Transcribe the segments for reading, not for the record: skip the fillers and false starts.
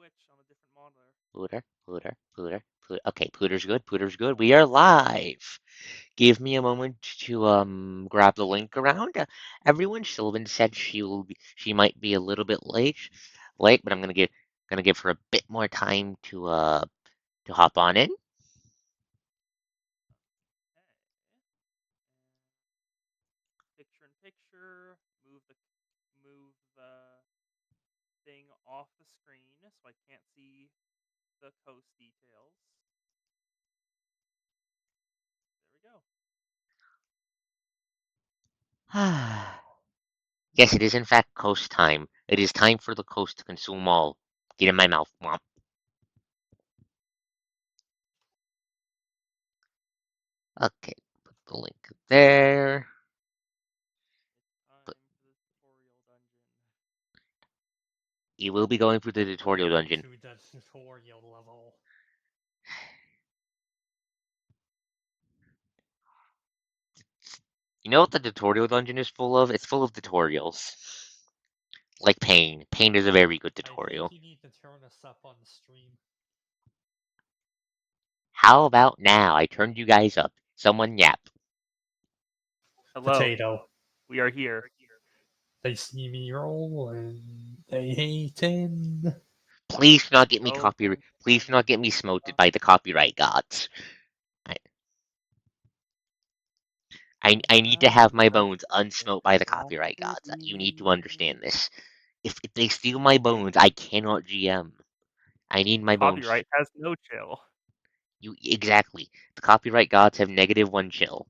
Twitch on a different monitor. Pooter. Okay, Pooter's good. We are live. Give me a moment to grab the link around. Everyone, Sylvan said she might be a little bit late, but I'm gonna give her a bit more time to hop on in. Okay. Picture in picture. Move the thing off the screen so I can't see the coast details. There we go. Yes, it is in fact coast time. It is time for the coast to consume all. Get in my mouth. Womp. Okay, put the link there. Time But for the tutorial dungeon. you will be going through the tutorial Welcome dungeon. to the tutorial level. You know what the tutorial dungeon is full of? It's full of tutorials. Like Pain. Pain is a very good I think tutorial. you need to turn us up on the stream. How about now? I turned you guys up. Someone yap. Hello. Potato. We are here. They see me roll and they hating. Please do not get me Oh, Please do not get me smoted by the copyright gods. I need to have my bones unsmoked by the copyright gods. You need to understand this. If they steal my bones, I cannot GM. I need my bones. Copyright has no chill. Exactly. The copyright gods have -1 chill.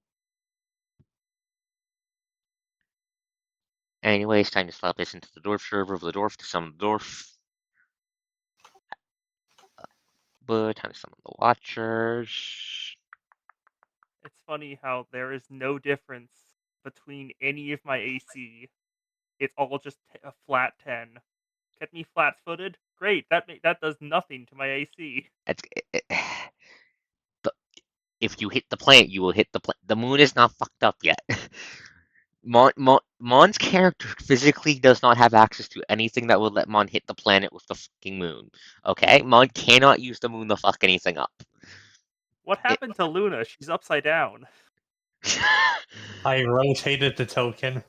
Anyways, time to slap this into the dwarf server of the dwarf to summon the dwarf. But time to summon the watchers. It's funny how there is no difference between any of my AC. It's all just a flat 10. Get me flat-footed? Great. That does nothing to my AC. That's, if you hit the planet, you will hit the planet. The moon is not fucked up yet. Mon's character physically does not have access to anything that would let Mon hit the planet with the fucking moon. Okay? Mon cannot use the moon to fuck anything up. What happened to Luna? She's upside down. I rotated the token.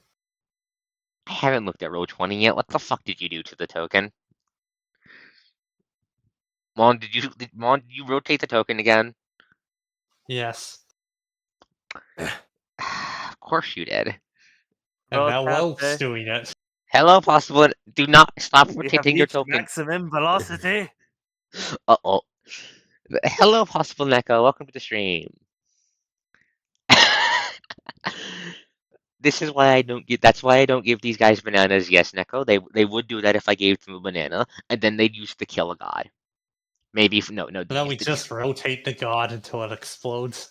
I haven't looked at row 20 yet. What the fuck did you do to the token? Mon, did you rotate the token again? Yes. Of course you did. And Well, now Welt's Tabte, doing it. Hello, possible. Do not stop we have rotating your reached token. maximum velocity. Uh-oh. Hello, possible Neko. Welcome to the stream. This is why I don't give. That's why I don't give these guys bananas. Yes, Neko. They would do that if I gave them a banana, and then they'd use to kill a god. Maybe no. They Now use we just rotate the god until it explodes.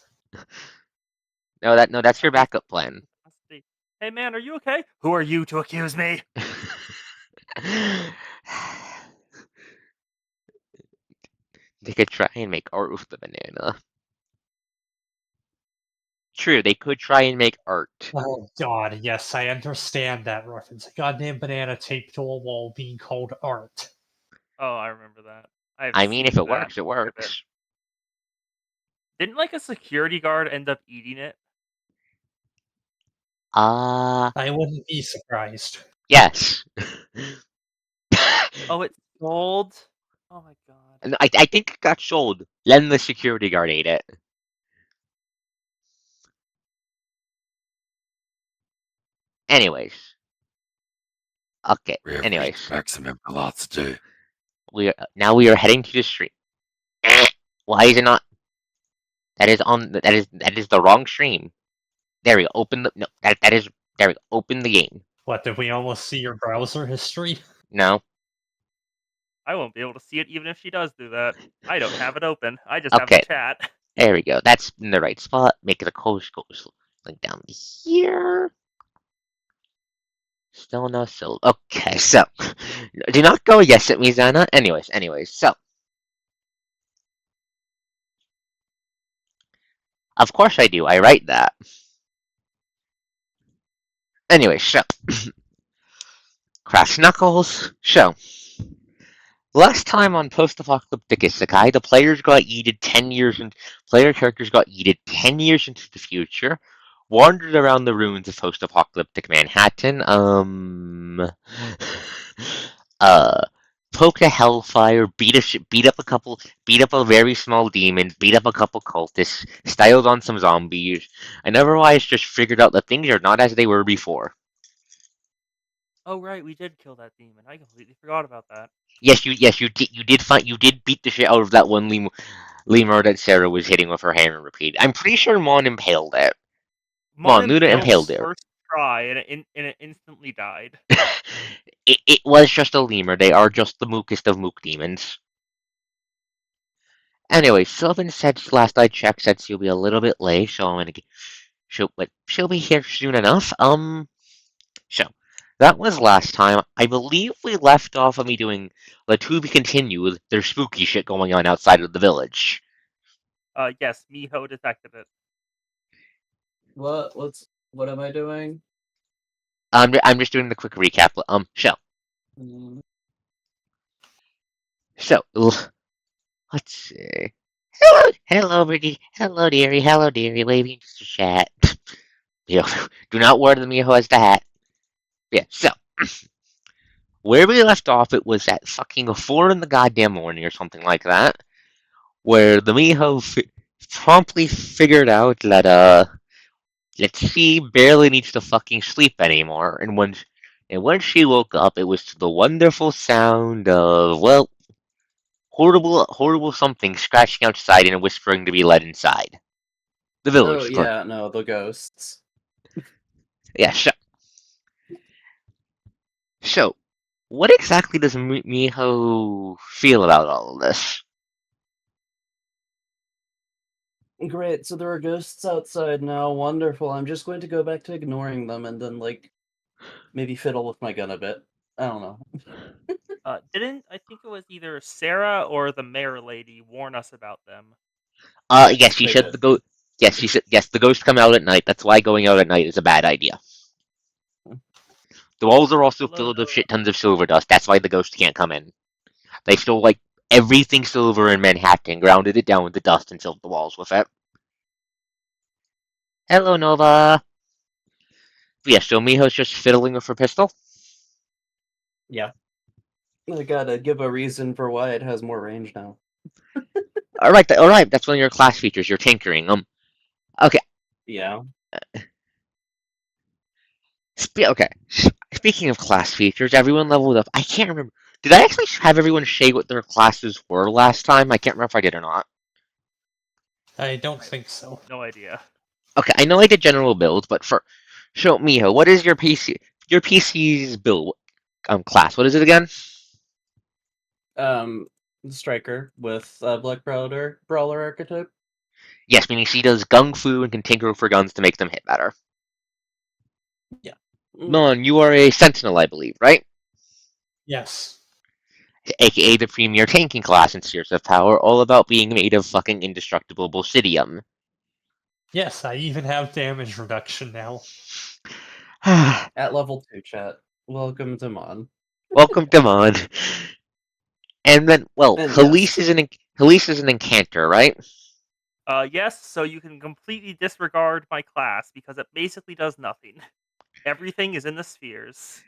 no. That's your backup plan. Hey man, are you okay? Who are you to accuse me? They could try and make art with the banana. True, they could try and make art. Oh god, yes, I understand that reference. A goddamn banana taped to a wall being called art. Oh, I remember that. I've I mean, seen if it that works, it quite a bit. works. Didn't like a security guard end up eating it? I wouldn't be surprised. Yes. Oh, it's gold. Oh my god. And I think it got sold. Then the security guard ate it. Anyways. Okay. We have Anyways. reached maximum velocity. We are heading to the street. Why is it not? That is the wrong stream. There we go. Open the no. That is there we go. Open the game. What, did we almost see your browser history? No. I won't be able to see it even if she does do that. I don't have it open. I just have Okay. the chat. There we go. That's in the right spot. Make it a coast link down here. Still no syllable. Okay, so do not go yes at me, Zana. Anyways, so of course I do. I write that. Anyway, so Crash Knuckles. So Last time on post-apocalyptic Isekai, the players got yeeted 10 years and player characters got yeeted 10 years into the future, wandered around the ruins of post-apocalyptic Manhattan, uh, poked a hellfire, beat up a very small demon, beat up a couple cultists, styled on some zombies, and otherwise just figured out that things are not as they were before. Oh right, we did kill that demon. I completely forgot about that. You did beat the shit out of that one lemur that Sarah was hitting with her hammer repeat. I'm pretty sure Mon impaled it. Mon Mon Luna impaled it impaled it. first try, and it instantly died. It was just a lemur. They are just the mookest of mook demons. Anyway, Sylvan said last I checked said she'll be a little bit late, so I'm gonna she'll be here soon enough. So that was last time. I believe we left off of me doing the to be continued. There's spooky shit going on outside of the village. Yes, Miho detected it. What am I doing? I'm just doing the quick recap. Mm, So let's see. Hello, Brittany. Hello, dearie. Waving just a chat. You know, do not worry, the Miho has the hat. Yeah. So where we left off, it was at fucking 4 in the goddamn morning or something like that, where the Miho promptly figured out that that she barely needs to fucking sleep anymore, and when she woke up, it was to the wonderful sound of well, horrible something scratching outside and whispering to be let inside. The Oh village. yeah, no, the ghosts. Yeah, so, what exactly does Miho feel about all of this? Great, so there are ghosts outside now. Wonderful. I'm just going to go back to ignoring them and then maybe fiddle with my gun a bit. I don't know. Didn't I think it was either Sarah or the mayor lady warn us about them? Yes, she They said did. Yes, she said yes. The ghosts come out at night. That's why going out at night is a bad idea. The walls are also Hello, filled with Nova. shit tons of silver dust. That's why the ghosts can't come in. They stole like everything silver in Manhattan, grounded it down with the dust, and filled the walls with it. Hello, Nova. Yeah, so Miho's just fiddling with her pistol. Yeah. I gotta give a reason for why it has more range now. All right. That's one of your class features. You're tinkering. Okay. Yeah. Okay. Speaking of class features, everyone leveled up. I can't remember. Did I actually have everyone say what their classes were last time? I can't remember if I did or not. I don't think so. No idea. Okay, I know I did general builds, but for show Miho, what is your PC's build class? What is it again? Um, Striker with Black Brawler archetype. Yes, meaning she does gung fu and can tinker for guns to make them hit better. Yeah. Mon, you are a sentinel, I believe, right? Yes. AKA the premier tanking class in Spheres of Power, all about being made of fucking indestructible bullshitium. Yes, I even have damage reduction now. At level 2, chat. Welcome to Mon. Welcome to Mon. And then, well, And yes. Helise is an incanter, right? Yes, so you can completely disregard my class because it basically does nothing. Everything is in the spheres.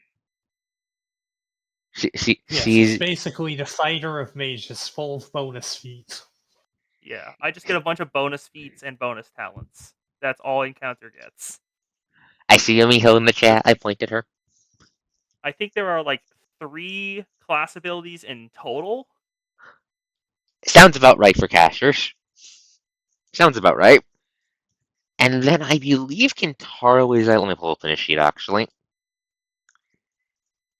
Yes, it's She's basically the fighter of mages full of bonus feats. Yeah, I just get a bunch of bonus feats and bonus talents. That's all Encounter gets. I see Miho in the chat. I pointed her. I think there are like 3 class abilities in total. Sounds about right for casters. Sounds about right. And then I believe Kintaro is. Let me pull up in his sheet actually.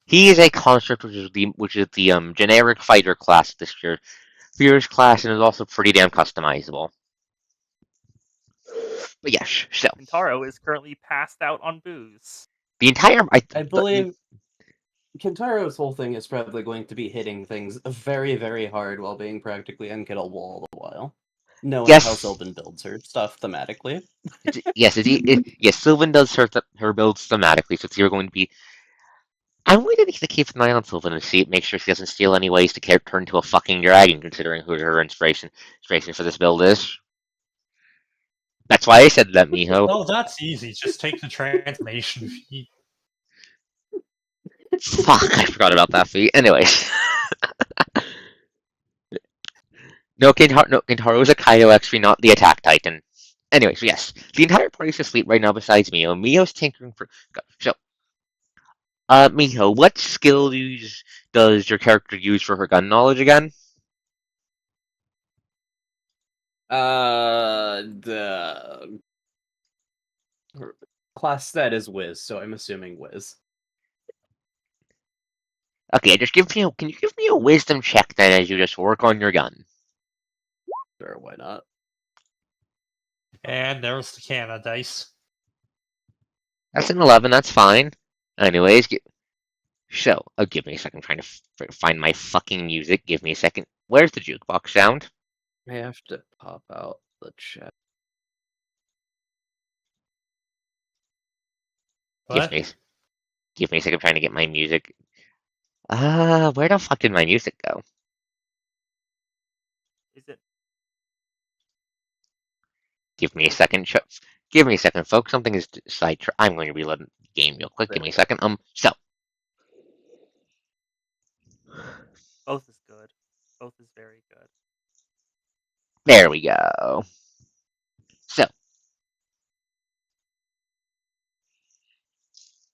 He is a construct, which is the generic fighter class this year. Fierce class and is also pretty damn customizable. But yes, so Kintaro is currently passed out on booze. the entire I believe Kintaro's whole thing is probably going to be hitting things very, very hard while being practically unkillable all the while. Knowing how yes, Sylvan builds her stuff thematically. yes, Sylvan does her builds thematically, so it's either going to be I'm going to need to keep an eye on Sylvan and see, make sure she doesn't steal any ways to turn into a fucking dragon, considering who her inspiration for this build is. That's why I said that, Miho. Oh, that's easy. Just take the transformation feat. Fuck, I forgot about that feat. Anyways. No, Kintaro is a Kaido XP, not the attack titan. Anyways, yes. The entire party's asleep right now besides Miho. Miho's tinkering for... So, Miho, what skill does your character use for her gun knowledge again? The class stat is Wiz, so I'm assuming Wiz. Okay, can you give me a wisdom check then as you just work on your gun? Sure, why not? And there's the Canna dice. That's an 11, that's fine. Anyways, give me a second, I'm trying to find my fucking music. Give me a second. Where's the jukebox sound? I have to pop out the chat. What? Give me a second, I'm trying to get my music. Where the fuck did my music go? Is it? Give me a second. Give me a second, folks. Something is I'm going to reload the game real quick. There Give me we a go. second. So Both is good. Both is very good. there we go.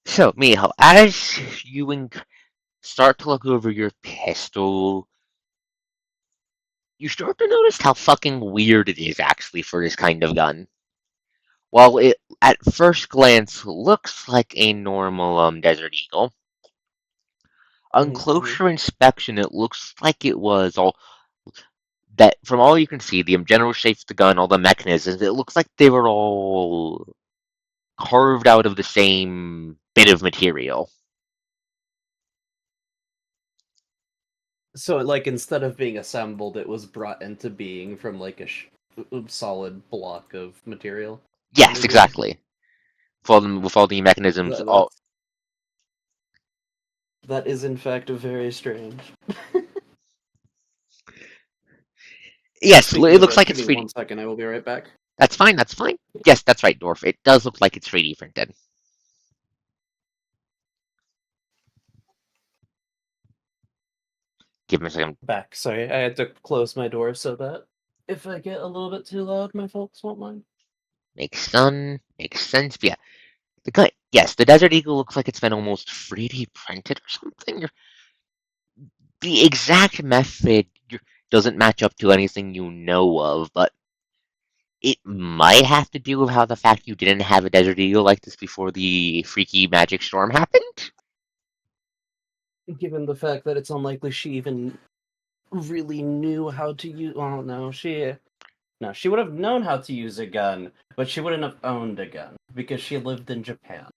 So Miho, as you start to look over your pistol, you start to notice how fucking weird it is actually for this kind of gun. While it at first glance looks like a normal Desert Eagle, on closer inspection it looks like it was all that from all you can see, the general shape of the gun, all the mechanisms, it looks like they were all carved out of the same bit of material. So, like, instead of being assembled, it was brought into being from, like, a solid block of material. Yes, Maybe? exactly. With all the mechanisms, That is, in fact, very strange. yes, Speaking it of looks which, like give it's me 3D. 1 second, I will be right back. That's fine. That's fine. Yes, that's right, Dwarf. It does look like it's 3D printed. Give me a second. Back, sorry, I had to close my door so that if I get a little bit too loud, my folks won't mind. Makes sense. But yeah, the Desert Eagle looks like it's been almost 3D printed or something. The exact method doesn't match up to anything you know of, but it might have to do with how the fact you didn't have a Desert Eagle like this before the freaky magic storm happened. Given the fact that it's unlikely she even really knew how to use. Well, no, she would have known how to use a gun, but she wouldn't have owned a gun because she lived in Japan.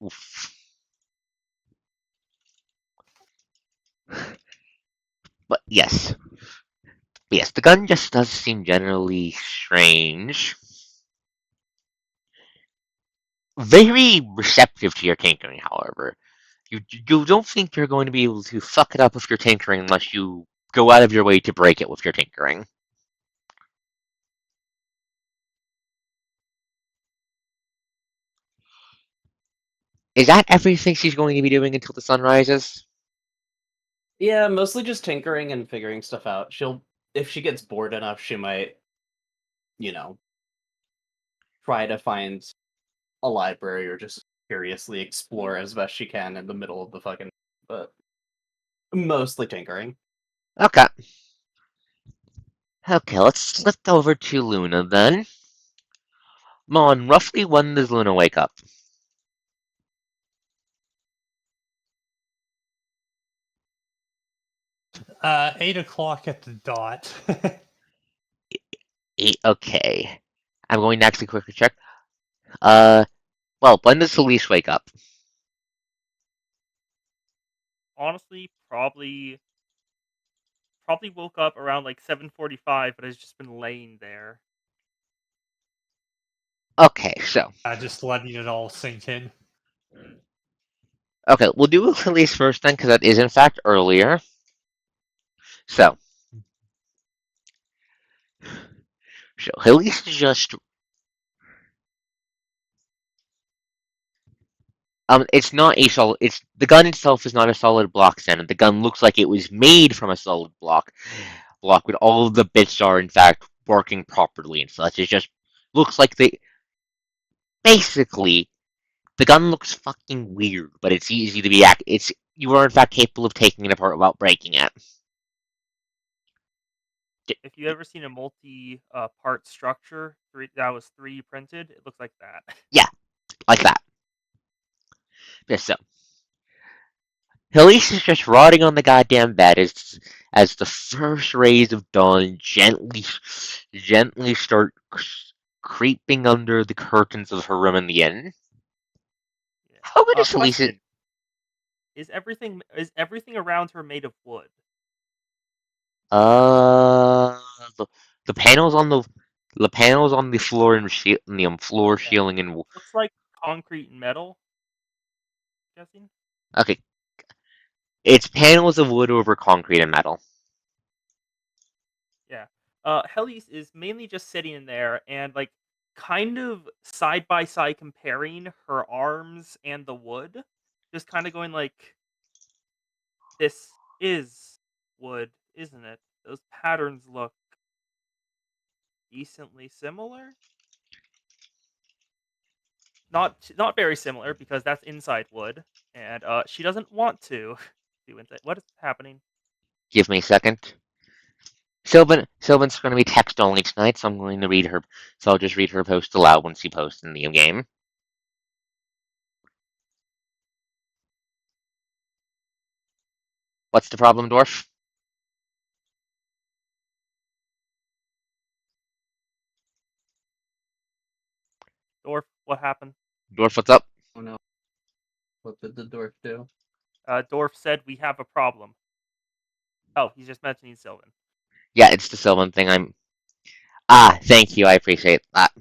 Oof. But yes, the gun just does seem generally strange. Very receptive to your tinkering, however. You don't think you're going to be able to fuck it up with your tinkering unless you go out of your way to break it with your tinkering. Is that everything she's going to be doing until the sun rises? Yeah, mostly just tinkering and figuring stuff out. If she gets bored enough, she might, you know, try to find a library or just curiously explore as best she can in the middle of the fucking. But mostly tinkering. Okay. Okay, let's flip over to Luna then. Mon, roughly when does Luna wake up? Uh, 8 o'clock at the dot. 8, okay. I'm going to actually quickly check. Well, when does Elise wake up? Honestly, probably woke up around like 7:45, but has just been laying there. Okay, so Just letting it all sink in. okay, we'll do Achilles first then, because that is in fact earlier. So, Achilles is just it's not a solid. It's the gun itself is not a solid block center. The gun looks like it was made from a solid block, with all of the bits are in fact working properly and such. It just looks like they basically the gun looks fucking weird, but it's easy to be it's you are in fact capable of taking it apart without breaking it. If you ever seen a part structure that was 3D printed, it looks like that. Yeah, like that. Yeah, so Elise is just rotting on the goddamn bed as the first rays of dawn gently start creeping under the curtains of her room in the inn. Yeah. How good is Elise? Question: Is everything around her made of wood? Uh, the, the panels on the floor and floor Yeah. ceiling and Looks like concrete and metal. I'm guessing. okay, it's panels of wood over concrete and metal. Yeah. Helis is mainly just sitting in there and like kind of side by side comparing her arms and the wood, just kind of going like, "This is wood, isn't it? Those patterns look decently similar." Not very similar because that's inside wood, and she doesn't want to do inside. What is happening? Give me a second. Sylvan's going to be text only tonight, so I'm going to read her. So I'll just read her post aloud when she posts in the game. What's the problem, Dwarf? Dwarf, what happened? Dwarf, what's up? Oh no, what did the dwarf do? Dwarf said we have a problem. Oh, he's just mentioning Sylvan. Yeah, it's the Sylvan thing. Thank you. I appreciate that.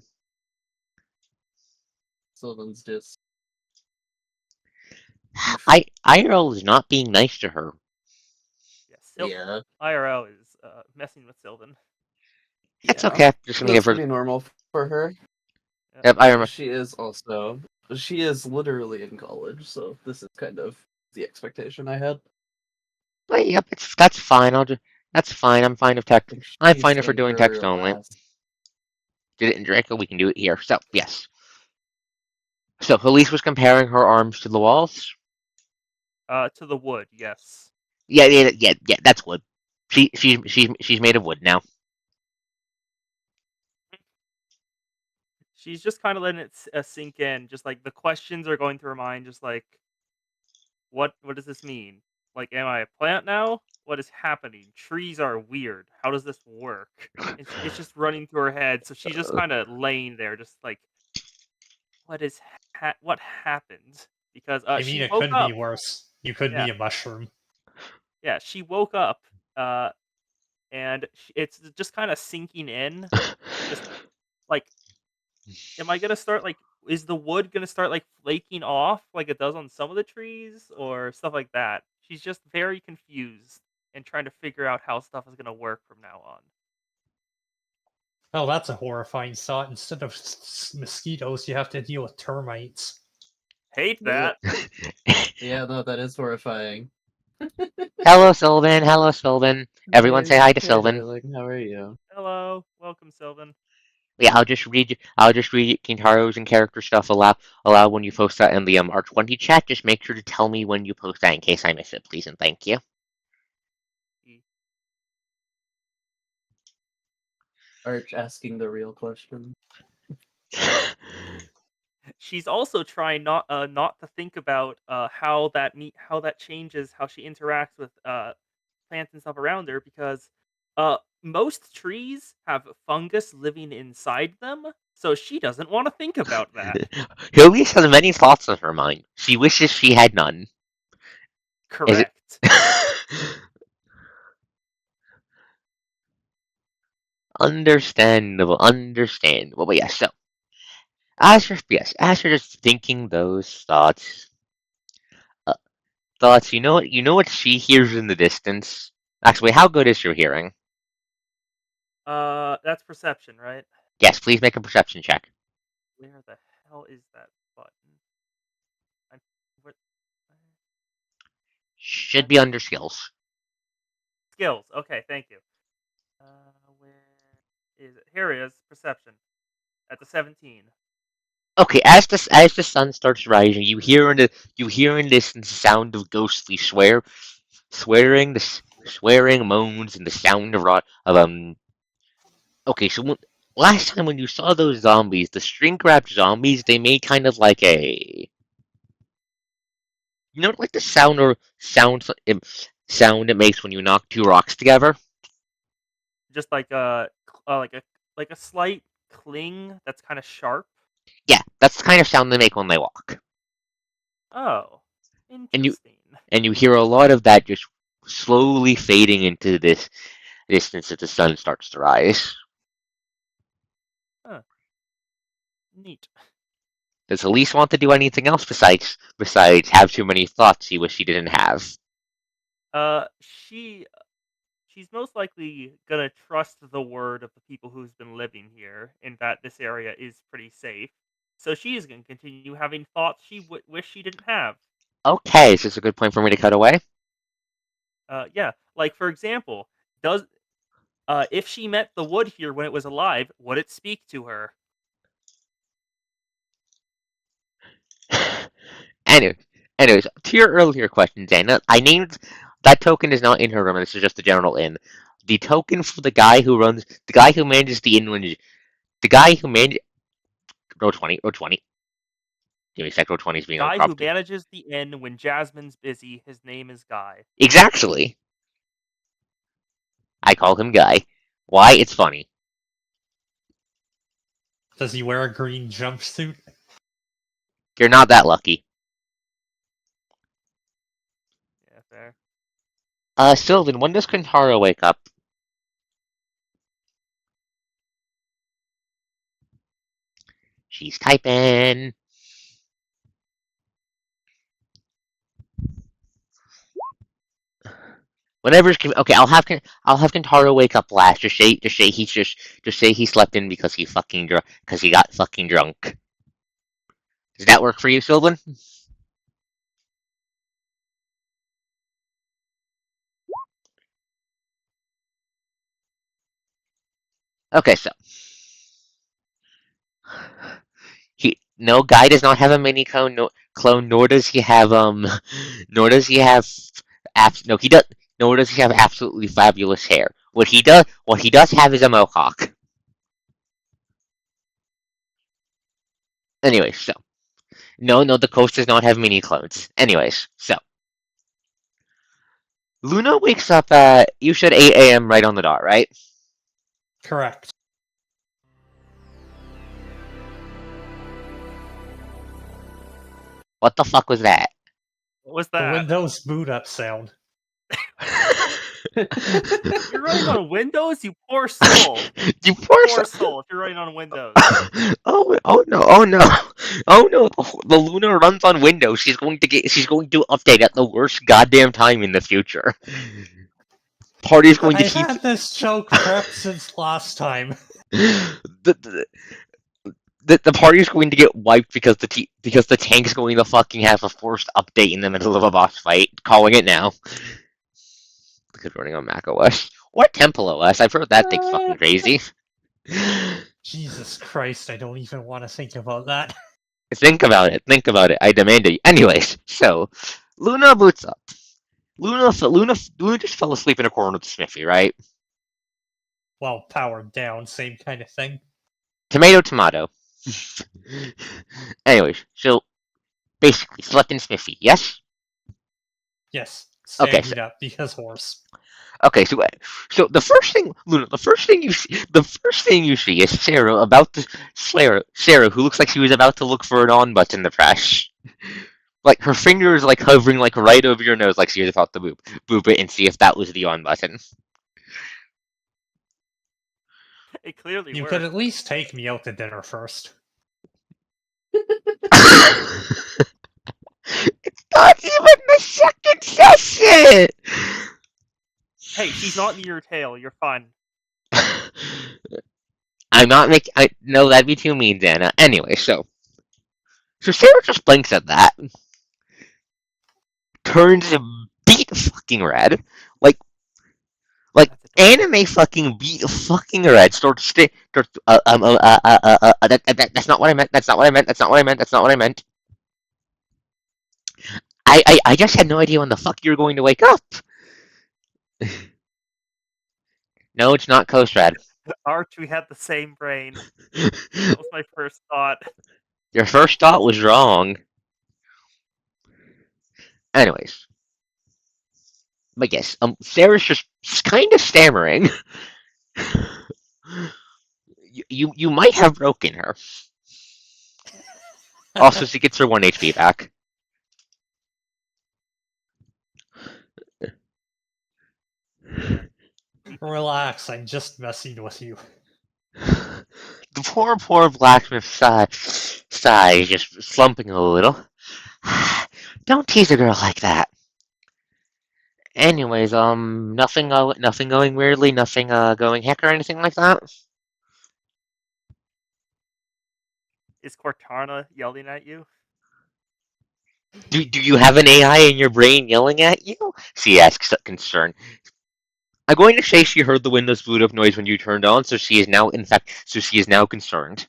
Sylvan's just IRL is not being nice to her. yeah, IRL is messing with Sylvan. It's yeah. okay. I'm just gonna give That's her. pretty normal for her. Yep, I remember. She is literally in college, so this is kind of the expectation I had. But yep, that's fine. That's fine. I'm fine with text. Like, I'm she's fine if we're in doing text her only. last. Did it in Draco? We can do it here. So yes. So Elise was comparing her arms to the walls. To the wood, yes. Yeah. That's wood. She's made of wood now. She's just kind of letting it sink in. Just like the questions are going through her mind, just like, what does this mean? Like, am I a plant now? What is happening? Trees are weird. How does this work? It's just running through her head. So she's just Uh, kind of laying there, just like, what happened? Because I mean, she it woke could be up. worse. You could Yeah, be a mushroom. yeah, she woke up. And it's just kind of sinking in. Just like, am I gonna start like? Is the wood gonna start like flaking off like it does on some of the trees or stuff like that? She's just very confused and trying to figure out how stuff is gonna work from now on. Oh, that's a horrifying thought. Instead of mosquitoes, you have to deal with termites. Hate Ugh. that. Yeah, no, that is horrifying. Hello, Sylvan. Hello, Sylvan. Everyone say hi to Hey, Sylvan. darling, how are you? Hello, welcome, Sylvan. Yeah, I'll just read Kintaro's and character stuff. Allow when you post that in the R20 chat. Just make sure to tell me when you post that in case I miss it, please and thank you. Arch asking the real question. She's also trying not to think about how that changes how she interacts with plants and stuff around her because most trees have fungus living inside them, so she doesn't want to think about that. Helios has many thoughts on her mind. She wishes she had none. Is it? Correct. Understandable. But yeah, so As you're just thinking those uh, thoughts, you know what she hears in the distance? Actually, how good is your hearing? That's perception, right? Yes, please make a perception check. Where the hell is that button? I'm what? Should be under skills. Skills. Okay, thank you. Where is it? Here it is. Perception. At the 17. Okay, as the sun starts rising, you hear in this sound of ghostly swearing moans and the sound of. Okay, so last time when you saw those zombies, the shrink wrapped zombies, they made kind of like a like the sound it makes when you knock two rocks together. Just like a slight cling that's kind of sharp. Yeah, that's the kind of sound they make when they walk. Oh, And you interesting. and you hear a lot of that just slowly fading into this distance as the sun starts to rise. Huh. Neat. Does Elise want to do anything else besides have too many thoughts he wish he didn't have? She's most likely gonna trust the word of the people who's been living here, in that this area is pretty safe. So she is gonna continue having thoughts she wish she didn't have. Okay, is this a good point for me to cut away? Yeah. Like for example, does if she met the wood here when it was alive, would it speak to her? Anyway, anyways, to your earlier question, Dana, I named that token is not in her room. This is just a general inn. The token for the guy who manages the inn, the guy who manages row 20. Give me a sec. Row 20 is being Guy who corrupted. manages the inn when Jasmine's busy. His name is Guy. Exactly. I call him Guy. Why? It's funny. Does he wear a green jumpsuit? You're not that lucky. Yeah, fair. Sylvan, when does Kantara wake up? She's typing. Whenever okay, I'll have Kentaro wake up last. Just say he slept in because he got fucking drunk. Does that work for you, Sylvan? Okay, so he no Guy does not have a mini clone, nor does he have nor does he have no he does nor does he have absolutely fabulous hair. What he does have is a mohawk. Anyway, so no, the coast does not have mini clones. Anyways, so Luna wakes up at you said 8 a.m. right on the dot, right? Correct. What the fuck was that? What was The that? Windows boot up sound. You're running on Windows, you poor soul. You poor Poor soul. If you're running on Windows. oh no, oh no, oh no! The Luna runs on Windows. She's going to update at the worst goddamn time in the future. Party's going to I keep had this joke prepped since last time. the, the party's going to get wiped because the tank's going to fucking have a forced update in the middle of a boss fight. Calling it now. Because running on Mac OS or Temple OS. I've heard that thing's fucking crazy. Jesus Christ, I don't even want to think about that. Think about it. Think about it. I demand it. Anyways, so Luna boots up. Luna just fell asleep in a corner with Smithy, right? Well, powered down, same kind of thing. Tomato, tomato. Anyways, so basically slept in Smithy. Yes. Yes, Okay. So, standing up because horse. okay. So the first thing, Luna, the first thing you see is Sarah, who looks like she was about to look for an on button to press. Like her finger is like hovering like right over your nose, like she was about to boop it and see if that was the on button. It clearly You could worked. at least take me out to dinner first. It's not even the second session! Hey, she's not in your tail. You're fine. I'm not making. No, that'd be too mean, Dana. Anyway, so Sarah just blinks at that, turns beat fucking red, like That's adorable. anime fucking beat fucking red. That's not what I meant. That's not what I meant. That's not what I meant. That's not what I meant. I just had no idea when the fuck you were going to wake up. No, it's not Coast Red. Arch, we had the same brain. That was my first thought. Your first thought was wrong. Anyways, but yes, Sarah's just kind of stammering. You might have broken her. Also, she gets her 1 HP back. Relax, I'm just messing with you. The poor blacksmith sighs, just slumping a little. Don't tease a girl like that. Anyways, nothing going weirdly, nothing going heck or anything like that. Is Cortana yelling at you? Do you have an AI in your brain yelling at you? She asks, concerned. I'm going to say she heard the Windows boot up noise when you turned on, so she is now concerned.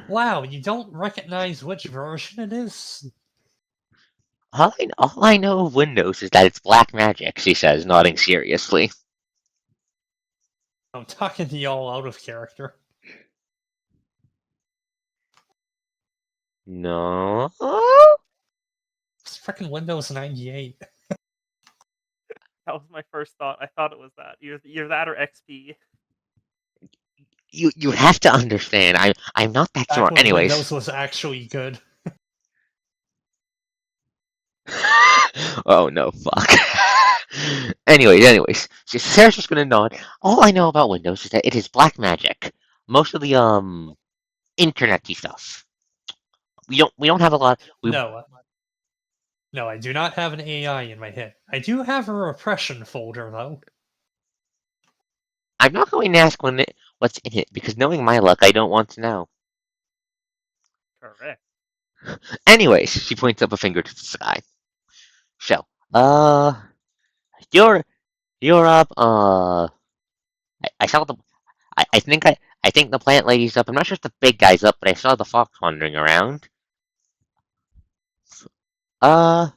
Wow, you don't recognize which version it is? All I know of Windows is that it's black magic, she says, nodding seriously. I'm talking to y'all out of character. No. It's freaking Windows 98. That was my first thought. I thought it was that. You're that or XP. You have to understand. I'm not that Back smart. when Anyways. Windows was actually good. Oh no, fuck. anyways, so Sarah's just gonna nod. All I know about Windows is that it is black magic. Most of the internety stuff. We don't have a lot. No, I do not have an AI in my head. I do have a repression folder, though. I'm not going to ask what's in it because knowing my luck, I don't want to know. Correct. Anyways, she points up a finger to the sky. So, you're up. I saw the. I think the plant lady's up. I'm not sure if the big guy's up, but I saw the fox wandering around. Uh,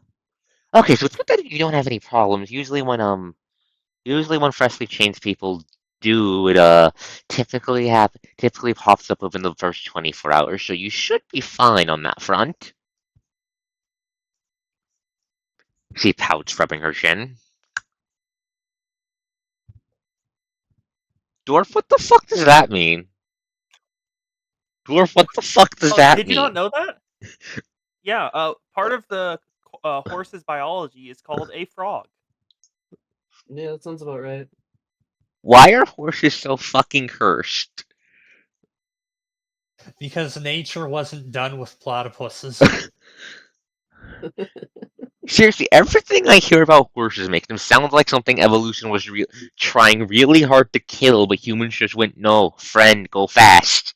okay, so it's good that you don't have any problems. Usually when freshly changed people do, it typically pops up within the first 24 hours, so you should be fine on that front. She pouts, rubbing her chin. Dwarf, what the fuck does that mean? Dwarf, what the fuck does that Did you not mean? know that? Yeah, part of the horse's biology is called a frog. Yeah, that sounds about right. Why are horses so fucking cursed? Because nature wasn't done with platypuses. Seriously, everything I hear about horses makes them sound like something evolution was trying really hard to kill, but humans just went, no, friend, go fast.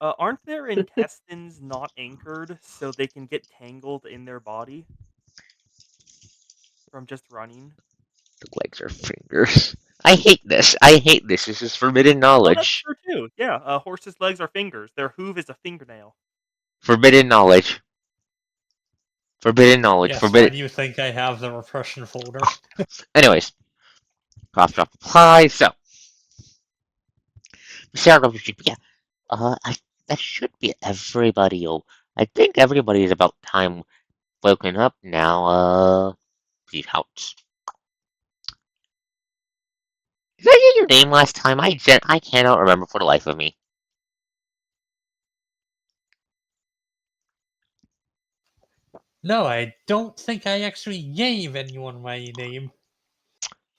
Aren't their intestines not anchored so they can get tangled in their body from just running? The legs are fingers. I hate this. This is forbidden Oh, that's knowledge. true too. Yeah, horses' legs are fingers. Their hoof is a fingernail. Forbidden knowledge. Forbidden knowledge. Yes, why Forbidden. do you think I have the repression folder? Anyways, cough drop apply. So, Sarah, yeah, that should be everybody. I think everybody is about time woken up now. Please helps. Did I get your name last time? I cannot remember for the life of me. No, I don't think I actually gave anyone my name.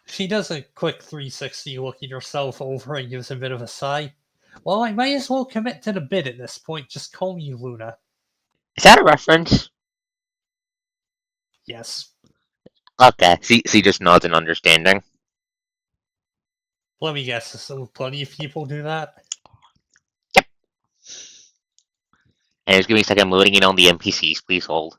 She does a quick 360 looking herself over and gives a bit of a sigh. Well, I might as well commit to the bid at this point. Just call me Luna. Is that a reference? Yes. Okay. See, just nods in understanding. Let me guess, so plenty of people do that? And just give me a second, I'm loading in on the NPCs, please hold.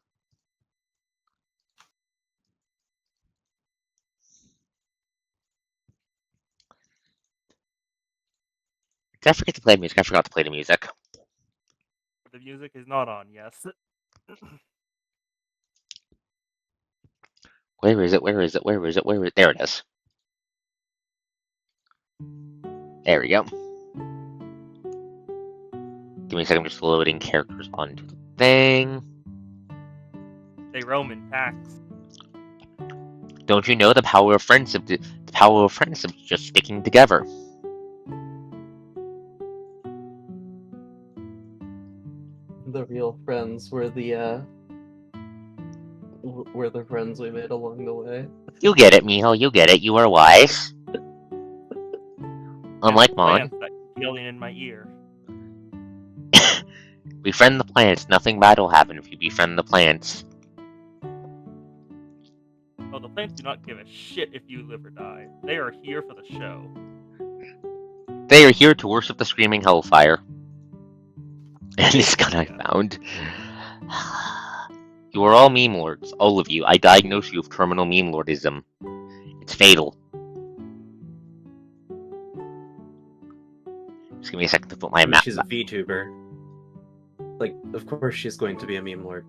Did I forget to play music? I forgot to play the music. The music is not on, yes. Where is it? Where is it? Where is it? Where is it? There it is. There we go. Give me a second, I'm just loading characters onto the thing. They roam in packs. Don't you know the power of friendship? The power of friendship is just sticking together. The real friends were the friends we made along the way. You get it, Miho. You get it. You are wise. Unlike Mon, Plants that keep yelling in my ear. befriend the plants. Nothing bad will happen if you befriend the plants. Oh, the plants do not give a shit if you live or die. They are here for the show. They are here to worship the screaming hellfire. And this gun I found. You are all meme lords, all of you. I diagnose you with terminal meme lordism. It's fatal. Just give me a second to put my map. She's a VTuber. Like, of course she's going to be a meme lord.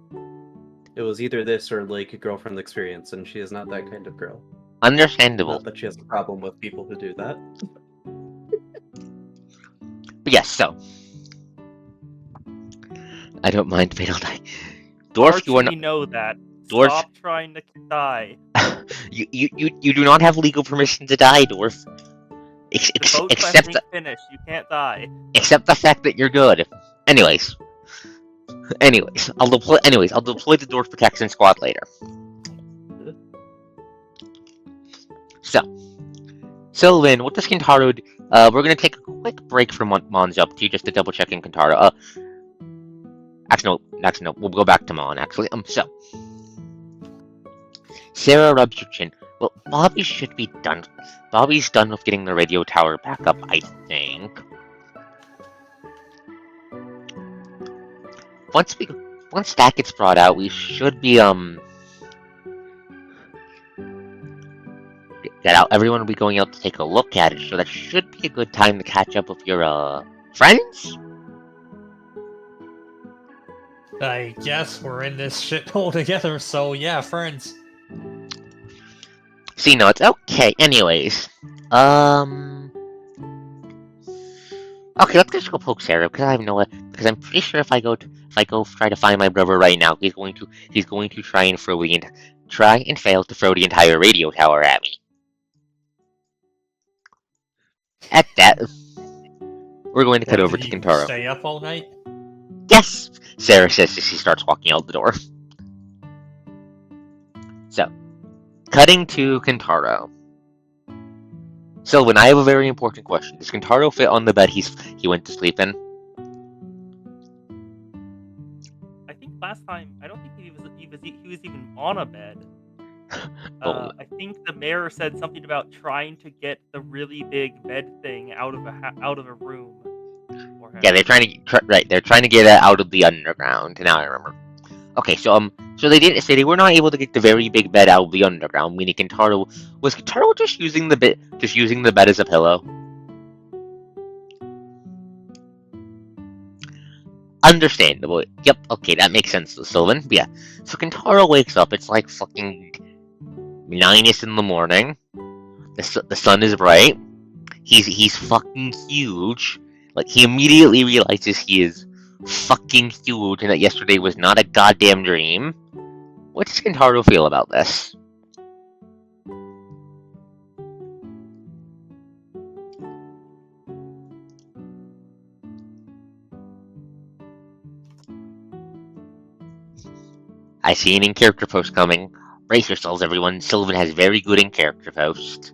It was either this or like a girlfriend experience, and she is not that kind of girl. Understandable. Not that she has a problem with people who do that. But yes, so. I don't mind fatal die. Dwarf, you are not. We know that. Dwarf. Stop trying to die. You do not have legal permission to die, Dwarf. Except finish. You can't die. Except the fact that you're good. Anyways, I'll deploy the Dwarf Protection Squad later. So, Sylvan, what does Kintaro do? We're gonna take a quick break from Mon's up to just to double check in Kintaro. Actually, no. We'll go back to Mon, actually. So. Sarah rubs her chin. Well, Bobby should be done. Bobby's done with getting the radio tower back up, I think. Once that gets brought out, we should be, get out. Everyone will be going out to take a look at it, so that should be a good time to catch up with your, friends? I guess we're in this shithole together, so yeah, friends. See, no, it's okay. Anyways, okay, let's just go poke Sarah because I have no. Because I'm pretty sure if I go try to find my brother right now, he's going to try and fail to throw the entire radio tower at me. At that, we're going to cut over to Kintaro. Stay up all night? Yes, Sarah says as she starts walking out the door. So, cutting to Kintaro. Sylvan, I have a very important question. Does Kintaro fit on the bed he went to sleep in? I think last time, I don't think he was even on a bed. Oh. I think the mayor said something about trying to get the really big bed thing out of a room. Yeah, they're trying to get it out of the underground. Now I remember. Okay, so they didn't say they were not able to get the very big bed out of the underground. Meaning was Kintaro just using the bed as a pillow? Understandable. Yep. Okay, that makes sense, Sylvan. But yeah. So Kintaro wakes up. It's like fucking 9ish in the morning. The sun is bright. He's fucking huge. Like, he immediately realizes he is fucking huge and that yesterday was not a goddamn dream. What does Kintaro feel about this? I see an in-character post coming. Brace yourselves, everyone. Sylvan has very good in-character posts.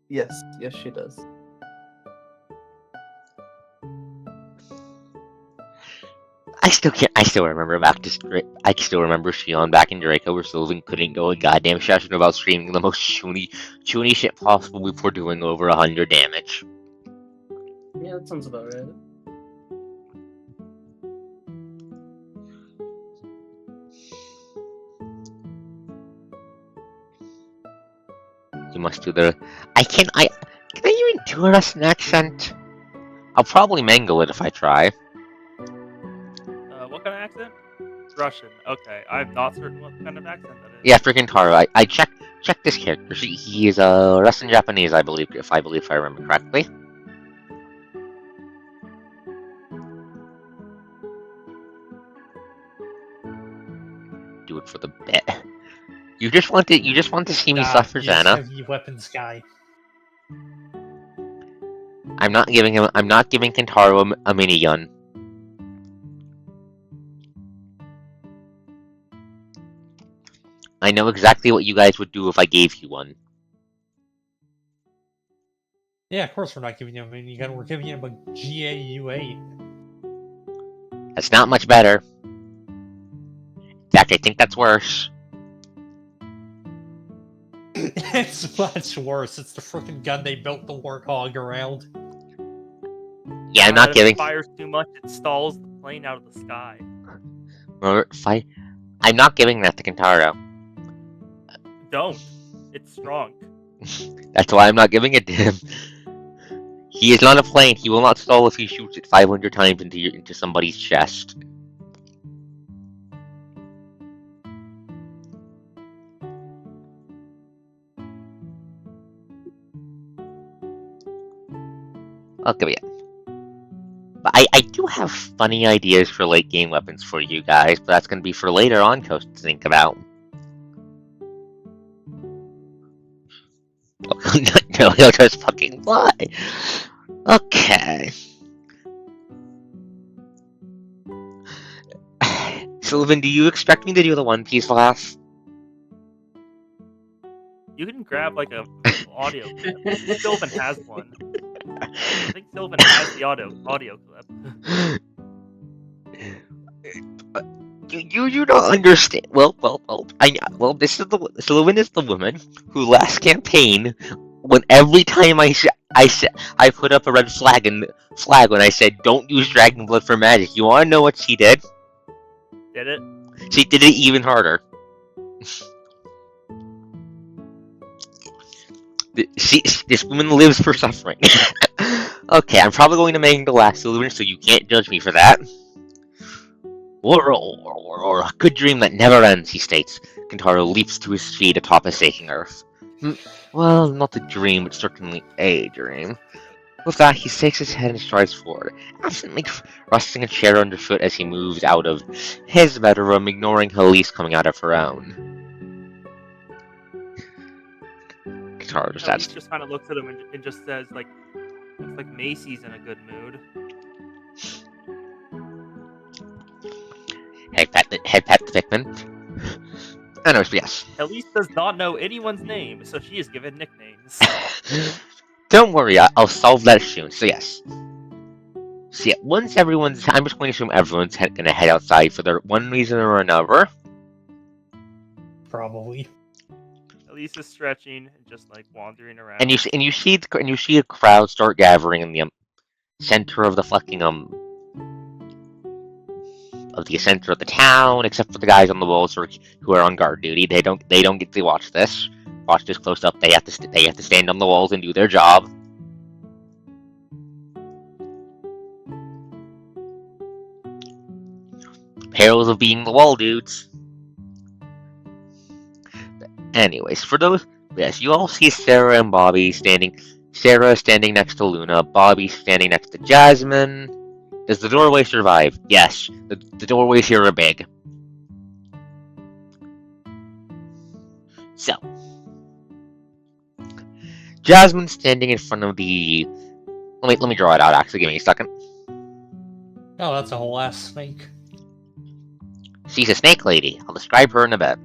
Yes, she does. I still remember I still remember Shion back in Draco where Sylvan couldn't go a goddamn session without screaming the most chuny shit possible before doing over 100 damage. Yeah, that sounds about right. You must do the. Can I even do a Russian accent? I'll probably mangle it if I try. What kind of accent? Russian. Okay, I'm not certain what kind of accent that is. Yeah, freaking Taro. I checked this character. He is Russian Japanese, I believe, if I remember correctly. Do it for the bit. You just want to see me suffer, He is Xana. heavy weapons guy. I'm not giving Kentaro a minigun. I know exactly what you guys would do if I gave you one. Yeah, of course we're not giving him a minigun. We're giving him a GAU-8. That's not much better. In fact, I think that's worse. It's much worse. It's the frickin' gun they built the Warthog around. Yeah, I'm not If giving. it fires too much, it stalls the plane out of the sky. I'm not giving that to Kentaro. Don't. It's strong. That's why I'm not giving it to him. He is not a plane. He will not stall if he shoots it 500 times into somebody's chest. I'll give it. But I do have funny ideas for late game weapons for you guys, but that's going to be for later on to think about. No, he'll just fucking fly. Okay. Sylvan, do you expect me to do the One Piece laugh? You can grab like a audio clip. Sylvan has one. I think Sylvan has the audio clip. You don't understand. Well. This is Sylvan is the woman who last campaign, when every time I put up a red flag when I said don't use Dragon Blood for magic. You want to know what she did? Did it? She did it even harder. This woman lives for suffering. Okay, I'm probably going to make the last Sylvan, so you can't judge me for that. Or a good dream that never ends, he states. Kentaro leaps to his feet atop a shaking earth. Well, not a dream, but certainly a dream. With that, he shakes his head and strides forward, absently resting a chair underfoot as he moves out of his bedroom, ignoring Elise coming out of her own. Kentaro just Elise just kind of looks at him and just says, like, looks like Macy's in a good mood. Head pat the Pikmin. Anyways, yes. Elise does not know anyone's name, so she is given nicknames. Don't worry, I'll solve that soon. So yes. So yeah, I'm just going to assume everyone's gonna head outside for their one reason or another. Probably. Elise is stretching and just like wandering around. And you see a crowd start gathering in the center of the fucking center of the town, except for the guys on the walls who are on guard duty. They don't get to watch this close up. They have to stand on the walls and do their job. Perils of being the wall dudes. Anyways, for those, yes, you all see Sarah and Bobby standing. Sarah standing next to Luna, Bobby standing next to Jasmine. Does the doorway survive? Yes, the doorways here are big. So, Jasmine standing in front of the. Let me draw it out. Actually, give me a second. Oh, that's a whole ass snake. She's a snake lady. I'll describe her in a bit.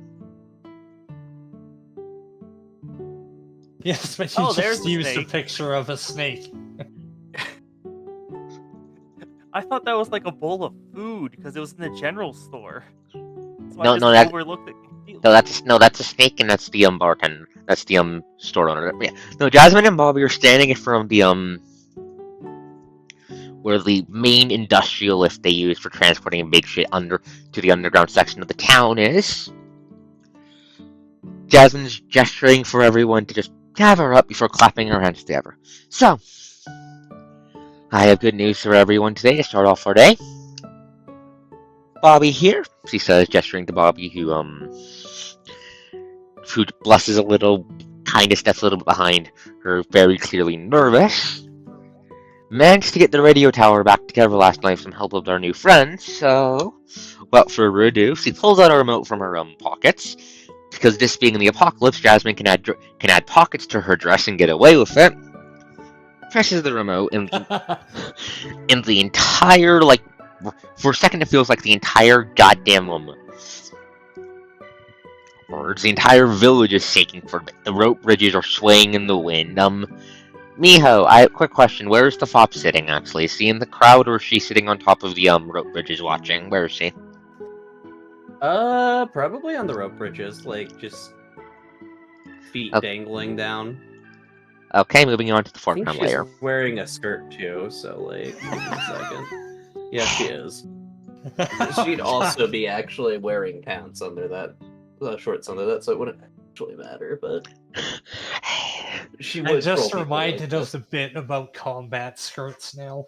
Yes, but you there's just the used a snake. picture of a snake. I thought that was like a bowl of food because it was in the general store. So I No, just no, overlooked it completely. that's a snake, and that's the bartender. That's the store owner. Yeah. No, Jasmine and Bobby are standing in front of the where the main industrial lift they use for transporting big shit under to the underground section of the town is. Jasmine's gesturing for everyone to just gather up before clapping her hands together. So, I have good news for everyone today to start off our day. Bobby here, she says, gesturing to Bobby, who blushes a little, kind of steps a little bit behind her, very clearly nervous. Managed to get the radio tower back together last night with some help of our new friends, so without further ado, she pulls out a remote from her pockets. Because this being the apocalypse, Jasmine can add pockets to her dress and get away with it. Presses the remote, and the entire, like, for a second it feels like the entire goddamn the entire village is shaking for a bit. The rope bridges are swaying in the wind. Miho, quick question. Where is the fop sitting, actually? Is she in the crowd, or is she sitting on top of the, rope bridges watching? Where is she? Probably on the rope bridges, like, just feet Okay. dangling down. Okay, moving on to the I think foreground she's layer. wearing a skirt, too, so, like, give me a second. Yeah, she is. She'd also be actually wearing pants under that, shorts under that, so it wouldn't actually matter, but she I would just troll people like reminded us a bit about combat skirts now.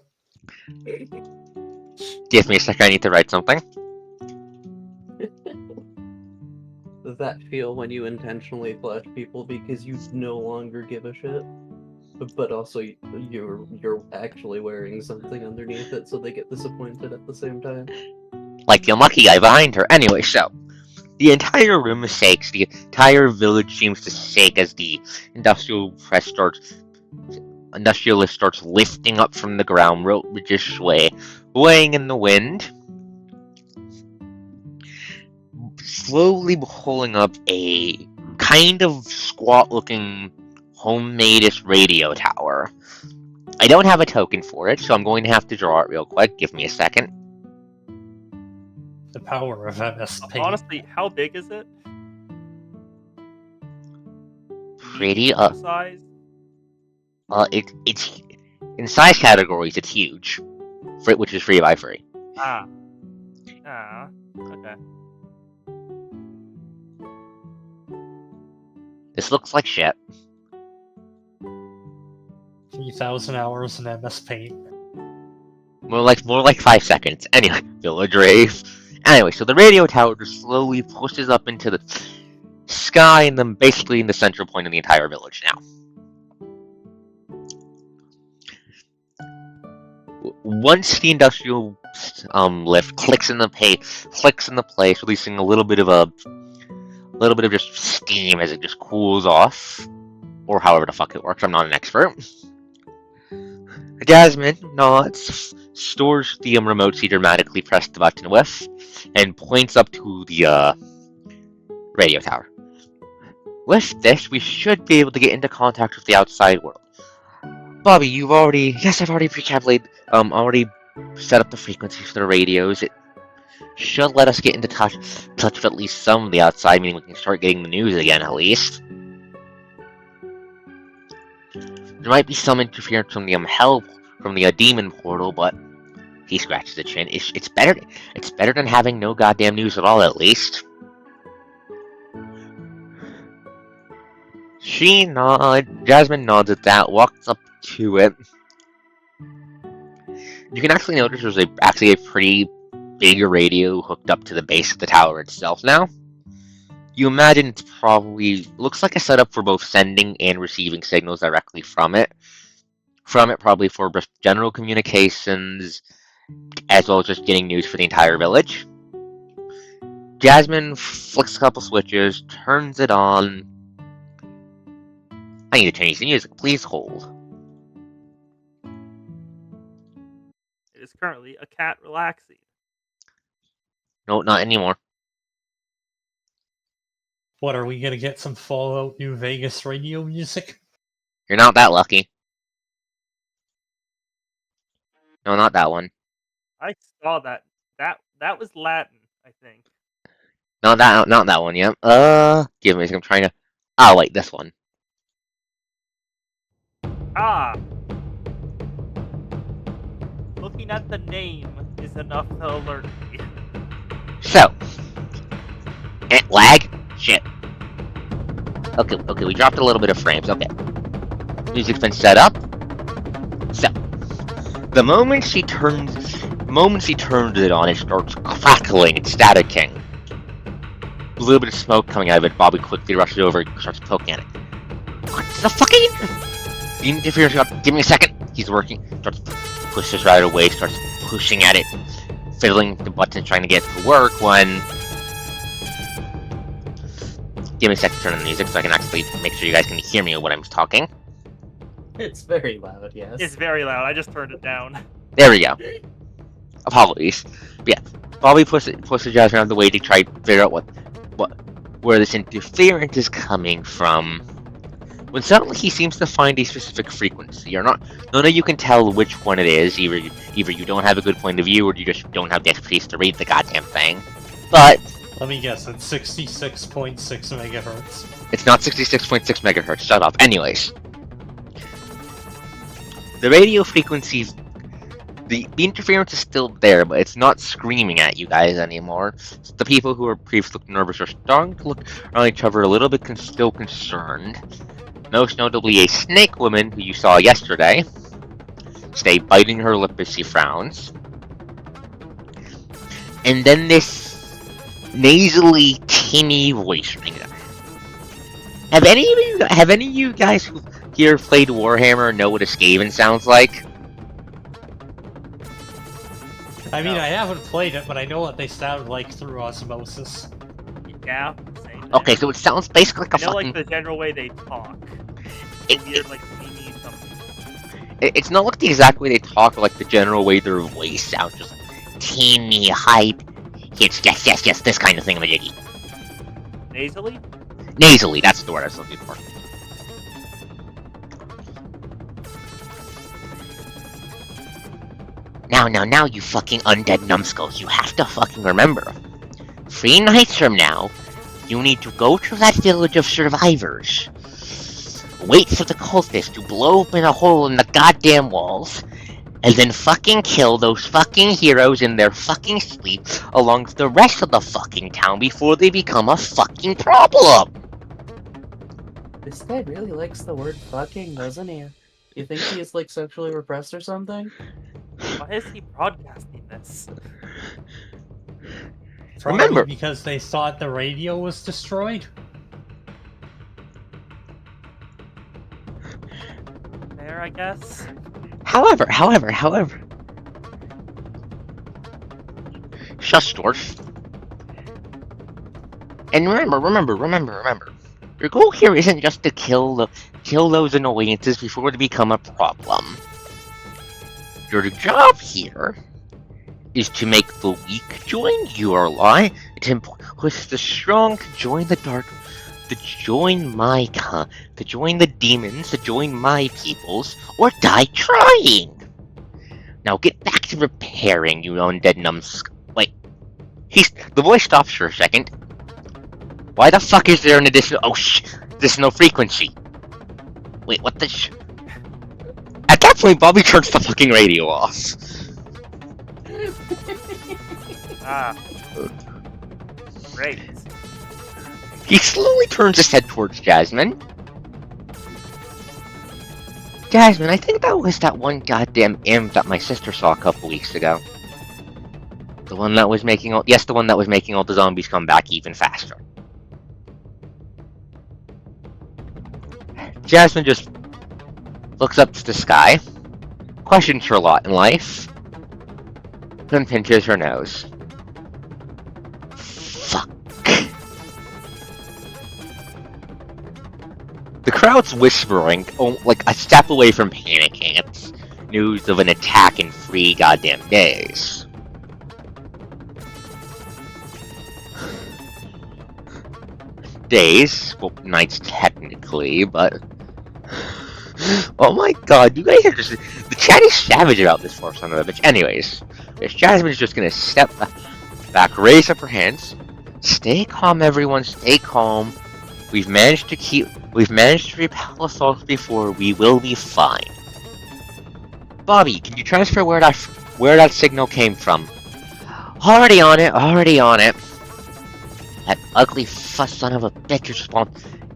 Give me a second, I need to write something. Does that feel when you intentionally flash people because you no longer give a shit? But also you're actually wearing something underneath it, so they get disappointed at the same time. Like the unlucky guy behind her. Anyway, so the entire room shakes. The entire village seems to shake as the industrialist starts lifting up from the ground. Rope bridges sway, weighing in the wind. Slowly holding up a kind of squat-looking, homemade-ish radio tower. I don't have a token for it, so I'm going to have to draw it real quick. Give me a second. The power of MSP. Honestly, how big is it? Pretty Medium size? it's in size categories. It's huge, which is 3x3. Okay. This looks like shit. 3,000 hours in MS Paint. More like 5 seconds. Anyway, village rave. Anyway, so the radio tower just slowly pushes up into the sky, and then basically in the central point of the entire village now. Once the industrial lift clicks in the place, releasing a little bit of just steam as it just cools off, or however the fuck it works. I'm not an expert. Jasmine nods, stores the remote she dramatically pressed the button with, and points up to the radio tower. With this, we should be able to get into contact with the outside world. Bobby, I've already pre-calculated, already set up the frequencies for the radios. It should let us get into touch with at least some of the outside, meaning we can start getting the news again, at least. There might be some interference from the demon portal, but he scratches his chin. It's better than having no goddamn news at all, at least. Jasmine nods at that, walks up to it. You can actually notice there's actually a pretty big radio hooked up to the base of the tower itself now. You imagine it's probably looks like a setup for both sending and receiving signals directly from it. Probably for just general communications, as well as just getting news for the entire village. Jasmine flicks a couple switches, turns it on. I need to change the music. Please hold. It is currently a cat relaxing. No, not anymore. What, are we gonna get some Fallout New Vegas radio music? You're not that lucky. No, not that one. I saw that. That was Latin, I think. Not that one yet. Give me a second. I'm trying to. Oh wait, this one. Ah, looking at the name is enough to alert me. So, lag. Shit. Okay, we dropped a little bit of frames. Okay, music's been set up. So, the moment she turns it on, it starts crackling and staticking. A little bit of smoke coming out of it. Bobby quickly rushes over and starts poking at it. What the fucking interference? Give me a second. He's working. Starts pushes right away. Starts pushing at it, fiddling the buttons, trying to get it to work. When give me a second to turn on the music so I can actually make sure you guys can hear me when I'm talking. It's very loud, yes. It's very loud. I just turned it down. There we go. Apologies. But yeah, Bobby pushes Jasmine out of the way to try to figure out where this interference is coming from. When suddenly he seems to find a specific frequency. None of you can tell which one it is. Either you don't have a good point of view, or you just don't have the expertise to read the goddamn thing. But Let me guess, it's 66.6 megahertz. it's not 66.6 megahertz. Shut up. Anyways, the radio frequencies. The interference is still there, but it's not screaming at you guys anymore. The people who were previously nervous are starting to look around each other a little bit still concerned. Most notably a snake woman who you saw yesterday. Stay biting her lip as she frowns. And then this nasally, tinny voice ring. Have any of you guys who here played Warhammer know what a Skaven sounds like? I mean, I haven't played it, but I know what they sound like through osmosis. Yeah, same thing. Okay, so it sounds basically like a I know, fucking... like, the general way they talk. Weird, like, mimi something. It's not like the exact way they talk, or like the general way their voice sounds, just like teeny, hype, yes, this kind of thing, Majiggy. Nasally? Nasally, that's the word I was looking for. Now, you fucking undead numbskulls, you have to fucking remember. 3 nights from now, you need to go to that village of survivors. Wait for the cultists to blow open a hole in the goddamn walls, and then fucking kill those fucking heroes in their fucking sleep along with the rest of the fucking town before they become a fucking problem! This guy really likes the word fucking, doesn't he? You think he is, like, sexually repressed or something? Why is he broadcasting this? Probably Remember- because they thought the radio was destroyed. There, I guess. However... Shush, dwarf. And remember. Your goal here isn't just to kill those annoyances before they become a problem. Your job here is to make the weak join your lie, to push the strong to join the dark, to join to join the demons, to join my peoples, or die trying! Now get back to repairing, you undead numbskull. Wait. The voice stops for a second. Why the fuck is there an additional frequency? Wait, what the At that point, Bobby turns the fucking radio off. Ah. Great. He slowly turns his head towards Jasmine. Jasmine, I think that was that one goddamn imp that my sister saw a couple weeks ago. The one that was making all the zombies come back even faster. Jasmine just looks up to the sky, questions her lot in life, then pinches her nose. Fuck. The crowd's whispering, like a step away from panicking. It's news of an attack in 3 goddamn days. Days? Well, nights technically, but... Oh my god, you guys are just... The chat is savage about this for son of a bitch. Anyways, Jasmine's just gonna step back, raise up her hands. Stay calm, everyone, stay calm. We've managed to repel assaults before, we will be fine. Bobby, can you transfer where that signal came from? Already on it. That ugly son of a bitch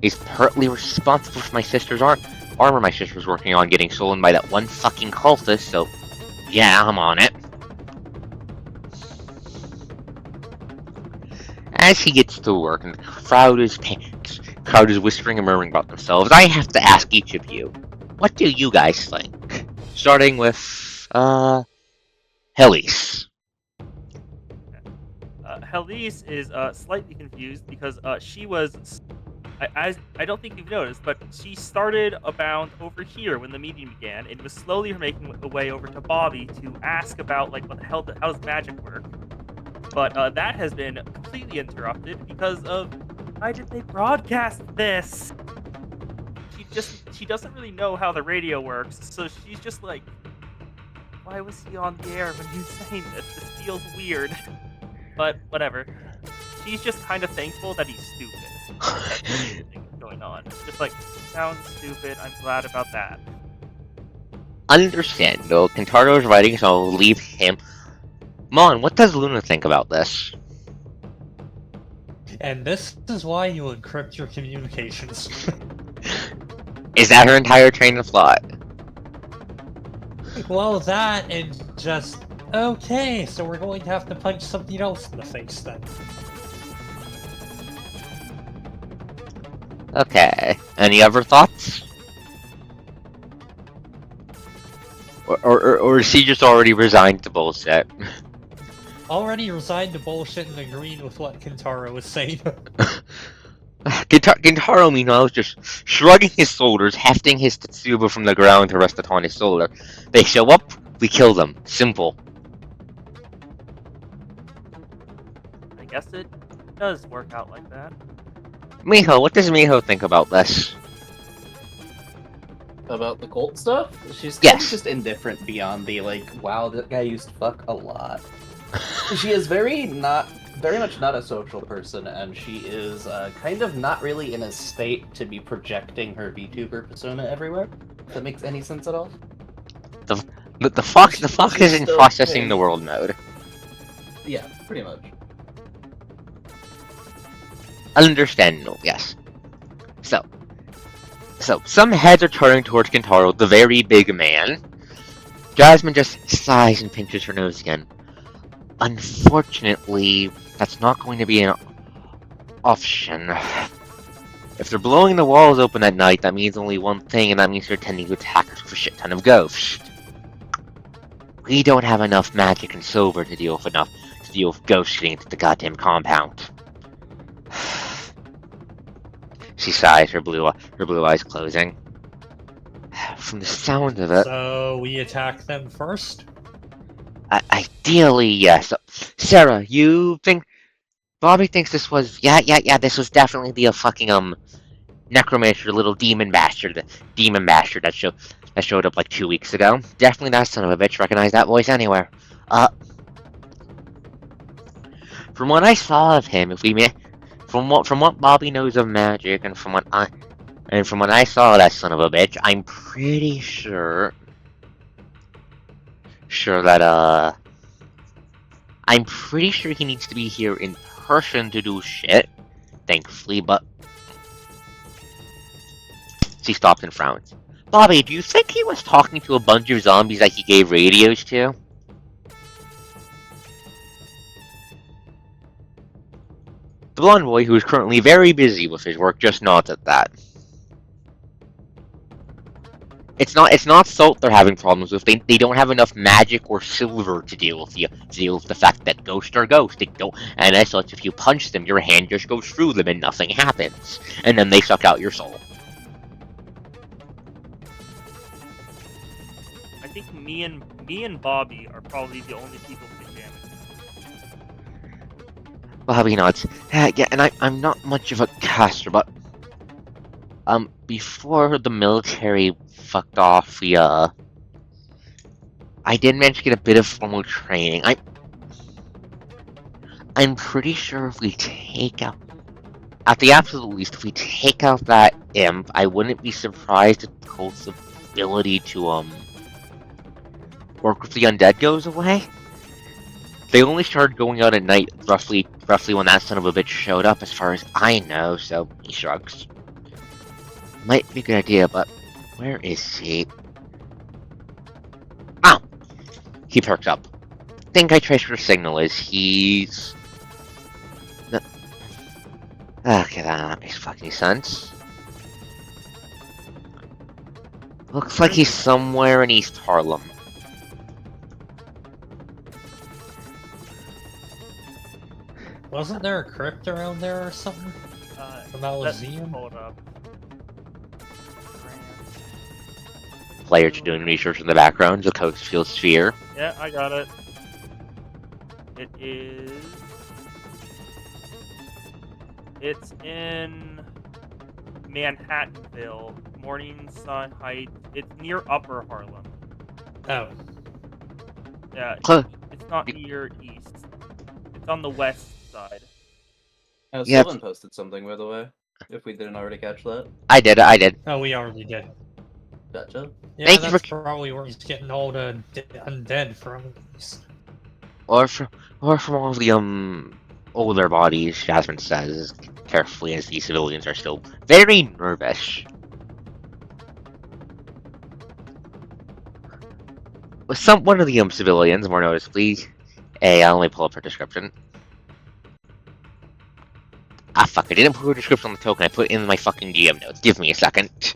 is partly responsible for my sister's armor my sister's working on getting stolen by that one fucking cultist, so yeah, I'm on it. As he gets to work and the crowd is whispering and murmuring about themselves, I have to ask each of you, what do you guys think? Starting with, Helise. Helise is slightly confused because she was. I don't think you've noticed, but she started about over here when the meeting began, and was slowly making her way over to Bobby to ask about like what the hell how does magic work. But that has been completely interrupted because of why did they broadcast this? She doesn't really know how the radio works, so she's just like, why was he on the air when he was saying this? This feels weird. But whatever. She's just kind of thankful that he's stupid. That's the thing going on. Just like, sounds stupid. I'm glad about that. Understandable. Kintaro's writing, so I'll leave him. Mon, what does Luna think about this? And this is why you encrypt your communications. Is that her entire train of thought? Well, that and just... Okay, so we're going to have to punch something else in the face then. Okay. Any other thoughts? Or is she just already resigned to bullshit? Already resigned to bullshit and agreeing with what Kintaro was saying. Kintaro, meanwhile, is just shrugging his shoulders, hefting his Tetsuba from the ground to rest upon his shoulder. They show up, we kill them. Simple. I guess it does work out like that. Miho, what does Miho think about this? About the cult stuff? She's kind of Yes. just indifferent beyond the like, wow, that guy used to fuck a lot. She is very much not a social person, and she is kind of not really in a state to be projecting her VTuber persona everywhere. If that makes any sense at all. The fox is in still processing very- the world mode. Yeah, pretty much. Understandable, yes. So some heads are turning towards Kintaro, the very big man. Jasmine just sighs and pinches her nose again. Unfortunately, that's not going to be an option. If they're blowing the walls open at night, that means only one thing, and that means they're tending to attack us with a shit ton of ghosts. We don't have enough magic and silver to deal with ghosts getting into the goddamn compound. She sighs, her blue eyes closing. From the sound of it, So we attack them first? ideally, yes. Sarah, you think... Bobby thinks this was... Yeah, this was definitely the fucking, necromancer, little demon bastard that showed up like 2 weeks ago. Definitely that son of a bitch. Recognize that voice anywhere. From what I saw of him, from what Bobby knows of magic, and from what I saw of that son of a bitch, I'm pretty sure that I'm pretty sure he needs to be here in person to do shit. Thankfully, but she stops and frowns. Bobby, do you think he was talking to a bunch of zombies that he gave radios to? The blonde boy, who is currently very busy with his work, just nods at that. It's not salt they're having problems with. They don't have enough magic or silver to deal with the fact that ghosts are ghosts. They don't, and as such, if you punch them, your hand just goes through them and nothing happens, and then they suck out your soul. I think me and Bobby are probably the only people who can damage. Bobby nods. Yeah, and I'm not much of a caster, but Before the military fucked off, I did manage to get a bit of formal training. I'm pretty sure if we take out, at the absolute least, if we take out that imp, I wouldn't be surprised if Colt's ability to, work with the undead goes away. They only started going out at night, roughly when that son of a bitch showed up, as far as I know, so he shrugs. Might be a good idea, but where is he? Oh! He perks up. Think I traced where the signal is. He's... No. Okay, that makes fucking sense. Looks like he's somewhere in East Harlem. Wasn't there a crypt around there or something? A Mausoleum? Hold up. Players are doing research in the background. The coast feels sphere. Yeah, I got it. It is. It's in Manhattanville, Morningside Heights. It's near Upper Harlem. Oh. Yeah, Cl- it's not near East. It's on the west side. Yeah. Sylvan posted something, by the way, if we didn't already catch that. I did. Oh, we already did. Gotcha. Yeah, Thank you that's for- probably where he's getting all the undead from. Or from all the, older bodies, Jasmine says, carefully, as these civilians are still very nervous. With one of the, civilians, more noticeably, let me pull up her description. Ah, fuck, I didn't put her description on the token, I put it in my fucking GM notes. Give me a second.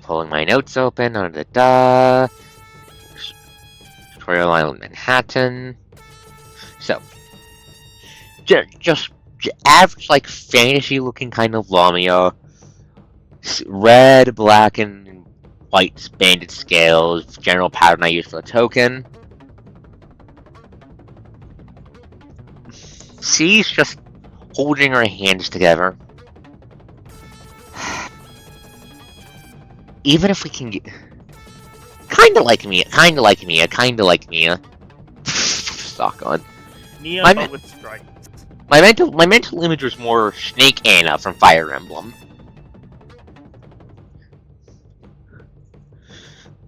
Pulling my notes open, Tutorial Island, Manhattan. So, just average, like, fantasy-looking kind of Lamia. Red, black, and white banded scales. General pattern I use for the token. She's just holding her hands together. Even if we can get... Kinda like Mia. Stock on. Mia, My but man- with stripes. My mental image was more Snake Anna from Fire Emblem.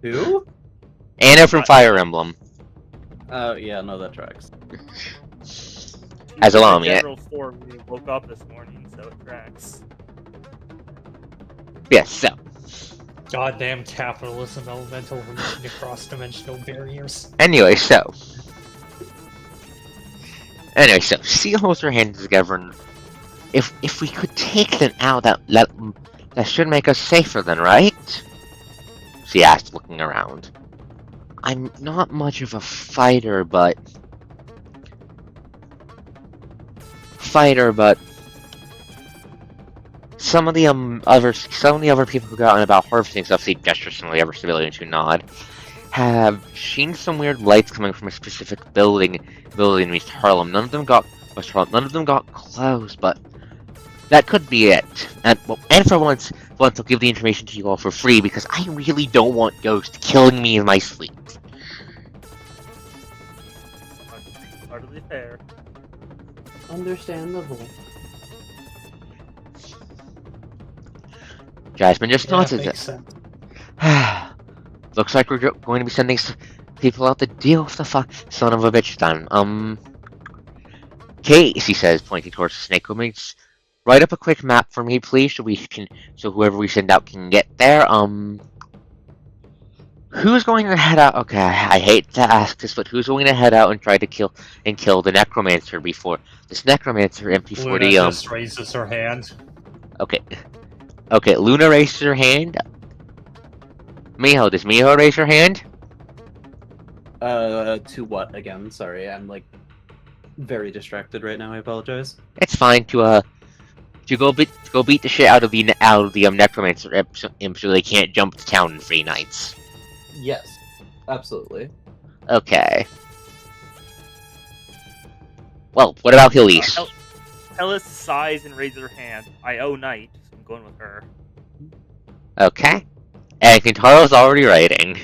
Who? Anna from Fire Emblem. Oh, yeah, no, that tracks. She As was a in the Lamia. general store when we woke up this morning, so it tracks. Yes, so. Goddamn capitalism elemental reaching across dimensional barriers. Anyway, so she holds her hands together, and if we could take them out, that should make us safer then, right? She asked, looking around. I'm not much of a fighter, but some of the other people who got on about harvesting stuff, see gestures from the other civilians who nod, have seen some weird lights coming from a specific building in East Harlem. None of them got close, but that could be it. And for once I'll give the information to you all for free, because I really don't want ghosts killing me in my sleep. Hardly fair. Understandable. Jasmine just nods at makes it. sense. Looks like we're going to be sending people out to deal with the son of a bitch then. Kate, she says, pointing towards the snake woman, write up a quick map for me, please, so whoever we send out can get there. Who's going to head out? Okay, I hate to ask this, but who's going to head out and try to kill the necromancer before Luna the just raises her hand. Okay, Luna raises her hand. Miho, does Miho raise her hand? To what again? Sorry, I'm like very distracted right now. I apologize. It's fine to go beat the shit out of the necromancer imp so they can't jump to town in 3 nights. Yes, absolutely. Okay. Well, what about Hillies? Ellis sighs and raises her hand. I owe Knight, so I'm going with her. Okay. And Kintaro's already writing.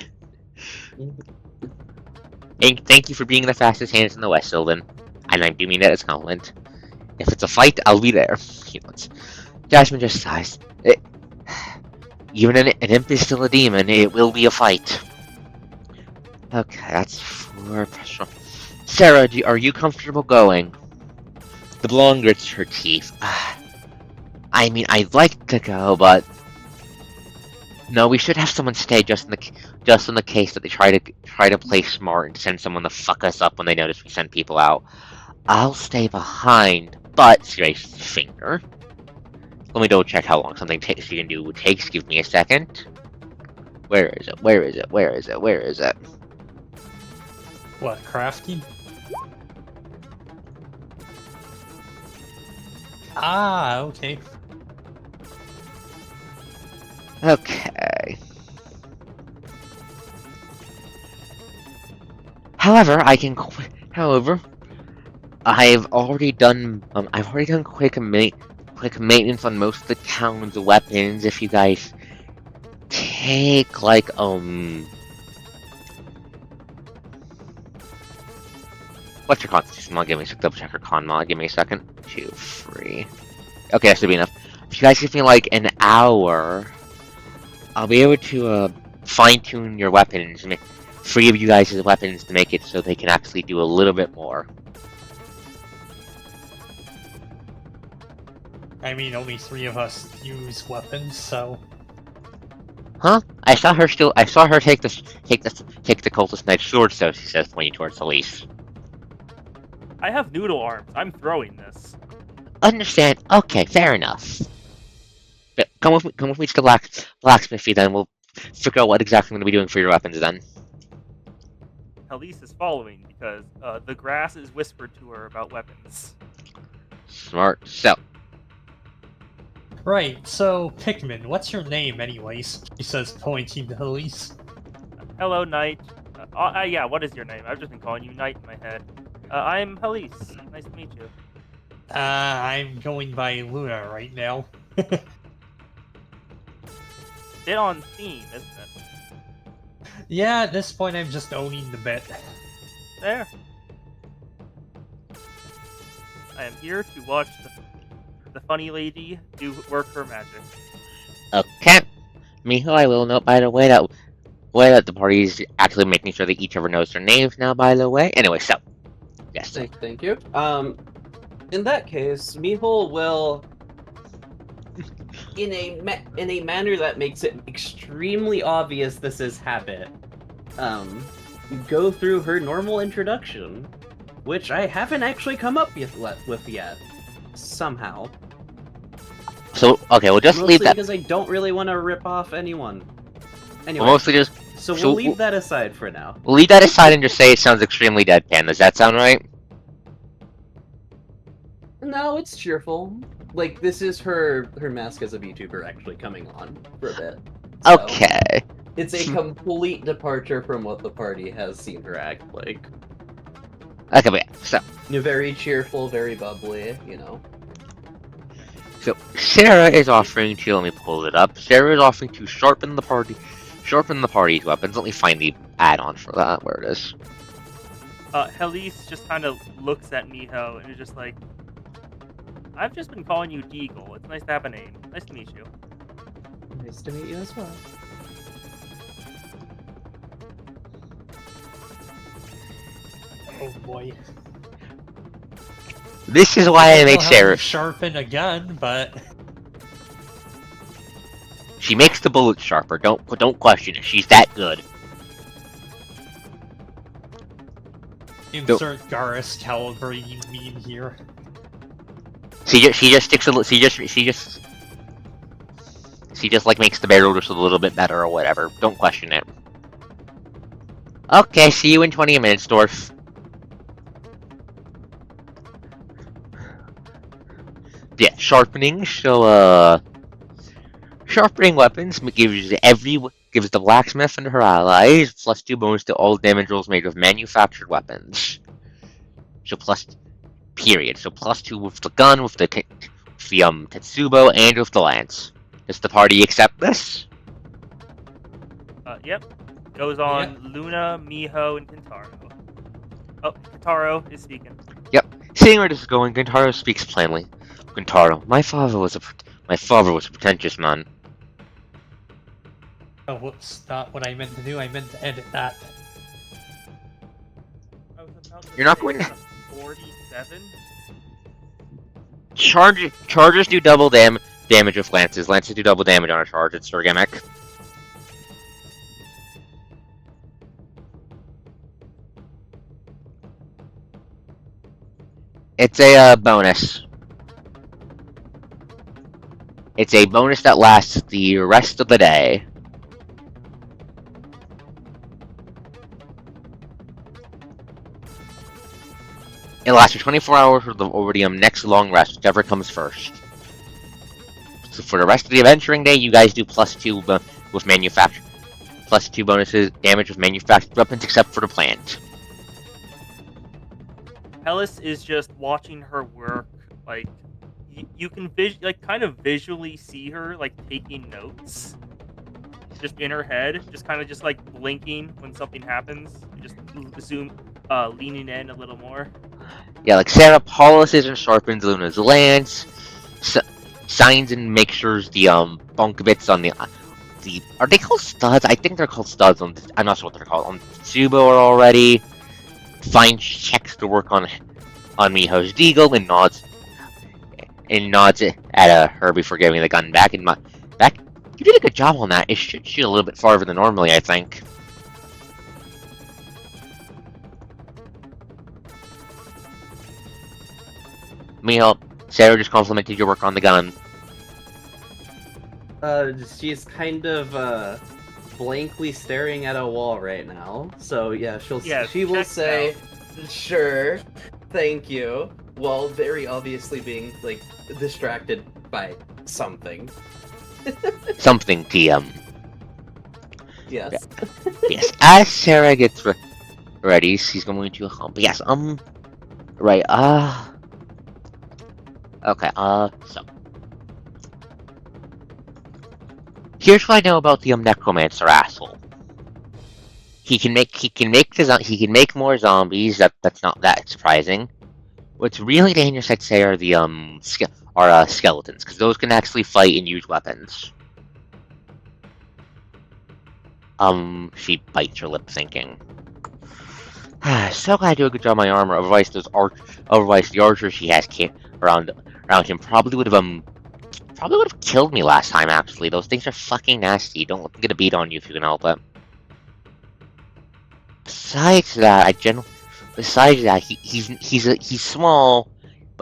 Thank you for being the fastest hands in the West, Sylvan. And I do mean that as a compliment. If it's a fight, I'll be there. Jasmine just sighs. Even an imp is still a demon, it will be a fight. Okay, that's 4 pressure. Sarah, are you comfortable going? The blonde grits her teeth. I mean, I'd like to go, but no, we should have someone stay just in the case that they try to play smart and send someone to fuck us up when they notice we send people out. I'll stay behind, but she raises a finger. Let me double check how long something takes. You can do takes. Give me a second. Where is it? Where is it? Where is it? Where is it? What, crafting? Ah, okay. Okay. However, I've already done quick maintenance on most of the town's weapons. If you guys take like what's your constitution mod? Give me a double check your con mod. Give me a second. 2, 3. Okay, that should be enough. If you guys give me like an hour, I'll be able to fine tune your weapons. Free of you guys' weapons to make it so they can actually do a little bit more. I mean, only 3 of us use weapons, so... Huh? I saw her take the cultist knight's sword, so she says, pointing towards Elise. I have noodle arms. I'm throwing this. Understand? Okay, fair enough. But come with me to the blacksmithy, then we'll figure out what exactly I'm going to be doing for your weapons then. Elise is following because the grass is whispered to her about weapons. Smart. So, Right, so, Pikmin, what's your name anyways? He says, pointing to Elise. Hello, Knight. Yeah, what is your name? I've just been calling you Knight in my head. I'm Elise. Nice to meet you. I'm going by Luna right now. Bit on theme, isn't it? Yeah, at this point I'm just owning the bit. There. I am here to watch the funny lady do work her magic. okay. Miho, I will note, by the way, that the party is actually making sure that each other knows their names now, by the way. Anyway, so. Yes. Thank you. In that case, Mihul will, in a manner that makes it extremely obvious this is habit, go through her normal introduction, which I haven't actually come up with yet. Somehow. So, okay, we'll just Mostly leave that. because I don't really want to rip off anyone. Anyway, We'll mostly just. so we'll leave that aside for now. We'll leave that aside and just say it sounds extremely deadpan. Does that sound right? No, it's cheerful. Like, this is her mask as a VTuber actually coming on for a bit. So, Okay. it's a complete departure from what the party has seen her act like. Okay, but yeah, so. Very cheerful, very bubbly, you know. So, Sarah is offering to, let me pull it up. Sarah is offering to sharpen the party's weapons. Let me find the add-on for that, where it is. Elise just kind of looks at Miho and is just like, I've just been calling you Deagle. It's nice to have a name. Nice to meet you. Nice to meet you as well. Oh boy. This is why I make Sarah. Sharpen a gun, but... She makes the bullets sharper. Don't question it. She's that good. Insert Garrus caliber you mean here. She just sticks a little. She just like makes the barrel just a little bit better or whatever. Don't question it. Okay, see you in 20 minutes, Dwarf. Yeah, sharpening. So, sharpening weapons gives the blacksmith and her allies +2 bonus to all damage rolls made with manufactured weapons. So period. So +2 with the gun, with the Tetsubo, and with the lance. Does the party accept this? Yep. Goes on Luna, Miho, and Kentaro. Oh, Kentaro is speaking. Seeing where this is going, Kentaro speaks plainly. Kentaro, my father was a pretentious man. Oh, whoops, not what I meant to do. I meant to edit that. I was about to You're not say, going to- is that a 47? Chargers do double damage with lances. Lances do double damage on a charge. It's their gimmick. It's a bonus. It's a bonus that lasts the rest of the day. It lasts for 24 hours over the next long rest, whichever comes first. So for the rest of the adventuring day, you guys do +2 with manufactured. +2 bonuses damage with manufactured weapons, except for the plant. Hellas is just watching her work. Like, you can kind of visually see her like taking notes, just in her head, just kind of just like blinking when something happens, and just leaning in a little more. Yeah, like Sarah polishes and sharpens Luna's lance, signs and makes sure the bunk bits on the are they called studs? I think they're called studs. I'm not sure what they're called. On Tsubo are already. Fine checks to work on Miho's deagle and nods at Herbie for giving the gun back. And back, you did a good job on that. It should shoot a little bit farther than normally, I think. Miho, Sarah just complimented your work on the gun. She's kind of blankly staring at a wall right now. So yeah, she will say, "Sure, thank you," while very obviously being like distracted by something. Something, TM. Yes. Yes, as Sarah gets ready, she's going to hump. Yes, right, okay, so. Here's what I know about the necromancer asshole. He can make more zombies. That's not that surprising. What's really dangerous, I'd say, are the skeletons, because those can actually fight and use weapons. She bites her lip, thinking. So glad I do a good job on my armor. Otherwise, the archers she has around him probably would have killed me last time. Actually, those things are fucking nasty. Don't let them get a beat on you if you can help it. Besides that, he's small,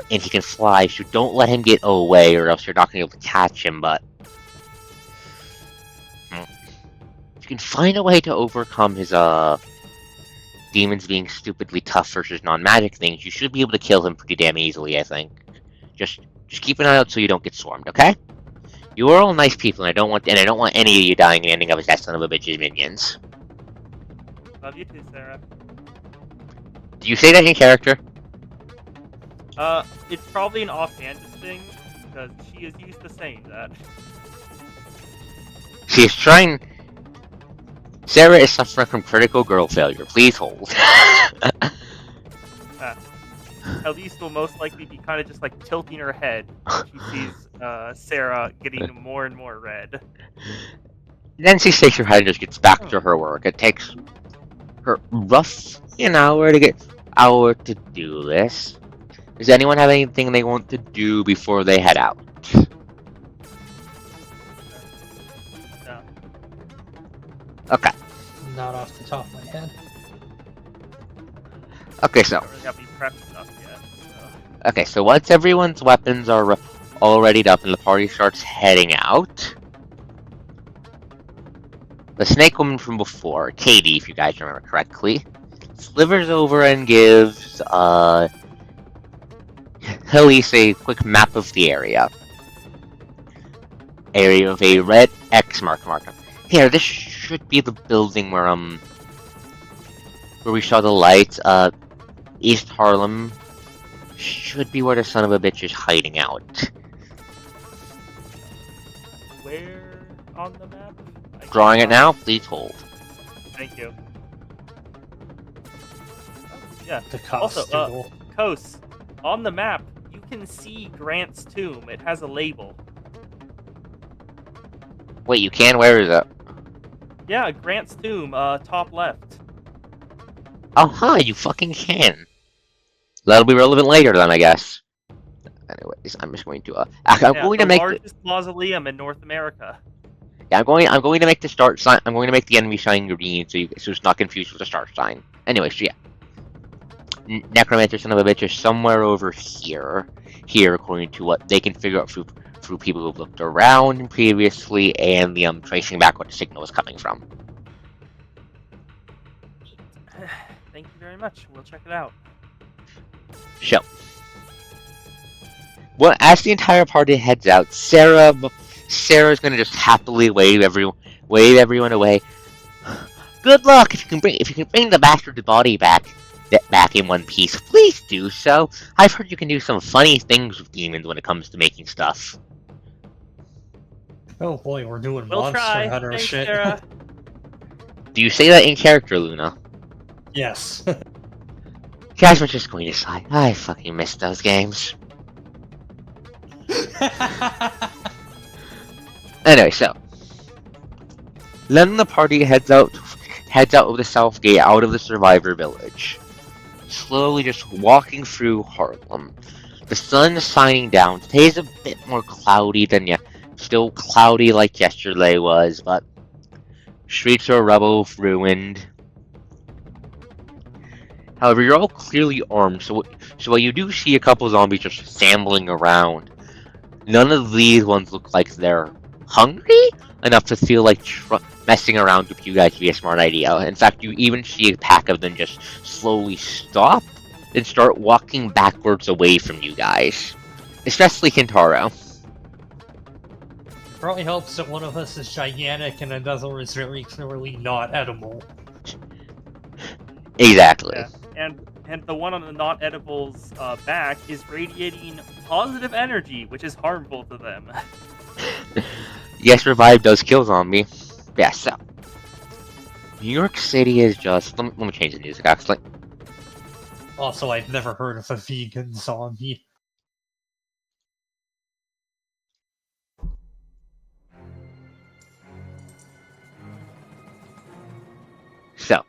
and he can fly. So don't let him get away, or else you're not gonna be able to catch him. But if you can find a way to overcome his demons being stupidly tough versus non-magic things, you should be able to kill him pretty damn easily, I think. Just keep an eye out so you don't get swarmed, okay? You are all nice people, and I don't want any of you dying and ending up as that son of a bitch's minions. Love you too, Sarah. Do you say that in character? It's probably an offhanded thing, because she is used to saying that. She is trying. Sarah is suffering from critical girl failure. Please hold. At least will most likely be kind of just like tilting her head when she sees Sarah getting more and more red. Then she shakes her head and just gets back to her work. It takes her roughly an hour to do this. Does anyone have anything they want to do before they head out? No. Okay. Not off the top of my head. Okay, so. I don't really have any prep stuff yet. So. Okay, so once everyone's weapons are all readied up and the party starts heading out, the snake woman from before, Katie, if you guys remember correctly, slivers over and gives Elise a quick map of the area. Area of a red X mark. Here, this should be the building where we saw the lights. East Harlem. should be where the son of a bitch is hiding out. Where on the map? I can't Drawing it find now, please hold. Thank you. Oh, yeah. The Also, costume. Kos, on the map, you can see Grant's tomb. It has a label. Wait, you can? Where is it? Yeah, Grant's tomb, top left. Oh, hi, you fucking can. That'll be relevant later then, I guess. Anyways, I'm just going to, I'm Yeah, going the to make largest mausoleum in North America. Yeah, I'm going to make the start sign. I'm going to make the enemy sign green, so it's not confused with the start sign. Anyway, so yeah, Necromancer son of a bitch is somewhere over here. Here, according to what they can figure out through people who've looked around previously and the tracing back what the signal was coming from. Thank you very much. We'll check it out. So, well, as the entire party heads out, Sarah's gonna just happily wave everyone away. Good luck if you can bring the bastard's body back in one piece. Please do so. I've heard you can do some funny things with demons when it comes to making stuff. Oh boy, we're doing We'll Monster try. Hunter Thanks, shit. Sarah. Do you say that in character, Luna? Yes. Jasmine's just going to sigh. I fucking miss those games. Anyway, so then the party heads out of the south gate, out of the survivor village, slowly just walking through Harlem. The sun is shining down. Today's a bit more cloudy than still cloudy like yesterday was, but streets are rubble ruined. However, you're all clearly armed, so while you do see a couple zombies just shambling around, none of these ones look like they're hungry enough to feel like messing around with you guys would be a smart idea. In fact, you even see a pack of them just slowly stop and start walking backwards away from you guys. Especially Kintaro. Probably helps that one of us is gigantic and another is very clearly not edible. Exactly. Yeah. And the one on the not edible's back is radiating positive energy, which is harmful to them. Yes, revive does kill zombie. Yeah, so New York City is just let me change the music actually. Also, I've never heard of a vegan zombie. So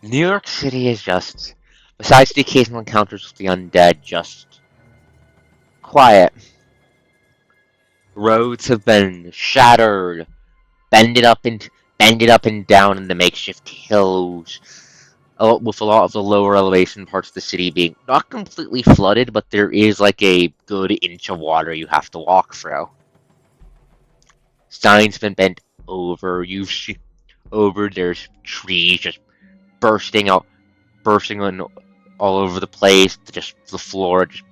New York City is just, besides the occasional encounters with the undead, just quiet. Roads have been shattered, bended up and down in the makeshift hills, with a lot of the lower elevation parts of the city being not completely flooded, but there is like a good inch of water you have to walk through. Signs been bent over. There's trees just bursting on all over the place. Just the floor just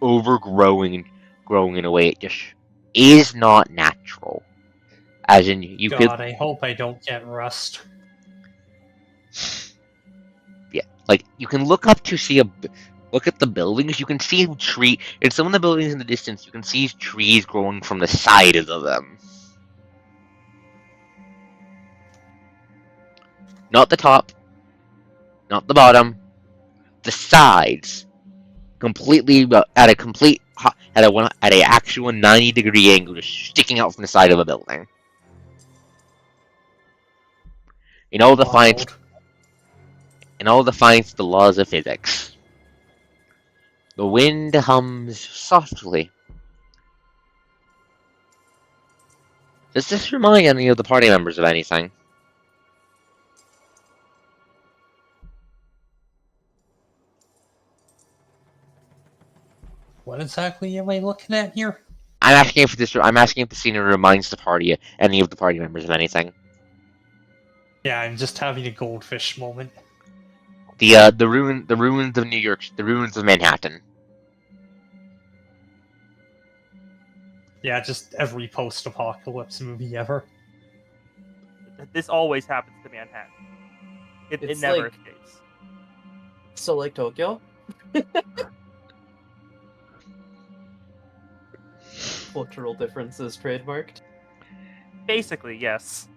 overgrowing and growing in a way it just is not natural. As in, you could, God, I hope I don't get rust. yeah, like you can look up to see look at the buildings. You can see in some of the buildings in the distance. You can see trees growing from the side of them, not the top, not the bottom, the sides, completely at a actual 90-degree angle, just sticking out from the side of a building. In all defiance, Wild. the laws of physics. The wind hums softly. Does this remind any of the party members of anything? What exactly am I looking at here? I'm asking if the scene reminds any of the party members of anything. Yeah, I'm just having a goldfish moment. The ruins of New York, the ruins of Manhattan. Yeah, just every post-apocalypse movie ever. This always happens to Manhattan. It It's never like- escapes. So like Tokyo? Cultural differences trademarked. Basically, yes.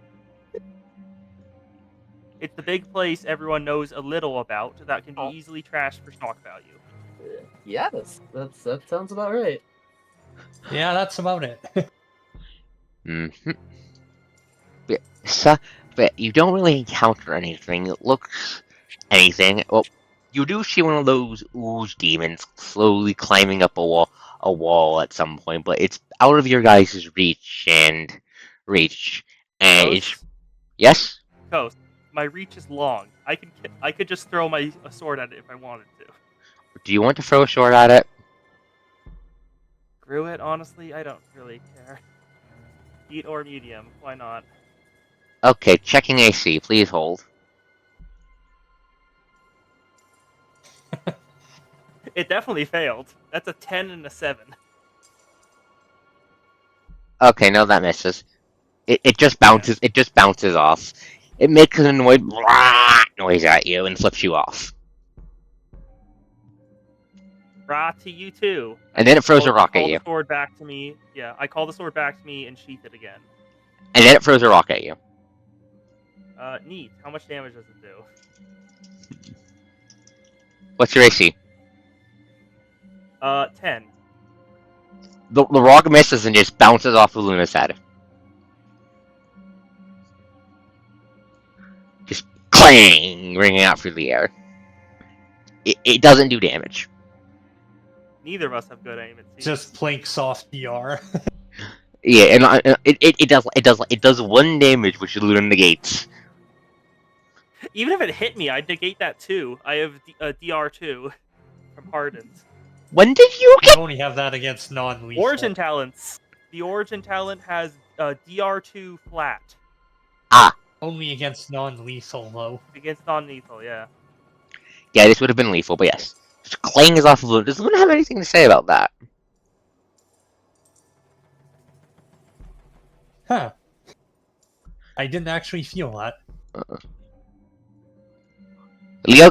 It's the big place everyone knows a little about that can be Oh. easily trashed for shock value. Yeah, that sounds about right. Yeah, that's about it. Mm-hmm. But you don't really encounter anything that looks anything. Well, you do see one of those ooze demons slowly climbing up a wall at some point, but it's out of your guys' reach, and it's Coast, yes. Coast. My reach is long. I could just throw a sword at it if I wanted to. Do you want to throw a sword at it? Screw it, honestly, I don't really care. Heat or medium, why not? Okay, checking AC. Please hold. It definitely failed. That's a 10 and a 7. Okay, no, that misses. It just Yeah. bounces. It just bounces off. It makes an annoyed noise at you and flips you off. Rah to you too. And then it throws a rock at Call you. the sword back to me. Yeah, I call the sword back to me and sheath it again. And then it throws a rock at you. Neat. How much damage does it do? What's your AC? 10. The rock misses and just bounces off of Luna's head. Just clang, ringing out through the air. It doesn't do damage. Neither of us have good aim, it seems. Just plain soft DR. Yeah, and it does one damage, which Luna negates. Even if it hit me, I'd negate that too. I have DR2 from Hardened. When did you I get? only have that against non-lethal. Origin talents. The origin talent has DR2 flat. Only against non-lethal, though. Against non-lethal, yeah. Yeah, this would have been lethal, but yes. Just clangs off of Luna. Does Luna have anything to say about that? Huh. I didn't actually feel that. The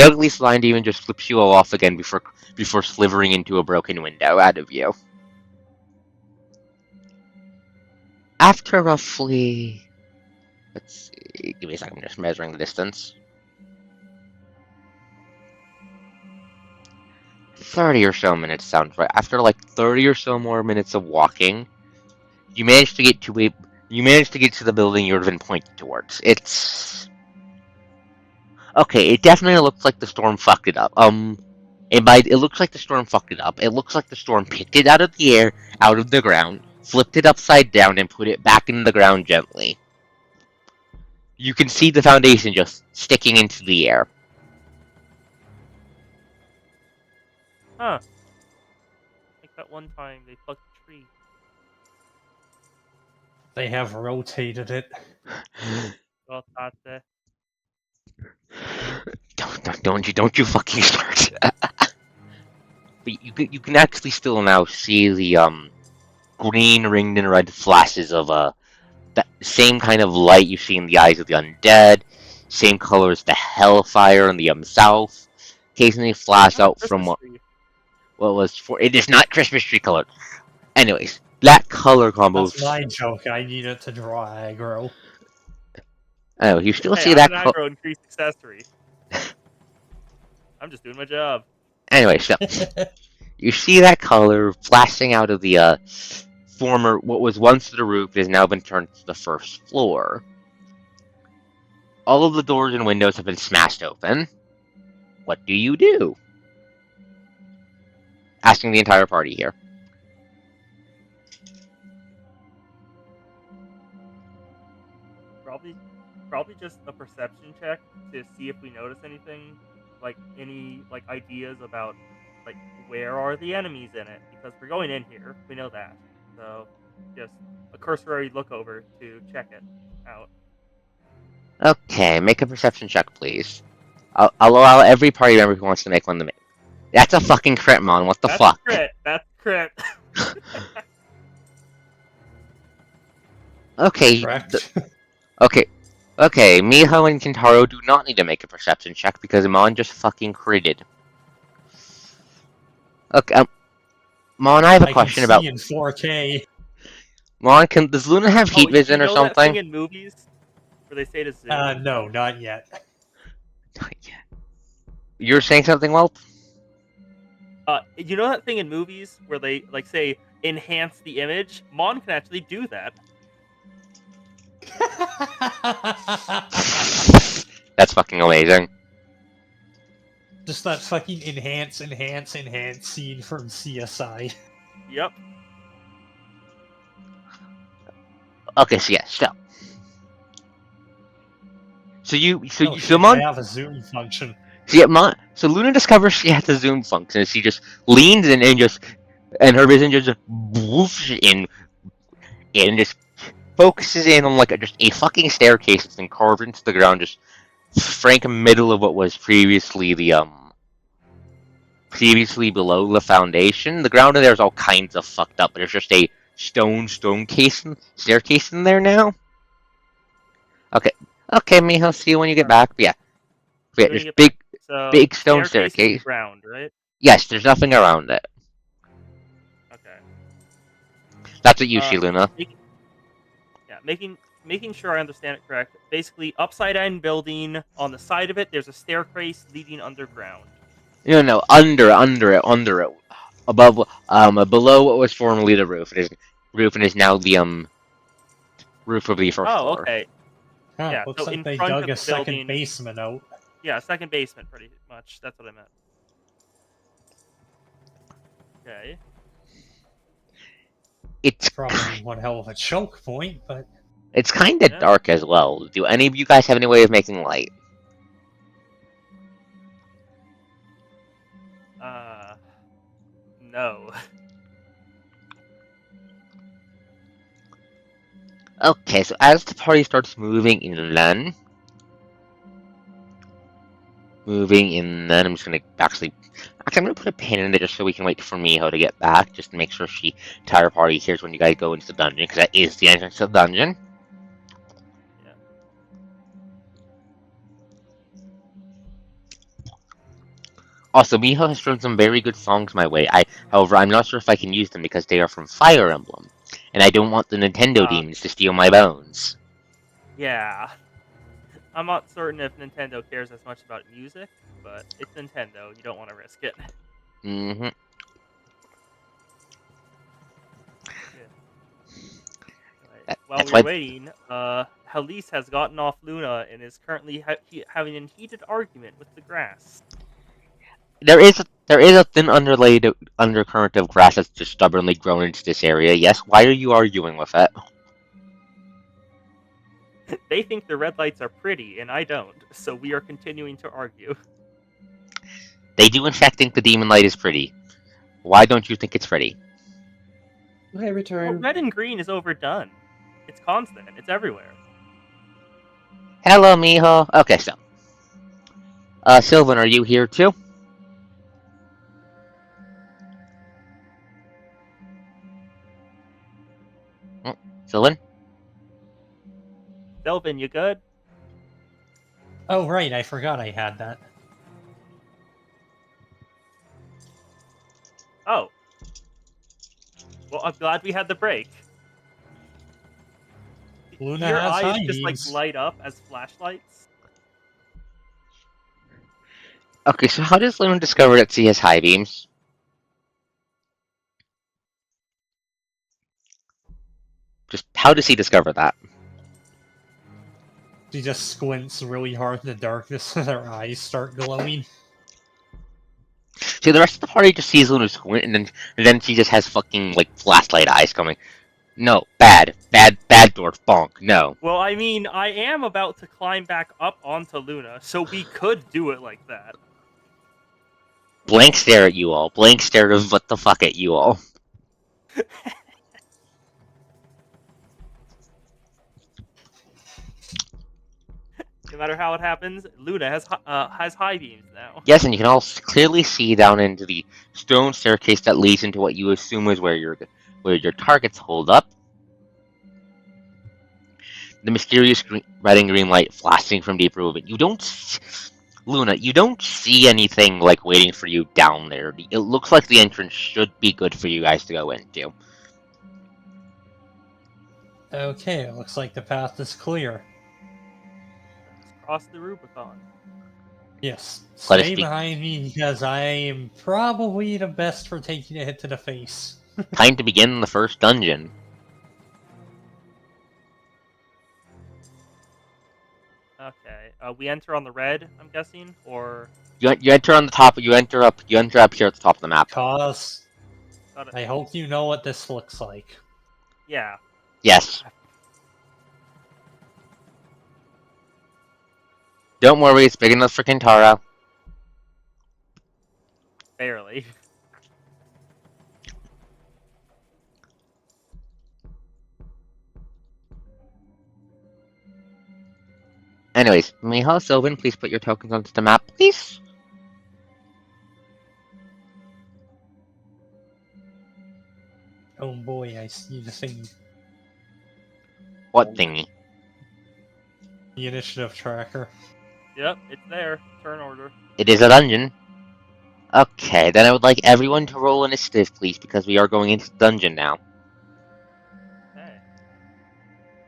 ugly slime demon just flips you all off again before slithering into a broken window out of view. After roughly, let's see, give me a second, I'm just measuring the distance. 30 or so minutes sounds right. After like 30 or so more minutes of walking, you manage to get to the building you've been pointed towards. It's okay. It definitely looks like the storm fucked it up. It looks like the storm fucked it up. It looks like the storm picked it out of the air, out of the ground, flipped it upside down, and put it back in the ground gently. You can see the foundation just sticking into the air. Huh. Like that one time they plucked a tree. They have rotated it. Well, Tate. Don't you fucking start. But you can actually still now see the green ringed and red flashes of that same kind of light you see in the eyes of the undead, same color as the hellfire in the south. Occasionally flash out from what was for. It is not Christmas tree colored. Anyways, that color combo. That's my joke. I need it to draw aggro. Oh, you still see I'm that. an aggro increased accessory. I'm just doing my job. Anyway, so you see that color flashing out of the former, what was once the roof, has now been turned to the first floor. All of the doors and windows have been smashed open. What do you do? Asking the entire party here. Probably just a perception check to see if we notice anything, like any ideas about like where are the enemies in it, because we're going in here, we know that. So just a cursory look over to check it out. Okay, make a perception check, please. I'll allow every party member who wants to make one to make. That's a fucking crit, Mon. What the That's fuck? Crit. That's crit. Okay. Correct. Okay, Miho and Kintaro do not need to make a perception check because Mon just fucking critted. Okay, Mon, I have a I can question see about in 4K. Mon. Does Luna have heat You vision or know that thing something? in movies where they say to zoom? No, not yet. You're saying something, Walt? You know that thing in movies where they like say enhance the image? Mon can actually do that. That's fucking amazing. Just that fucking enhance scene from CSI. Yep. Okay, so yeah, so Oh so shit, I Mon, have a zoom function. so yeah, so Luna discovers she has a zoom function. And she just leans in and her vision just whoofs in and just focuses in on like just a fucking staircase that's been carved into the ground, just frank middle of what was previously below the foundation. The ground in there is all kinds of fucked up, but there's just a staircase in there now. Okay, okay, Miho, see you when you get back. But yeah, When you there's get back. So big stone staircase in the staircase. ground, right? Yes, there's nothing around it. Okay. That's what you see, Luna. Making sure I understand it correct. Basically, upside down building. On the side of it, there's a staircase leading underground. No, under it, above, below what was formerly the roof. It is roof and is now the roof of the first Oh, floor. okay. Huh, Yeah. looks So like in they front dug of a the second building. basement out. Yeah, second basement, pretty much. That's what I meant. Okay. It's Probably one hell of a choke point, but it's kind of Yeah. dark as well. Do any of you guys have any way of making light? No. Okay, so as the party starts moving in, then I'm just gonna I'm gonna put a pin in it just so we can wait for Miho to get back, just to make sure entire party hears when you guys go into the dungeon, because that is the entrance to the dungeon. Yeah. Also, Miho has thrown some very good songs my way. However, I'm not sure if I can use them because they are from Fire Emblem, and I don't want the Nintendo demons to steal my bones. Yeah. I'm not certain if Nintendo cares as much about music, but it's Nintendo. You don't want to risk it. Mm-hmm. Yeah. Right. While That's we were why waiting, Halise has gotten off Luna and is currently having a heated argument with the grass. there is a thin underlaid undercurrent of grass that's just stubbornly grown into this area. Yes, why are you arguing with it? They think the red lights are pretty, and I don't, so we are continuing to argue. They do in fact think the demon light is pretty. Why don't you think it's pretty? Okay, Well, return. red and green is overdone. It's constant. It's everywhere. Hello, Miho. Okay, so, Sylvan, are you here too? Sylvan? Delvin, you good? oh right, I forgot I had that. Oh. Well, I'm glad we had the break. Luna Do your has eyes high just beams. light up as flashlights? Okay, so how does Luna discover that she has high beams? Just how does he discover that? She just squints really hard in the darkness and her eyes start glowing. See, the rest of the party just sees Luna squint, and then she just has fucking like flashlight eyes coming. No, bad, dwarf, bonk. No, Well, I mean, I am about to climb back up onto Luna, so we could do it like that. blank stare at you all. Blank stare of what the fuck at you all. No matter how it happens, Luna has high beams now. Yes, and you can all clearly see down into the stone staircase that leads into what you assume is where your targets hold up. The mysterious red and green light flashing from deep below it. Luna, you don't see anything like waiting for you down there. It looks like the entrance should be good for you guys to go into. Okay, it looks like the path is clear. Then let's cross the Rubicon. Yes, Let us stay be behind me because I am probably the best for taking a hit to the face. time to begin the first dungeon. Okay. We enter on the red, I'm guessing, or You enter on the top. You enter up here at the top of the map. Cause got it. I hope you know what this looks like. Yeah. Yes. Don't worry, it's big enough for Kintaro. Barely. Anyways, Miho, Sylvan, please put your tokens onto the map, please. Oh boy, I see the thing. What thingy? The initiative tracker. Yep, it's there. Turn order. It is a dungeon. Okay, then I would like everyone to roll initiative, please, because we are going into the dungeon now. Okay.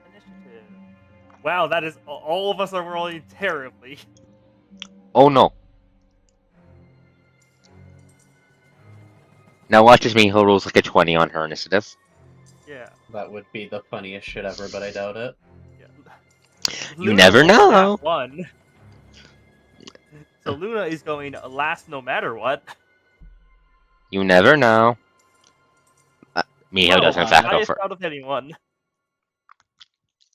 Initiative. Wow, that is all of us are rolling terribly. Oh no. Now watch as Miho rolls like a 20 on her initiative. Yeah. That would be the funniest shit ever, but I doubt it. Yeah. You Luna never rolled a nat know. 1. So Luna is going last no matter what. You never know. Miho does in Whoa, fact go highest first. out of anyone.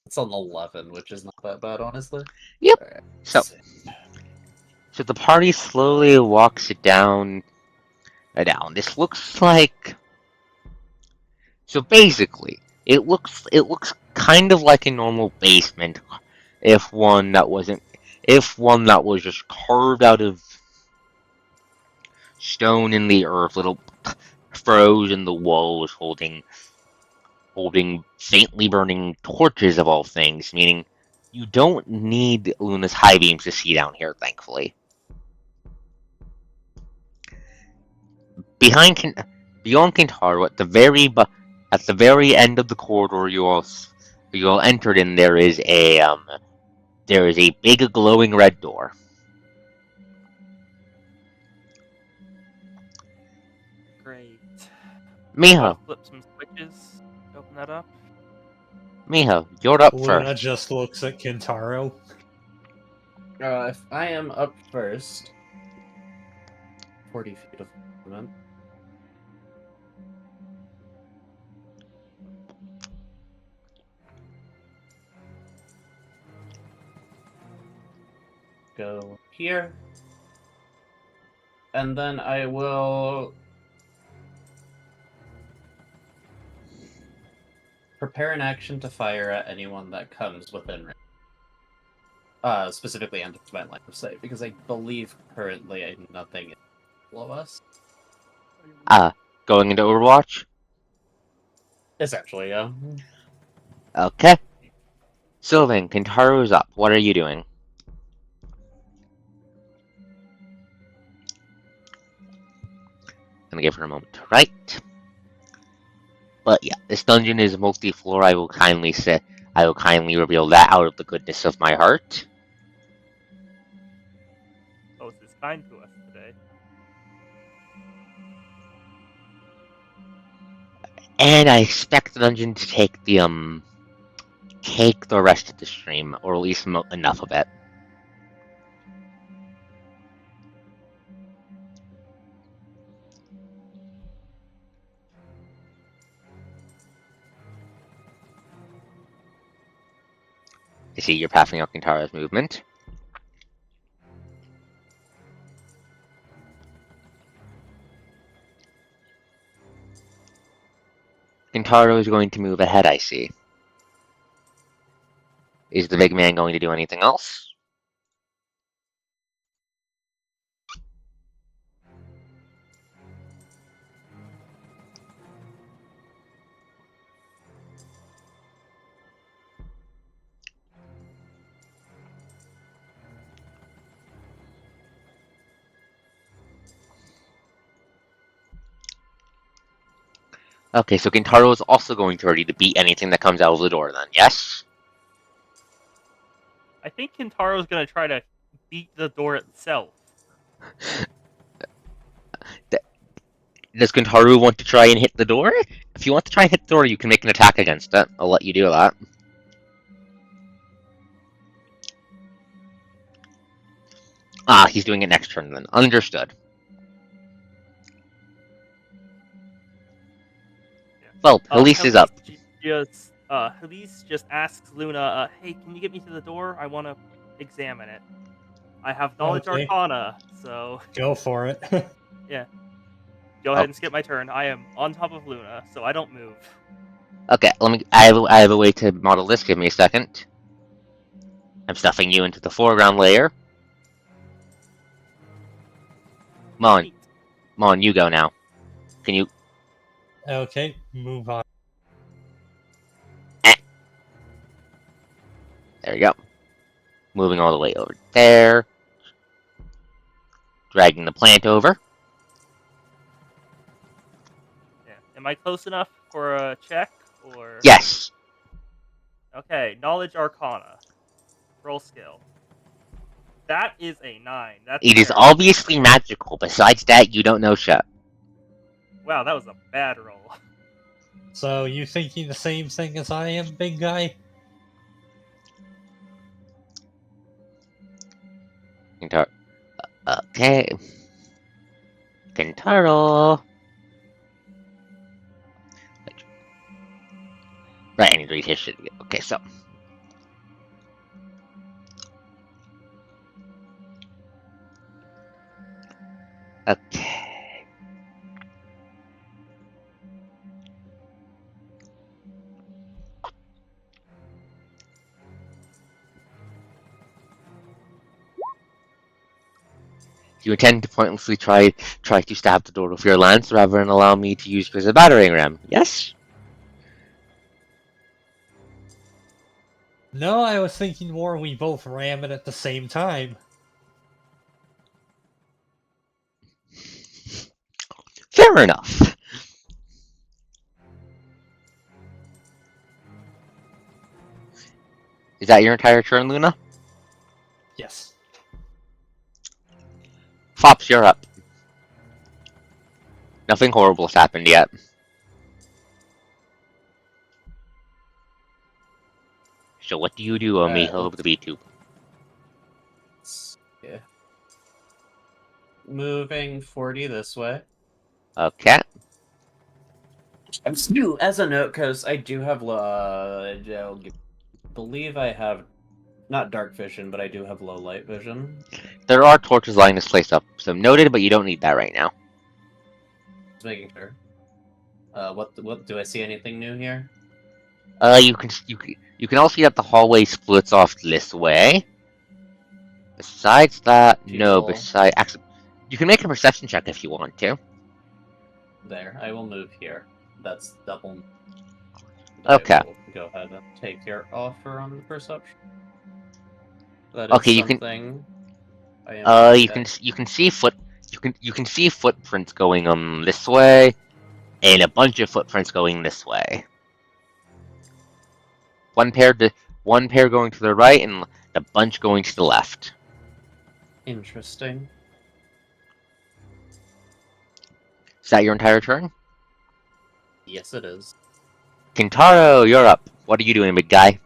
It's an 11, which is not that bad, honestly. Yep. Alright. So the party slowly walks down. This looks like. So basically, it looks kind of like a normal basement, if one that was just carved out of stone in the earth, little furrows in the walls, holding faintly burning torches of all things, meaning you don't need Luna's high beams to see down here, thankfully. Beyond Kintaro, at the very end of the corridor you all entered in, there is a big glowing red door. Great. Gotta Miho, flip some switches. Open that up. you're up Luna first. just looks at Kintaro. If I am up first, 40 feet of movement. Go here. And then I will prepare an action to fire at anyone that comes within range. Specifically enters my line of sight, because I believe currently nothing is below us. Going into Overwatch? Essentially, yeah. Okay. Sylvan, Kintaro's up. What are you doing? Gonna give her a moment to write. But yeah, this dungeon is multi-floor. I will kindly reveal that out of the goodness of my heart. Host is kind to us today. And I expect the dungeon to take the rest of the stream, or at least enough of it. You see, you're passing out Kintaro's movement. Kintaro is going to move ahead, I see. Is the big man going to do anything else? Okay, so Kintaro is also going to ready to beat anything that comes out of the door then, yes? I think Kintaro's gonna try to beat the door itself. Does Kintaro want to try and hit the door? If you want to try and hit the door, you can make an attack against it. I'll let you do that. Ah, he's doing it next turn then. Understood. Yeah. Well, Elise is up. Elise just asks Luna, "Hey, can you get me to the door? I want to examine it. I have knowledge Okay, arcana, so go for it. yeah. Go Oh, ahead and skip my turn. I am on top of Luna, so I don't move." okay, let me. I have a way to model this. Give me a second. I'm stuffing you into the foreground layer. Come Neat. on, you go now. Can you? Okay, move on. Eh, there you go. Moving all the way over there. Dragging the plant over. Yeah. Am I close enough for a check or? Yes, Okay. Knowledge arcana. Roll skill. That is a 9. That's it is terrible. obviously magical. Besides that, you don't know shit. Wow, that was a bad roll. So, you thinking the same thing as I am, big guy? Okay. Kentaro. Right, I need to read his shit again. Okay, so. Okay. You intend to pointlessly try to stab the door with your lance rather than allow me to use you as a battering ram, yes? No, I was thinking more we both ram it at the same time. Fair enough. Is that your entire turn, Luna? Yes. Fops, you're up. Nothing horrible has happened yet. So what do you do, Amiho of the Vtuber? Yeah. Moving 40 this way. Okay. As a note, because I do have, believe I have not dark vision, but I do have low light vision. There are torches lining this place up, so noted, but you don't need that right now. Just making sure. What do I see anything new here? You can also see that the hallway splits off this way. Besides that, no. People Besides, actually, you can make a perception check if you want to. there. I will move here. That's double. I Okay. will go ahead and take your offer on the perception. That is Okay. something I am happy to. You can see you can see footprints going this way, and a bunch of footprints going this way. One pair one pair going to the right, and a bunch going to the left. Interesting. Is that your entire turn? Yes, it is. Kintaro, you're up. What are you doing, big guy?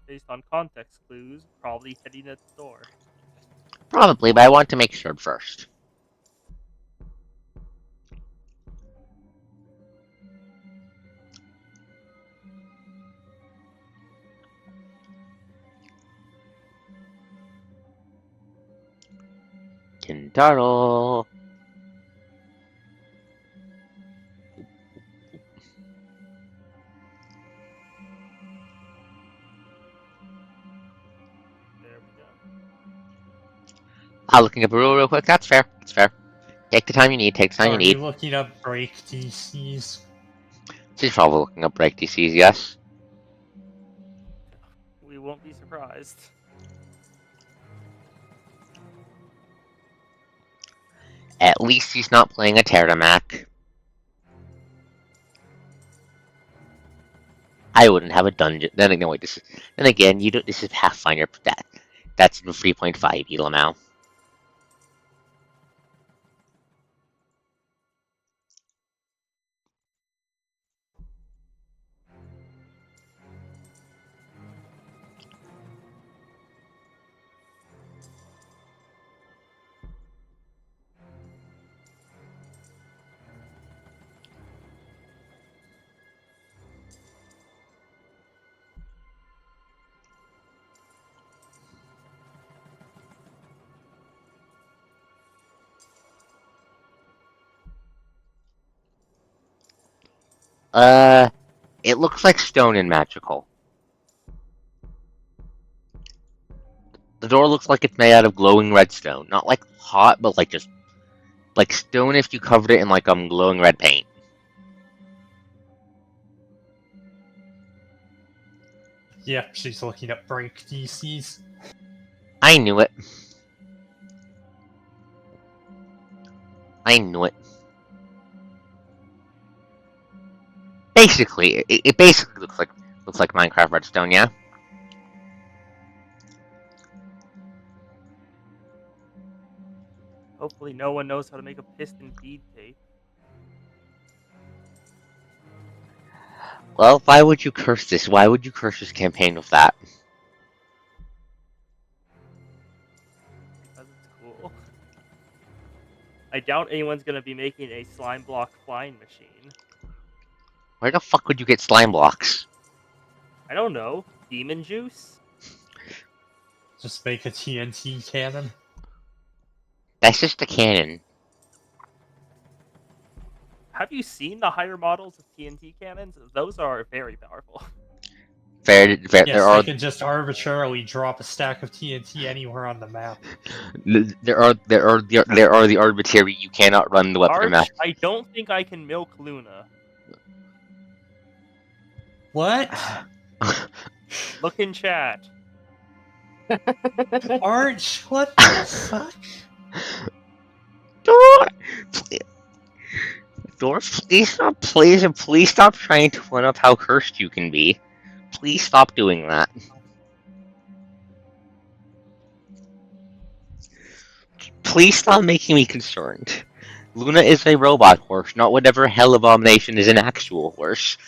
Based on context clues, probably heading at the door. Probably, but I want to make sure first. Kintaro. There we go. Looking up a rule real quick. That's fair. That's fair. Take the time you need. Take the time you Are you need. looking up break DCs? She's probably looking up break DCs, yes. We won't be surprised. At least he's not playing a Terramac. I wouldn't have a dungeon. Then again, wait, then again, you don't. This is Pathfinder. That's in 3.5 Elamau. It looks like stone and magical. The door looks like it's made out of glowing redstone. Not like hot, but like just like stone if you covered it in like glowing red paint. Yep, she's looking at break DCs. I knew it. I knew it. Basically, it basically looks like Minecraft redstone, yeah. Hopefully no one knows how to make a piston bead tape. Well, why would you curse this? Why would you curse this campaign with that? Because it's cool. I doubt anyone's gonna be making a slime block flying machine. Where the fuck would you get slime blocks? I don't know. Demon juice? Just make a TNT cannon. That's just a cannon. Have you seen the higher models of TNT cannons? Those are very powerful. Yes, There are they can just arbitrarily drop a stack of TNT anywhere on the map. there are the arbitrary. You cannot run the weapon Arch, match. I don't think I can milk Luna. What? Look in chat. Arch, what the fuck? Dwarf, please stop trying to one up how cursed you can be. Please stop doing that. Please stop making me concerned. Luna is a robot horse, not whatever hell abomination is an actual horse.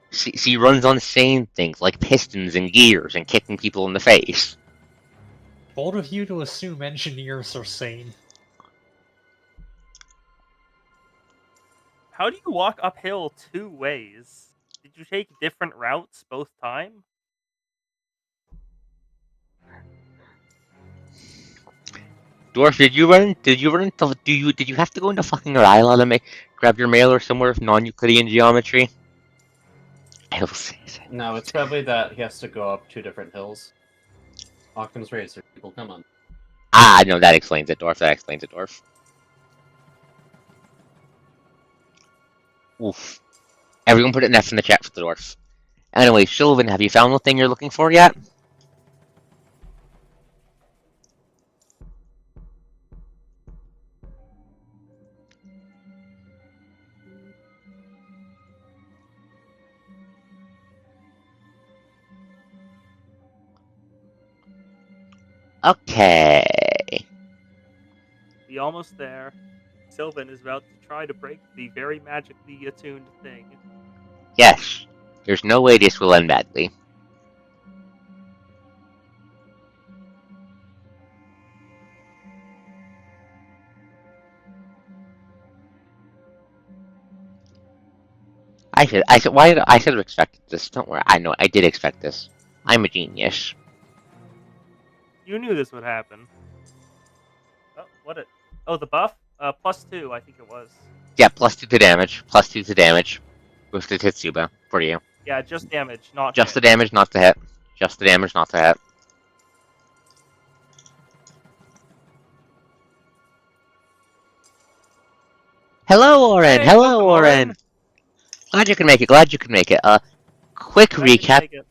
She runs on sane things like pistons and gears and kicking people in the face. Bold of you to assume engineers are sane. How do you walk uphill 2 ways? Did you take different routes both time? Dwarf, did you run into did you have to go into fucking Ryla to grab your mail or somewhere of non-Euclidean geometry? I will say it. No, it's probably that he has to go up 2 different hills. Occam's razor, people, come on. Ah, no, that explains it, Dwarf. That explains it, Dwarf. Oof. Everyone put an F in the chat for the Dwarf. Anyway, Sylvan, have you found the thing you're looking for yet? Okay. Be almost there. Sylvan is about to try to break the very magically attuned thing. Yes. There's no way this will end badly. I should have expected this. Don't worry. I know. I did expect this. I'm a genius. You knew this would happen. Oh, what it? Oh, the buff? +2, I think it was. Yeah, +2 to damage. +2 to damage. With the Tetsuba for you. Yeah, just damage, not Just the hit. damage, not the hit. Just the damage, not the hit. Hello, Oren! Hey, Hello, welcome, Oren! Glad you can make it. Glad you can make it. Quick Glad you recap. make it.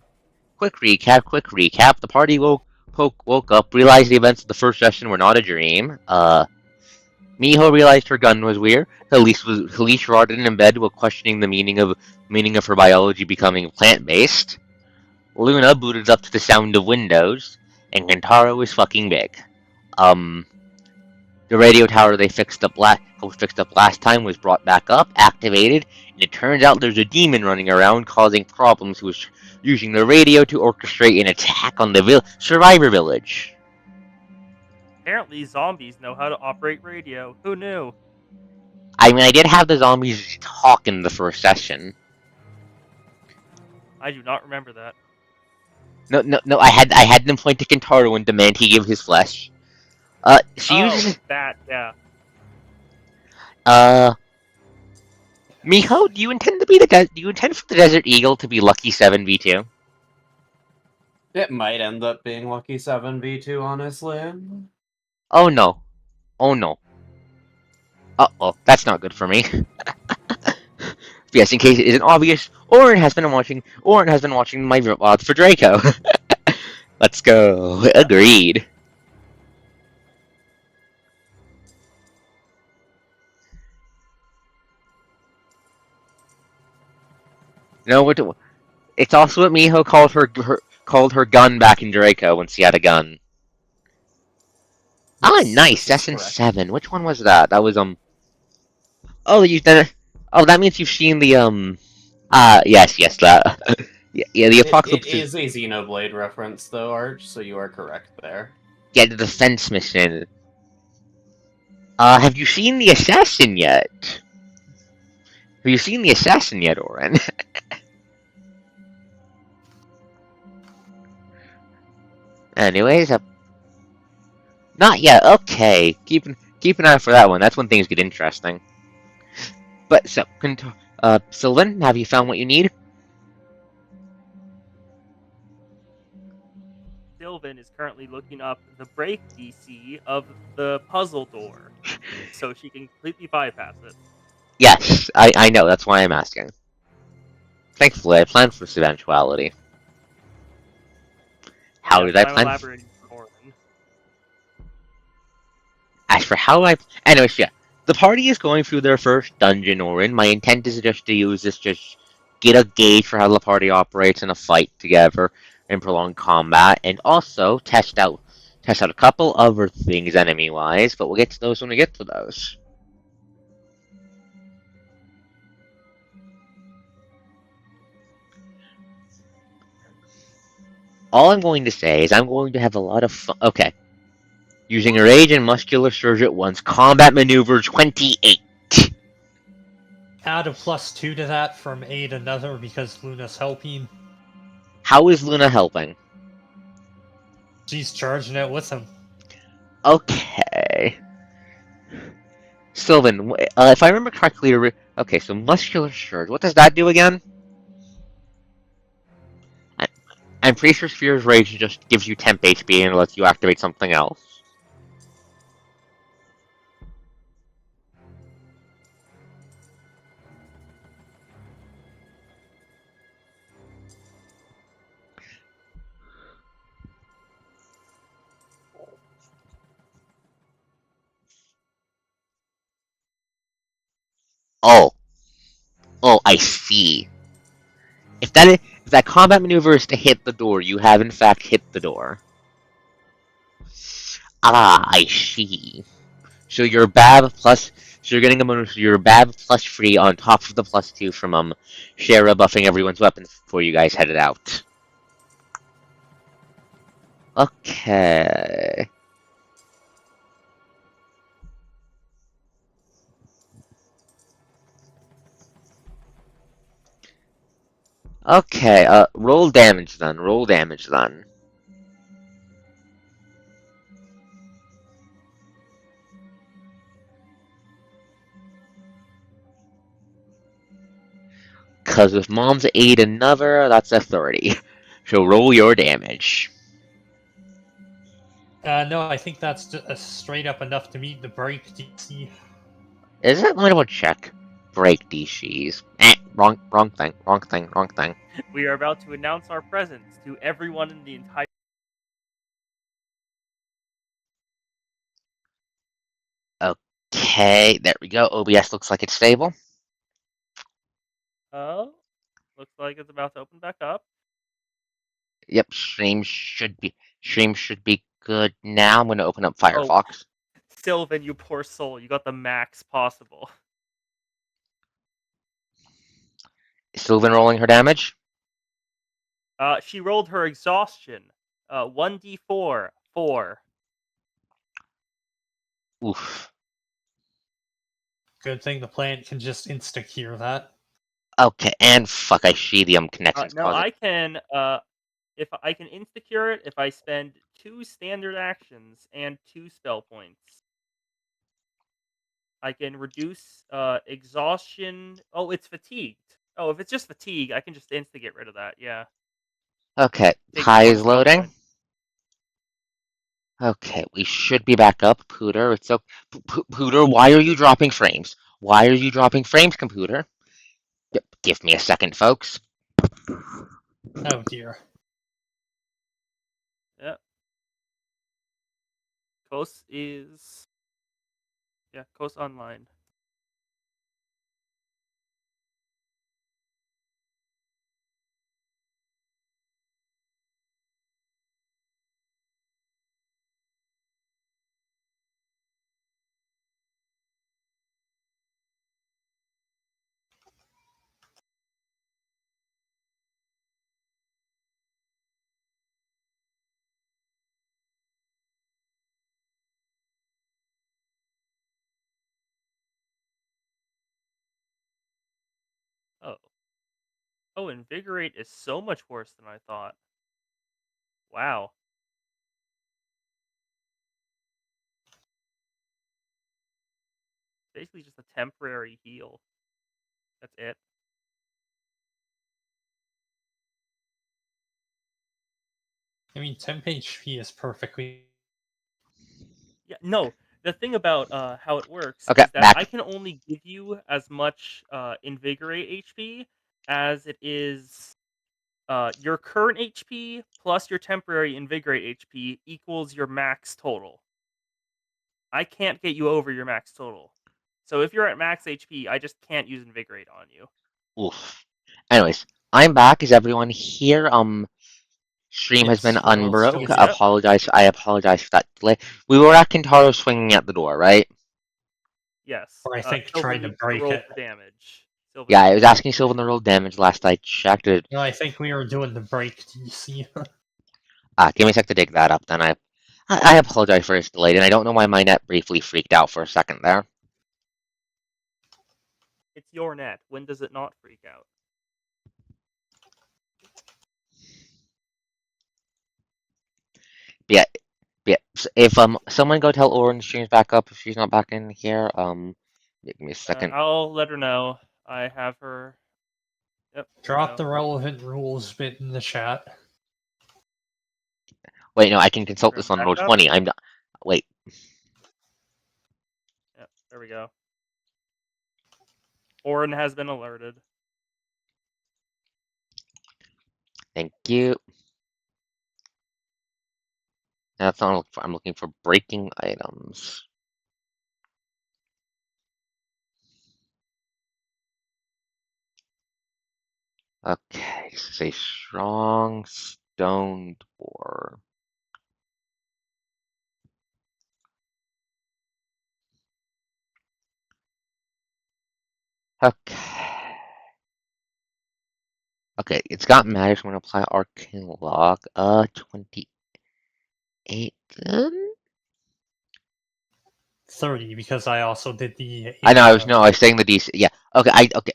Quick recap. The party woke up, realized the events of the first session were not a dream. Miho realized her gun was weird. Elise rotted in bed while questioning the meaning of her biology becoming plant-based. Luna booted up to the sound of windows, and Kentaro was fucking big. The radio tower they fixed up last time was brought back up, activated, and it turns out there's a demon running around causing problems who was using the radio to orchestrate an attack on the survivor village. Apparently, zombies know how to operate radio. Who knew? I mean, I did have the zombies talk in the first session. I do not remember that. No, I had them point to Kentaro and demand he give his flesh. She uses that, yeah. Miho, do you intend for the Desert Eagle to be Lucky 7v2? It might end up being Lucky 7v2, honestly. Oh no. Oh no. Uh-oh, that's not good for me. Yes, in case it isn't obvious, Orin has been watching my VODs for Draco. Let's go. Agreed. No, what? It's also what Miho called her gun back in Draco when she had a gun. Ah, Yes, nice. this is Session correct. 7. Which one was that? That was Oh, that means you've seen the yes, that. Yeah, the It apocalypse is a Xenoblade reference, though, Arch, so you are correct there. Yeah, the defense mission. Have you seen the assassin yet? Have you seen the assassin yet, Oren? Anyways, not yet. Okay, keep an eye out for that one. That's when things get interesting. But so, Sylvan, have you found what you need? Sylvan is currently looking up the break DC of the puzzle door, so she can completely bypass it. Yes, I know. That's why I'm asking. Thankfully, I planned for this eventuality. How Yes, did I I'm plan? elaborating for Orin. As for how I, anyways, yeah, the party is going through their first dungeon, Orin. My intent is just to use this, just get a gauge for how the party operates in a fight together in prolonged combat, and also test out a couple other things enemy-wise. But we'll get to those when we get to those. All I'm going to say is I'm going to have a lot of fun. Okay. Using a rage and muscular surge at once. Combat maneuver 28. Add a +2 to that from aid another because Luna's helping. How is Luna helping? She's charging it with him. Okay. Sylvan, if I remember correctly, okay, so muscular surge. What does that do again? I'm pretty sure Sphere's Rage just gives you temp HP and lets you activate something else. Oh, I see. If that combat maneuver is to hit the door, you have in fact hit the door. Ah, I see. So your BAB plus, so you're getting your BAB plus free on top of the +2 from Shara buffing everyone's weapons before you guys headed out. Okay. Okay, roll damage then. Roll damage then. Cause with Mom's aid another, that's a 30. So roll your damage. No, I think that's just straight up enough to meet the break DC. Is it? Let me double check. Break DCs. Wrong thing. We are about to announce our presence to everyone in the entire. Okay. Okay, there we go. OBS looks like it's stable. Oh, looks like it's about to open back up. Yep, stream should be good now. I'm going to open up Oh, Firefox. Sylvan, you poor soul, you got the max possible. Is Sylvan rolling her damage? She rolled her exhaustion. 1d4, 4. Oof. Good thing the plant can just insta-cure that. Okay, and fuck, I see the connections No, cause it. I can, if I can insta-cure it if I spend 2 standard actions and 2 spell points. I can reduce, exhaustion. Oh, it's fatigued. Oh, if it's just fatigue, I can just get rid of that, yeah. Okay, Takes Pi 1 is spell loading. point. Okay, we should be back up. Pooter, it's so Pooter, why are you dropping frames? Why are you dropping frames, computer? Yep, give me a second, folks. Oh dear. Yep. Kos is... Yeah, Kos online. Oh. Oh, Invigorate is so much worse than I thought. Wow. Basically just a temporary heal. That's it. I mean, temp HP is perfectly. Yeah, no. The thing about how it works Okay, is that back. I can only give you as much Invigorate HP as it is your current HP plus your temporary Invigorate HP equals your max total. I can't get you over your max total. So if you're at max HP, I just can't use Invigorate on you. Oof. Anyways, I'm back. Is everyone here? Stream has been Yes, we're all still unbroke. here. Yep. I apologize for that delay. We were at Kintaro swinging at the door, right? Yes. Or I think Sylvan trying to needs to break roll it. for damage. Sylvan Yeah, I needs was to roll asking for Sylvan damage. the roll damage last I checked it. No, I think we were doing the break DC. Give me a sec to dig that up. Then I apologize for this delay, and I don't know why my net briefly freaked out for a second there. It's your net. When does it not freak out? Yeah, yeah. If someone go tell Orin streams back up if she's not back in here. Give me a second. I'll let her know. I have her. Yep, there we Drop go. the relevant rules bit in the chat. Wait, no, I can consult Her this on back roll up. 20. I'm not. Wait. Yep, there we go. Orin has been alerted. Thank you. That's not what I'm looking for. I'm looking for breaking items. Okay, this is a strong stone door. Okay. Okay, it's got magic. I'm gonna apply arcane log. 28. 30, because I also did the I know. area. I was saying the DC. Yeah. Okay. Okay.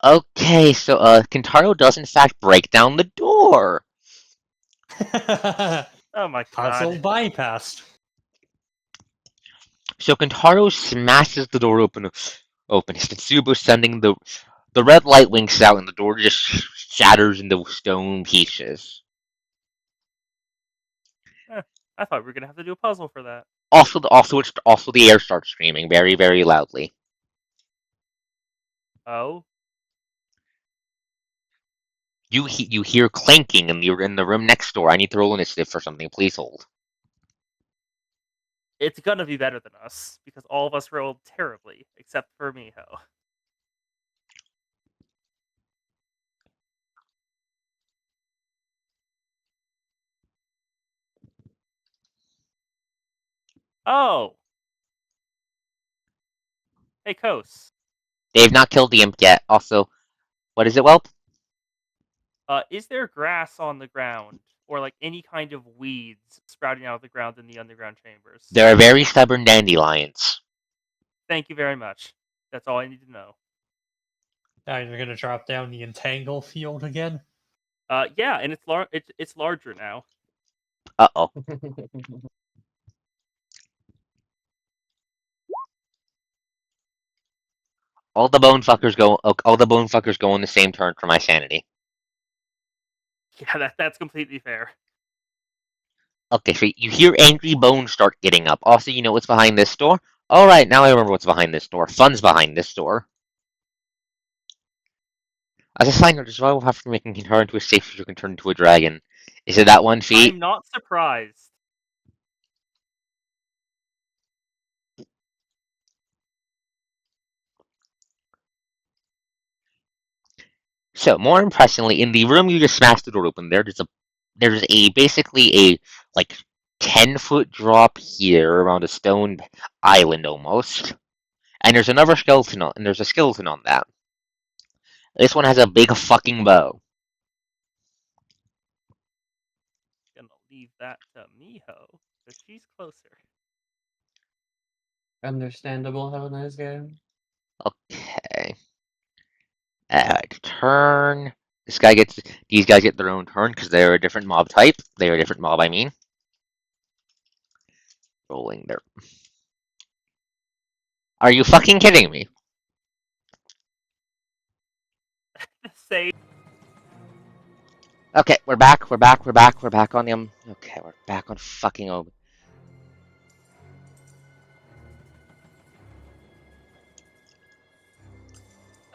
Okay. So, Kintaro does in fact break down the door. Oh my Puzzle god. bypassed. So Kintaro smashes the door open. Hitsubo sending the red light winks out, and the door just shatters into stone pieces. I thought we were gonna have to do a puzzle for that. Also the air starts screaming very, very loudly. Oh, You hear clanking, and you're in the room next door. I need to roll initiative for something. Please hold. It's gonna be better than us, because all of us rolled terribly, except for Miho. Oh! Hey, Kos. They've not killed the imp yet. Also, what is it, Whelp? Is there grass on the ground? Or, like, any kind of weeds sprouting out of the ground in the underground chambers? There are very stubborn dandelions. Thank you very much. That's all I need to know. Now you're gonna drop down the entangle field again? Yeah, and it's larger now. Uh-oh. All the bone fuckers go on the same turn for my sanity. Yeah, that's completely fair. Okay, so you hear angry bones start getting up. Also, you know what's behind this door? Alright, now I remember what's behind this door. Fun's behind this door. As a side note, the survival have for making can turn into a safe so you can turn into a dragon. Is it that one feat? I'm not surprised. So, more impressively, in the room you just smashed the door open, there's a basically a like 10-foot drop here around a stone island almost. And there's another skeleton and there's a skeleton on that. This one has a big fucking bow. Gonna leave that to Miho, because she's closer. Understandable. Have a nice game. Okay. Turn. These guys get their own turn because they're a different mob type. They're a different mob, I mean. Rolling there. Are you fucking kidding me? Say, Okay, we're back on the okay, we're back on fucking over.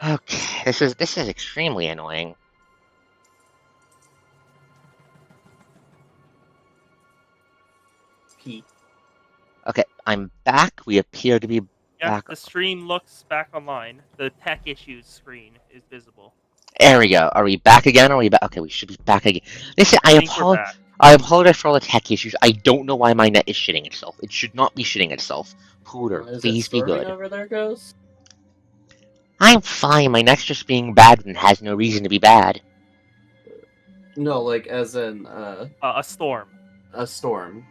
Okay, this is extremely annoying. P. Okay, I'm back. We appear to be yeah, back. the stream looks back online. The tech issues screen is visible. There we go. Are we back again? Are we back? Okay, we should be back again. Listen, I think we're back. I apologize for all the tech issues. I don't know why my net is shitting itself. It should not be shitting itself. Pooter, Is it please be storming good. over there, Ghost? I'm fine. My net's just being bad and has no reason to be bad. No, like as in A storm. a storm.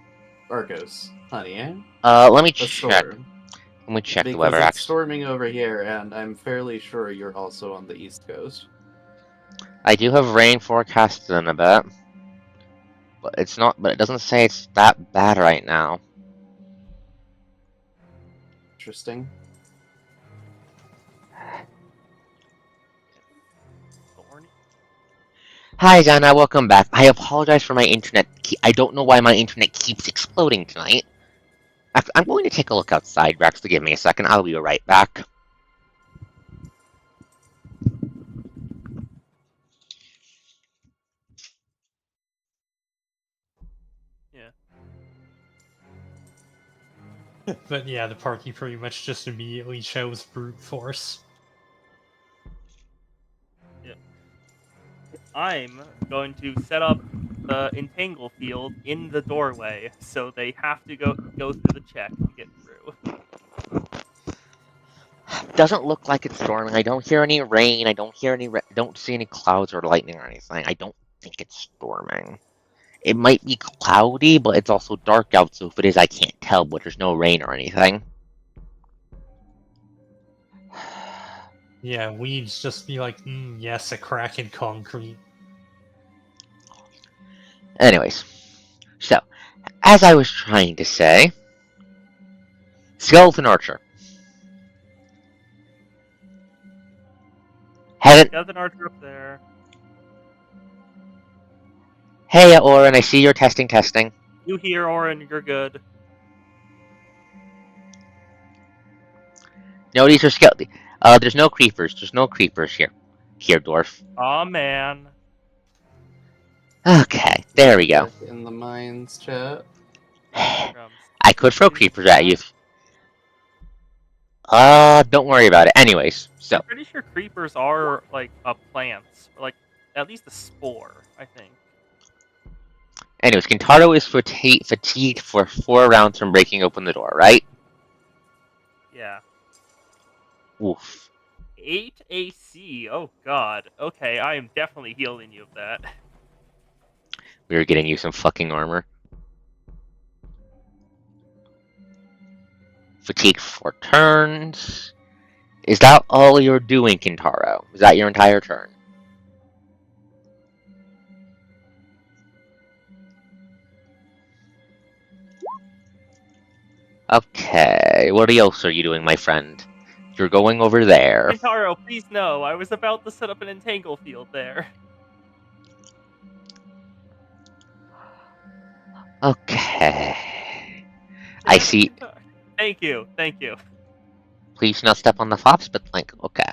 Arcos, honey, eh? Let me A check. storm. Let me check the Because weather. it's Actually, storming over here, and I'm fairly sure you're also on the East Coast. I do have rain forecasted in a bit, but it's not. But it doesn't say it's that bad right now. Interesting. Thorny. Hi, Dana. Welcome back. I apologize for my internet. I don't know why my internet keeps exploding tonight. I'm going to take a look outside, Rex. To give me a second. I'll be right back. Yeah. But yeah, the party pretty much just immediately chose brute force. Yeah. I'm going to set up the entangle field in the doorway, so they have to go through the check to get through. Doesn't look like it's storming. I don't hear any rain. I don't hear any. Don't see any clouds or lightning or anything. I don't think it's storming. It might be cloudy, but it's also dark out. So if it is, I can't tell. But there's no rain or anything. Yeah, weeds just be like, yes, a crack in concrete. Anyways, so as I was trying to say, skeleton archer. Heaven. Got an archer up there. Hey, Oren. I see you're testing. You here, Orin? You're good. No, these are skeleton. There's no creepers. There's no creepers here. Here, dwarf. Aw, man. Okay, there we go. Check in the mines chat. Crumbs. I could throw Maybe creepers at you. Don't worry about it. Anyways, so I'm pretty sure creepers are like plants, or like at least a spore. I think. Kintaro is fatigued for 4 rounds from breaking open the door, right? Yeah. Oof. 8 AC. Oh god. Okay, I am definitely healing you of that. We were getting you some fucking armor. Fatigue for 4 turns. Is that all you're doing, Kintaro? Is that your entire turn? Okay, what else are you doing, my friend? You're going over there. Kintaro, please no. I was about to set up an entangle field there. Okay. I see. Thank you. Thank you. Please not step on the fops, but like, okay.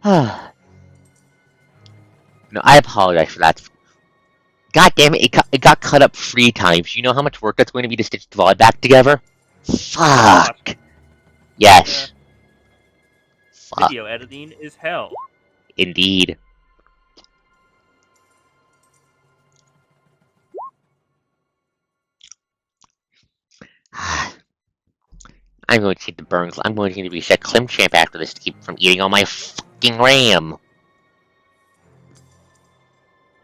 No, I apologize for that. God damn it, it got cut up 3 times. You know how much work that's going to be to stitch the VOD back together? Lot. Fuck. Yes. Fuck. Video editing is hell. Indeed. I'm going to take the burns. I'm going to reset Clim Champ after this to keep from eating all my fucking RAM.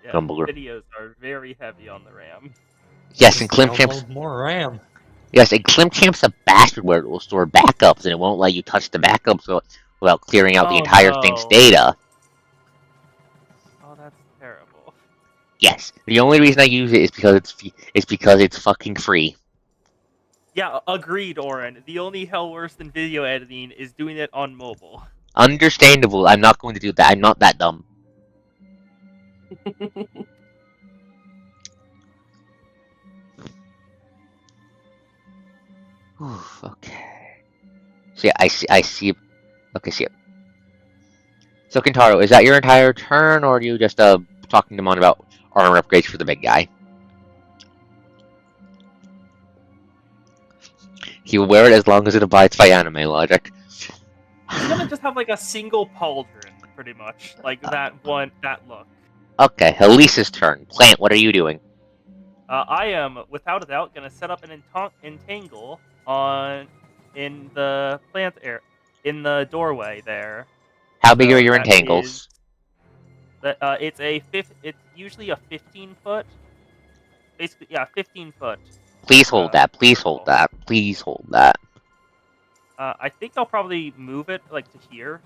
Yeah, Grumbler. videos are very heavy on the RAM. Yes, and Just Clim Champ's download more RAM. yes, and Clim Champ's a bastard where it will store backups and it won't let you touch the backups without clearing out the Oh entire thing's no. data. Oh, that's terrible. Yes, the only reason I use it is because it's fucking free. Yeah, agreed, Oren. The only hell worse than video editing is doing it on mobile. Understandable. I'm not going to do that. I'm not that dumb. Oof, okay. So yeah, I see. Okay, see. So Kintaro, is that your entire turn, or are you just talking to Mon about armor upgrades for the big guy? He will wear it as long as it abides by anime logic. He's gonna just have like a single pauldron, pretty much. Like that look. Okay, Elise's turn. Plant, what are you doing? I am, without a doubt, gonna set up an entangle in the plant air in the doorway there. How big are So your that is entangles? it's usually a 15-foot. Basically, yeah, 15-foot. Please hold that. Please hold circle. that. Please hold that. I think I'll probably move it like to here,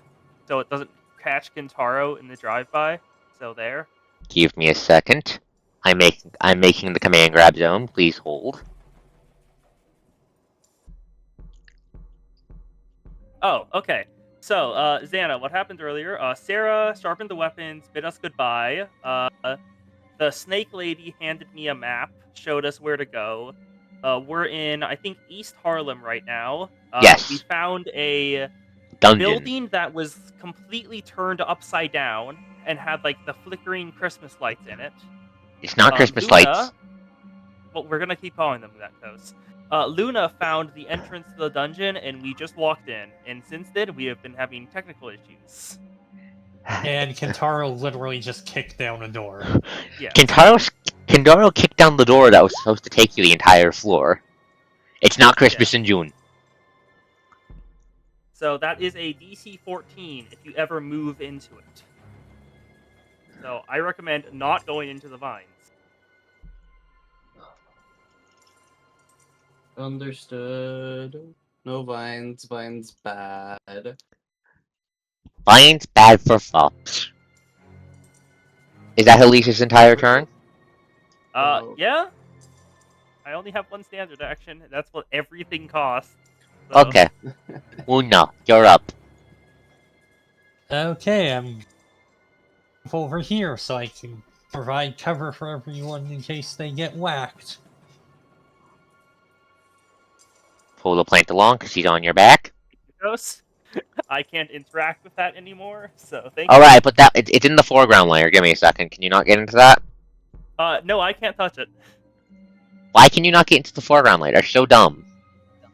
so it doesn't catch Kintaro in the drive-by. So there. Give me a second. I'm making the command grab zone. Please hold. Oh, okay. So, Xana, what happened earlier? Sarah sharpened the weapons, bid us goodbye. The snake lady handed me a map, showed us where to go. We're in, I think, East Harlem right now. Yes. We found a Dungeon. building that was completely turned upside down and had like the flickering Christmas lights in it. It's not Christmas Luna, lights. well, we're gonna keep calling them that, Kos. Luna found the entrance to the dungeon, and we just walked in. And since then, we have been having technical issues. And Kintaro literally just kicked down a door. Yes. Kintaro kicked down the door that was supposed to take you the entire floor. It's not Christmas in June. So that is a DC 14 if you ever move into it. So I recommend not going into the vines. Understood. No vines. Vines bad. Vines bad for fops. Is that Elise's entire turn? Yeah. I only have one standard action. That's what everything costs. So. Okay. Una, you're up. Okay, I'm over here so I can provide cover for everyone in case they get whacked. Pull the plant along because he's on your back. I can't interact with that anymore, so thank you. Alright, but it's in the foreground layer. Give me a second. Can you not get into that? No, I can't touch it. Why can you not get into the foreground layer? That's so dumb.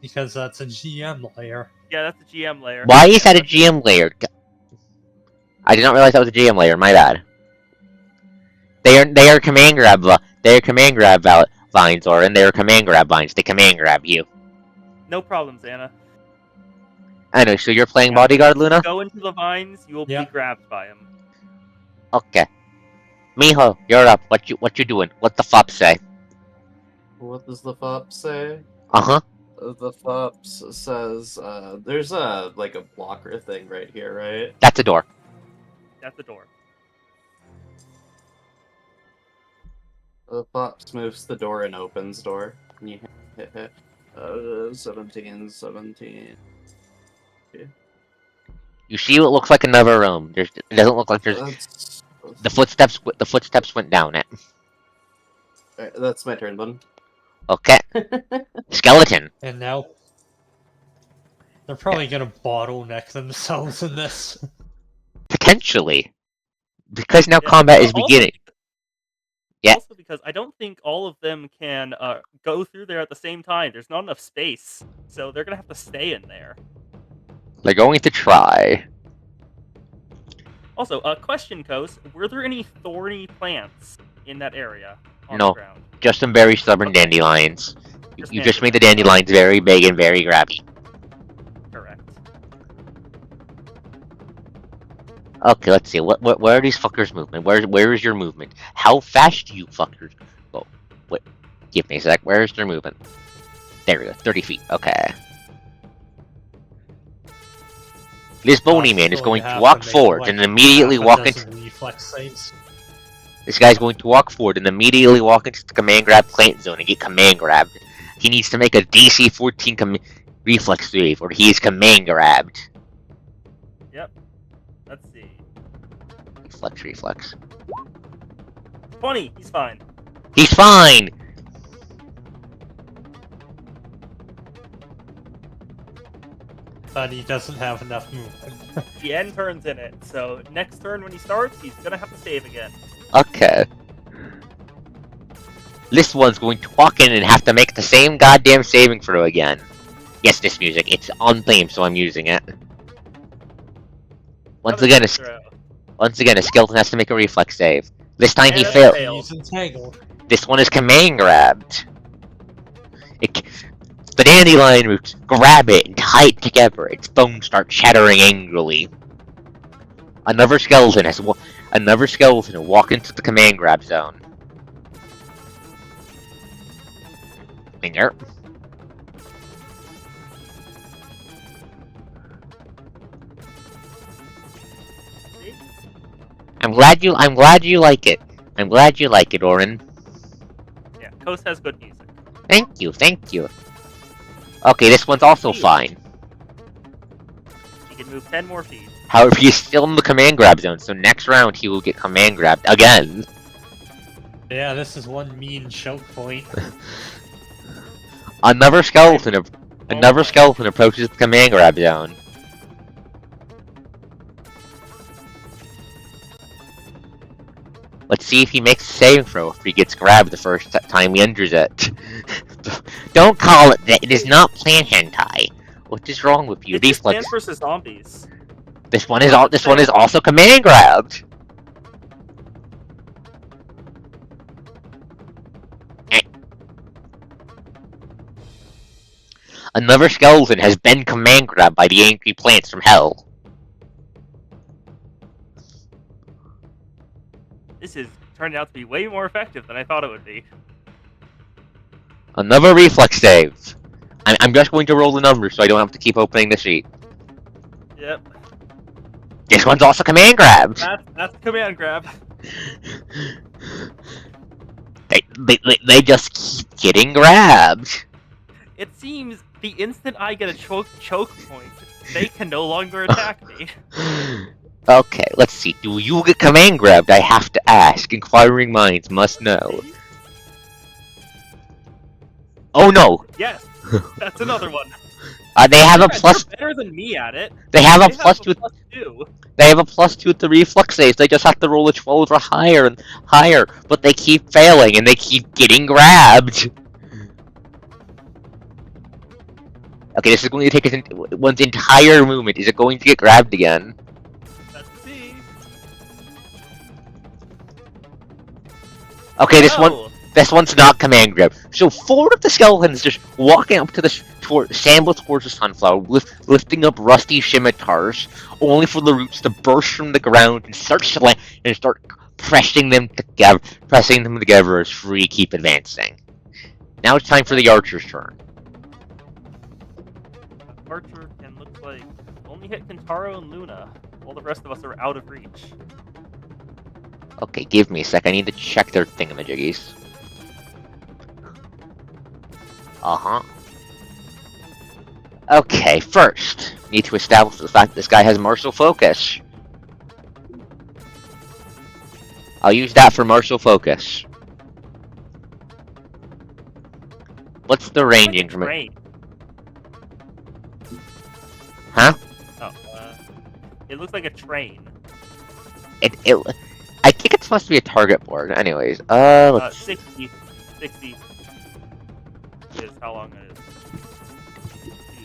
Because that's a GM layer. Yeah, that's a GM layer. Why is Yeah, that a GM layer? I did not realize that was a GM layer. My bad. They are command grab vines, Orin. They are command grab vines. They command grab you. No problems, Anna. I know. So you're playing Yeah, bodyguard, once you Luna? go into the vines, you will be Yep. grabbed by him. Okay. Miho, you're up. What you doing? What the fop say? What does the FOP say? Uh-huh. The FOP says there's a like a blocker thing right here, right? That's a door. That's the door. The FOP moves the door and opens door. And you hit. 17. You see what looks like another room. It doesn't look like there's... That's The footsteps went down it. alright, that's my turn, bud. Okay. Skeleton. And now they're probably gonna bottleneck themselves in this. Potentially. Because now Yeah, combat is also- beginning. Yeah. Also because I don't think all of them can go through there at the same time. There's not enough space, so they're gonna have to stay in there. They're going to try. Also, question, Kos, were there any thorny plants in that area on No. the ground? Just some very stubborn Okay. dandelions. Just You just made the dandelions. dandelions very big and very grabby. Correct. Okay, let's see. Where are these fuckers' movement? Where is your movement? How fast do you fuckers go? Wait, give me a sec. Where is their movement? There we go. 30 feet. Okay. This bony man is going to walk forward and immediately walk into. Reflex saves. This guy's going to walk forward and immediately walk into the command grab plant zone and get command grabbed. He needs to make a DC 14 reflex save, or he is command grabbed. Yep. Let's see. Reflex. 20. He's fine. He's fine. But he doesn't have enough movement. The end turn's in it, so next turn when he starts, he's gonna have to save again. Okay. This one's going to walk in and have to make the same goddamn saving throw again. Yes, this music. It's on theme, so I'm using it. Once again, a skeleton has to make a reflex save. This time he And failed. failed. He's entangled. This one is command grabbed. The dandelion roots grab it and tie it together. Its bones start chattering angrily. Another skeleton will walk into the command grab zone. Finger. See? I'm glad you like it. I'm glad you like it, Orin. Yeah, Kos has good music. Thank you. Okay, this one's also fine. He can move 10 more feet. However, he's still in the command grab zone, so next round he will get command grabbed again. Yeah, this is one mean choke point. Another skeleton approaches the command grab zone. Let's see if he makes a saving throw if he gets grabbed the first time he enters it. Don't call it that. It is not plant hentai. What is wrong with you? It's just Reflex. Plants vs. Zombies. This one is also command grabbed. Another skeleton has been command grabbed by the angry plants from hell. This is turned out to be way more effective than I thought it would be. Another reflex save. I'm just going to roll the numbers so I don't have to keep opening the sheet. Yep. This one's also command grabbed. That's command grab. They just keep getting grabbed. It seems the instant I get a choke point, they can no longer attack me. Okay, let's see. Do you get command grabbed? I have to ask. Inquiring minds must know. Oh no! Yes, that's another one. They have a plus. They're better than me at it. They have a They plus have a two. +2. They have a +2 with the reflex saves. They just have to roll a 12 or higher and higher, but they keep failing and they keep getting grabbed. Okay, this is going to take one's entire movement. Is it going to get grabbed again? Let's see. Okay, No! this one's not command grab. So 4 of the skeletons just walking up to the shamble towards the sunflower, lifting up rusty scimitars, only for the roots to burst from the ground and start pressing them together as free keep advancing. Now it's time for the archer's turn. Archer can look like only hit Kentaro and Luna. All the rest of us are out of reach. Okay, give me a sec. I need to check their thingamajiggies. Uh-huh. Okay, first, need to establish the fact this guy has martial focus. I'll use that for martial focus. What's the range Like a increment? train. Huh? Oh, it looks like a train. I think it's supposed to be a target board. Anyways, 60 is how long it is.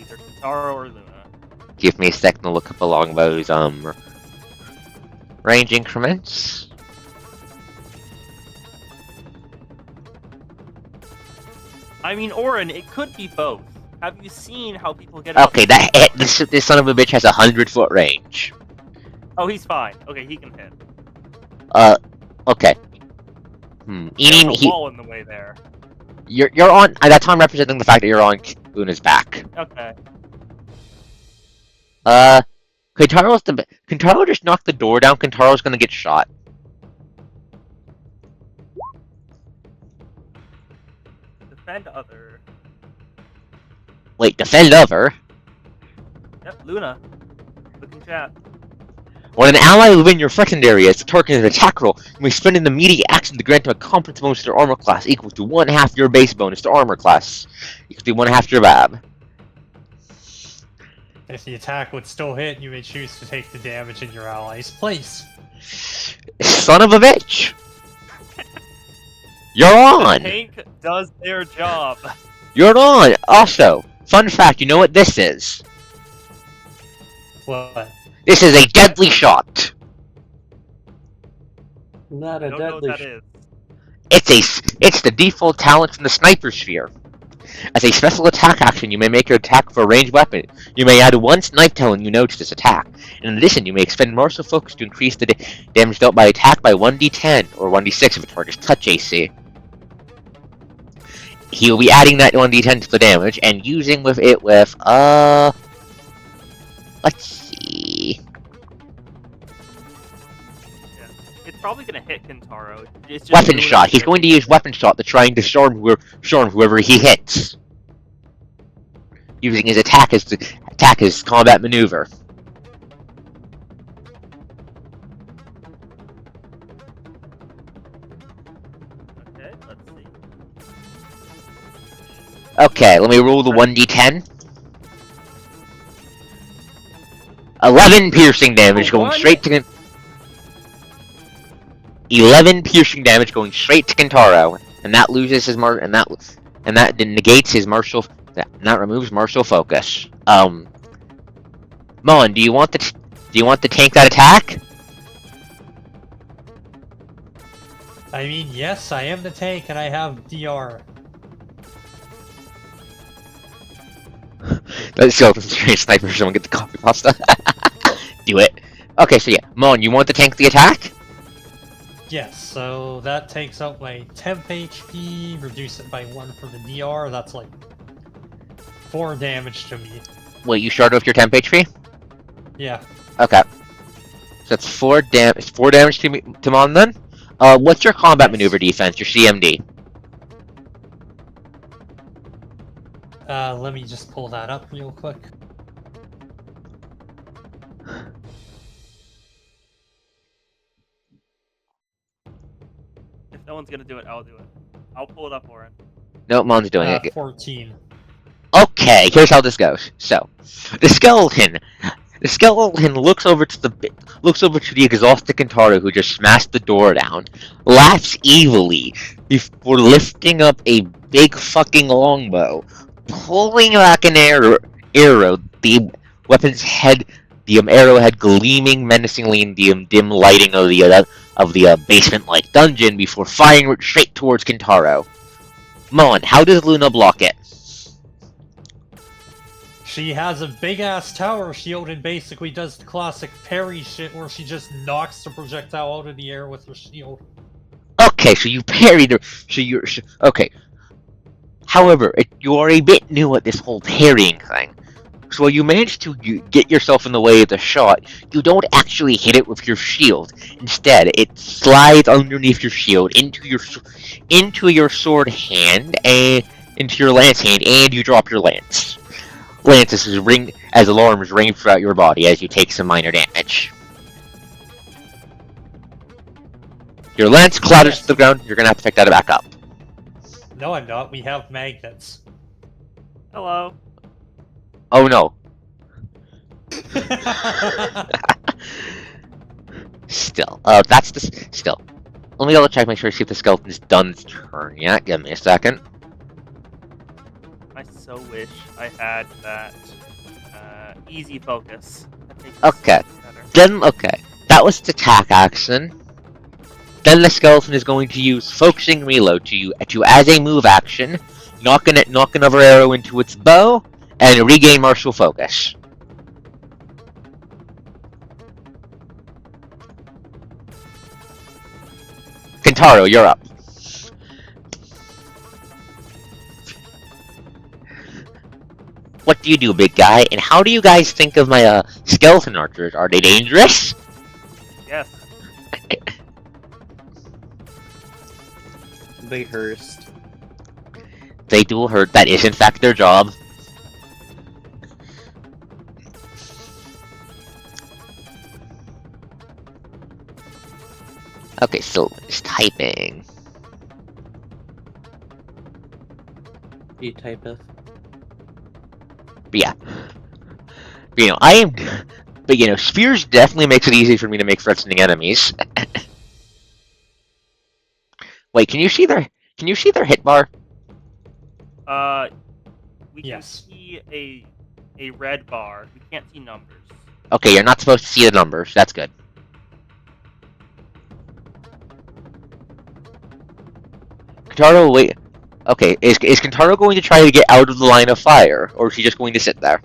Either Kentaro or Luna. give me a second to look up a longbow's range increments. I mean, Orin, it could be both. Have you seen how people get Okay, this son of a bitch has 100-foot range. Oh, he's fine. Okay, he can hit. Okay. There's a wall in the way there. You're on. That's how I'm representing the fact that you're on Luna's back. Okay. Kentaro just knocked the door down. Kentaro's gonna get shot. Defend other. Wait, defend other? Yep, Luna. Look in chat. When an ally within your threatened area is targeted an attack roll, you may spend an immediate action to grant them a competence bonus to their armor class equal to 1/2 your base bonus to armor class. Equal to 1/2 your BAB. If the attack would still hit, you may choose to take the damage in your ally's place. Son of a bitch! You're The on! tank does their job. You're on! Also, fun fact, you know what this is? What? This is a deadly shot! Not I a don't know what deadly that is. It's the default talent from the sniper sphere. As a special attack action, you may make your attack with a ranged weapon. You may add 1 snipe talent you know to this attack. In addition, you may expend martial focus to increase the damage dealt by attack by 1d10 or 1d6 if it targets touch AC. He will be adding that 1d10 to the damage and using with let's see. Yeah. It's probably gonna hit Kentaro. It's just Weapon Luna shot. He's hit. going to use weapon shot to try and disarm whoever he hits. Using his attack as combat maneuver. Okay, let's see. Okay, let me roll the 1d10. 11 piercing damage For going one? straight to 11 piercing damage going straight to Kentaro, and that loses his and that negates his martial. That removes martial focus. Mon, do you want to tank that attack? I mean, yes, I am the tank and I have DR. Let's go from straight sniper. Someone get the coffee pasta. Do it. Okay, so yeah, Mon, you want to tank the attack? Yes, so that takes out my temp HP, reduce it by 1 for the DR, that's like 4 damage to me. Wait, you started with your temp HP? Yeah. Okay. So that's 4 damage. 4 damage to Mon then. What's your combat maneuver defense? Your CMD? Let me just pull that up real quick. If no one's gonna do it, I'll do it. I'll pull it up, Orin. No, Mon's doing it. 14. Okay, here's how this goes. So, the skeleton looks over to the exhausted Kentaro who just smashed the door down, laughs evilly before lifting up a big fucking longbow, pulling back an arrow arrow, the weapon's head, the arrowhead gleaming menacingly in the dim lighting of the basement-like dungeon before firing it straight towards Kintaro. Mon, how does Luna block it? She has a big-ass tower shield and basically does the classic parry shit where she just knocks the projectile out of the air with her shield. Okay, so you parried her. Okay. However, you are a bit new at this whole parrying thing. So while you manage to get yourself in the way of the shot, you don't actually hit it with your shield. Instead, it slides underneath your shield into your sword hand and into your lance hand, and you drop your lance. Lances ring as alarms ring throughout your body as you take some minor damage. Your lance clatters to the ground. You're gonna have to pick that back up. No, I'm not. We have magnets. Hello. Oh no. Still, still. Let me double check, make sure see if the skeleton's done its turn yet. Give me a second. I so wish I had that easy focus. That makes Okay. it better. Okay. That was its attack action. Then the skeleton is going to use focusing reload to as a move action, knock another arrow into its bow, and regain martial focus. Kintaro, you're up. What do you do, big guy? And how do you guys think of my skeleton archers? Are they dangerous? Yes. They hurst. They do hurt. That is in fact their job. Okay, so it's typing. He typeth. But yeah. But spheres definitely makes it easy for me to make threatening enemies. Wait, can you see their hit bar? We Yes. can see a red bar. We can't see numbers. Okay, you're not supposed to see the numbers. That's good. Kintaro, wait. Okay, is Kintaro going to try to get out of the line of fire, or is he just going to sit there?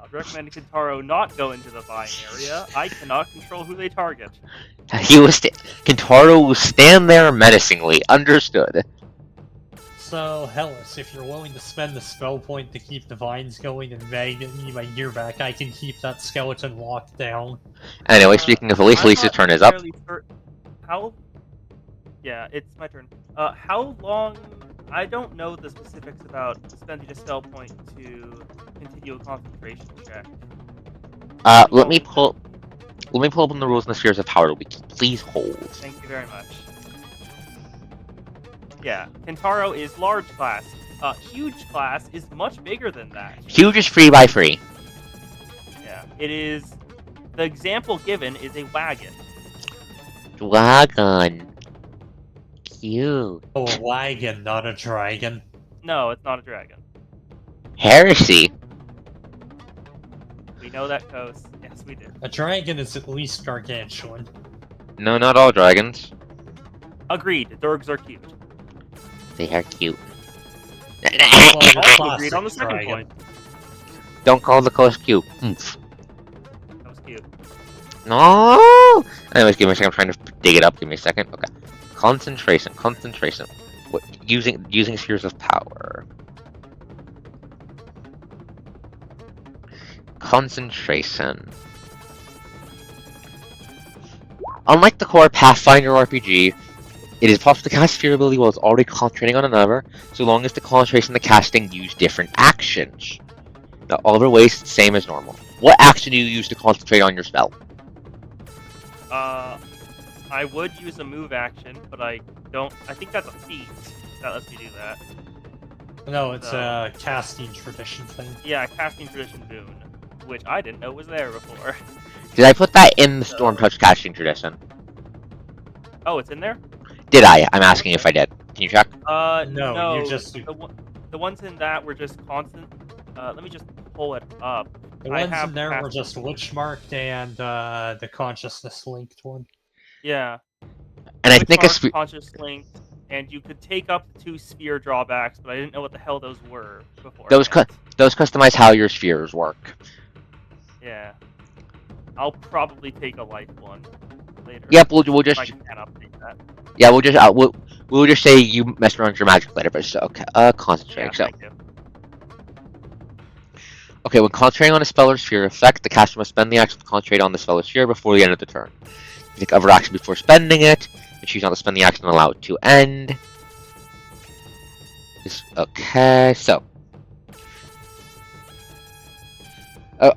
I'd recommend Kintaro not go into the vine area. I cannot control who they target. Kintaro will stand there menacingly. Understood. So, Hellas, if you're willing to spend the spell point to keep the vines going and magnet me my gear back, I can keep that skeleton locked down. Anyway, speaking of Elise, I'm Elise's not turn is up. entirely How? Yeah, it's my turn. How long? I don't know the specifics about spending a spell point to continue a concentration check. Let me pull up on the rules and the spheres of power. Please hold. Thank you very much. Yeah, Kintaro is large class. Huge class is much bigger than that. Huge is free by free. Yeah, it is. The example given is a wagon. Dragon. Cute. Oh, a wagon, not a dragon. No, it's not a dragon. Heresy. We know that, Kos. Yes, we do. A dragon is at least gargantuan. No, not all dragons. Agreed. Durgs are cute. They are cute. Well, Also agreed on the classic second dragon. point. Don't call the coast cute. Oomph. That was cute. No. Anyways, give me a second. I'm trying to dig it up. Give me a second. Okay. Concentration. What, using spheres of power. Concentration. Unlike the core Pathfinder RPG, it is possible to cast sphere ability while it's already concentrating on another, so long as the concentration and the casting use different actions. Now, all other ways, it's the same as normal. What action do you use to concentrate on your spell? I would use a move action, but I don't. I think that's a feat that lets me do that. No, it's So- a casting tradition thing. Yeah, casting tradition boon, which I didn't know was there before. Did I put that in the Storm Touch casting tradition? Oh, it's in there. Did I? I'm asking if I did. Can you check? No, No. you just The ones in that were just constant. Let me just pull it up. the I ones have in there were passed- just witch marked and the consciousness linked one. Yeah. And I Witch think mark, conscious linked, and you could take up the 2 sphere drawbacks, but I didn't know what the hell those were those beforehand. those customize how your spheres work. Yeah. I'll probably take a life one later. Yep, we'll if just I can update that. yeah, we'll just say you messed around with your magic later, but it's okay. Concentrating. Yeah, So thank you. okay, when concentrating on a spell or sphere effect, the caster must spend the action to concentrate on the spell or sphere before the end of the turn. You take other action before spending it, and choose not to spend the action and allow it to end. Okay, so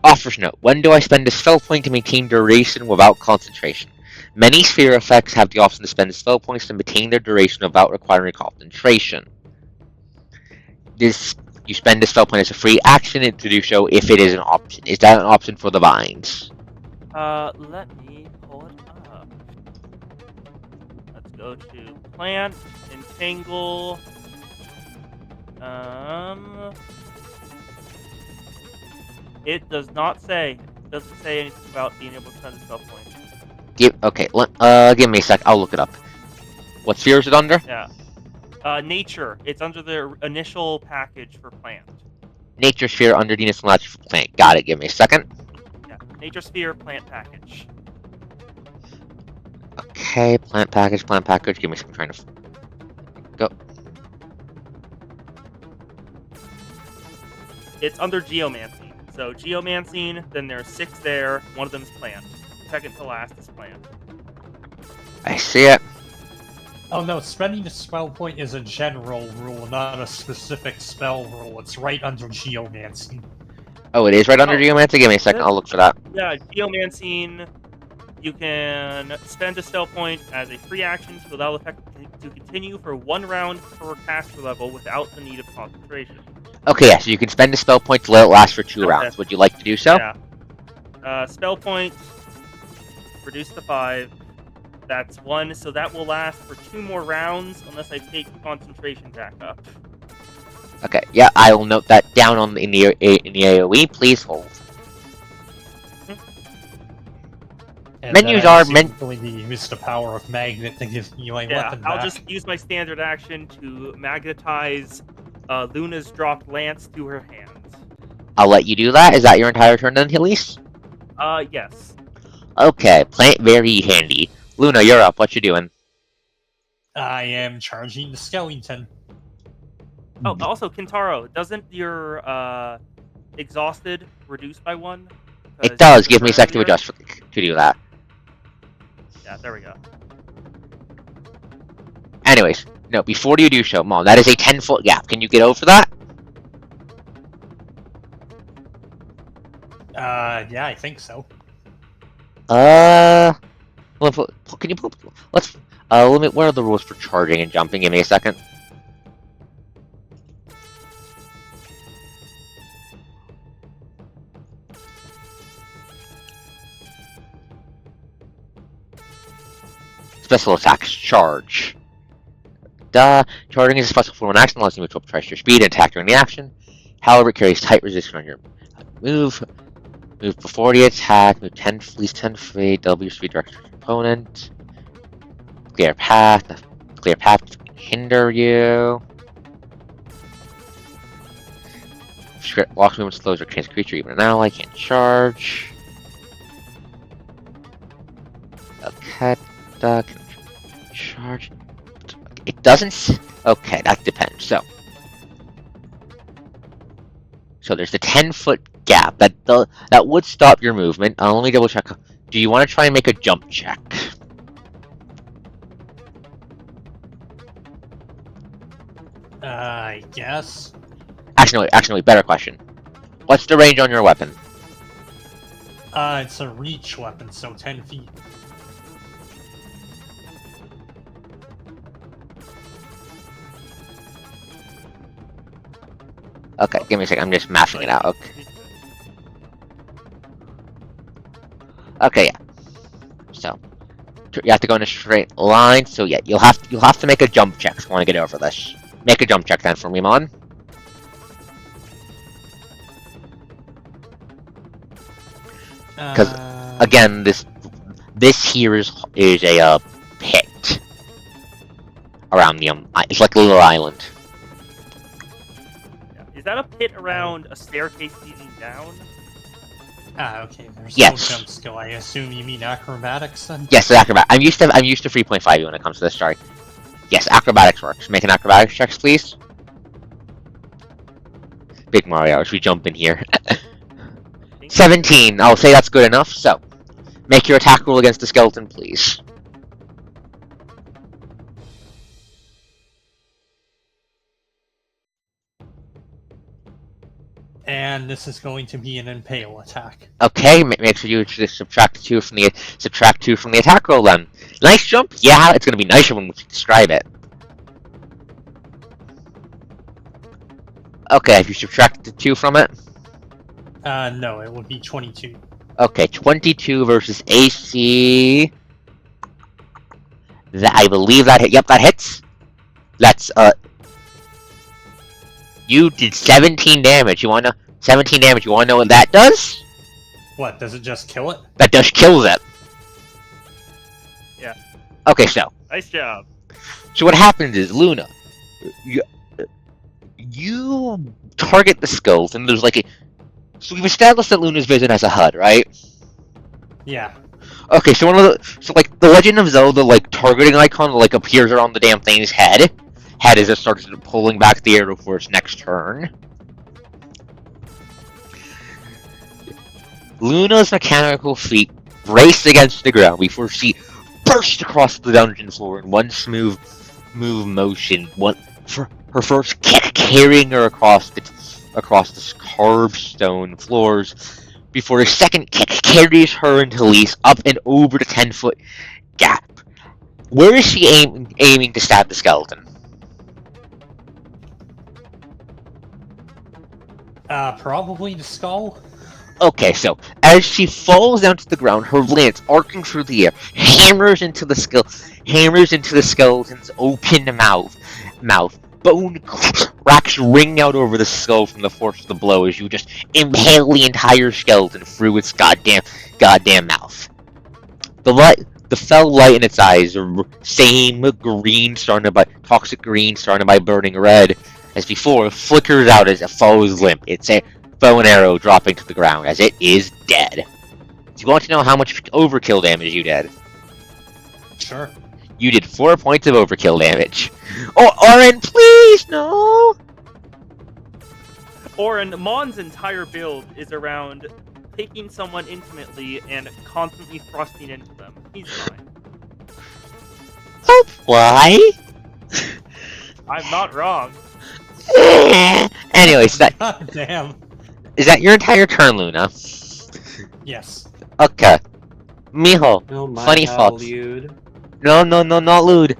author's note: when do I spend a spell point to maintain duration without concentration? Many sphere effects have the option to spend spell points to maintain their duration without requiring concentration. You spend a spell point as a free action to do so if it is an option. Is that an option for the vines? Let me pull it up. Let's go to plant, entangle. It does not say. It doesn't say anything about being able to spend a spell point. Give me a sec. I'll look it up. What sphere is it under? Yeah. Nature. It's under the initial package for plant. Nature sphere under the initial package for plant. Got it. Give me a second. Yeah. Nature sphere plant package. Okay, plant package, plant package. Give me some trying to go. It's under geomancy. So geomancy, then there's 6 there. One of them is plant. Second to last is plant. I see it. Oh no, spending a spell point is a general rule, not a specific spell rule. It's right under geomancy. Oh, it is right under Oh. geomancy. Give me a second. I'll look for that. Yeah, geomancy. You can spend a spell point as a free action to allow the effect to continue for 1 round per caster level without the need of concentration. Okay, yeah, so you can spend a spell point to let it last for 2 Okay. rounds. Would you like to do so? Yeah. Spell point, reduce to 5. That's 1, so that will last for 2 more rounds unless I take concentration back up. Okay, yeah, I will note that down in the AOE. Please hold. And Menus then are going to use the power of magnet to give you a weapon I'll back. just use my standard action to magnetize Luna's dropped lance to her hand. I'll let you do that. Is that your entire turn then, Elise? Yes. Okay, plant very handy. Luna, you're up. What you doing? I am charging the skeleton. Oh, also, Kintaro, doesn't your exhausted reduce by 1? It does. Give me a sec to earlier? adjust to do that. Yeah, there we go. Anyways, no, before you do so, Mom, that is a 10-foot gap. Can you get over that? Yeah, I think so. Can you pull? Let's. Let me. What are the rules for charging and jumping? Give me a second. Special attacks. Charge. Charging is a special form of action, allows you to press your speed and attack during the action. However, it carries tight resistance on your move. Move before the attack. Move 10, at least 10 feet. Double your speed direction to your opponent. Clear path. Clear path can hinder you. Walks movement slows or chains creature, even an ally can't charge. Okay, can charge. It doesn't. Okay, that depends. So there's the 10-foot gap that would stop your movement. I'll only double check. Do you want to try and make a jump check? I guess. Actually, wait, better question. What's the range on your weapon? It's a reach weapon, so 10 feet. Okay, give me a second. I'm just mathing it out. Okay. Okay, yeah. So, you have to go in a straight line. So yeah, you'll have to make a jump check if you want to get over this. Make a jump check then for me, Mon. Because again, this here is a pit around the it's like a little island. Yeah. Is that a pit around a staircase leading down? Okay. There's Yes. no jump skill. I assume you mean acrobatics then? Yes, acrobat. I'm used to 3.5 when it comes to this. Sorry. Yes, acrobatics works. Make an acrobatics checks, please. Big Mario, should we jump in here? 17. I'll say that's good enough. So, make your attack roll against the skeleton, please. And this is going to be an impale attack. Okay, make sure you just subtract two from the attack roll. Then, nice jump. Yeah, it's gonna be nicer when we describe it. Okay, if you subtract the 2 from it. No, it would be 22. Okay, 22 versus AC. I believe that hit. Yep, that hits. That's you did 17 damage. You wanna 17 damage? You wanna know what that does? What, does it just kill it? That just kills it. Yeah. Okay, so Nice job. what happens is Luna, you target the skulls, and there's like a. So we've established that Luna's vision has a HUD, right? Yeah. Okay, so like the Legend of Zelda like targeting icon like appears around the damn thing's head. Head as it starts pulling back the arrow for its next turn. Luna's mechanical feet brace against the ground before she bursts across the dungeon floor in one smooth motion. For her first kick carrying her across the carved stone floors, before a second kick carries her and Elise up and over the 10-foot gap. Where is she aiming to stab the skeleton? Probably the skull. Okay, so as she falls down to the ground, her lance arcing through the air hammers into the skeleton's open mouth. Bone cracks ring out over the skull from the force of the blow as you just impale the entire skeleton through its goddamn mouth. The fell light in its eyes, same green toxic green started by burning red as before, flickers out as it falls limp. It's a bow and arrow dropping to the ground as it is dead. Do you want to know how much overkill damage you did? Sure. You did 4 points of overkill damage. Oh, Oren, please, no! Oren, Mon's entire build is around taking someone intimately and constantly thrusting into them. He's fine. Oh, why? I'm not wrong. Anyways, God damn. is that your entire turn, Luna? Yes. Okay. Miho, Oh my funny thoughts. Lude. No, not lewd.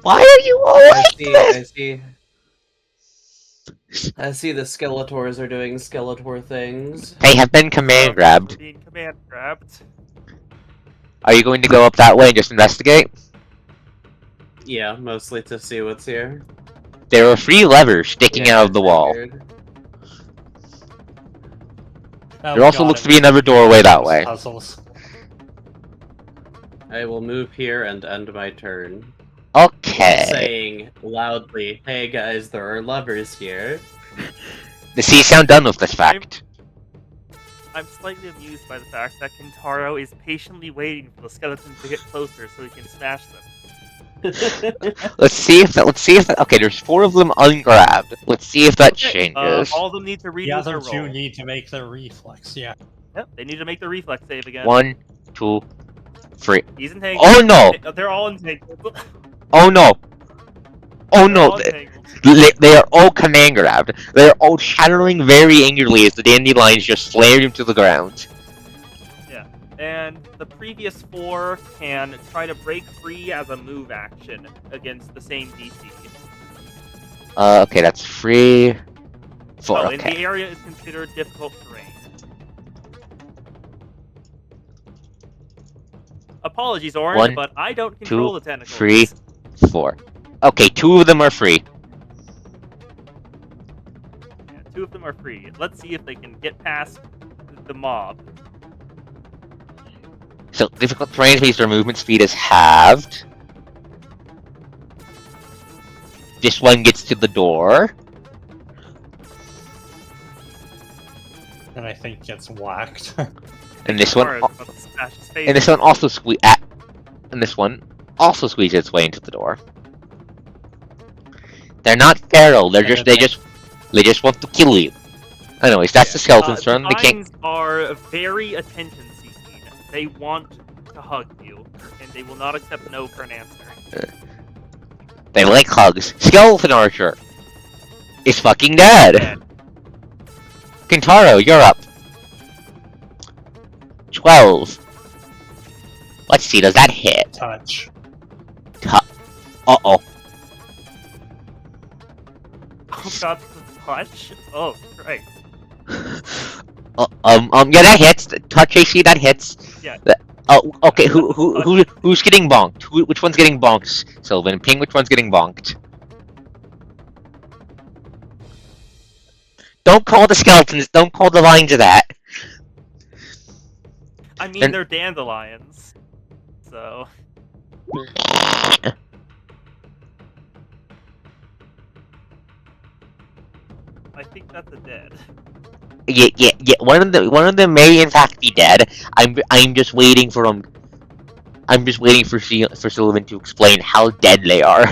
Why are you always I see the Skeletors are doing Skeletor things. They have been command grabbed. Being command grabbed. Are you going to go up that way and just investigate? Yeah, mostly to see what's here. There are 3 levers sticking out of the wall. There also looks to be another doorway that way. Puzzles. I will move here and end my turn. Okay. Saying loudly, "Hey guys, there are levers here." The sea sound done with this fact. I'm slightly amused by the fact that Kintaro is patiently waiting for the skeletons to get closer so he can smash them. Let's see if that. Okay, there's 4 of them ungrabbed. Let's see if that changes. All of them need to redo The other their 2 roll. need to make their reflex, yeah. Yep, they need to make the reflex save again. 1, 2, 3. He's entangled. Oh no! They're all entangled. Oh no! Oh They're no! all entangled. They are all command grabbed. They are all chattering very angrily as the dandelions just flare into the ground. Yeah, and the previous 4 can try to break free as a move action against the same DC. Okay, that's 3, 4. Oh, and the Okay. area is considered difficult terrain. Apologies, Orange, One, but I don't control 2, the tentacles. 3, 4. Okay, 2 of them are free. Yeah, 2 of them are free. Let's see if they can get past the mob. So difficult terrain means their movement speed is halved. This one gets to the door. And I think gets whacked. And this one, Tomorrow's about to smash his face and this one also and this one also squeezes its way into the door. They're not feral. They just want to kill you. Anyways, that's the skeleton's turn. The They can't. vines are very attention-seeking. They want to hug you, and they will not accept no for an answer. They like hugs. Skeleton Archer is fucking dead. Kintaro, you're up. 12. Let's see, does that hit? Touch. Uh-oh. Oh god, the touch? Oh, right. Yeah, that hits. Touch AC, that hits. Yeah. Oh, okay. Who's getting bonked? Which one's getting bonked? Sylvan, ping. Which one's getting bonked? Don't call the skeletons. Don't call the vines of that. I mean, they're dandelions. So. I think that's a dead. Yeah. One of them may in fact be dead. I'm just waiting for them. I'm just waiting for Sylvan to explain how dead they are.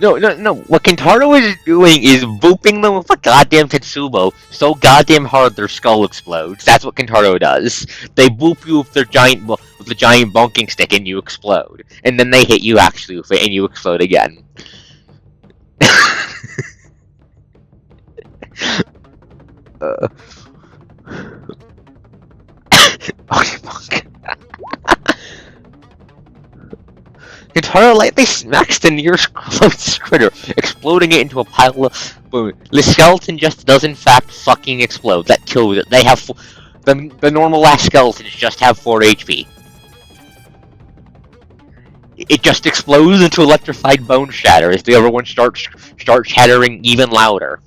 No. What Kintaro is doing is booping them with a goddamn Tetsubo so goddamn hard their skull explodes. That's what Kintaro does. They boop you with the giant bonking stick and you explode. And then they hit you actually with it and you explode again. Okay, fuck. Kintaro lightly smacks the nearest close critter, exploding it into a pile of boom. The skeleton just does in fact fucking explode. That kills it. They have the normal last skeletons just have 4 HP. It just explodes into electrified bone shatter as the other one starts shattering even louder.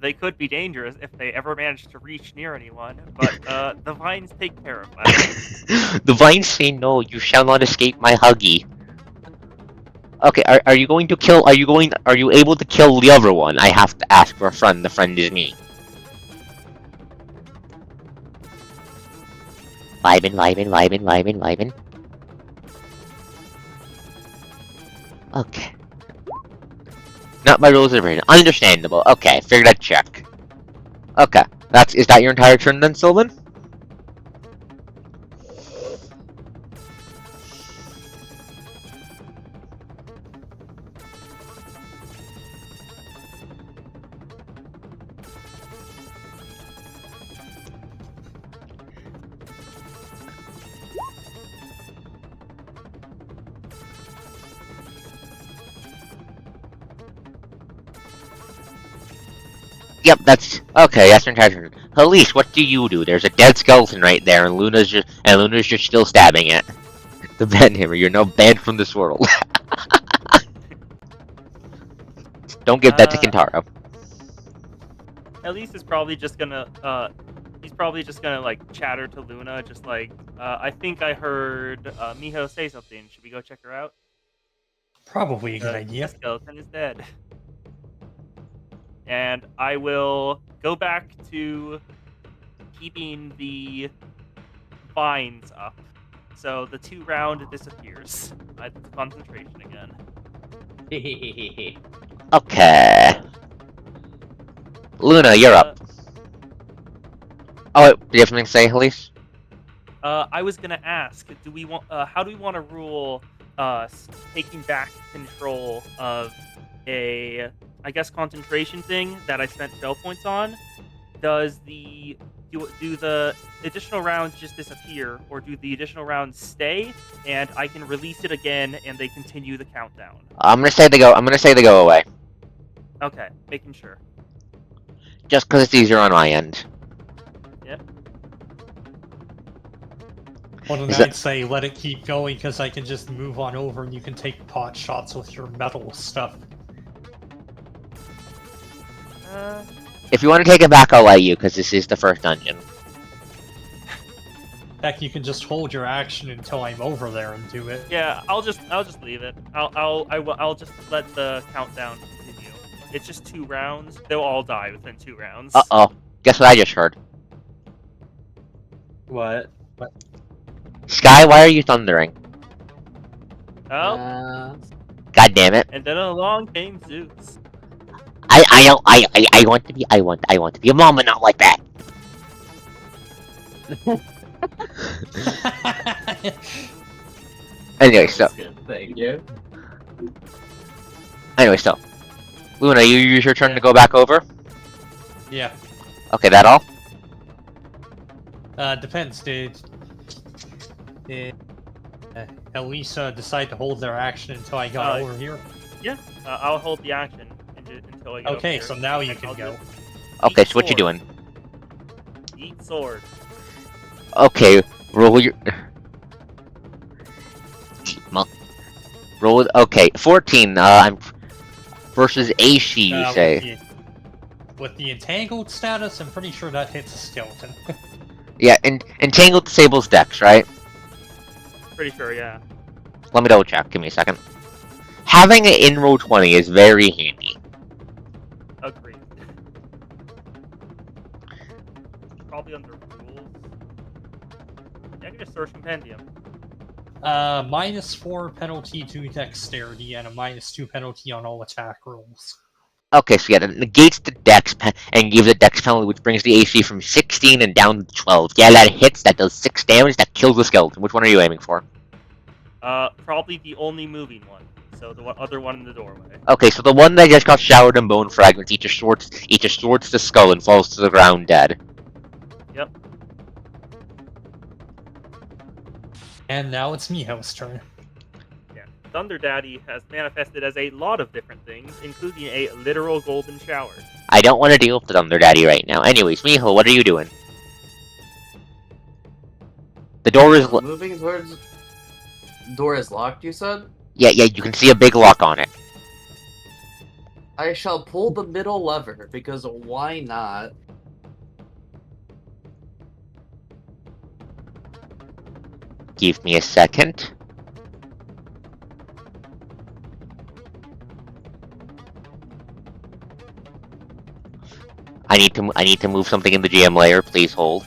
They could be dangerous if they ever manage to reach near anyone, but the vines take care of that. The vines say no, you shall not escape my huggy. Okay, are you going to kill? Are you able to kill the other one? I have to ask for a friend. The friend is me. Vibin. Okay. Not by rules of reason. Understandable. Okay, figured I'd check. Okay, is that your entire turn then, Sylvan? Yep, that's okay. That's your entire turn. Elise, what do you do? There's a dead skeleton right there, and Luna's just still stabbing it. The ban hammer. You're now banned from this world. Don't give that to Kintaro. Elise is probably just gonna he's probably just gonna like chatter to Luna, just like I think I heard Miho say something. Should we go check her out? Probably a good idea. The skeleton is dead. And I will go back to keeping the vines up. So the 2-round disappears. It's concentration again. Okay. Luna, you're up. Oh, wait, do you have something to say, Elise? I was gonna ask, do we want? How do we want to rule taking back control of a, I guess, concentration thing that I spent shell points on? Does do the additional rounds just disappear, or do the additional rounds stay and I can release it again and they continue the countdown? I'm gonna say they go away. Okay, making sure. Just because it's easier on my end. Yep. Well, then Is that- I'd say let it keep going because I can just move on over and you can take pot shots with your metal stuff. If you want to take it back, I'll let you, because this is the first dungeon. Heck, you can just hold your action until I'm over there and do it. Yeah, I'll just leave it. I'll just let the countdown continue. It's just 2 rounds. They'll all die within 2 rounds. Uh-oh. Guess what I just heard? What? Sky, why are you thundering? Oh, God damn it. and then along came Zeus. I want to be I want to be a mom, but not like that. Anyway, so That's good. Thank you. Luna, you use your turn to go back over? Yeah. Okay, that all? Depends. Did Elisa decide to hold their action until I got over here? Yeah, I'll hold the action until I get Okay, over so here. now you And can I'll go. just Okay, eat so what you sword. doing? Eat sword. Okay, roll your roll. Okay, 14. I'm versus AC. You say? With the entangled status, I'm pretty sure that hits a skeleton. Yeah, and entangled disables Dex, right? Pretty sure, yeah. Let me double check. Give me a second. Having it in roll 20 is very handy. Agreed. Probably under rules. Yeah, I can just search compendium. -4 penalty to dexterity and a -2 penalty on all attack rolls. Okay, so yeah, that negates the Dex and gives a Dex penalty, which brings the AC from 16 and down to 12. Yeah, that hits. That does 6 damage. That kills the skeleton. Which one are you aiming for? Probably the only moving one. So the other one in the doorway. Okay, so the one that just got showered in bone fragments, each shorts the skull and falls to the ground dead. Yep. And now it's Miho's turn. Yeah. Thunder Daddy has manifested as a lot of different things, including a literal golden shower. I don't want to deal with the Thunder Daddy right now. Anyways, Miho, what are you doing? The door is... Moving towards... Door is locked, you said? Yeah, you can see a big lock on it. I shall pull the middle lever, because why not? Give me a second. I need to move something in the GM layer. Please hold.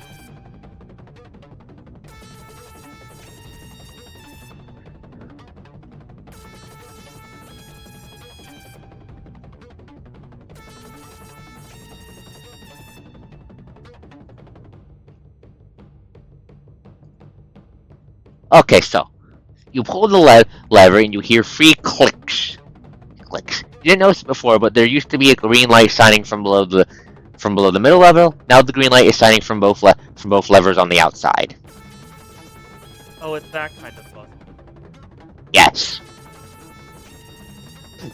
Okay, so you pull the lever and you hear 3 clicks. You didn't notice it before, but there used to be a green light shining from below the middle level. Now the green light is shining from both levers on the outside. Oh, it's that kind of puzzle. Yes.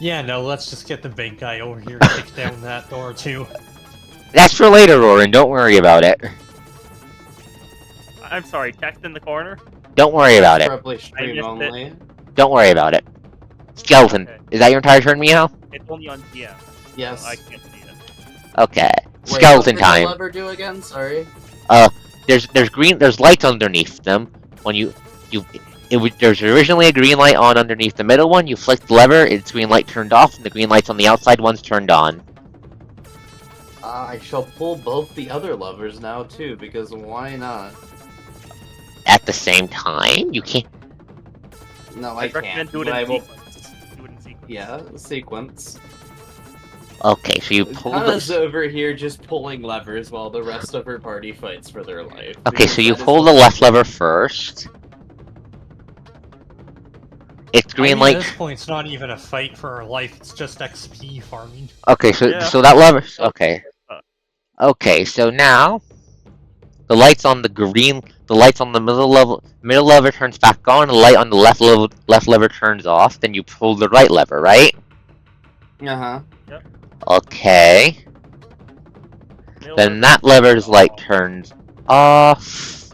Yeah, no, let's just get the big guy over here and kick down that door too. That's for later, Roran. Don't worry about it. I'm sorry, text in the corner? Don't worry about it. Probably stream missed it. only. Don't worry about it. Skeleton. Okay. Is that your entire turn, Miho? It's only on DM. Yes. So I can't see it. Okay. Wait, Skeleton what did time. the lever do again? Sorry. There's lights underneath them. When there's originally a green light on underneath the middle one. You flick the lever, its green light turned off, and the green lights on the outside one's turned on. I shall pull both the other levers now too, because why not? At the same time, you can't. No, I I recommend can't. do it but I in will. sequence. Do it in sequence. Yeah, sequence. Okay, so you pull Hana's the. over here just pulling levers while the rest of her party fights for their life. Okay, because so you that is pull what the they left do. lever first. It's I green mean, light. at this point, it's not even a fight for her life, it's just XP farming. Okay, so Yeah. that lever. Oh. Okay. Okay, so now the lights on the middle lever turns back on. The light on the left lever turns off. Then you pull the right lever, right? Uh-huh. Okay. Middle Then lever that is lever's light off. turns off,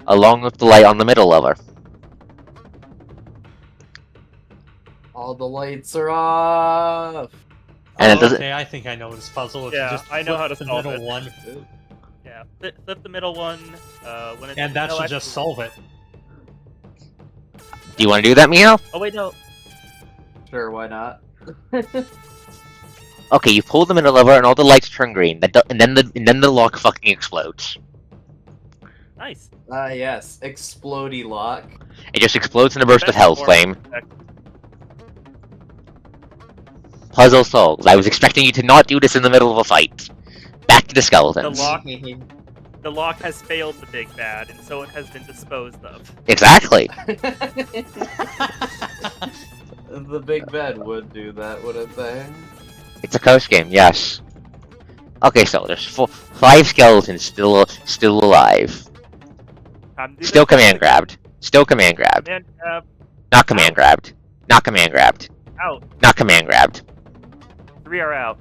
along with the light on the middle lever. All the lights are off. And it Oh, doesn't. okay, I think I know this puzzle. If you Yeah, just I know flip how to the solve middle it. one, Yeah, flip the middle one. When it's and that no, should just actually- solve it. Do you want to do that, Mio? Oh wait, no. Sure, why not? Okay, you pull the middle lever, and all the lights turn green. And then the lock fucking explodes. Nice. Ah, yes. Explodey lock. It just explodes in a burst of Best hell form flame. effect. Puzzle solved. I was expecting you to not do this in the middle of a fight. Back to the The skeletons. lock has failed the big bad, and so it has been disposed of. Exactly. The big bed would do that, wouldn't they? It's a coast game, yes. Okay, so there's 5 skeletons still alive. Still command grabbed. Still command grabbed. Command grab. Not command grabbed. Not command grabbed. Out. Not command grabbed. 3 are out.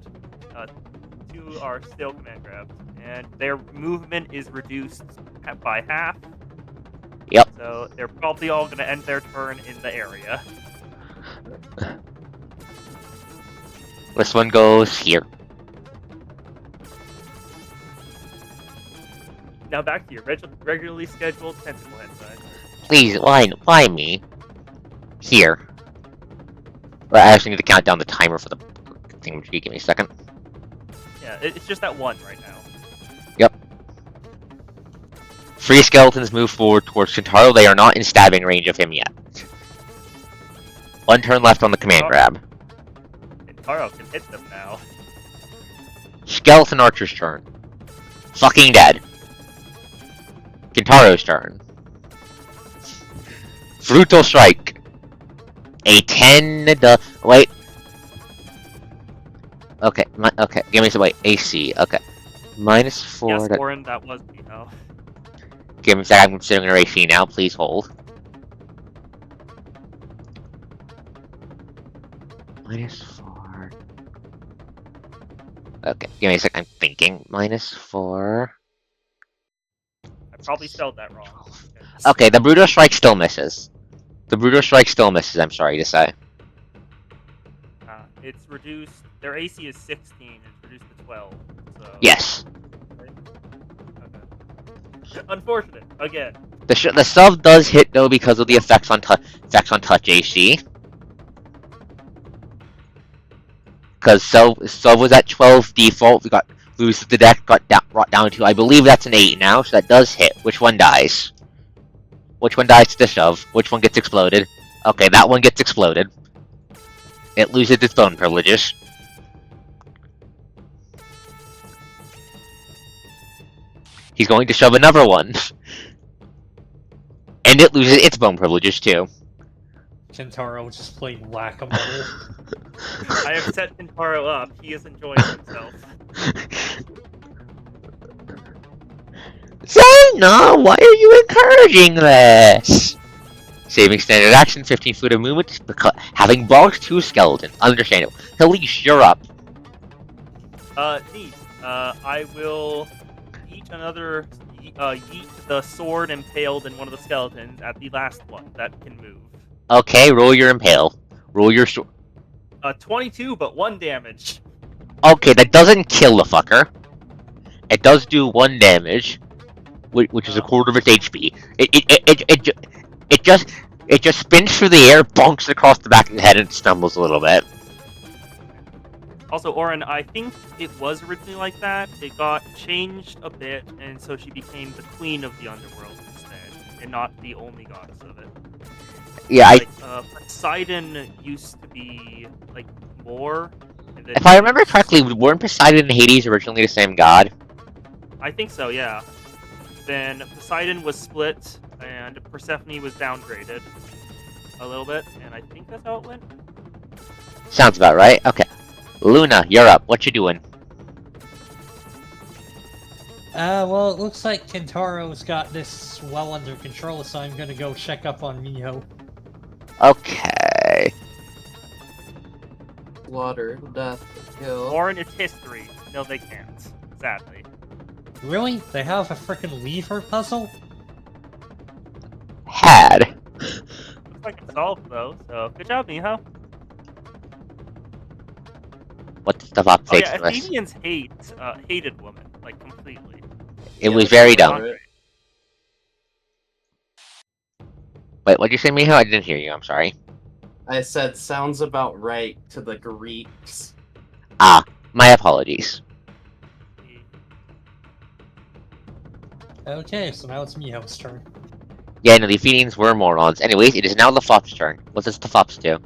2 are still command grabbed, and their movement is reduced by half. Yep. So they're probably all going to end their turn in the area. This one goes here. Now back to your regularly scheduled tentacle head side. Please, why me? Here. Well, I actually need to count down the timer for the thing. Would you give me a second? Yeah, it's just that one right now. Yep. 3 skeletons move forward towards Shintaro. They are not in stabbing range of him yet. 1 turn left on the command grab. And Taro can hit them now. Skeleton Archer's turn. Fucking dead. Kintaro's turn. Brutal Strike. A 10. Wait. Okay. Okay. Give me some. Wait. AC. Okay. -4. Yes, Warren, that was me. Oh. Give me a second. I'm considering your AC now. Please hold. -4. Okay. Give me a second. I'm thinking. -4. I probably spelled that wrong. Okay, the Brutal Strike still misses. The Brutal Strike still misses, I'm sorry to say. It's reduced. Their AC is 16. It's reduced to 12. So. Yes. Okay. Unfortunate. Again. The sub does hit though because of the effects on touch AC. Because sub was at 12 default. We got loose the deck got brought down to, I believe that's an 8 now, so that does hit. Which one dies? Which one dies to the shove? Which one gets exploded? Okay, that one gets exploded. It loses its bone privileges. He's going to shove another one. And it loses its bone privileges too. Kentaro just playing whack-a-mole. I have set Kintaro up. He is enjoying himself. Zena, why are you encouraging this? Saving standard action, 15 foot of movement, having blocked 2 skeletons. Understandable. Khalees, you're up. Neat. I will eat another. Yeet the sword impaled in one of the skeletons at the last one that can move. Okay, roll your impale. Roll your sword. 22, but 1 damage. Okay, that doesn't kill the fucker. It does do 1 damage, which is a quarter of its HP. It just spins through the air, bonks across the back of the head, and stumbles a little bit. Also, Oren, I think it was originally like that. It got changed a bit, and so she became the queen of the underworld instead, and not the only goddess of it. Yeah, like, Poseidon used to be like more. And then if I remember correctly, weren't Poseidon and Hades originally the same god? I think so, yeah. Then Poseidon was split, and Persephone was downgraded a little bit, and I think that's how it went. Sounds about right. Okay. Luna, you're up. What you doing? Well, it looks like Kentaro's got this well under control, so I'm gonna go check up on Miho. Okay. slaughter, death, kill. Lauren, it's history. No, they can't. Sadly. Really? They have a frickin' lever puzzle? Had. Looks like it's solved though, so good job, Miho. What does the Fox Oh say yeah, to us? Athenians hated women, like completely. It Yeah, was that's very not dumb. right. Wait, what'd you say, Miho? I didn't hear you, I'm sorry. I said sounds about right to the Greeks. Ah, my apologies. Okay, so now it's Miho's turn. Yeah, no, the Athenians were morons. Anyways, it is now the Fop's turn. What does the Fops do?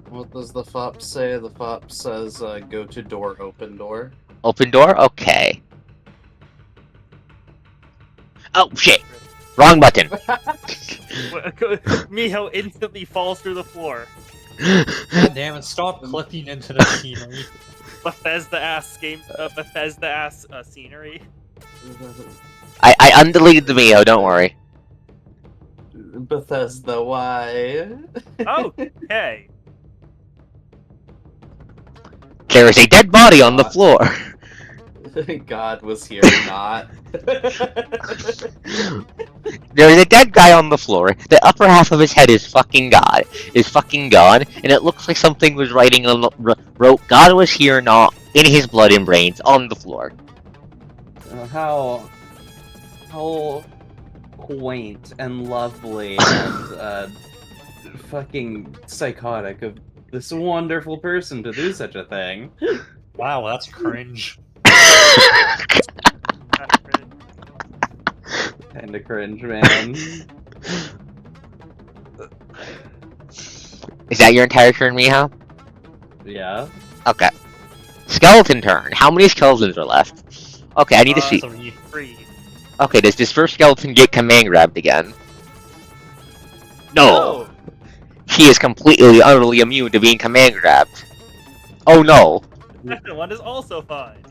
What does the fop say? The fop says, go to door, open door. Open door? Okay. Oh, shit! Wrong button! Miho instantly falls through the floor. God damn it, stop clipping into the scenery. Bethesda ass scenery. I undeleted the Miho, don't worry. Bethesda, why? Okay. There is a dead body on the floor. God was here, not. There is a dead guy on the floor. The upper half of his head is fucking gone, and it looks like something was writing on the wrote "God was here, not" in his blood and brains on the floor. How quaint and lovely and fucking psychotic of this wonderful person to do such a thing. Wow, that's cringe. Kinda cringe, man. Is that your entire turn, Miho? Yeah. Okay. Skeleton turn. How many skeletons are left? Okay, I need to see. 3. Okay, does this first skeleton get command grabbed again? No! He is completely, utterly immune to being command grabbed. Oh no! The second one is also fine.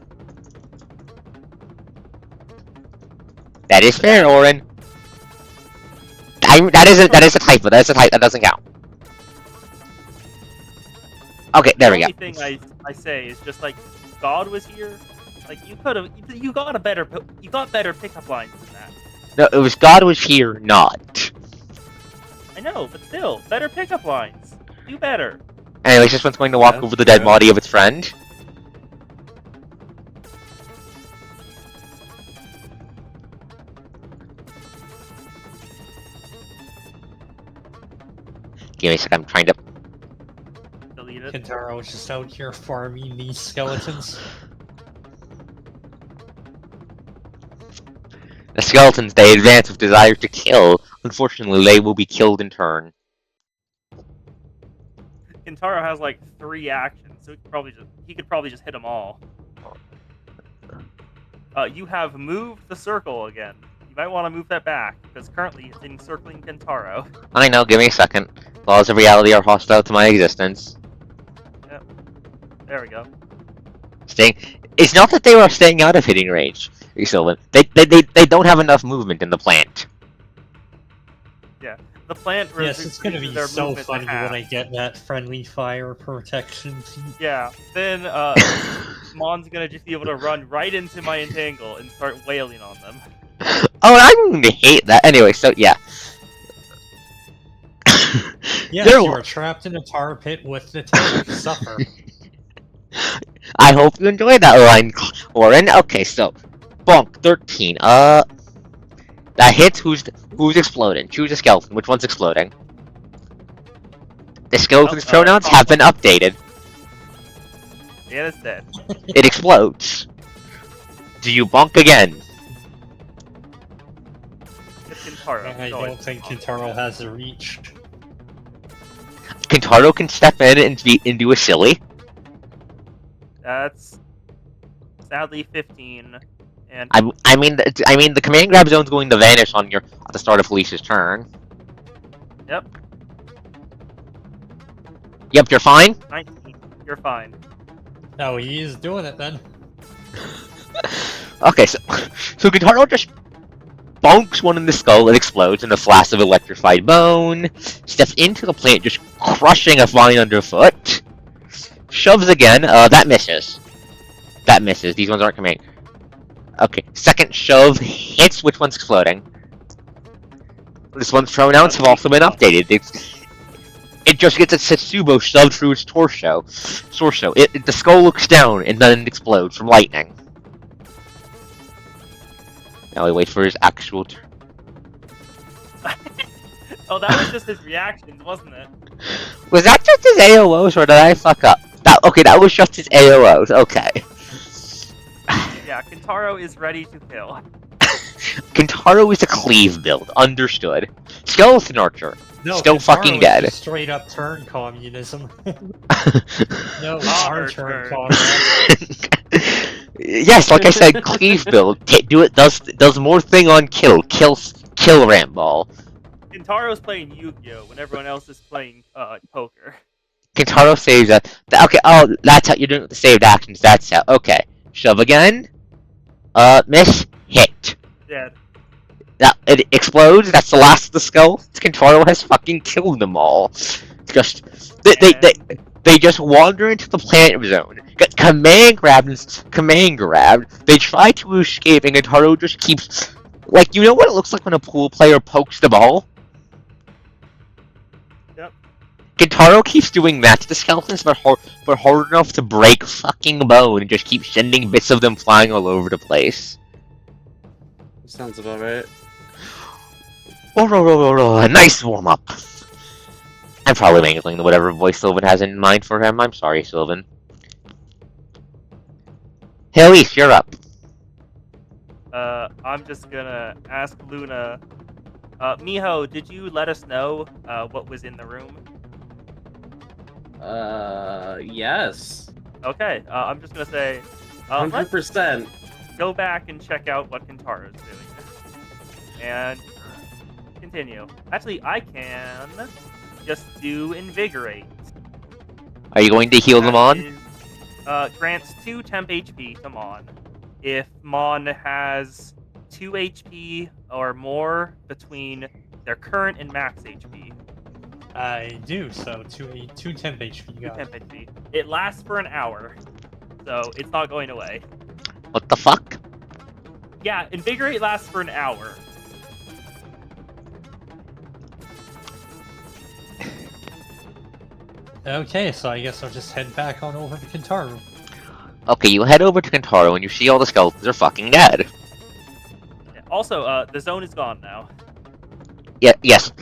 That is fair, Oren. That is a typo. That is a typo. That doesn't count. Okay, there we go. The only thing I say is just like, God was here. Like you got better pickup lines than that. No, it was God was here, not. I know, but still, better pickup lines. Do better. Anyways, this one's going to walk Yeah, over the dead yeah. body of its friend. Give me a sec, I'm trying to... Delete it. Kentaro is just out here farming these skeletons. The skeletons, they advance with desire to kill. Unfortunately, they will be killed in turn. Kintaro has like 3 actions, so he could probably just hit them all. You have moved the circle again. You might want to move that back, because currently it's encircling Kintaro. I know, give me a second. Laws of reality are hostile to my existence. Yep. There we go. It's not that they were staying out of hitting range, Sylvan. They don't have enough movement in the plant. Yeah. The plant Yes, it's gonna be their so movement funny to half. when I get that friendly fire protection feat. Yeah. Then Mon's gonna just be able to run right into my entangle and start wailing on them. Oh, I'm going to hate that. Anyway, so yeah. Yes, you are trapped in a tar pit with the tank. Suffer. I hope you enjoyed that line, Oren. Okay, so bonk 13. That hits. Who's exploding? Choose a skeleton. Which one's exploding? The skeleton's pronouns have been updated. Yeah, it's dead. It explodes. Do you bonk again? It's Kintaro. I don't think Kintaro has a reach. Kintaro can step in and do a silly. That's sadly 15. And I mean the command grab zone's going to vanish on at the start of Felicia's turn. Yep. Yep, you're fine. 19. You're fine. Oh, he is doing it then. Okay, so Kintaro just bonks one in the skull, it explodes in a flash of electrified bone, steps into the plant, just crushing a vine underfoot, Shoves again. That misses. That misses. These ones aren't coming. Okay, second shove hits. Which one's exploding? This one's pronouns have also been updated. It just gets a Setsubo shoved through its torso. The skull looks down and then it explodes from lightning. Now we wait for his actual turn. Oh, that was just his reactions, wasn't it? Was that just his AOOs or did I fuck up? Okay, that was just his AOOs. Okay. Yeah, Kentaro is ready to kill. Kentaro is a cleave build. Understood. Skeleton Archer. No, Still Kentaro fucking is dead. just straight up turn communism. No, Our our turn, turn. Conrad. Yes, like I said, cleave build. Does more thing on kill ramp ball. Kentaro's playing Yu-Gi-Oh! When everyone else is playing poker. Kentaro saves that. Okay, oh, that's how you're doing it with the saved actions. That's how. Okay, shove again. Miss, hit. Dead. Now it explodes. That's the last of the skulls. Kentaro has fucking killed them all. Just they just wander into the planet zone, get command grabbed. They try to escape, and Kentaro just keeps, like, you know what it looks like when a pool player pokes the ball. Yep. Kentaro keeps doing that to the skeletons, but hard enough to break fucking bone, and just keeps sending bits of them flying all over the place. Sounds about right. A nice warm up. I'm probably mangling whatever voice Sylvan has in mind for him. I'm sorry, Sylvan. Hey, Elise, you're up. I'm just gonna ask Luna. Miho, did you let us know what was in the room? Yes. Okay, I'm just gonna say, 100%. let's go back and check out what Kentaro's doing. And continue. Actually, I can just do Invigorate. Are you going to heal them on? Grants 2 temp HP to Mon. If Mon has 2 HP or more between their current and max HP. I do, so 2 temp HP you 2 got. temp HP. It lasts for an hour, so it's not going away. What the fuck? Yeah, Invigorate lasts for an hour. Okay, so I guess I'll just head back on over to Kentaro. Okay, you head over to Kentaro and you see all the skeletons are fucking dead. Also, the zone is gone now. Yes.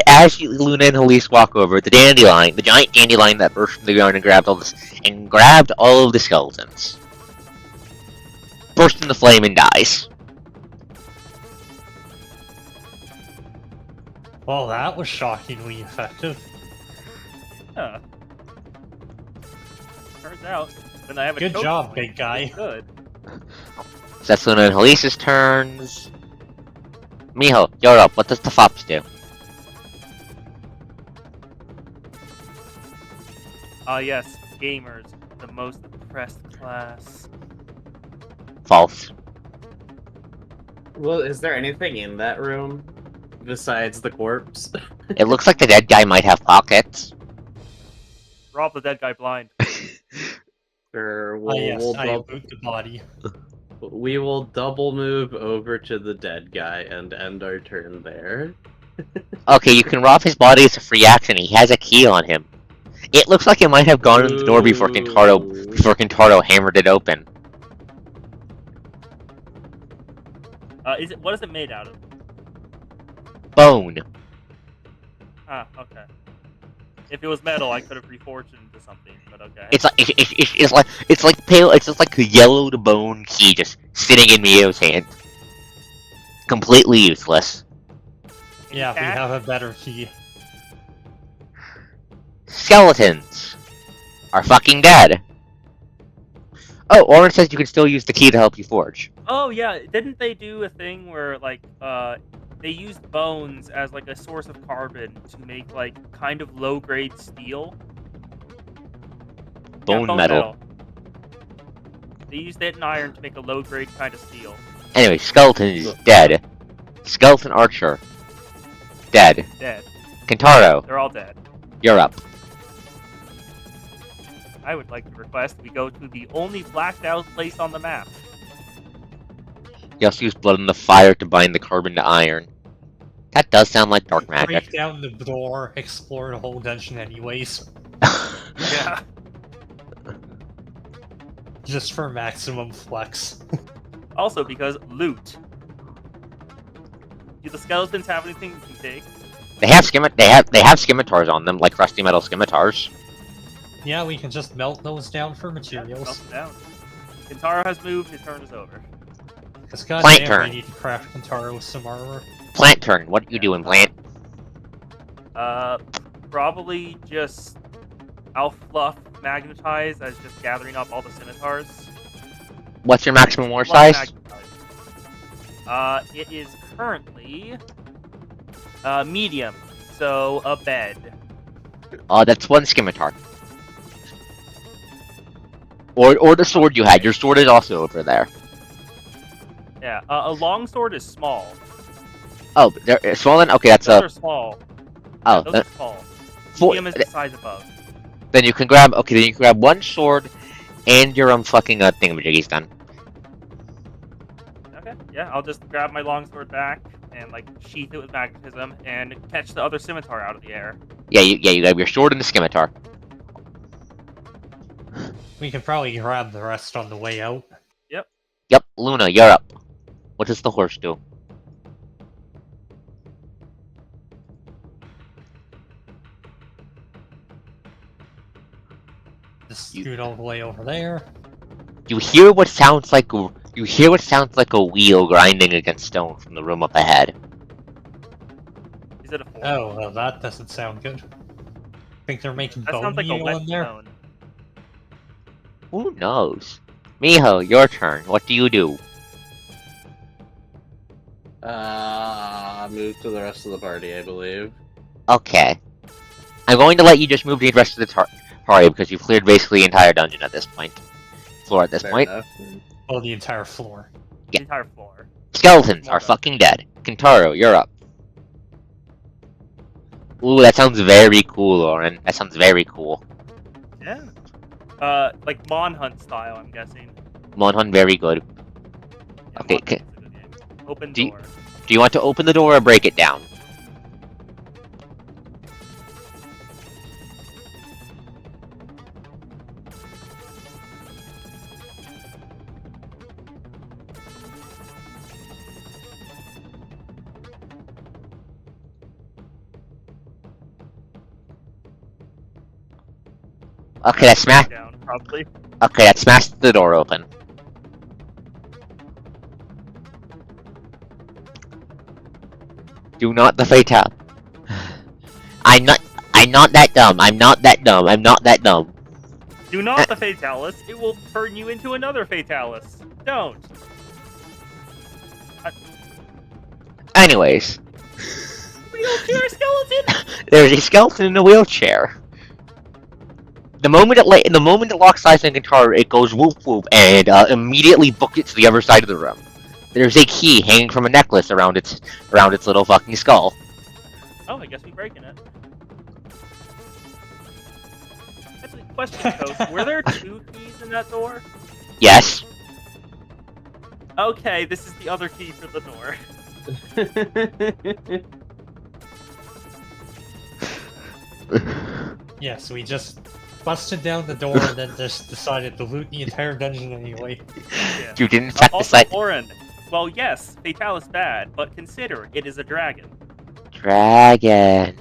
As Luna and Elise walk over, the giant dandelion that burst from the ground and grabbed all of the skeletons, bursts into flame and dies. Well, that was shockingly effective. Yeah. Turns out, when I have a Good choke job, point, big guy. it's good. So that's Luna and Elise's turns. Miho, you're up. What does the Fops do? Yes, gamers, the most oppressed class. False. Well, is there anything in that room besides the corpse? It looks like the dead guy might have pockets. Rob the dead guy blind. Sure, Yes, we'll I boot the body. we will double move over to the dead guy and end our turn there. Okay, you can rob his body as a free action. He has a key on him. It looks like it might have gone in the door before Kentaro hammered it open. What is it made out of? Bone. Ah, okay. If it was metal, I could have reforged it into something, but okay. It's just like a yellowed bone key just sitting in Mio's hand. Completely useless. Yeah, we have a better key. Skeletons are fucking dead. Oh, Orange says you can still use the key to help you forge. Oh yeah, didn't they do a thing where like they used bones as like a source of carbon to make like kind of low grade steel? Bone metal. They used it in iron to make a low grade kind of steel. Anyway, Skeleton is dead. Skeleton Archer. Dead. Dead. Kentaro, They're all dead. you're up. I would like to request we go to the only blacked out place on the map. You also use blood in the fire to bind the carbon to iron. That does sound like dark magic. Break down the door, explore the whole dungeon anyways. Yeah. Just for maximum flex. Also because loot. Do the skeletons have anything you can take? They have scimitars on them, like rusty metal scimitars. Yeah, we can just melt those down for Yeah, materials. melt them down. Kintaro has moved, his turn is over. Because Plant goddamn, turn. we need to craft Kintaro with some armor. Plant turn. What you doing, plant? Probably just I'll fluff magnetize as just gathering up all the scimitars. What's your maximum war Fluff size? magnetize. It is currently medium, so a bed. That's one scimitar. Or the sword you had. Your sword is also over there. Yeah, a longsword is small. Oh, they're small then? Okay, that's Those are small. Oh, Those are small. four- Medium is the size above. then you can grab. Okay, then you can grab one sword, and your fucking thingamajiggies done. Okay, yeah, I'll just grab my longsword back and like sheath it with magnetism and catch the other scimitar out of the air. Yeah, you grab your sword and the scimitar. We can probably grab the rest on the way out. Yep, Luna, you're up. What does the horse do? Just scoot all the way over there. You hear what sounds like a wheel grinding against stone from the room up ahead. Is it a 4? Oh, well, that doesn't sound good. Think they're making That bone sounds like a meal wet in there? stone. Who knows? Miho, your turn. What do you do? Move to the rest of the party, I believe. Okay. I'm going to let you just move the rest of the party because you've cleared basically the entire dungeon at this point. Floor at this Fair point. enough. Oh, the entire floor. The entire floor. Skeletons More are done. fucking dead. Kintaro, you're up. Ooh, that sounds very cool, Lauren. That sounds very cool. Yeah. Like Monhunt style, I'm guessing. Monhun, very good. Yeah, Okay, Monhunt's a good game. Open Do you- door. Do you want to open the door or break it down? Okay, that smashed. Down, probably. Okay, that smashed the door open. Do not the fatal. I'm not that dumb. I'm not that dumb. I'm not that dumb. Do not the Fatalis. It will turn you into another Fatalis. Don't. Anyways, Wheelchair skeleton. there's a skeleton in a wheelchair. The moment it locks eyes on guitar, it goes whoop whoop and immediately book it to the other side of the room. There's a key hanging from a necklace around its little fucking skull. Oh, I guess we're breaking it. Actually, question, Toast. Were there 2 keys in that door? Yes. Okay, this is the other key for the door. Yes, we just busted down the door and then just decided to loot the entire dungeon anyway. Yeah. You didn't in fact Also, decide. Oren. Well, yes, Fatalis bad, but consider it is a dragon. Dragon.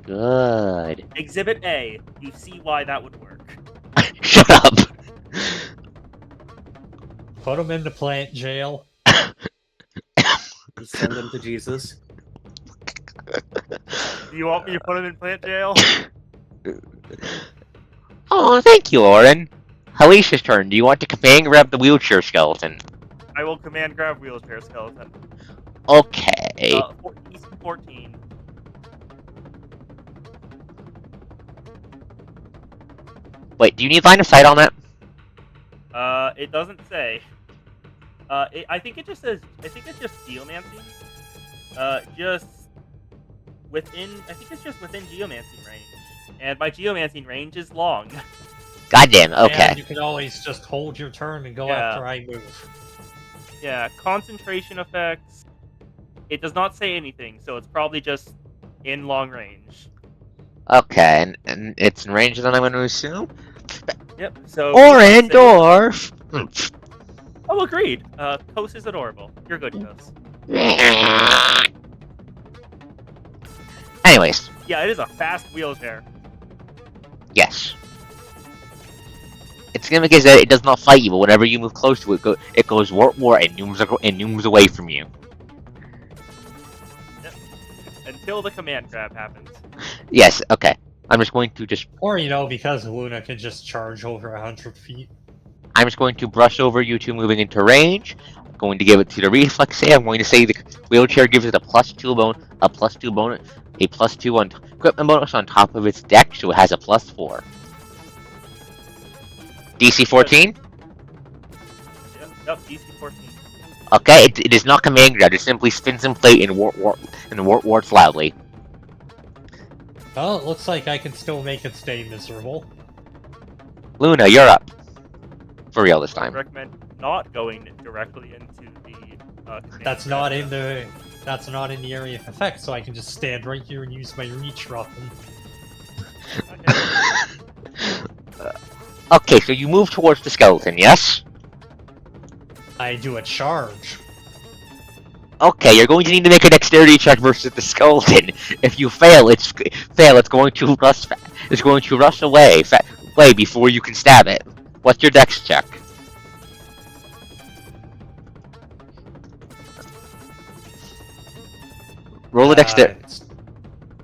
Good. Exhibit A. You see why that would work. Shut up. Put him in the plant jail. Send them to Jesus. Do you want me to put him in plant jail? Oh, thank you, Oren. Alicia's turn. Do you want to command grab the wheelchair skeleton? I will command grab wheelchair skeleton. Okay. He's 14. Wait, do you need line of sight on that? It doesn't say. I think it just says. I think it's just geomancy. Just within. I think it's just within geomancy range, and my geomancy range is long. Goddamn. Okay. And you can always just hold your turn and go Yeah. after I move. Yeah, concentration effects. It does not say anything, so it's probably just in long range. Okay, and it's in range then I'm going to assume. Yep. So Or keep on saying. Andorf. Oh, agreed. Kos is adorable. You're good, Kos. Anyways, Yeah, it is a fast wheelchair. yes. Its gimmick is that it does not fight you, but whenever you move close to it, it goes wart and nooms away from you. Yep. Until the command grab happens. Yes, okay. I'm just going to Or, you know, because Luna can just charge over 100 feet. I'm just going to brush over you two moving into range. I'm going to give it to the reflex save. I'm going to say the wheelchair gives it a +2 on equipment bonus on top of its deck, so it has a +4. DC 14? Yep, DC 14. Okay, it is not command grab, it simply spins and plate and warts loudly. Well, it looks like I can still make it stay miserable. Luna, you're up. For real this I time. recommend not going directly into the command That's grab not in zone. that's not in the area of effect, so I can just stand right here and use my reach weapon. Okay. Okay, so you move towards the skeleton, yes? I do a charge. Okay, you're going to need to make a dexterity check versus the skeleton. If you fail, it's going to rush away before you can stab it. What's your dex check? Roll a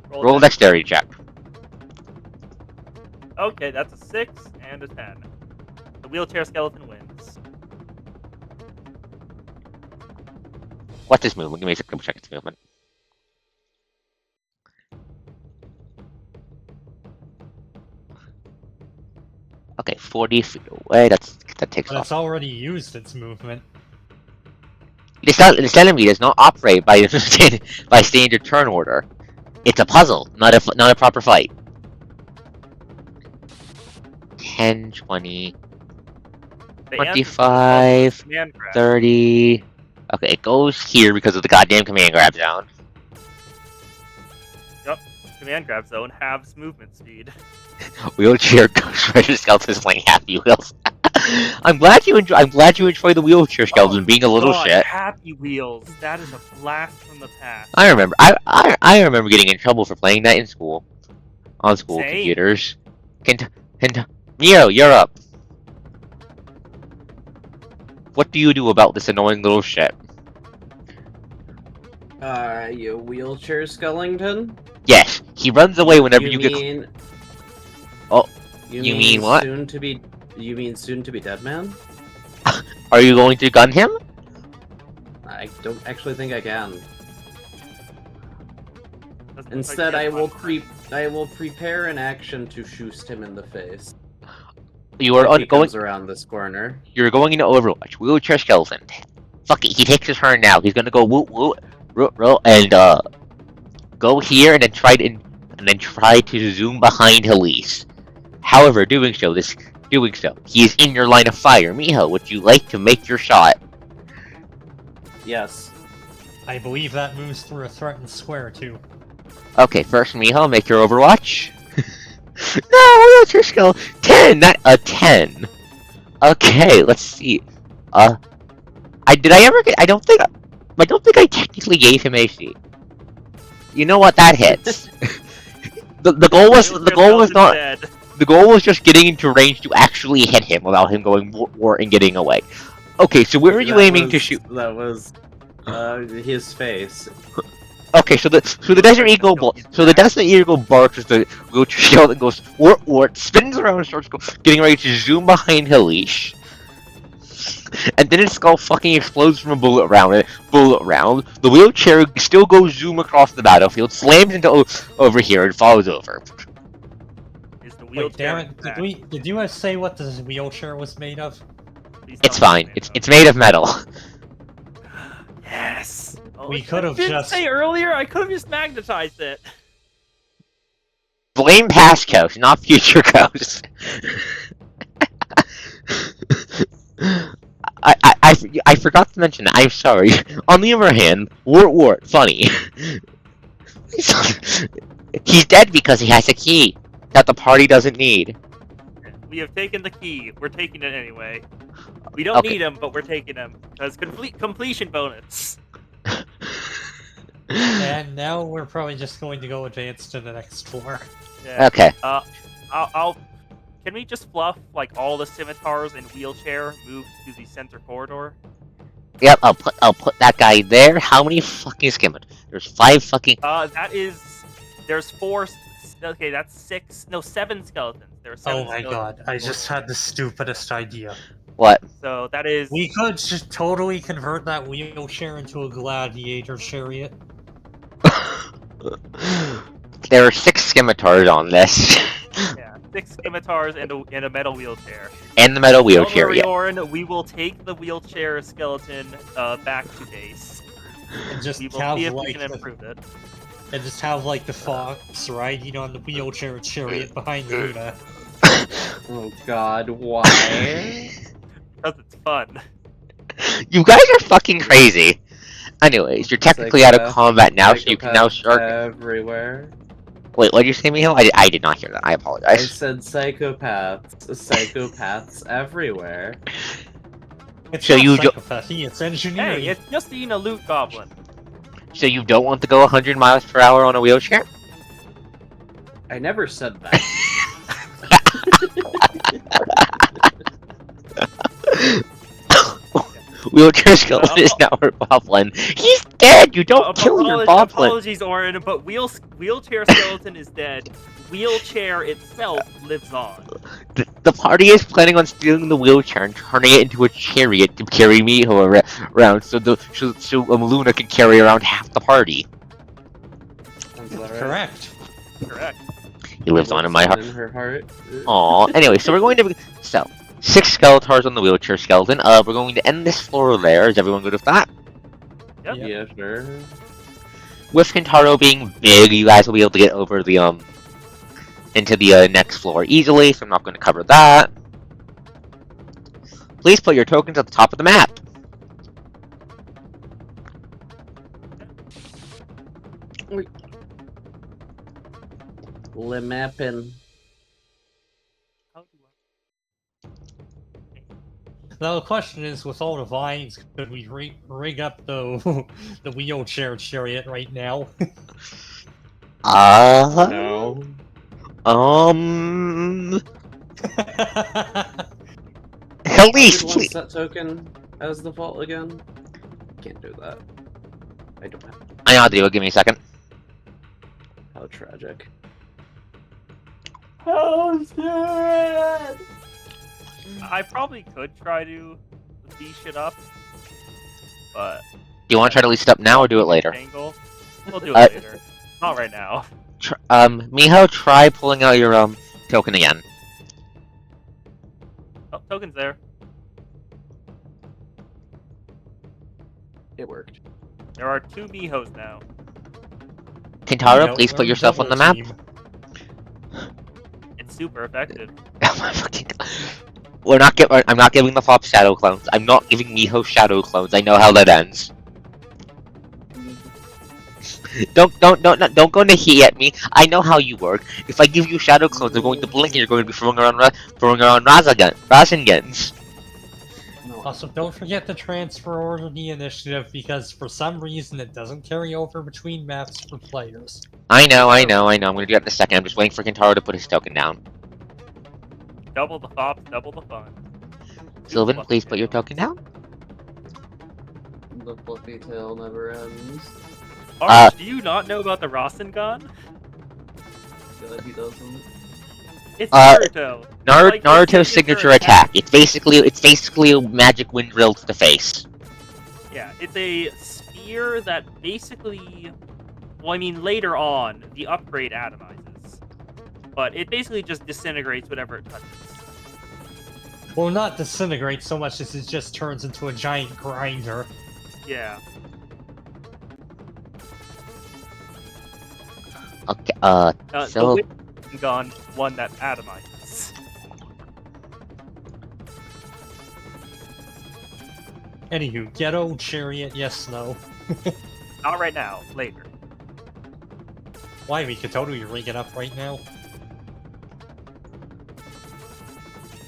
roll a dexterity check. Okay, that's a 6 and a 10. The wheelchair skeleton wins. What's his movement? Give me a second to check its movement. Okay, 40 feet away. That takes But off. it's already used its movement. This enemy does not operate by by standard turn order. It's a puzzle, not a proper fight. 10, 20, The answer to this 25, puzzle is command grab. 30. Okay, it goes here because of the goddamn command grab zone. Yep. Command grab zone halves movement speed. Wheelchair Ghost Rider Skeleton is playing Happy Wheels. I'm glad you enjoy the wheelchair skeleton being a little God, shit. Happy Wheels. That is a blast from the past. I remember. I remember getting in trouble for playing that in school, on school Same. computers. Neo, you're up. What do you do about this annoying little shit? You wheelchair skeleton? Yes, he runs away whenever you get. Oh, you mean what? You mean soon to be dead man? Are you going to gun him? I don't actually think I can. Doesn't look like Instead, he I has will much. I will prepare an action to shoot him in the face. You are If he going. comes around this corner. You're going into Overwatch. Wheelchair skeleton. Fuck it. He takes his turn now. He's gonna go woo woo, roll, and go here and then try to zoom behind Elise. However, doing so, he is in your line of fire. Miho, would you like to make your shot? Yes. I believe that moves through a threatened square, too. Okay, first Miho, make your Overwatch. No, wheelchair skill 10, not a 10. Okay, let's see. I don't think I technically gave him AC. You know what? That hits. the goal was just getting into range to actually hit him without him going war and getting away. Okay, so where are you aiming to shoot? That was his face. Okay, so the Desert Eagle barks as the wheelchair skeleton goes spins around and starts getting ready to zoom behind Halish. And then its skull fucking explodes from a bullet round. The wheelchair still goes zoom across the battlefield, slams into over here, and falls over. Is the Wait, wheelchair damn it, did you say what this wheelchair was made of? It's fine. It's made of metal. Yes. Oh, We could have didn't just... say earlier. I could have just magnetized it. Blame past Coast, not future Coast. I forgot to mention that. I'm sorry. On the other hand, wart, funny. He's dead because he has a key that the party doesn't need. We have taken the key. We're taking it anyway. We don't Okay. need him, but we're taking him because completion bonus. And now we're probably just going to go advance to the next floor. Yeah. Okay. I'll. Can we just fluff like all the scimitars and wheelchair move to the center corridor? Yep. I'll put that guy there. How many fucking skimmers? There's 5 fucking. That is. There's 4. Okay, that's 6. No, 7 skeletons. There are 7. Oh my skeletons. god, I just had the stupidest idea. What? So that is. We could just totally convert that wheelchair into a gladiator chariot. There are 6 scimitars on this. Yeah, 6 scimitars and a metal wheelchair. And the metal wheelchair, Don't worry, yeah. Orin, we will take the wheelchair skeleton back to base. And just We will have see if we like can improve it. and just have like the fox riding on the wheelchair chariot behind Luna. Oh god, why? Because it's fun. You guys are fucking crazy. Anyways, you're technically out of combat now, so you can now start. Everywhere. Wait, what did you say, Miho? I did not hear that. I I apologize. said psychopaths everywhere. It's So not you do- psychopathy, it's engineering. Hey, it's just being a loot goblin. So you don't want to go 100 miles per hour on a wheelchair? I never said that. Wheelchair skeleton is now her goblin. He's dead! You don't kill your goblin! Apologies, Orin, but wheelchair skeleton is dead. Wheelchair itself lives on. The party is planning on stealing the wheelchair and turning it into a chariot to carry Miho around so Luna can carry around half the party. Correct. Correct. He lives on in my heart. In her heart. Aw. Anyway, so we're going to... So, 6 skeletars on the wheelchair skeleton. We're going to end this floor there. Is everyone good with that? Yep. Yeah, sure. With Kintaro being big, you guys will be able to get over the, into the, next floor easily, so I'm not going to cover that. Please put your tokens at the top of the map. Limappin'. How do I... Now the question is, with all the vines, could we rig up the the wheelchair chariot right now? No. At least, Who please. wants that token as the vault again? Can't do that. I don't have. I know how to do it. Give me a second. How tragic. I probably could try to beat shit up, but Do you want to try to lease it up now or do it later? angle. We'll do it later. Not right now. Miho, try pulling out your, token again. Oh, token's there. It worked. There are 2 Mihos now. Kintaro, No, please put we're yourself on the double map. team. It's super effective. Oh my fucking god. I'm not giving the flop shadow clones. I'm not giving Miho shadow clones. I know how that ends. Don't go into Heya at me. I know how you work. If I give you shadow clones, they're going to blink and you're going to be throwing around Rasengan's. No. Also, don't forget to transfer order the initiative because for some reason it doesn't carry over between maps for players. I know. I'm gonna do that in a second. I'm just waiting for Kintaro to put his token down. Double the fops, double the fun. Sylvan, Fluffy please put your tail. token down. The fluffy tail never ends. Orange, do you not know about the Rasengan? Good, he doesn't. It's Uh, Naruto. Naruto's Like, his signature attack. It's basically a magic wind drill to the face. Yeah, it's a spear that basically... Well, I mean, later on, the upgrade atomizes. But it basically just disintegrates whatever it touches. Well, not disintegrate so much as it just turns into a giant grinder. Yeah. Okay, The so Rasengan one that atomizes. Anywho, ghetto, chariot, yes, no. Not right now. Later. Why, we could totally rig it up right now.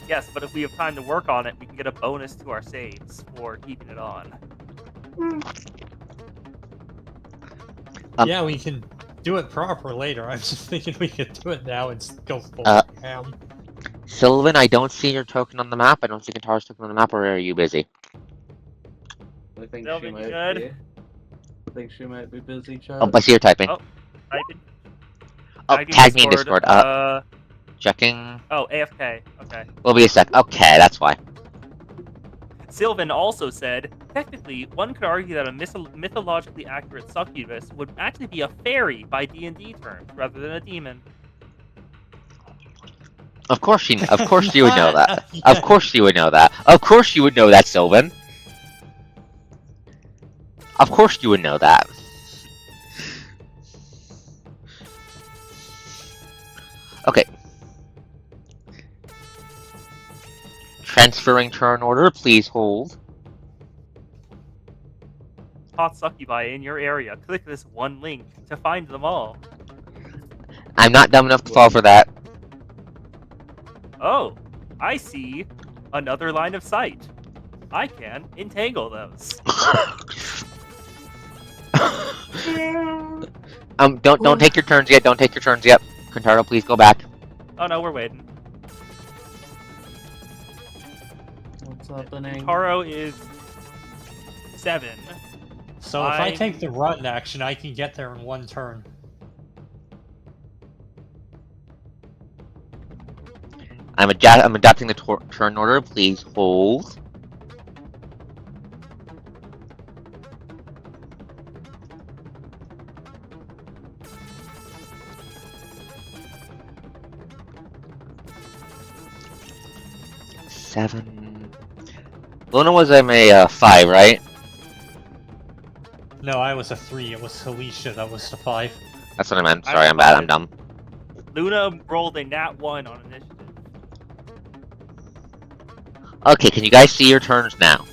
Yes, but if we have time to work on it, we can get a bonus to our saves for keeping it on. Yeah, we can do it proper later. I'm just thinking we could do it now and go full ham. Sylvan, I don't see your token on the map. I don't see Guitar's token on the map, or are you busy? I think Delvin, she might good? be. I think she might be busy, chat. Oh, I see you're typing. Oh, typing. Oh, Typing tag me in Discord. Checking. Oh, AFK. Okay. Will be a sec. Okay, that's why. Sylvan also said, technically, one could argue that a mythologically accurate succubus would actually be a fairy by D&D terms, rather than a demon. Of course you would know that. Of course you would know that. Of course you would know that, Sylvan. Of course you would know that. Okay. Transferring turn order, please hold. Hot succubi in your area. Click this one link to find them all. I'm not dumb enough to fall for that. Oh, I see another line of sight. I can entangle those. Don't take your turns yet. Don't take your turns yet. Kentaro, please go back. Oh no, we're waiting. What's happening? Taro is 7. So if I take the run action, I can get there in one turn. I'm adapting the turn order. Please hold. Seven. Luna was a 5, right? No, I was a 3. It was Alicia that was the 5. That's what I meant. Sorry, I'm bad. I'm dumb. Luna rolled a nat 1 on initiative. Okay, can you guys see your turns now?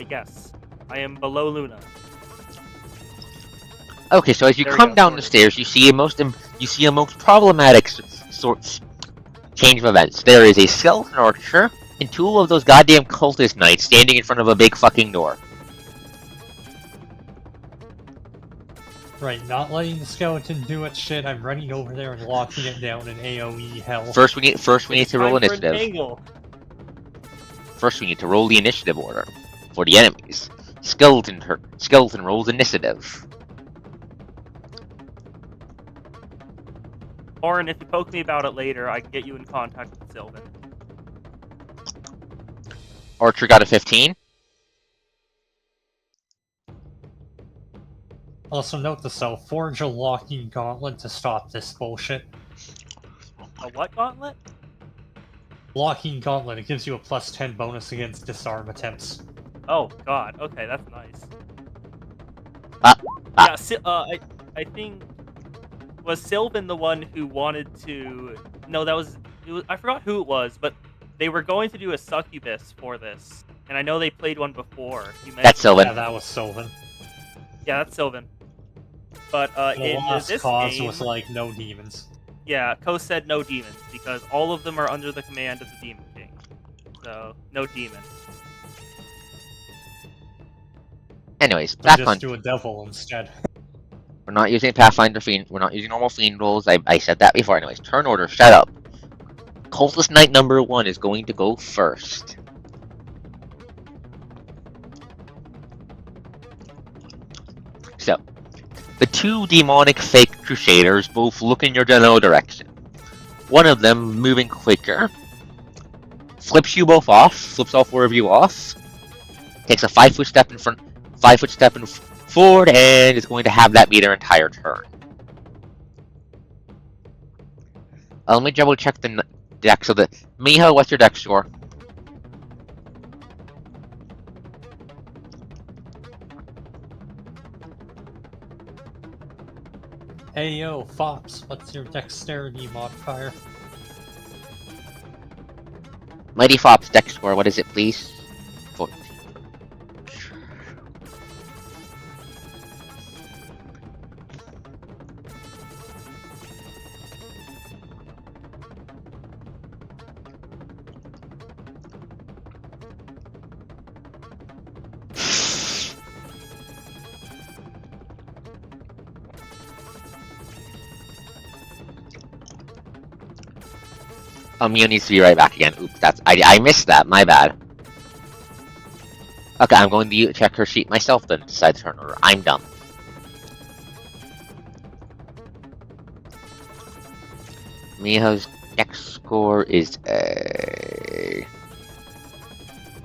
Yes. I am below Luna. Okay, so as you There we come go, down the sorted. stairs, you see a most problematic sorts change of events. There is a skeleton archer and 2 of those goddamn cultist knights standing in front of a big fucking door. Right, not letting the skeleton do its shit. I'm running over there and locking it down in AoE hell. First, we need to roll Time for initiative. entangle. First, we need to roll the initiative order for the enemies. Skeleton rolls initiative. Orin, if you poke me about it later, I can get you in contact with Sylvan. Archer got a 15. Also note the self, forge a locking gauntlet to stop this bullshit. A what gauntlet? Locking gauntlet, it gives you a plus 10 bonus against disarm attempts. Oh god, okay, that's nice. Ah. Yeah, I think was Sylvan the one who wanted to? No, it was I forgot who it was, but they were going to do a succubus for this, and I know they played one before. That's Sylvan. Yeah, that was Sylvan. Yeah, that's Sylvan. But The in last this cause game, was like no demons. yeah, Ko said no demons because all of them are under the command of the Demon King. So no demon. Anyways, So back just on. do a devil instead. We're not using Pathfinder Fiend. We're not using normal Fiend rolls. I said that before. Anyways, turn order. Shut up. Cultist Knight number 1 is going to go first. So, the 2 demonic fake crusaders both look in your general direction. One of them, moving quicker, flips you both off, flips all 4 of you off, takes a 5-foot step in front, 5-foot step in forward, and is going to have that be their entire turn. Let me double check the deck. So Miho, what's your deck score? Hey yo, Fops, what's your dexterity modifier? Mighty Fops deck score, what is it, please? Mio needs to be right back again. Oops, I missed that. My bad. Okay, I'm going to check her sheet myself then. Decide to turn her. I'm dumb. Miho's dex score is a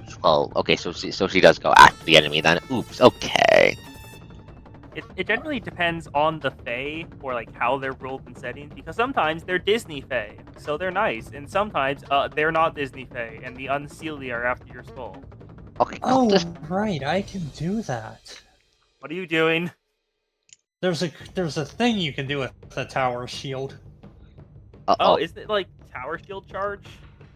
12. Okay, so she does go after the enemy then. Oops. Okay. It generally depends on the Fae or like how they're ruled and settings, because sometimes they're Disney Fae, so they're nice, and sometimes they're not Disney Fae, and the Unseelie are after your skull. Okay. Oh, Just, right, I can do that. What are you doing? There's a thing you can do with the tower shield. Oh, uh-oh. isn't it like Tower Shield Charge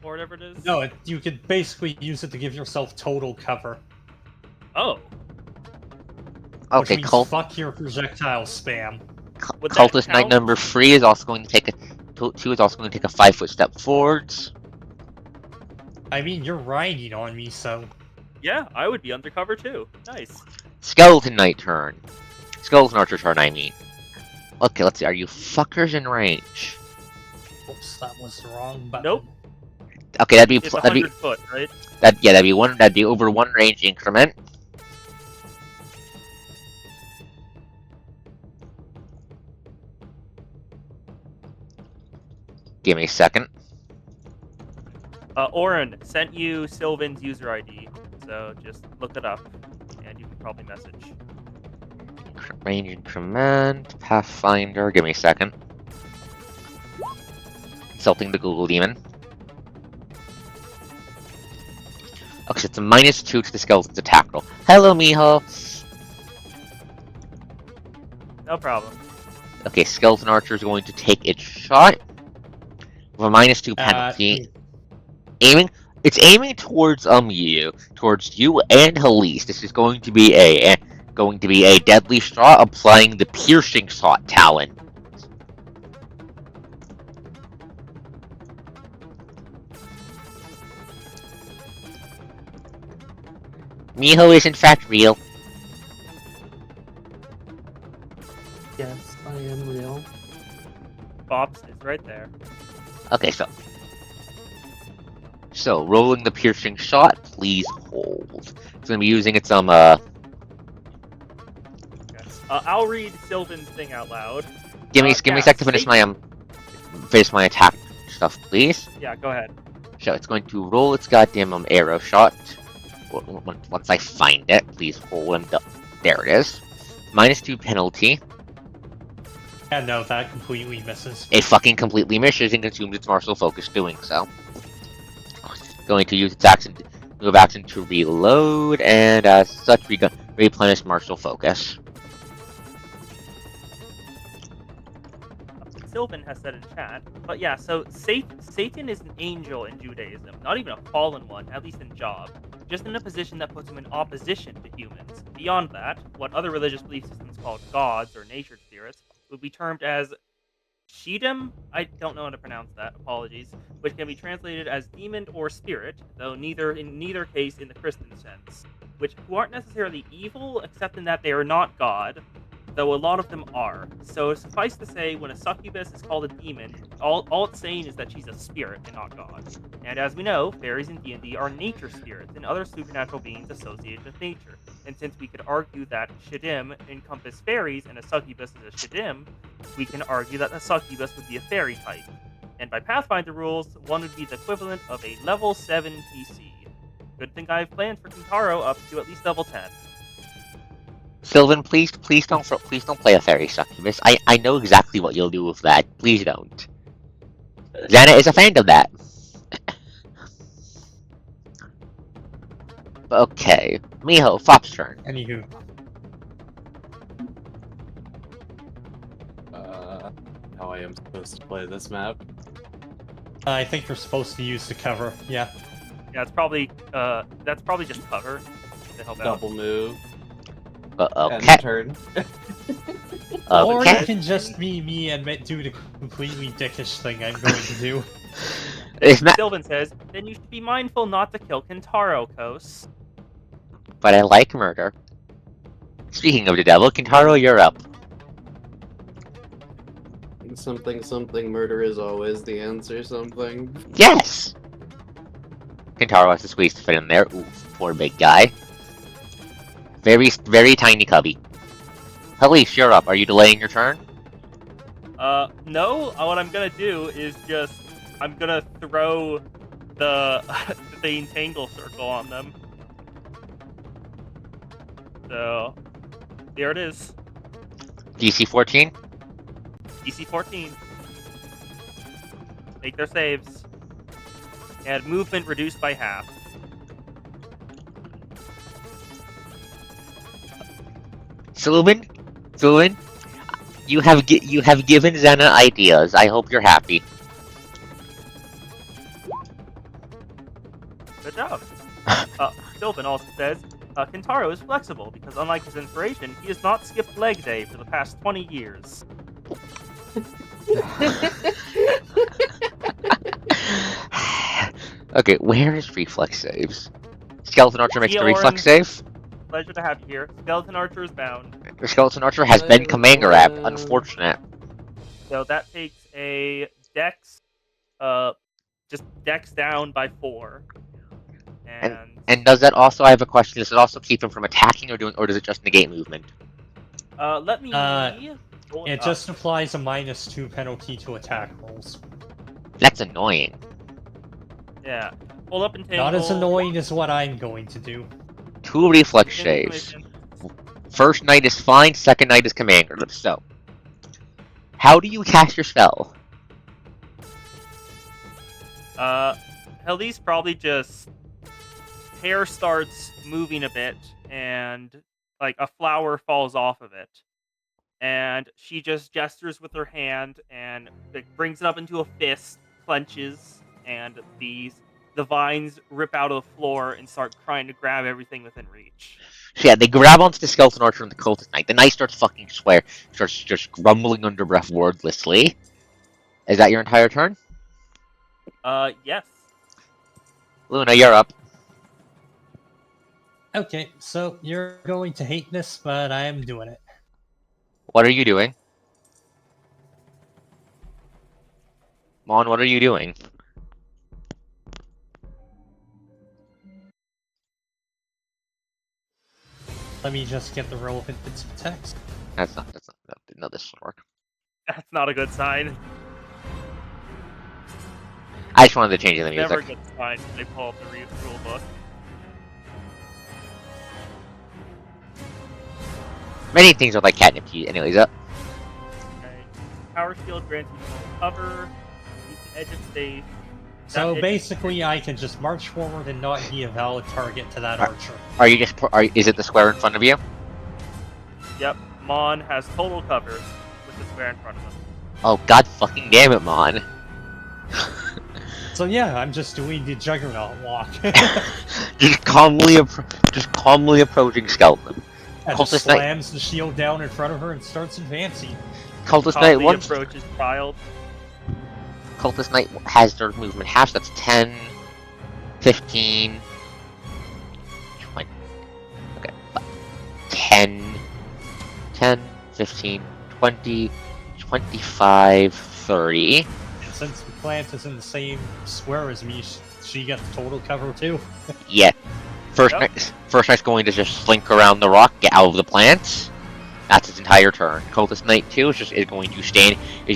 or whatever it is? No, you could basically use it to give yourself total cover. Oh, Which Okay, means cult. fuck your projectile spam. would that Cultist Knight count? number 3 is also going to take a 2 is also going to take a 5-foot step forwards. I mean, you're riding on me, so... Yeah, I would be undercover too. Nice. Skeleton Knight turn. Skeleton Archer turn, I mean. Okay, let's see. Are you fuckers in range? Oops, that was the wrong button. Nope. Okay, that'd be It's 100 foot, right? that'd be over 1 range increment. Give me a second. Oren sent you Sylvan's user ID, so just look it up, and you can probably message. Range increment. Pathfinder. Give me a second. Consulting the Google Demon. Okay, so it's a -2 to the skeleton's attack roll. Hello, Miho. No problem. Okay, Skeleton Archer is going to take its shot with a -2 penalty. It's aiming towards you and Halise. This is going to be a deadly shot, applying the piercing shot talent. Miho is in fact real. Yes, I am real. Bops is right there. Okay, so rolling the piercing shot. Please hold. It's gonna be using its Okay. I'll read Sylvan's thing out loud. Give me a sec to finish my attack stuff, please. Yeah, go ahead. So it's going to roll its goddamn arrow shot. Once I find it, please hold him. There it is. -2 penalty. Yeah, no, that completely misses. It fucking completely misses and consumes its martial focus doing so. Going to use its move action to reload, and as such, replenish martial focus. Sylvan has said in chat, but yeah, so Satan is an angel in Judaism, not even a fallen one, at least in job, just in a position that puts him in opposition to humans. Beyond that, what other religious belief systems called gods or nature spirits would be termed as Shedem, I don't know how to pronounce that, apologies, which can be translated as demon or spirit, though in neither case in the Christian sense, who aren't necessarily evil, except in that they are not God, though a lot of them are. So suffice to say, when a succubus is called a demon, all it's saying is that she's a spirit and not God. And as we know, fairies in D&D are nature spirits and other supernatural beings associated with nature. And since we could argue that Shedem encompass fairies and a succubus is a Shedem, we can argue that a succubus would be a fairy type. And by Pathfinder rules, one would be the equivalent of a level 7 PC. Good thing I've planned for Kintaro up to at least level 10. Sylvan, please don't play a fairy succubus. I know exactly what you'll do with that. Please don't. Xana is a fan of that. Okay, Miho, Fop's turn. Anywho. How I am supposed to play this map? I think you're supposed to use the cover, yeah. Yeah, that's probably just cover to help out. Double move. Okay. End turn. Or Okay. you can just be me and do the completely dickish thing I'm going to do. Sylvan says, then you should be mindful not to kill Kintaro, Kos. But I like murder. Speaking of the devil, Kintaro, you're up. Something something murder is always the answer. Something. Yes! Kentaro has to squeeze to fit in there. Ooh, poor big guy. Very tiny cubby. Elise, you're up. Are you delaying your turn? No. What I'm gonna do is just I'm gonna throw the the entangle circle on them. So here it is. DC 14? DC 14. Make their saves. And movement reduced by half. Sylvan, you have given Xena ideas. I hope you're happy. Good job. Sylvan also says, Kentaro is flexible because unlike his inspiration, he has not skipped leg day for the past 20 years. Okay, where is reflex saves? Skeleton Archer makes the Georn, reflex save. pleasure to have you here. Skeleton Archer is bound. The Skeleton Archer has been commander app. Unfortunate. So that takes a dex, just dex down by 4. And does that also? I have a question. Does it also keep him from attacking, or does it just negate movement? Let me. Roll It up. just applies a -2 penalty to attack rolls. That's annoying. Yeah. Pull up entangle. Not as annoying as what I'm going to do. 2 reflex Entangle saves. commission. First night is fine. Second night is commander. So, how do you cast your spell? Helly's probably just hair starts moving a bit, and like a flower falls off of it, and she just gestures with her hand and like, brings it up into a fist, clenches, and the vines rip out of the floor and start trying to grab everything within reach. So yeah, they grab onto the Skeleton Archer and the Cultist Knight. The Knight starts fucking starts just grumbling under breath wordlessly. Is that your entire turn? Yes. Luna, you're up. Okay, so you're going to hate this, but I am doing it. What are you doing? Mon, what are you doing? Let me just get the relevant bits of text. That's not, no, this doesn't work. That's not a good sign. I just wanted to change the music. Never a good sign when they pull up the rule book. Many things are like catnip to you. Anyways, Okay. Power shield grants you full cover. Use the edge of space. So That basically, I can just march forward and not be a valid target to that archer. are you just? Is it the square in front of you? Yep. Mon has total cover with the square in front of him. Oh god, fucking damn it, Mon! So yeah, I'm just doing the Juggernaut walk. just calmly approaching Skeleton. And Cultist just Knight. slams the shield down in front of her and starts advancing. Cultist Knight Calmly once. approaches child. Cultist Knight has their movement half, so that's 10, 15, 20. Okay. 10, 15, 20, 25, 30. And since the plant is in the same square as me, she gets total cover too. Yeah. First Yep. Knight's going to just slink around the rock, get out of the plants. That's its entire turn. Cultist Knight 2 is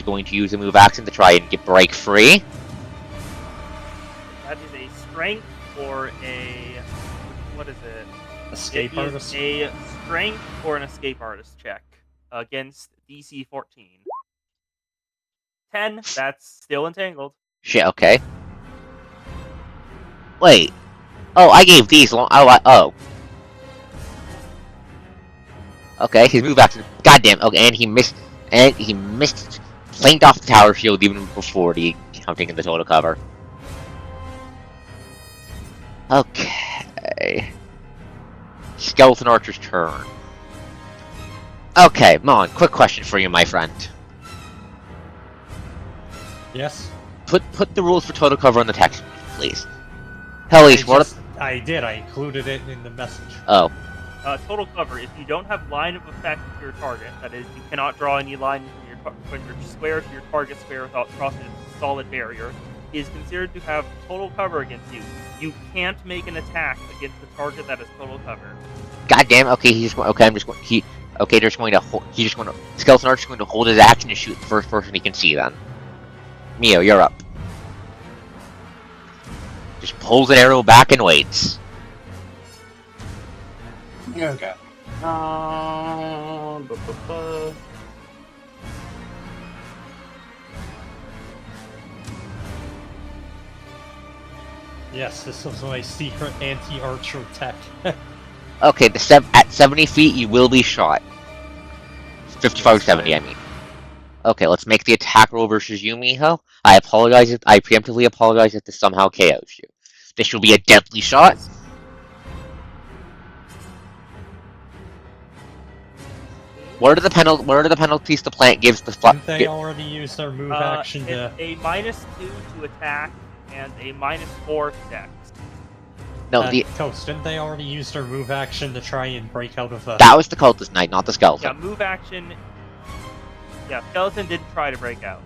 going to use a move action to try and break free. That is a strength or a what is it? Escape It is artist. a strength or an escape artist check against DC 14. 10. That's still entangled. Shit. Okay. Wait. Oh, I gave these long. Oh. Okay, his move action. Goddamn. Okay, and he missed. Flanked off the tower shield even before counting in the total cover. Okay. Skeleton Archer's turn. Okay, Mon, quick question for you, my friend. Yes. Put the rules for total cover on the text, please. Hellish, I did. I included it in the message. Oh. Total cover. If you don't have line of effect with your target, that is, you cannot draw any line from your square to your target square without crossing a solid barrier is considered to have total cover against you. You can't make an attack against the target that is total cover. God damn. Okay, he's just going. Okay, I'm just going. Okay, they're just going to. He's just going to. Skeleton Archer's going to hold his action and shoot the first person he can see. Then, Mio, you're up. Just pulls an arrow back and waits. Okay. Bu- bu- bu. Yes, this was my secret anti-archer tech. Okay, at 70 feet, you will be shot. 55 70, I mean. Okay, let's make the attack roll versus you, Miho. I preemptively apologize if this somehow KOs you. This will be a deadly shot. What are the penalties the plant gives the Didn't they already use their move action It's to... a -2 to attack and a -4 to dex. No, Toast, didn't they already use their move action to try and break out of the... That was the Cultist Knight, not the Skeleton. Yeah, move action. Yeah, Skeleton didn't try to break out.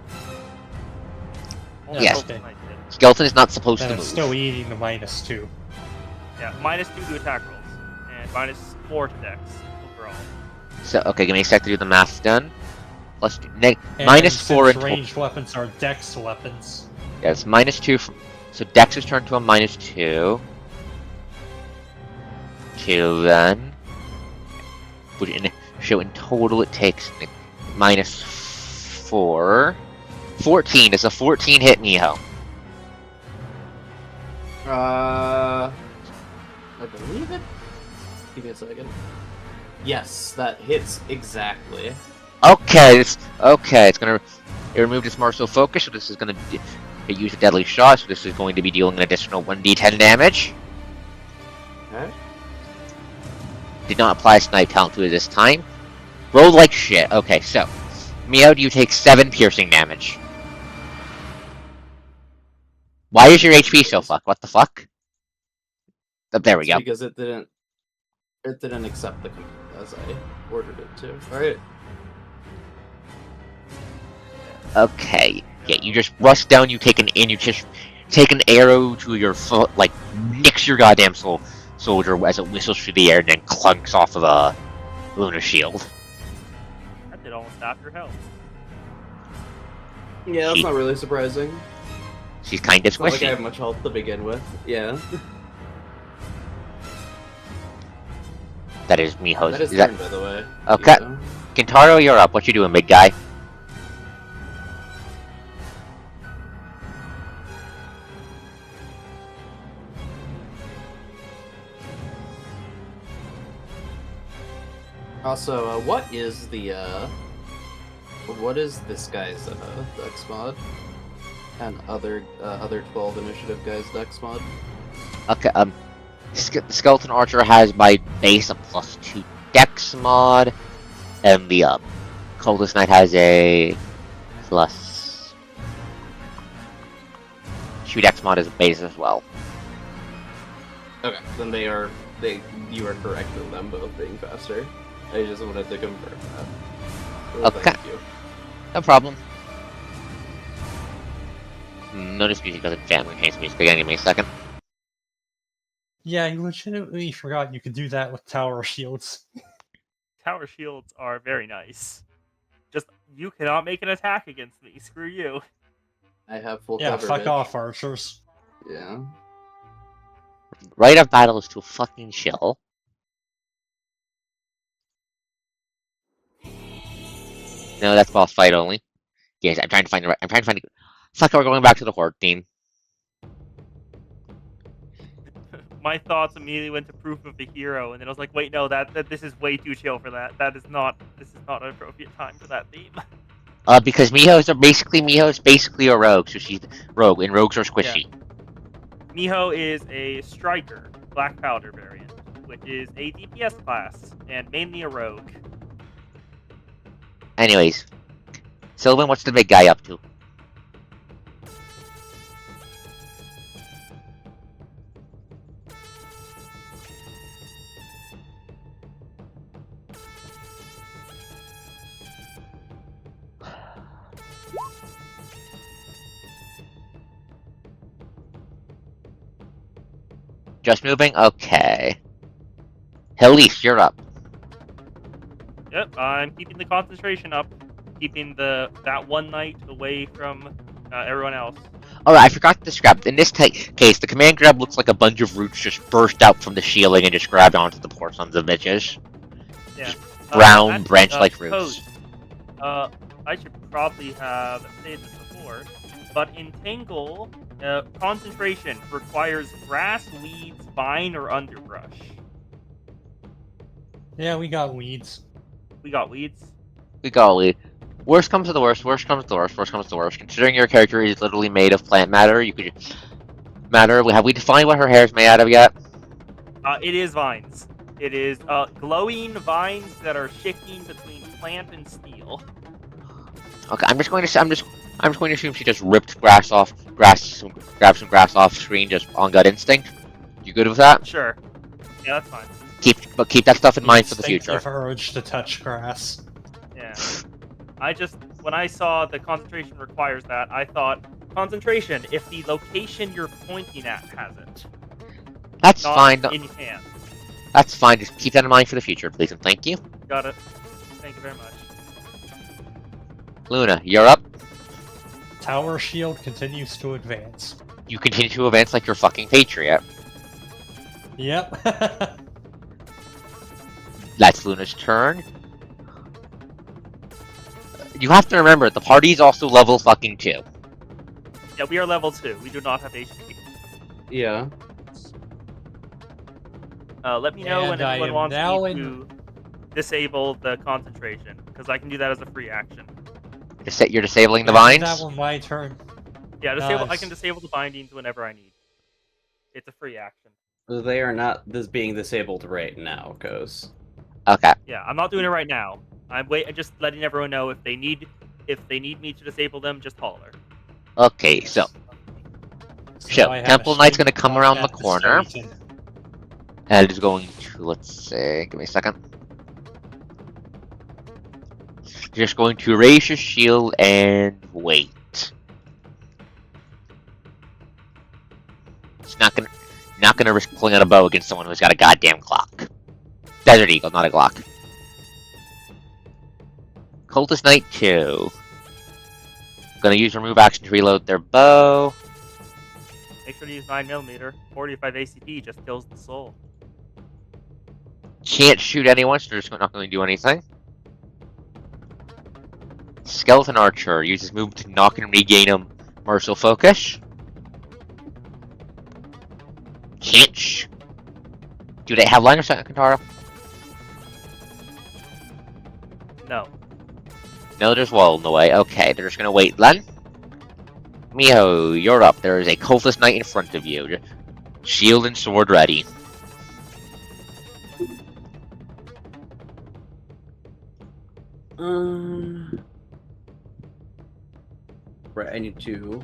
Only Yes. Cultist Knight did. Skeleton is not supposed Then to it's move. still eating the -2. Yeah, -2 to attack rolls and -4 to dex overall. So, okay, give me a sec to do the math done. Let's do And -4 since ranged weapons are dex weapons. Yeah, it's -2 from. So Dex is turned to a -2. 2 then. So in total it takes -4. 14. Does a 14 hit Miho? I believe it. Give me a second. Yes, that hits exactly. Okay, it's gonna. It removed its martial focus, so this is gonna use a deadly shot. So this is going to be dealing an additional 1d10 damage. Okay. Did not apply a snipe talent to it this time. Rolled like shit. Okay, so Mio, do you take 7 piercing damage? Why is your HP so fucked? What the fuck? Oh, there we It's go. because it didn't accept the command as I ordered it to. Alright. Okay. Yeah, you just rush down. You take an arrow to your foot, like nicks your goddamn soldier as it whistles through the air and then clunks off of a lunar shield. That did almost half your health. Yeah, that's not really surprising. She's kind of It's not like I squishy. have much health to begin with. Yeah. That is Miho's. That is Is that turn, by the way. okay? Yeah. Kintaro, you're up. What you doing, big guy? Also, what is this guy's dex mod? And other 12 initiative guys' dex mod? Okay. The Skeleton Archer has by base a +2 Dex mod, and the Cultist Knight has a +2 Dex mod as a base as well. Okay, then you are correct in them both being faster. I just wanted to confirm that. Well, Okay. Thank you. No problem. Notice music doesn't family change music again. Give me a second. Yeah, you legitimately forgot you could do that with tower shields. Tower shields are very nice. Just, you cannot make an attack against me. Screw you. I have full Yeah, cover. fuck bitch. off, archers. Yeah. Right of battle is to fucking chill. No, that's boss fight only. Yes, I'm trying to find the right. I'm trying to find. Fuck, we're going back to the horde theme. My thoughts immediately went to proof of the hero, and then I was like, wait, no, that this is way too chill for that. This is not an appropriate time for that theme. Because Miho is basically a rogue, so she's rogue, and rogues are squishy. Miho is a striker, black powder variant, which is a DPS class, and mainly a rogue. Anyways, Sylvan, what's the big guy up to? Just moving? Okay. Elise, you're up. Yep, I'm keeping the concentration up, keeping that one knight away from everyone else. Alright, I forgot to describe. In this case, the command grab looks like a bunch of roots just burst out from the shielding and just grabbed onto the poor sons of bitches. Yeah. Just brown, Actually, branch-like Code, roots. I should probably have said this before, but in Tangle, concentration requires grass, weeds, vine, or underbrush. Yeah, we got weeds. We got weeds. We got lead. Worst comes to the worst, worst comes to the worst, worst comes to the worst. Considering your character is literally made of plant matter, you could matter. Have we defined what her hair is made out of yet? It is vines. It is glowing vines that are shifting between plant and steel. Okay, I'm just going to assume she just ripped grabbed some grass off screen just on gut instinct. You good with that? Sure. Yeah, that's fine. Keep that stuff in mind for the future. Instinctive urge to touch grass. Yeah. When I saw the concentration requires that, I thought, concentration, if the location you're pointing at has it. That's Not fine. in hand. That's fine. Just keep that in mind for the future, please, and thank you. Got it. Thank you very much. Luna, you're up. Tower shield continues to advance. You continue to advance like you're fucking Patriot. Yep. That's Luna's turn. You have to remember, the party's also level fucking 2. Yeah, we are level 2. We do not have HP. Yeah. Let me know when And I anyone am wants now me to disable the concentration, because I can do that as a free action. You're disabling the I did vines? that on my turn. Yeah, I Nice. can disable the bindings whenever I need. It's a free action. They are not being disabled right now, Goes. Okay. Yeah, I'm not doing it right now. I'm just letting everyone know if they need me to disable them, just holler. Okay, so I have Temple a Knight's gonna string come of around the combat corner. dissuasion. And it is going to, let's see, give me a second. Just going to raise your shield and wait. It's not gonna risk pulling out a bow against someone who's got a goddamn clock. Desert Eagle, not a Glock. Cultist Knight 2. Gonna use remove action to reload their bow. Make sure to use 9mm. 45 ACP just kills the soul. Can't shoot anyone, so they're just not going to do anything. Skeleton Archer uses move to knock and regain him. Martial Focus. Can't do they have line of sight on Kantaro? No. No, there's wall in the way. Okay, they're just gonna wait then. Miho, you're up. There is a Cultist Knight in front of you. Shield and sword ready. Right, I need to.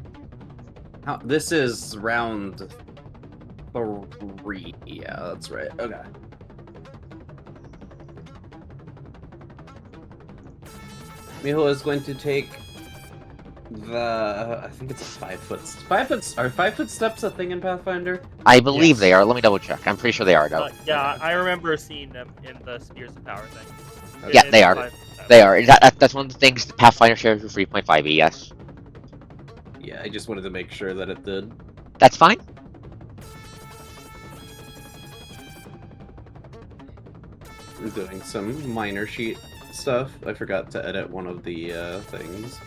This is round 3. Yeah, that's right. Okay. Miho is going to take I think it's a 5 foot. 5 foot. Are 5 foot steps a thing in Pathfinder? I believe Yes. they are. Let me double check. I'm pretty sure they are, though. Yeah, I remember seeing them in the Spears of Power thing. Yeah, It's they are. 5. They are. That's one of the things the Pathfinder shares with 3.5e, yes. Yeah, I just wanted to make sure that it did. That's fine. I'm doing some minor sheet stuff. I forgot to edit one of the things.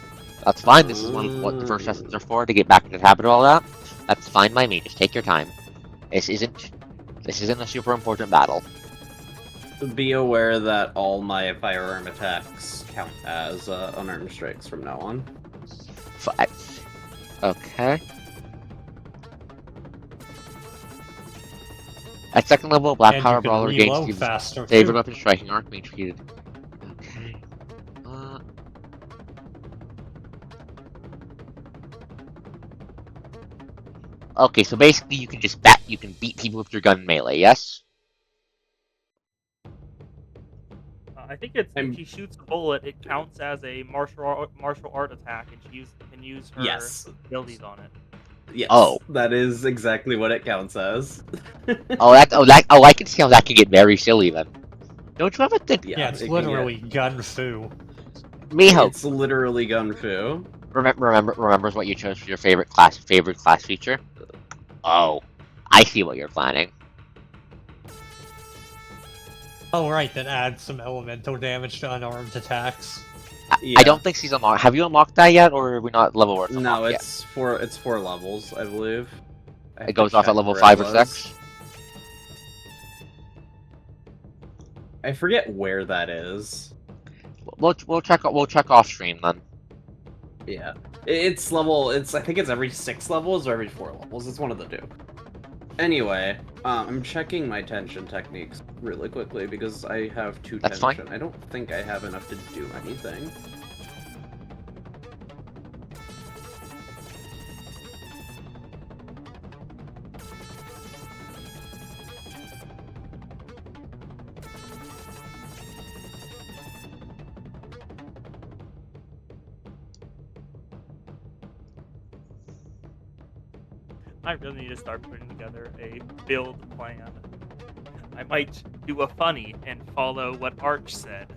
That's fine. This is what the first sessions are for, to get back into the habit of all that. That's fine by me. Just take your time. This isn't a super important battle. Be aware that all my firearm attacks count as unarmed strikes from now on. Okay. At second level, Black And Power you can Brawler reload gains faster favorite too. weapon striking arc being treated. Okay. Okay, so basically you can just beat people with your gun melee, yes? I think it's if she shoots a bullet, it counts as a martial art attack, and she can use her Yes. abilities on it. Yes, Oh. that is exactly what it counts as. I can see how that could get very silly then. Don't you ever think, Yeah, it's it can literally gun fu. Miho, It's literally gun fu. remembers what you chose for your favorite class feature? Oh, I see what you're planning. Oh, right, that adds some elemental damage to unarmed attacks. I Yeah. don't think she's unlocked. Have you unlocked that yet, or are we not level where it's unlocked No, yet? it's four levels, I believe. I have It to goes off at check level where 5 it or was. 6? I forget where that is. We'll check off stream then. Yeah. It's level, I think it's every 6 levels or every 4 levels. It's one of the two. Anyway, I'm checking my tension techniques really quickly because I have 2 That's tension. fine. I don't think I have enough to do anything. I really need to start putting together a build plan. I might do a funny and follow what Arch said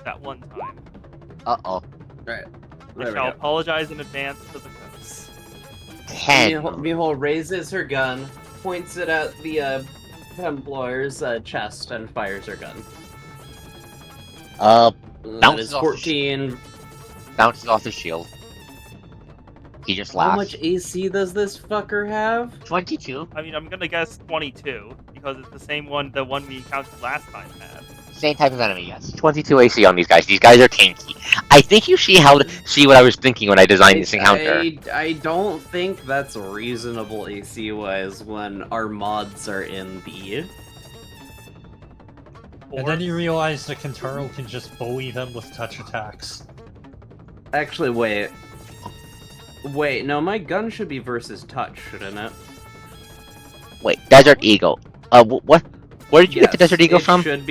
that one time. Uh-oh. Alright. I shall apologize in advance to the hosts. 10. Miho raises her gun, points it at the Templar's chest, and fires her gun. That Bounces is off 14. Bounces off the shield. He just How laughs. much AC does this fucker have? 22. I mean, I'm gonna guess 22, because it's the same one the one we encountered last time had. Same type of enemy, yes. 22 AC on these guys. These guys are tanky. I think you see what I was thinking when I designed this encounter. I don't think that's reasonable AC-wise when our mods are in the... And then you realize the Kentaro can just bully them with touch attacks. Actually, wait. Wait, no, my gun should be versus touch, shouldn't it? Wait, Desert Eagle. What? Where did you get the Desert Eagle from? It should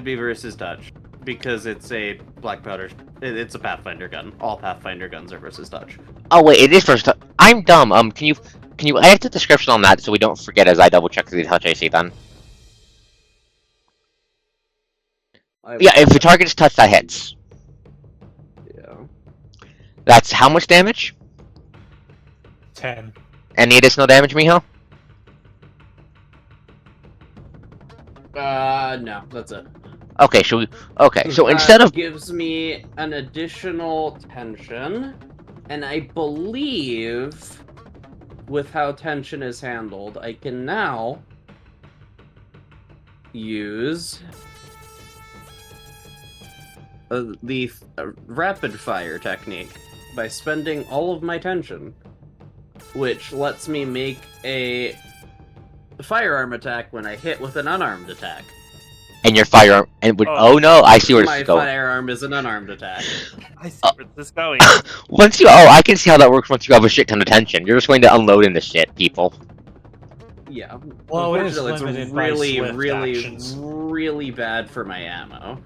be versus touch because it's a black powder. It's a Pathfinder gun. All Pathfinder guns are versus touch. Oh wait, it is versus touch. I'm dumb. Can you add the description on that so we don't forget as I double check the touch AC then? Yeah, if the target is touched, that hits. Yeah. That's how much damage? 10. Any additional damage, Miho? No, that's it. Okay, so instead of gives me an additional tension, and I believe with how tension is handled, I can now use the rapid fire technique by spending all of my tension, which lets me make a firearm attack when I hit with an unarmed attack. and your firearm oh no, I see where this My is going. firearm is an unarmed attack. I see where this is going. I can see how that works once you have a shit ton of tension. You're just going to unload into shit, people. Yeah. Well, it is Unfortunately, it's limited by swift really, actions. really bad for my ammo.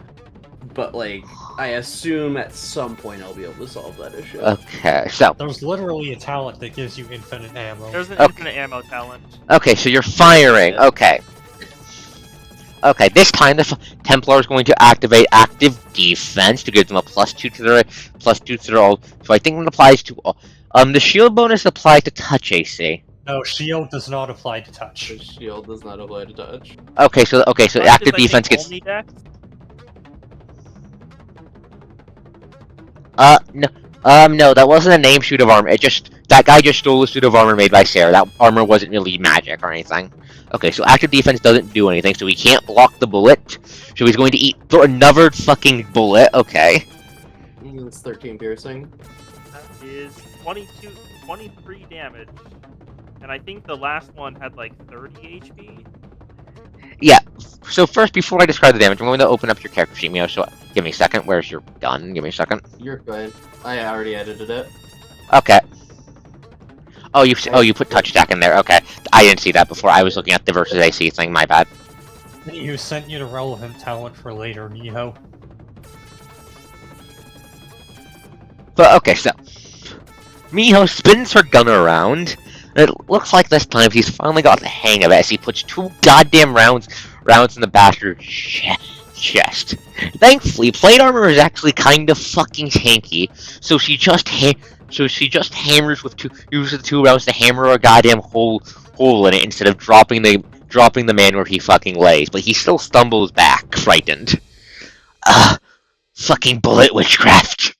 But, like, I assume at some point I'll be able to solve that issue. Okay, so There's literally a talent that gives you infinite ammo. There's an Okay. infinite ammo talent. okay, so you're firing. Okay. Okay, this time the Templar is going to activate active defense to give them a +2 to their ult. So I think it applies to the shield bonus applies to touch AC. No, shield does not apply to touch. The shield does not apply to touch. Okay, so Touch is, active I defense think, gets only dex? no, that wasn't a name suit of armor. That guy just stole a suit of armor made by Sarah. That armor wasn't really magic or anything. Okay, so active defense doesn't do anything, so he can't block the bullet. So he's going to eat another fucking bullet. Okay. It's 13 piercing. That is 23 damage. And I think the last one had like 30 HP. Yeah. So first, before I describe the damage, I'm going to open up your character sheet, Mio. So give me a second. Where's your gun? Give me a second. You're good. I already edited it. Okay. Oh, you put touch attack in there. Okay, I didn't see that before. I was looking at the versus AC thing. My bad. Who sent you the relevant talent for later, Miho? But okay, so Miho spins her gun around, and it looks like this time he's finally got the hang of it as he puts 2 goddamn rounds in the bastard's chest. Thankfully, plate armor is actually kind of fucking tanky, so she just hammers with uses the 2 rounds to hammer a goddamn hole in it instead of dropping the man where he fucking lays. But he still stumbles back, frightened. Fucking bullet witchcraft.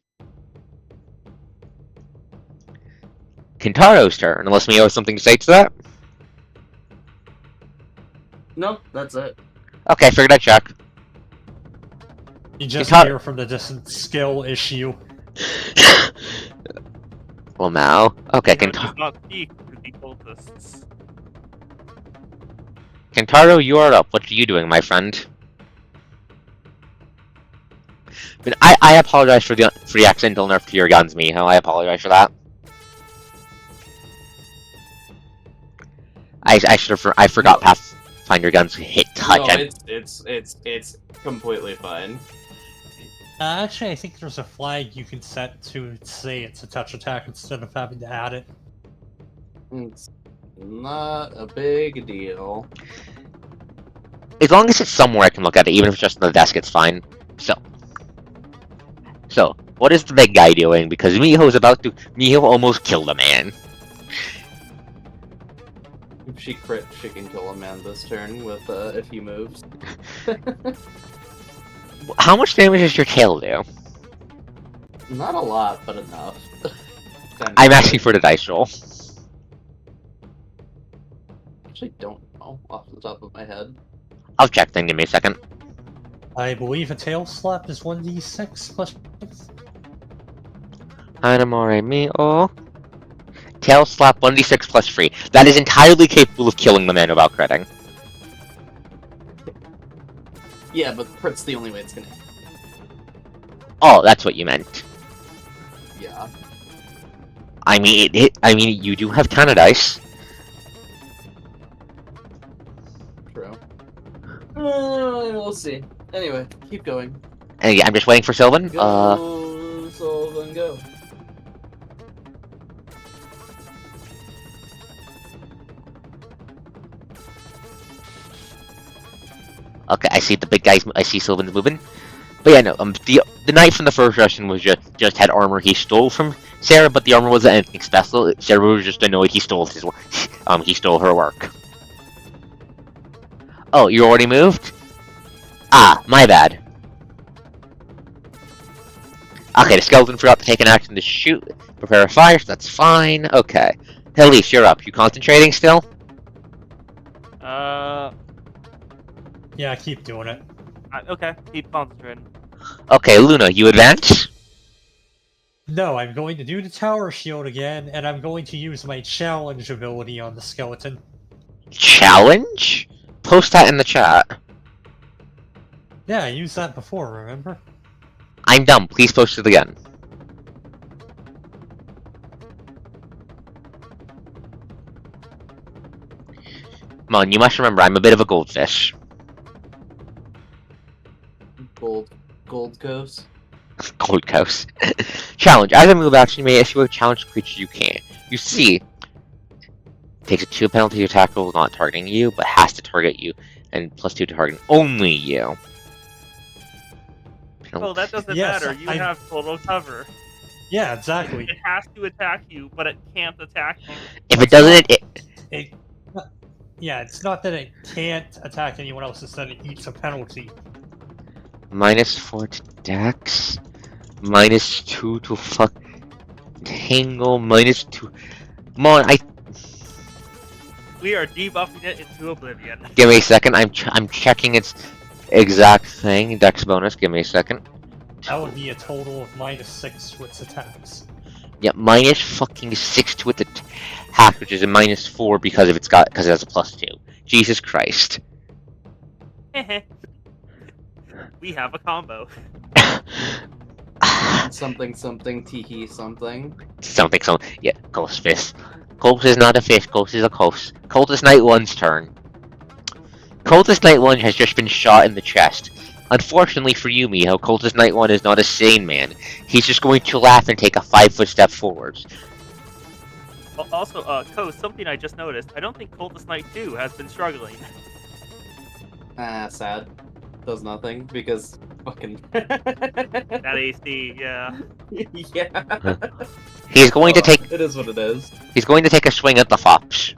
Kintaro's turn, unless Mio has something to say to that. No, that's it. Okay, figured I'd check. You just Kintaro- hear from the distance skill issue. Well, now. Okay, Does not speak to the cultists. Kintaro, you are up. What are you doing, my friend? But I apologize for the accidental nerf to your guns, Miho. I apologize for that. I forgot Pathfinder guns hit touch. No, it's completely fine. Actually, I think there's a flag you can set to say it's a touch attack instead of having to add it. It's not a big deal. As long as it's somewhere I can look at it, even if it's just on the desk, it's fine. So, what is the big guy doing? Because Miho almost killed a man. If she crit, she can kill a man this turn with if he moves. How much damage does your tail do? Not a lot, but enough. I'm asking for the dice roll. Actually don't know off the top of my head. I'll check then, give me a second. I believe a tail slap is 1d6 plus. Hanamore Mio. Tail slap 1d6 plus 3. That is entirely capable of killing the man without critting. Yeah, but crit's the only way it's gonna. Oh, that's what you meant. Yeah. I mean, you do have ton of dice. True. We'll see. Anyway, keep going. And yeah, I'm just waiting for Sylvan. Go, Sylvan, go. Okay, I see the big guys. I see Sylvan's moving. But yeah, no. The knight from the first Russian was just had armor he stole from Sarah, but the armor wasn't anything special. Sarah was just annoyed he stole her work. Oh, you already moved? Ah, my bad. Okay, the skeleton forgot to take an action to shoot, prepare a fire, so that's fine. Okay, Elise, you're up. You concentrating still? Yeah, keep doing it. Okay, keep concentrating. Okay, Luna, you advance? No, I'm going to do the tower shield again, and I'm going to use my challenge ability on the skeleton. Challenge? Post that in the chat. Yeah, I used that before, remember? I'm dumb. Please post it again. Come on, you must remember, I'm a bit of a goldfish. Gold Coast. Gold Coast. Challenge. As a move action, you may issue a challenge to creature you can. You see, takes a 2 penalty to attack roll not targeting you, but has to target you, and +2 to targeting only you. Well, that doesn't Yes, matter. You have total cover. Yeah, exactly. It has to attack you, but it can't attack you. If it doesn't, Yeah, it's not that it can't attack anyone else, it's that it eats a penalty. -4 to Dex, -2 to fuck Tangle, -2. Come on, We are debuffing it into oblivion. give me a second. I'm checking its exact thing. Dex bonus. Give me a second. That would be a total of -6 to its attacks. Yeah, -6 to its attack, which is a -4 because it has a +2. Jesus Christ. We have a combo. Something, teehee, something. Something. Yeah, Ghost Fist. Ghost is not a fist. Ghost is a ghost. Cultist Knight 1's turn. Cultist Knight 1 has just been shot in the chest. Unfortunately for you, Miho, Cultist Knight 1 is not a sane man. He's just going to laugh and take a 5-foot step forwards. Also, Ko, something I just noticed. I don't think Cultist Knight 2 has been struggling. Sad. Does nothing because fucking. That AC, yeah. Yeah. He's going to take. It is what it is. He's going to take a swing at the fops.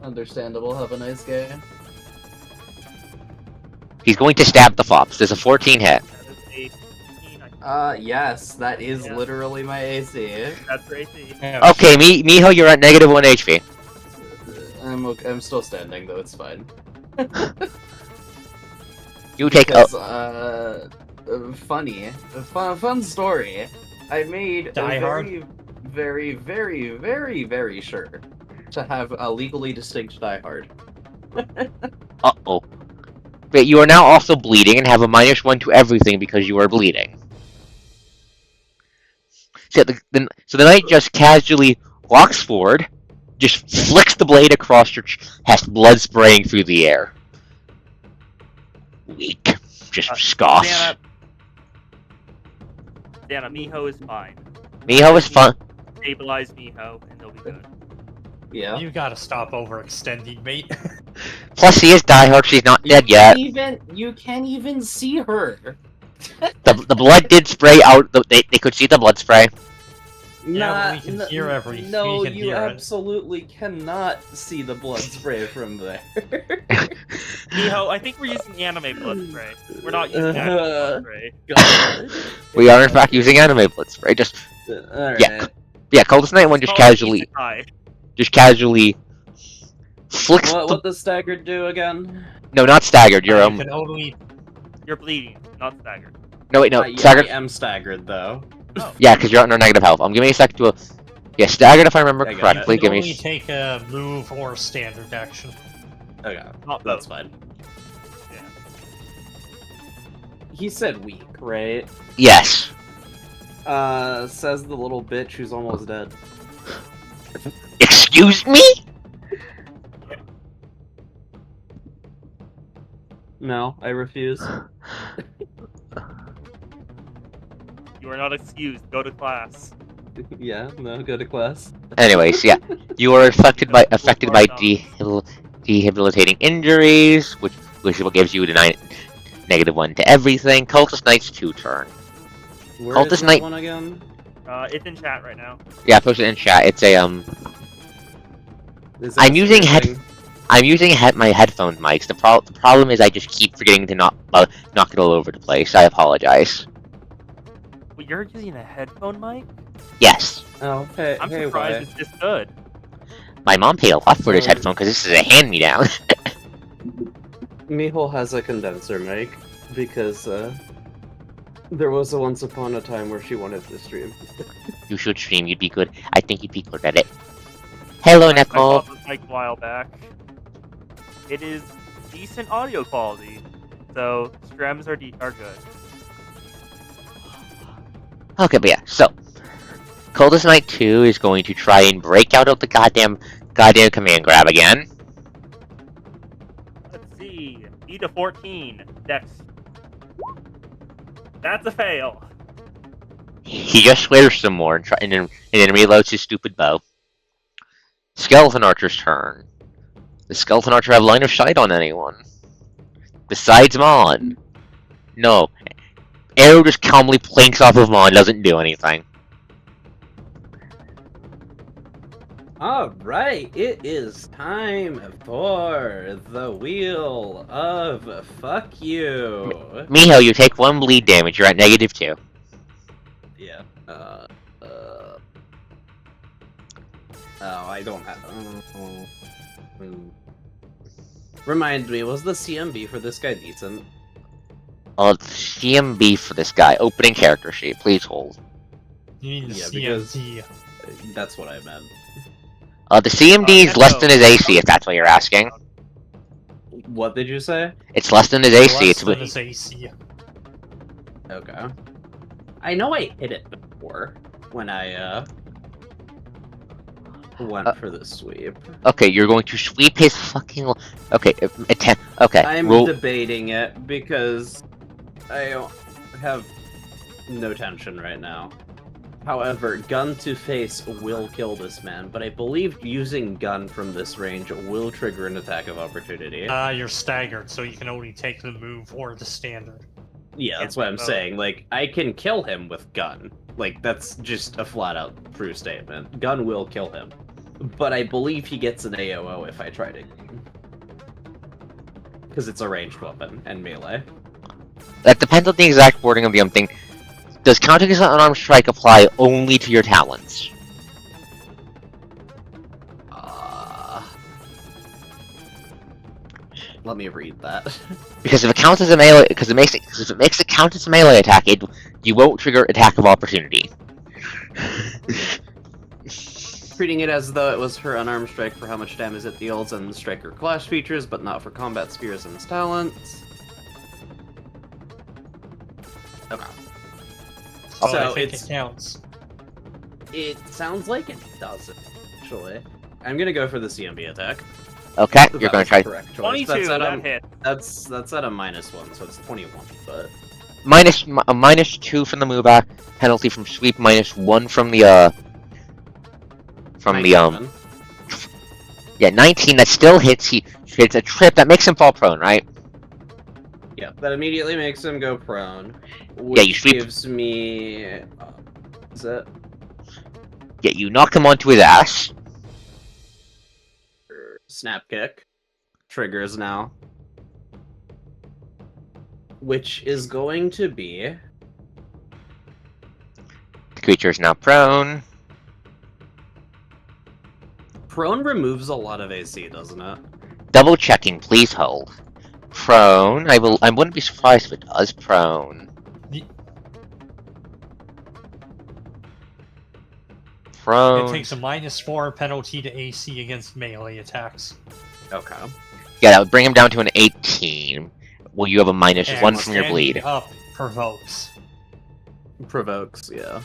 Understandable. Have a nice game. He's going to stab the fops. There's a 14 hit. That is AC. Yes, that is Yeah. literally my AC. That's for AC. Yeah, Okay, Miho, you're at -1 HP. I'm okay. I'm still standing though. It's fine. You take. Because, funny, fun story. I made Die very, very, very, very, very sure to have a legally distinct Die Hard. Uh-oh. But you are now also bleeding and have a -1 to everything because you are bleeding. So the knight just casually walks forward, just flicks the blade across your chest, blood spraying through the air. Weak. Just scoffs. Dana, Miho is fine. Miho is fun. Stabilize Miho, and they'll be good. Yeah. You gotta stop overextending, mate. Plus, he is diehard. She's not dead yet. You can't even see her. The blood did spray out. They could see the blood spray. Yeah, we can hear everything. No, We can you hear it. absolutely cannot see the blood spray from there. Miho, I think we're using anime blood spray. We're not using actual blood spray. God. We are in fact using anime blood spray. Just Alright. yeah. Cultist Knight 1 just It's called casually flicks. What does staggered do again? No, not staggered. You're You can only You're bleeding, not staggered. No, wait, no. Yeah, Staggered. I am staggered though. Oh, Yeah, because you're under negative health. Give me a sec to. Yeah, staggered if I remember I got correctly. you Give can me. only take a move or standard action. Okay, not that's both. fine. Yeah. He said weak, right? Yes. Says the little bitch who's almost dead. Excuse me? No, I refuse. You are not excused. Go to class. Yeah, no, go to class. Anyways, yeah, you are affected by debilitating injuries, which gives you the -1 to everything. Cultist Knight's 2 turn. Where Cultist is that Knight- one again? It's in chat right now. Yeah, I posted it in chat. It's a Is I'm that using something- I'm using my headphone mics. The problem is I just keep forgetting to knock it all over the place. I apologize. Well, you're using a headphone mic? Yes, Oh, hey, I'm hey, surprised why? it's this good. my mom paid a lot for this Oh. headphone because this is a hand-me-down. Mihol has a condenser mic because there was a once upon a time where she wanted to stream. You should stream. You'd be good. I think you'd be good at it. Hello, I Nicole. bought this mic a while back. It is decent audio quality, so streams are good. Okay, but yeah, so Cultist Knight 2 is going to try and break out of the goddamn command grab again. Let's see. E to 14. Dex. That's a fail. He just swears some more and then reloads his stupid bow. Skeleton Archer's turn. Does Skeleton Archer have line of sight on anyone? Besides Mon. No. Arrow just calmly planks off of Mon, doesn't do anything. Alright, it is time for the Wheel of Fuck You. Miho, you take 1 bleed damage, you're at -2. Yeah. Oh, I don't have. Remind me, was the CMB for this guy decent? CMB for this guy. Opening character sheet, please hold. You need the Yeah, because- CMD. That's what I meant. The CMD is less than his AC, if that's what you're asking. What did you say? It's less than his AC. Less It's than his AC. Okay. I know I hit it before when I went for the sweep. okay. You're going to sweep his fucking. Okay, okay. I'm roll. debating it because I have no tension right now. However, gun to face will kill this man, but I believe using gun from this range will trigger an attack of opportunity. You're staggered, so you can only take the move or the standard. Yeah, that's what I'm saying. Like, I can kill him with gun. Like, that's just a flat-out true statement. Gun will kill him. But I believe he gets an AOO if I try to... Because it's a ranged weapon and melee. That depends on the exact wording of the thing. Does counting as an unarmed strike apply only to your talons? Let me read that. Because if it counts as a melee, if it makes it count as a melee attack, you won't trigger attack of opportunity. Treating it as though it was her unarmed strike for how much damage it deals and striker clash features, but not for combat spears and talents. Okay. Oh, So I think it's it counts. It sounds like it doesn't, actually. I'm gonna go for the CMB attack. Okay, That you're gonna was try the correct choice. 22, That's at that a, hit. that's at a -1, so it's 21. But -2 from the move back, penalty from sweep, -1 from the 97. yeah, 19. That still hits. He hits a trip that makes him fall prone, right? Yeah, that immediately makes him go prone. Which Yeah, you sweep. gives me. Is it? Yeah, you knock him onto his ass. Snap kick. Triggers now. Which is going to be. The creature is now prone. Prone removes a lot of AC, doesn't it? Double checking, please hold. Prone. I wouldn't be surprised if it does prone. Prone. It takes a -4 penalty to AC against melee attacks. Okay. Yeah, that would bring him down to an 18. Well, you have a -1 And from your standing bleed. up provokes. Provokes, yeah.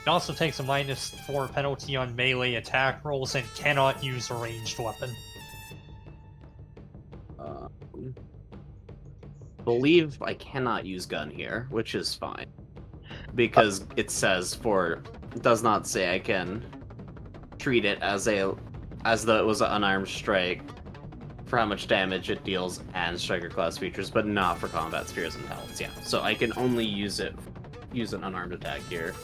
It also takes a -4 penalty on melee attack rolls and cannot use a ranged weapon. Believe I cannot use gun here, which is fine. Because it says it does not say I can treat it as though it was an unarmed strike for how much damage it deals and striker class features, but not for combat spears and talents. Yeah, so I can only use an unarmed attack here.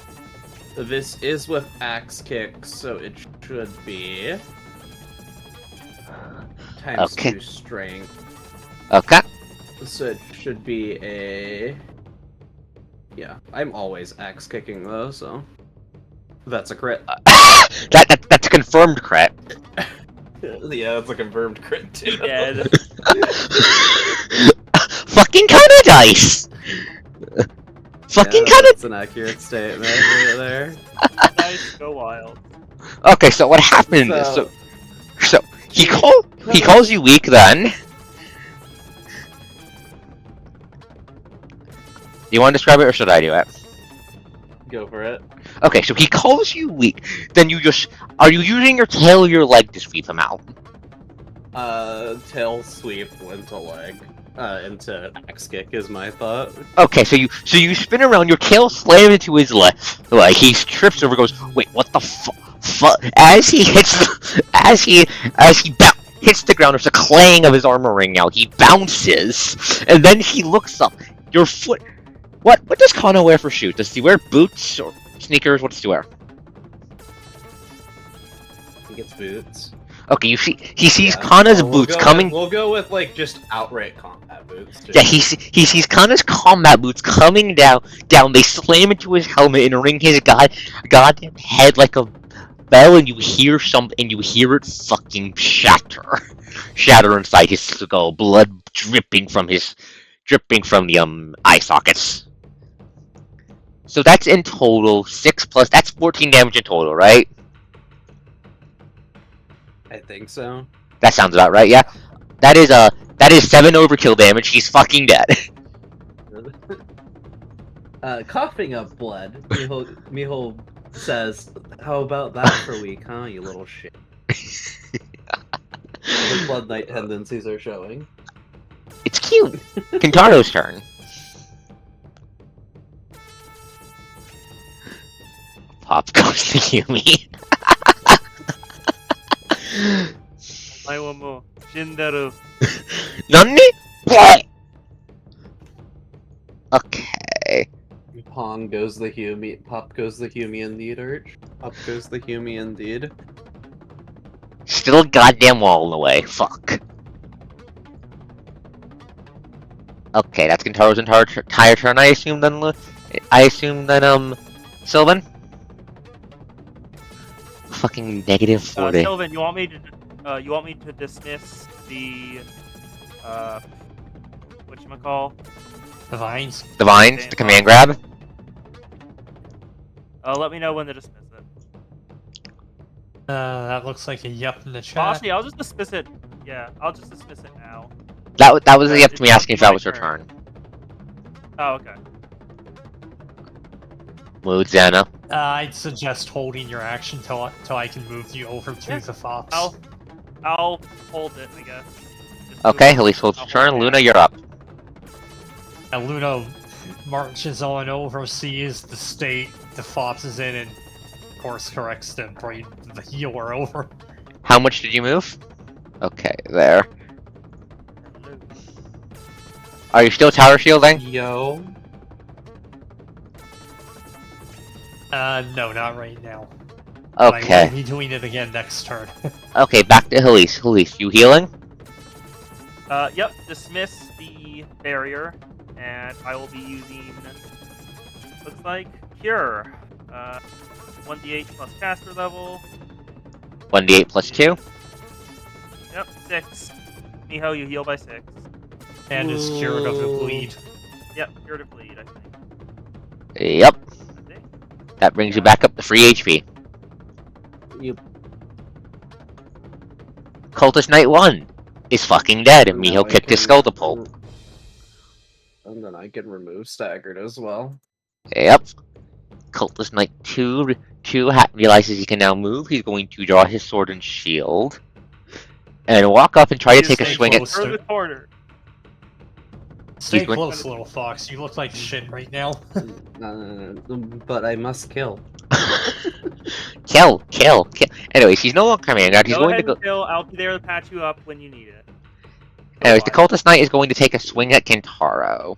This is with axe kick, so it should be times 2 strength. Okay. So it should be a... Yeah, I'm always axe kicking though, so... That's a crit. That's a confirmed crit. Yeah, that's a confirmed crit too. Dead. Fucking kinda dice! Fucking kinda... That's an accurate statement right there. Nice, go wild. Okay, so what happened is... So he calls you weak then. Do you want to describe it, or should I do it? Go for it. Okay, so he calls you weak. Then you just... Are you using your tail or your leg to sweep him out? Tail sweep into leg. Into axe kick is my thought. Okay, so you spin around, your tail slams into his leg. Like, he trips over, goes, wait, what the fuck? As he hits hits the ground, there's a clang of his armor ring out. He bounces, and then he looks up. Your foot... What does Kana wear for shoes? Does he wear boots or sneakers? What does he wear? He gets boots. Okay, he sees Kana's boots coming. We'll go with like just outright combat boots. Yeah, he sees Kana's combat boots coming down. They slam into his helmet and ring his goddamn head like a bell, and you hear it fucking shatter inside his skull, blood dripping from the eye sockets. So that's in total 6 plus. That's 14 damage in total, right? I think so. That sounds about right. Yeah, that is 7 overkill damage. He's fucking dead. Coughing up blood. Miho says, "How about that for weak, huh? You little shit." The Blood Knight tendencies are showing. It's cute. Kintaro's turn. pop goes to Yumi. お前はもう死んでる。Nani? Okay. Pong goes the Humi, Pop goes the Humian indeed, Pop goes the Humi indeed. Still a goddamn wall in the way. Fuck. Okay, that's Gintaro's entire turn, I assume then, Sylvan? Fucking negative 40. Sylvan, you want me to dismiss the whatchamacall? The vines. The vines, the command grab? Let me know when to dismiss it. That looks like a yup in the chat. Well, actually, I'll just dismiss it. Yeah, I'll just dismiss it now. That was up to me It's asking if that my was her turn. turn. Oh, okay. Mood Xana. I'd suggest holding your action till I can move you over to Yeah, the fox. I'll hold it, I guess. Just Okay, move it. Elise holds I'll her turn. hold it. Luna, you're up. And Luna marches on over, sees the state the fox is in, and course corrects to bring the healer over. How much did you move? Okay, there. Are you still tower shielding? Yo. No, not right now. But I Okay. will be doing it again next turn. Okay, back to Elise. Elise, you healing? Yep, dismiss the barrier, and I will be using, looks like, Cure. 1d8 plus caster level. 1d8 plus 2? Yep, 6. Miho, you heal by 6. And is cured of the bleed. Yep, Cure to bleed, I think. Yep. I think. That brings you back up to free HP. Yep. Cultist Knight 1 is fucking dead, and Now Miho I kicked his can- skull to pulp. And then I can remove Staggered as well. Yep. Cultist Knight 2 realizes he can now move. He's going to draw his sword and shield. And walk up and try to You take a stay swing at... close. Through the corner. Stay He's going- close, little fox. You look like shit right now. But I must kill. Kill. Anyways, he's no longer command guard. He's Go going ahead to go... and kill. I'll be there to patch you up when you need it. Anyways, the Otherwise- Cultist Knight is going to take a swing at Kintaro.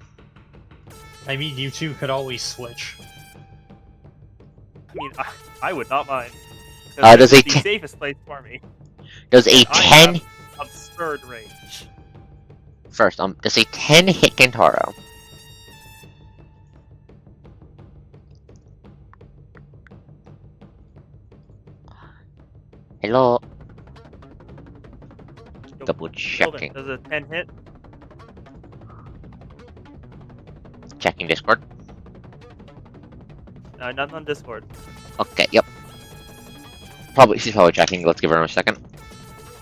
I mean, you two could always switch. I mean, I would not mind. Does it's a the te- safest place for me. Does a And I 10... have absurd range. First, does a 10 hit Kintaro? Hello? Double checking. Does a 10 hit? Checking Discord. Not on Discord. Okay, yep. She's probably checking. Let's give her a second.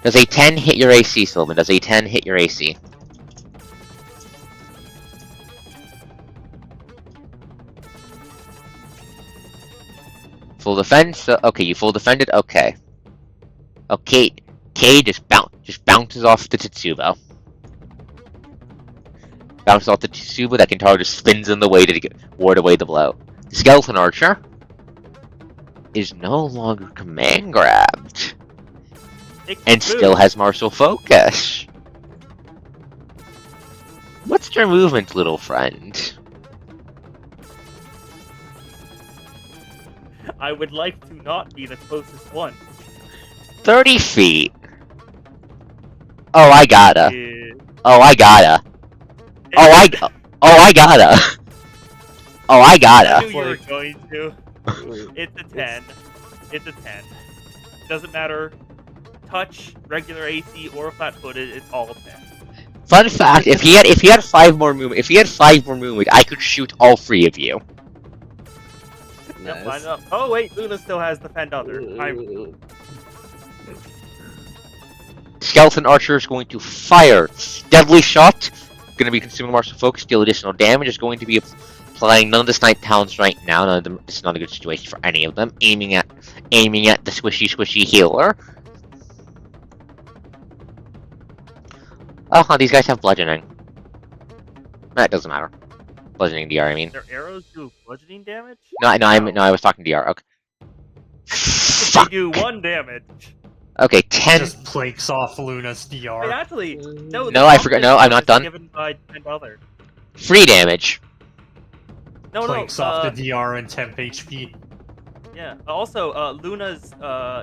Does a 10 hit your AC, Sylvan? Does a 10 hit your AC? Full defense? Okay, you full defended? Okay. Okay, K just bounces off the Tetsubo. Bounces off the Tetsubo, that Kintaro just spins in the way to ward away the blow. The Skeleton Archer is no longer command grabbed. And still has martial focus. What's your movement, little friend? I would like to not be the closest one. 30 feet. Oh, I gotta. Eh, Oh, I gotta. Oh, I gotta. Oh, I I gotta. knew you were going to. It's a 10. It's a 10. Doesn't matter. Touch, regular AC, or flat-footed. It's all 10. Fun fact: if he had 5 more movement, I could shoot all 3 of you. Yep, line it up. Oh wait, Luna still has the fend other. Skeleton Archer is going to fire. Deadly shot. Going to be consuming martial focus, deal additional damage. Is going to be applying none of the snipe talents right now. None of them. It's not a good situation for any of them. Aiming at the squishy healer. Oh, these guys have bludgeoning. That doesn't matter. Bludgeoning DR, I mean. Their arrows do bludgeoning damage? No, I was talking DR. Okay. Fuck! do 1 damage. Okay, 10. Just planks off Luna's Wait, DR. actually, no. No, I forgot. No, I'm not done. Given by another. 3 damage. No, Planks off the DR and temp HP. Yeah. Also, Luna's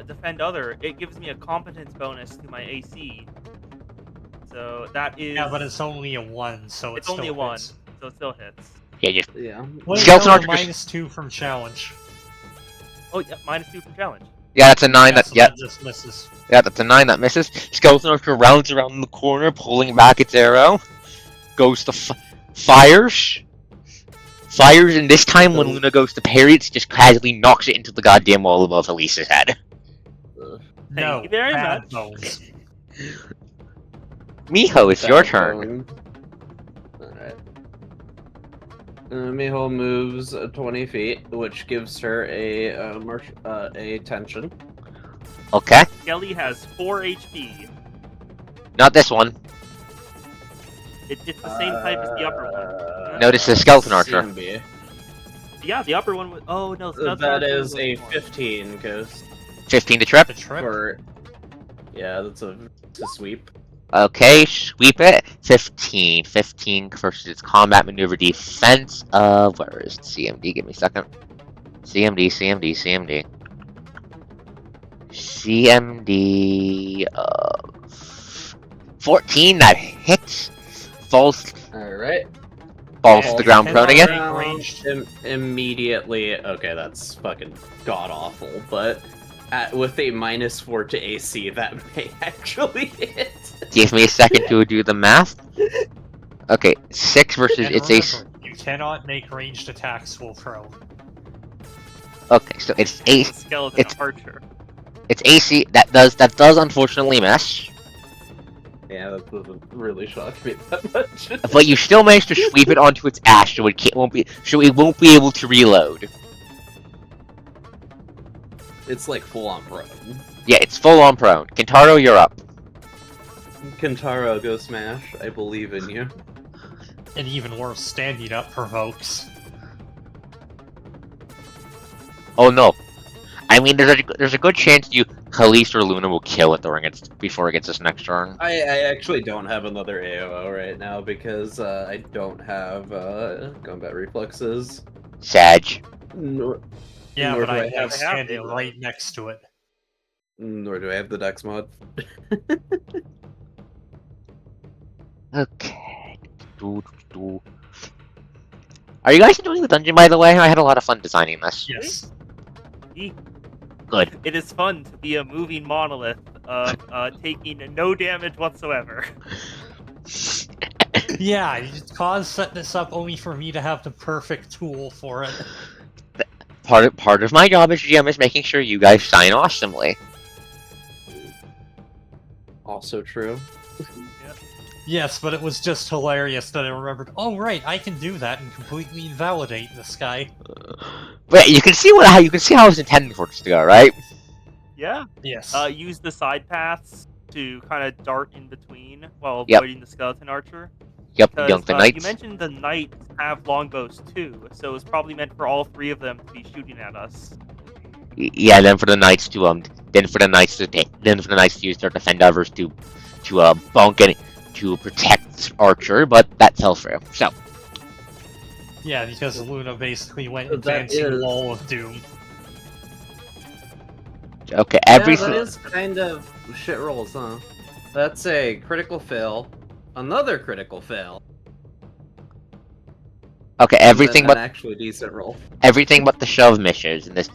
defend other. It gives me a competence bonus to my AC. So that is. Yeah, but it's only a 1, so it's it only a still 1, hits. so it still hits. Yeah, just Yeah. Wait, Skeleton no, Archer just- -2 from challenge. Oh yeah, -2 from challenge. yeah, that's a 9. Yeah, That so yeah, that just misses. yeah, that's a 9 that misses. Skeleton Archer rounds around the corner, pulling back its arrow. Goes to fires. Fires, and this time when Luna goes to parry, it just casually knocks it into the goddamn wall above Elisa's head. No, you very bad much. bones. Miho, it's your turn. Alright. Miho moves 20 feet, which gives her a tension. Okay, Skelly has 4 HP. not this one. It's the same type as the upper one. Notice the Skeleton Archer. CMB. Yeah, the upper one was. Oh no, Skeleton That Archer is was a more. 15, because 15 to trip. The trip? for... Yeah, that's a sweep. Okay, sweep it. 15. 15 versus its combat maneuver defense of... Where is CMD? Give me a second. CMD, CMD, CMD. CMD of... 14, that hits. Falls Alright. to the ground prone again. Ranged. Immediately... Okay, that's fucking god-awful, but... with a -4 to AC, that may actually hit. Give me a second to do the math. Okay, 6 versus And its remember, AC. you cannot make ranged attacks while prone. Okay, so it's It's a skeleton it's- archer. It's AC. That does unfortunately miss. Yeah, that doesn't really shock me that much. But you still managed to sweep it onto its ass, so it won't be able to reload. It's like full-on prone. Yeah, it's full on prone. Kentaro, you're up. Kentaro, go smash. I believe in you. And even worse, standing up provokes. Oh no. I mean, there's a good chance Khalees or Luna will kill it before it gets its next turn. I actually don't have another AOO right now because I don't have combat reflexes. Sag. Nor, Yeah, Nor but do I I have have standing the- right next to it. nor do I have the Dex mod. Okay. Are you guys enjoying the dungeon, by the way? I had a lot of fun designing this. Yes. Good. It is fun to be a moving monolith of taking no damage whatsoever. Yeah, you Cause set this up only for me to have the perfect tool for it. Part of my job as GM is making sure you guys shine awesomely. Also true. Yes, but it was just hilarious that I remembered, oh right, I can do that and completely invalidate this guy. But you can see how I was intending for this to go, right? Yeah. Yes. Use the side paths to kind of dart in between while Yep. avoiding the skeleton archer. Yep, Because young the you knights. mentioned the knights have longbows too, so it's probably meant for all 3 of them to be shooting at us. Yeah, then for the knights to use their defend others to bunk and to protect Archer, but that fell through. So Yeah, because Luna basically went That advancing is- wall of doom. okay, Yeah, everything. that is kind of shit rolls, huh? That's a critical fail. Another critical fail. Okay, and everything then but an actually decent roll. everything but the shove misses, and the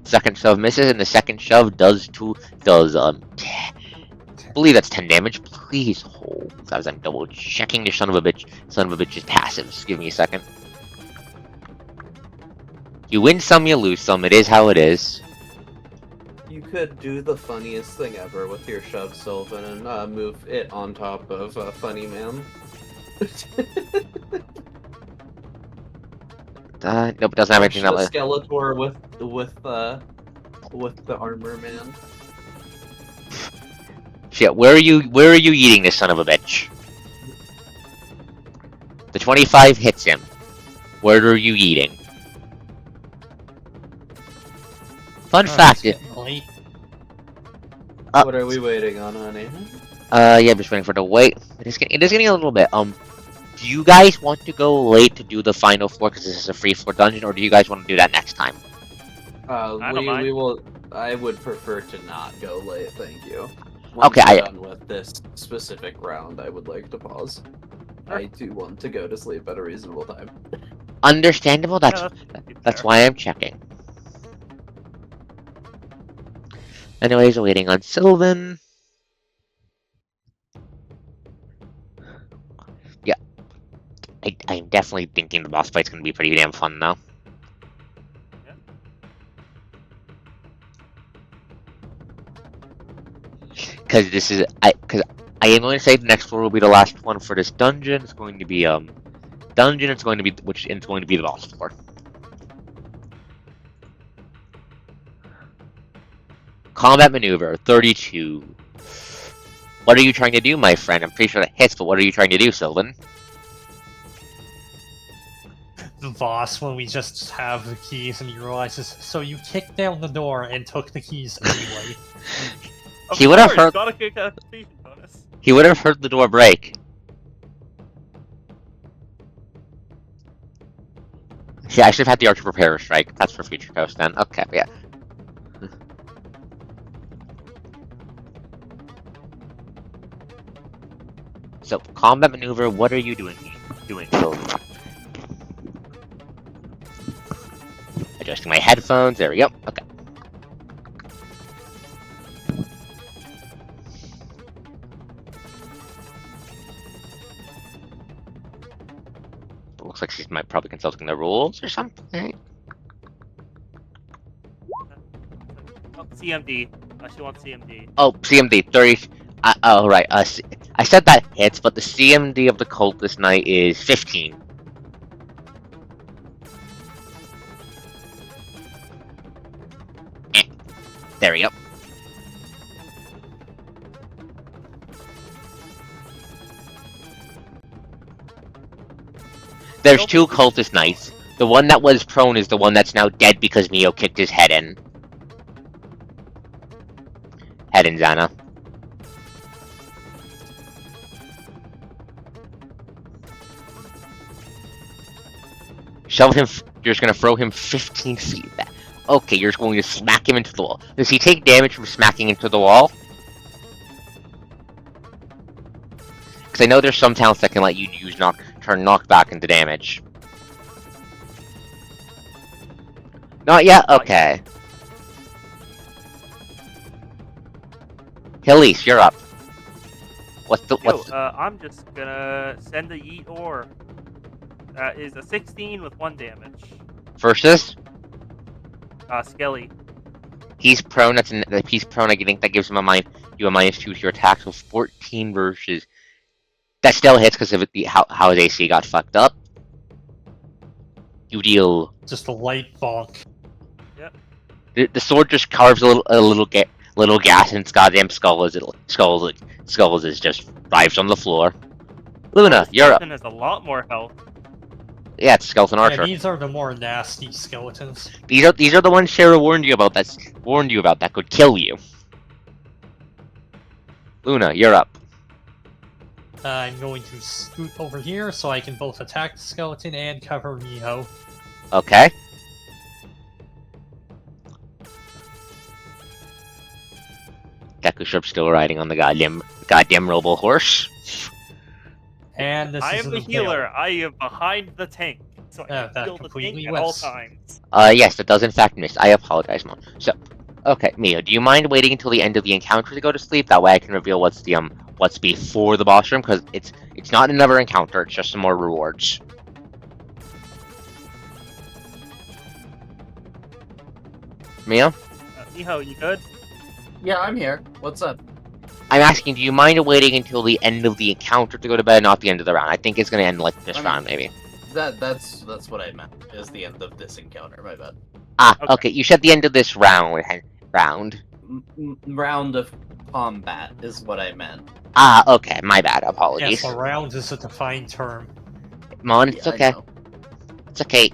second shove misses, and the second shove does I believe that's 10 damage. Please hold, as I'm double checking your son of a bitch's passives. Give me a second. You win some, you lose some. It is how it is. You could do the funniest thing ever with your shove, Sylvan, and move it on top of Funny Man. Nope, it doesn't have anything that the way. Skeletor with the armor man. Shit, where are you eating this son of a bitch? The 25 hits him. Where are you eating? Fun Oh, fact it's is, getting late. What are we waiting on, honey? Yeah, I'm just waiting for the wait. It is getting a little bit. Do you guys want to go late to do the final floor because this is a free floor dungeon, or do you guys want to do that next time? I don't mind. We will. I would prefer to not go late, thank you. Okay, Once we're done with this specific round, I would like to pause. Sure. I do want to go to sleep at a reasonable time. Understandable. That's That's fair. why I'm checking. Anyways, waiting on Sylvan. Yeah, I'm definitely thinking the boss fight's gonna be pretty damn fun though. Yeah. Because I am going to say the next floor will be the last one for this dungeon. It's going to be dungeon. It's going to be it's going to be the boss floor. Combat maneuver 32. What are you trying to do, my friend? I'm pretty sure that hits, but what are you trying to do, Sylvan? The boss when we just have the keys and he realizes, so you kicked down the door and took the keys anyway. He would have heard. Gotta kick a completion bonus. He would have heard the door break. Yeah, I should have had the archer prepare a strike. That's for future coast then. Okay, yeah. So, combat maneuver, what are you doing, Sylvan? Adjusting my headphones, there we go. Okay. Looks like she's probably consulting the rules or something. Oh, CMD. She wants CMD. Oh, CMD 30. Oh, right. I said that hits, but the CMD of the Cultist Knight is 15. There we go. There's two Cultist Knights. The one that was prone is the one that's now dead because Neo kicked his head in. Head in, Xana. Shove him. You're just gonna throw him 15 feet back. Okay, you're just going to smack him into the wall. Does he take damage from smacking into the wall? Because I know there's some talents that can let you use turn knockback into damage. Not yet? Okay. Hillies, you're up. I'm just gonna send a Yeet Ore. That is a 16 with 1 damage. Versus? Skelly. He's prone. He's prone. I think that gives him a -2 to your attacks. So 14 versus. That still hits because of how his AC got fucked up. You deal Just a light bonk. Yep. the sword just carves a little gas in its goddamn skull as it just dives on the floor. Luna, you're up. Skeleton has a lot more health. Yeah, it's skeleton archer. Yeah, these are the more nasty skeletons. These are the ones Shara warned you about that could kill you. Luna, you're up. I'm going to scoot over here so I can both attack the skeleton and cover Miho. Okay. Deku still riding on the goddamn robo horse. And this I is am the an healer. I am behind the tank, so I that can heal the completely tank at all whiffs. times. Yes, that does in fact miss. I apologize, Mom. So, okay, Mio, do you mind waiting until the end of the encounter to go to sleep? That way I can reveal what's before the boss room, because it's not another encounter, it's just some more rewards. Mio? Miho, you good? Yeah, I'm here. What's up? I'm asking, do you mind waiting until the end of the encounter to go to bed, not the end of the round? I think it's gonna end like this round, maybe. That's what I meant. Is the end of this encounter? My bad. Ah, okay. You said the end of this round. Round. Round of combat is what I meant. Ah, okay. My bad. Apologies. Yes, a round is a defined term. Mon, it's Yeah, I okay. know. It's okay.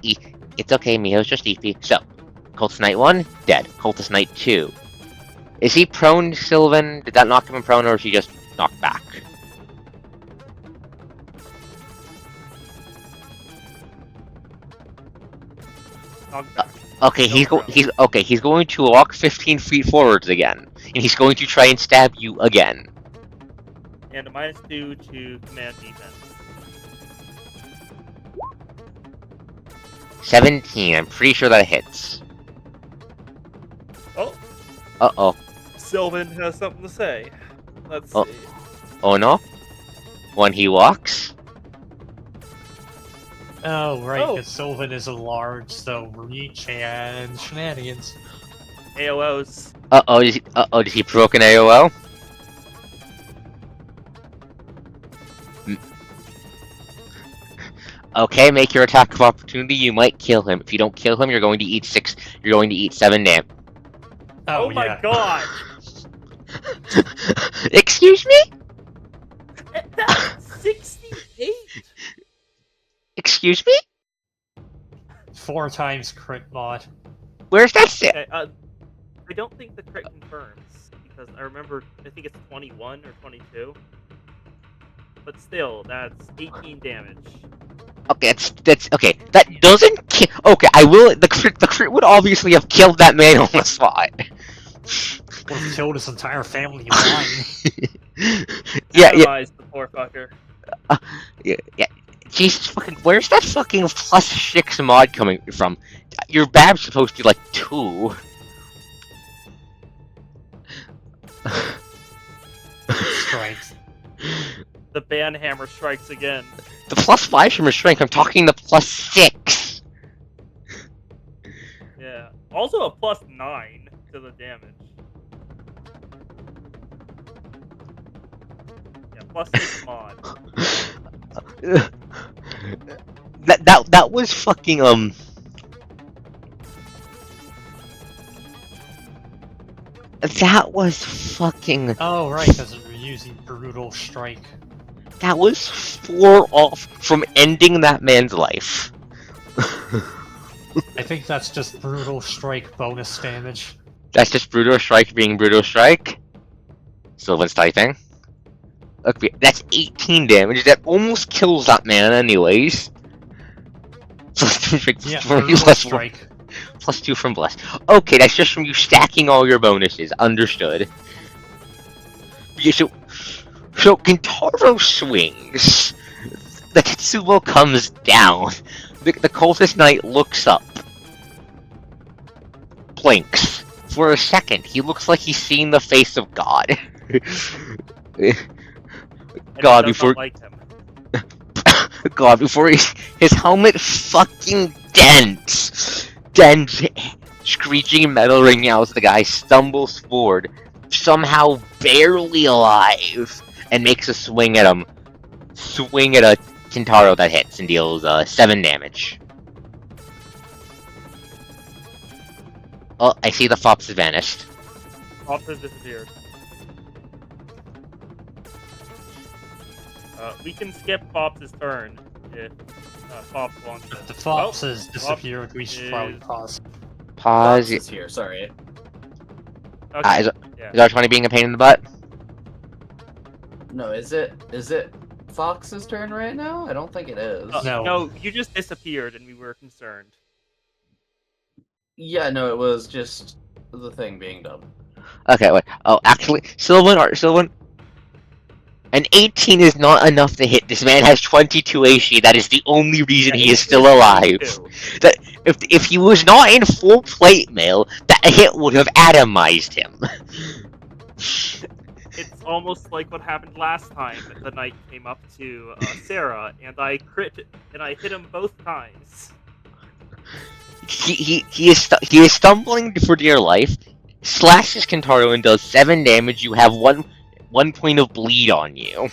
It's okay. Mio's just EP. So, Cultist Knight 1, dead. Cultist Knight 2 Is he prone, Sylvan? Did that knock him prone, or is he just knocked back? Knock back. Okay, No he's going to walk 15 feet forwards again, and he's going to try and stab you again. And a -2 to command defense. 17. I'm pretty sure that hits. Oh, Uh-oh. Sylvan has something to say. Let's Oh. see. Oh no? When he walks? Oh, right, Oh. because Sylvan is a large, so reach and shenanigans. AOs. Uh-oh, did he provoke an AOL? Okay, make your attack of opportunity. You might kill him. If you don't kill him, you're going to eat 7 damage. Oh my yeah. god! Excuse me? That's 68! Excuse me? 4 times crit mod. Where's that sit? Okay, I don't think the crit confirms, because I think it's 21 or 22. But still, that's 18 damage. Okay, that's okay. That doesn't kill. Okay, I will. The crit would obviously have killed that man on the spot. Would have killed his entire family in line. Yeah. Atomize the poor fucker. Yeah. Jesus fucking. Where's that fucking +6 mod coming from? Your bab's supposed to be like 2. Strength. The banhammer strikes again. The +5 from his strength. I'm talking the +6. Yeah. Also a +9 to the damage. Yeah, +6 mod. That was fucking That was fucking. Oh, right, because we're using Brutal Strike. That was 4 off from ending that man's life. I think that's just Brutal Strike bonus damage. That's just Brutal Strike being Brutal Strike. Sylvan's typing. Okay, that's 18 damage. That almost kills that man, anyways. Yeah, Plus Brutal Strike. +2 from Bless. Okay, that's just from you stacking all your bonuses. Understood. Yeah, so Kintaro swings. The Tetsubo comes down. The cultist knight looks up. Blinks. For a second, he looks like he's seen the face of God. God, before Like him. God, before his helmet fucking dents, screeching metal ringing out as the guy stumbles forward, somehow barely alive, and makes a swing at him. Swing at a Kintaro that hits and deals 7 damage. Oh, I see the fox has vanished. Fox has disappeared. We can skip Fox's turn if Fox wants to. If the fox has disappeared, we should probably pause. Pause. Fox is here, sorry. Okay. Is Yeah. R20 being a pain in the butt? No, is it Fox's turn right now? I don't think it is. No. No, you just disappeared and we were concerned. Yeah, no, it was just the thing being dumb. Okay, wait. Oh, actually, Sylvan. An 18 is not enough to hit. This man has 22 AC. That is the only reason he is still alive. That if he was not in full plate mail, that hit would have atomized him. It's almost like what happened last time. The knight came up to Sarah, and I crit, and I hit him both times. He is stumbling for dear life. Slashes Kintaro and does 7 damage. You have one point of bleed on you.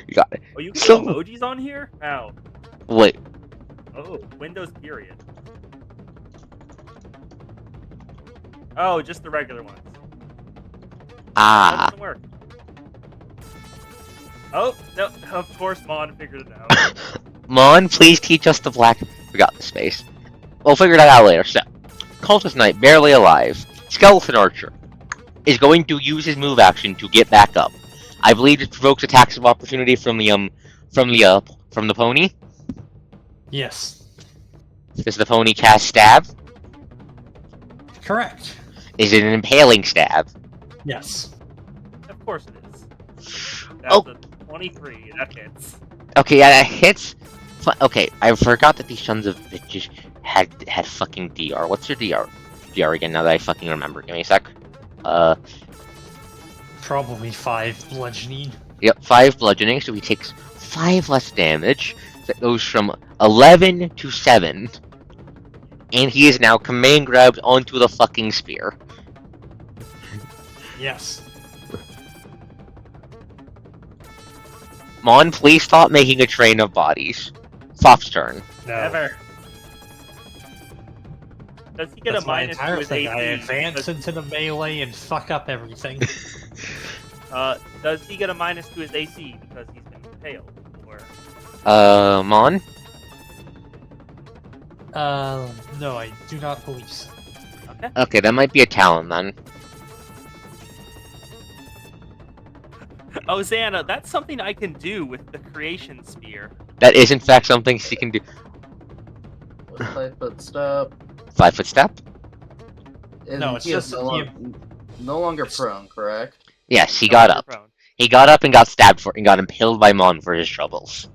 You got it. Oh, you can So- do emojis on here? How? Wait. Oh, Windows period. Oh, just the regular ones. That Ah. doesn't work. Oh, no, of course Mon figured it out. Mon, please teach us the black. Forgot the space. We'll figure that out later. So, Cultist Knight, barely alive. Skeleton Archer is going to use his move action to get back up. I believe it provokes attacks of opportunity from the pony. Yes. Does the pony cast stab? Correct. Is it an impaling stab? Yes. Of course it is. That's Oh. a 23. That hits. Okay, yeah, that hits. Okay, I forgot that these sons of bitches had fucking DR. What's your DR again? Now that I fucking remember. Give me a sec. Probably 5 bludgeoning. Yep, 5 bludgeoning, so he takes 5 less damage. That goes from 11 to 7. And he is now command grabbed onto the fucking spear. Yes. Mon, please stop making a train of bodies. Fox turn. No. Never. Does he get That's a my minus to entire his thing. AC? I advance into the melee and fuck up everything. Does he get a minus to his AC because he's been impaled? Or Mon? No, I do not believe so. okay. Okay, that might be a talent then. Oh, Xana, that's something I can do with the creation spear. That is in fact something she can do. With 5-foot step. 5-foot step? And No, it's he is just no longer prone, correct? Yes, he No got longer up. prone. He got up and got stabbed for and got impaled by Mon for his troubles.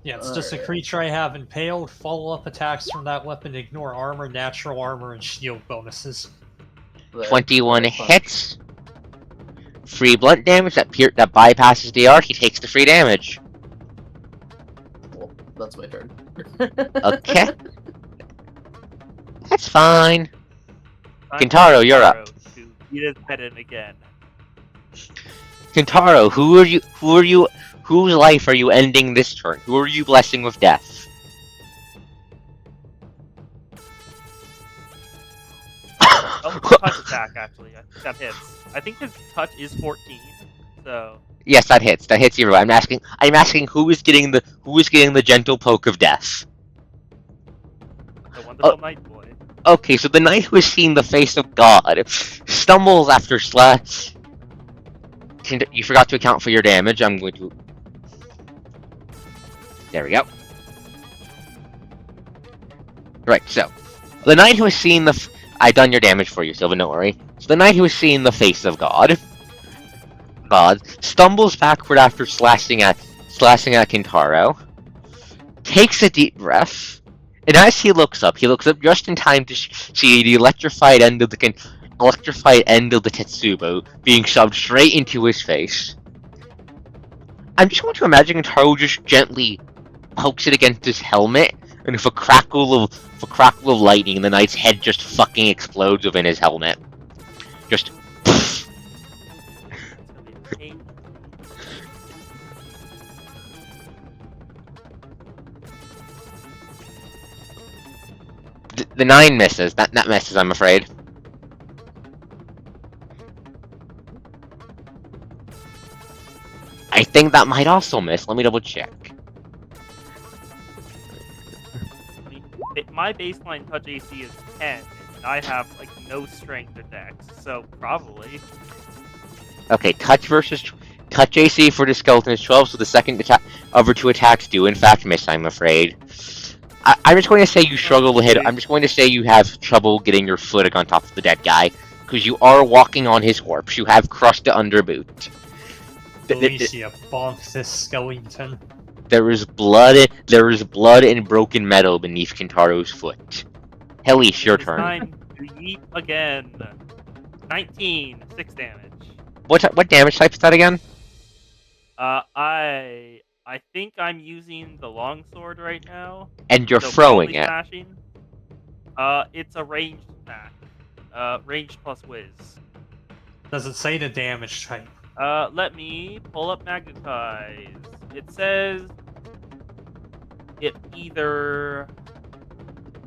Yeah, it's just a Alright. creature I have impaled. Follow-up attacks from that weapon ignore armor, natural armor, and shield bonuses. There. 21 That's fine. hits. Free blunt damage that bypasses DR. He takes the free damage. Well, that's my turn. Okay. That's fine. Time Kintaro, for you're up. Kintaro to beat his head in again. Kintaro, whose life are you ending this turn? Who are you blessing with death? Oh, touch attack, actually. I think that hits. I think his touch is 14, so... Yes, that hits. That hits you. I'm asking who is getting the gentle poke of death. The wonderful Night Boy. Okay, so the knight who has seen the face of God stumbles after slash. You forgot to account for your damage. I'm going to. There we go. Right, so the knight who has seen the. I done your damage for you, Sylvan. Don't worry. So the knight who has seen the face of God stumbles backward after slashing at Kintaro, takes a deep breath, and as he looks up just in time to see the electrified end of the Tetsubo being shoved straight into his face. I'm just going to imagine Kintaro just gently pokes it against his helmet, and with a crackle of lightning, the knight's head just fucking explodes within his helmet. Just. That's gonna be a pain. The 9 misses. That misses, I'm afraid. I think that might also miss. Let me double check. I mean, my baseline touch AC is 10, and I have, like, no strength or dex, so probably. Okay, touch AC for the skeleton is 12, so the second other 2 attacks do in fact miss, I'm afraid. I'm just going to say you struggle to hit. I'm just going to say you have trouble getting your footing on top of the dead guy, because you are walking on his corpse. You have crushed it under boot. Alicia bonks this skeleton. There is blood and broken metal beneath Kintaro's foot. Hellish, your It's turn. time to yeet again. 19, 6 damage. What damage type is that again? I think I'm using the longsword right now. And you're So throwing probably it. Slashing. It's a ranged attack. Ranged plus whiz. Does it say the damage type? Let me pull up Magnetize. It says it either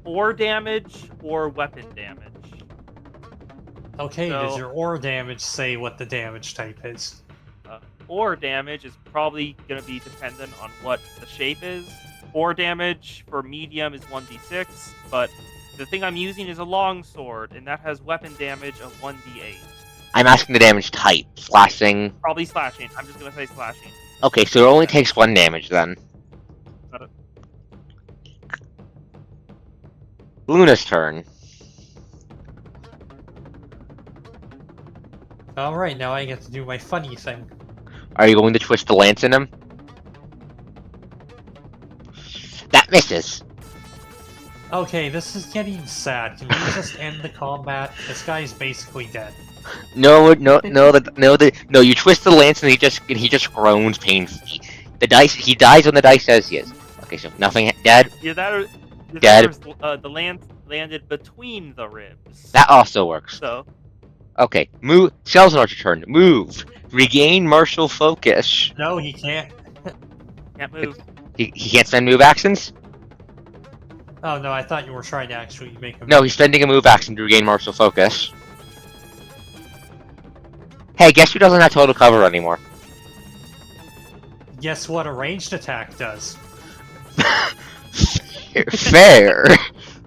4 damage or weapon damage. Okay, does So- your ore damage say what the damage type is? ore damage is probably going to be dependent on what the shape is. Ore damage for medium is 1d6, but the thing I'm using is a longsword, and that has weapon damage of 1d8. I'm asking the damage type. Slashing. Probably slashing. I'm just going to say slashing. Okay, so it only takes 1 damage then. Got it. Luna's turn. Alright, now I get to do my funny thing. Are you going to twist the lance in him? That misses. Okay, this is getting sad. Can we just end the combat? This guy's basically dead. No. You twist the lance and he just groans painfully. He dies when the dice says he is. Okay, so nothing. Dead. Yeah, that Dead. the lance landed between the ribs. That also works. So Okay, move. Salazar's turn. Move. Regain martial focus. No, he can't. can't move. He can't spend move actions? Oh no, I thought you were trying to actually make him. No, he's spending a move action to regain martial focus. Hey, guess who doesn't have total cover anymore? Guess what a ranged attack does? Fair.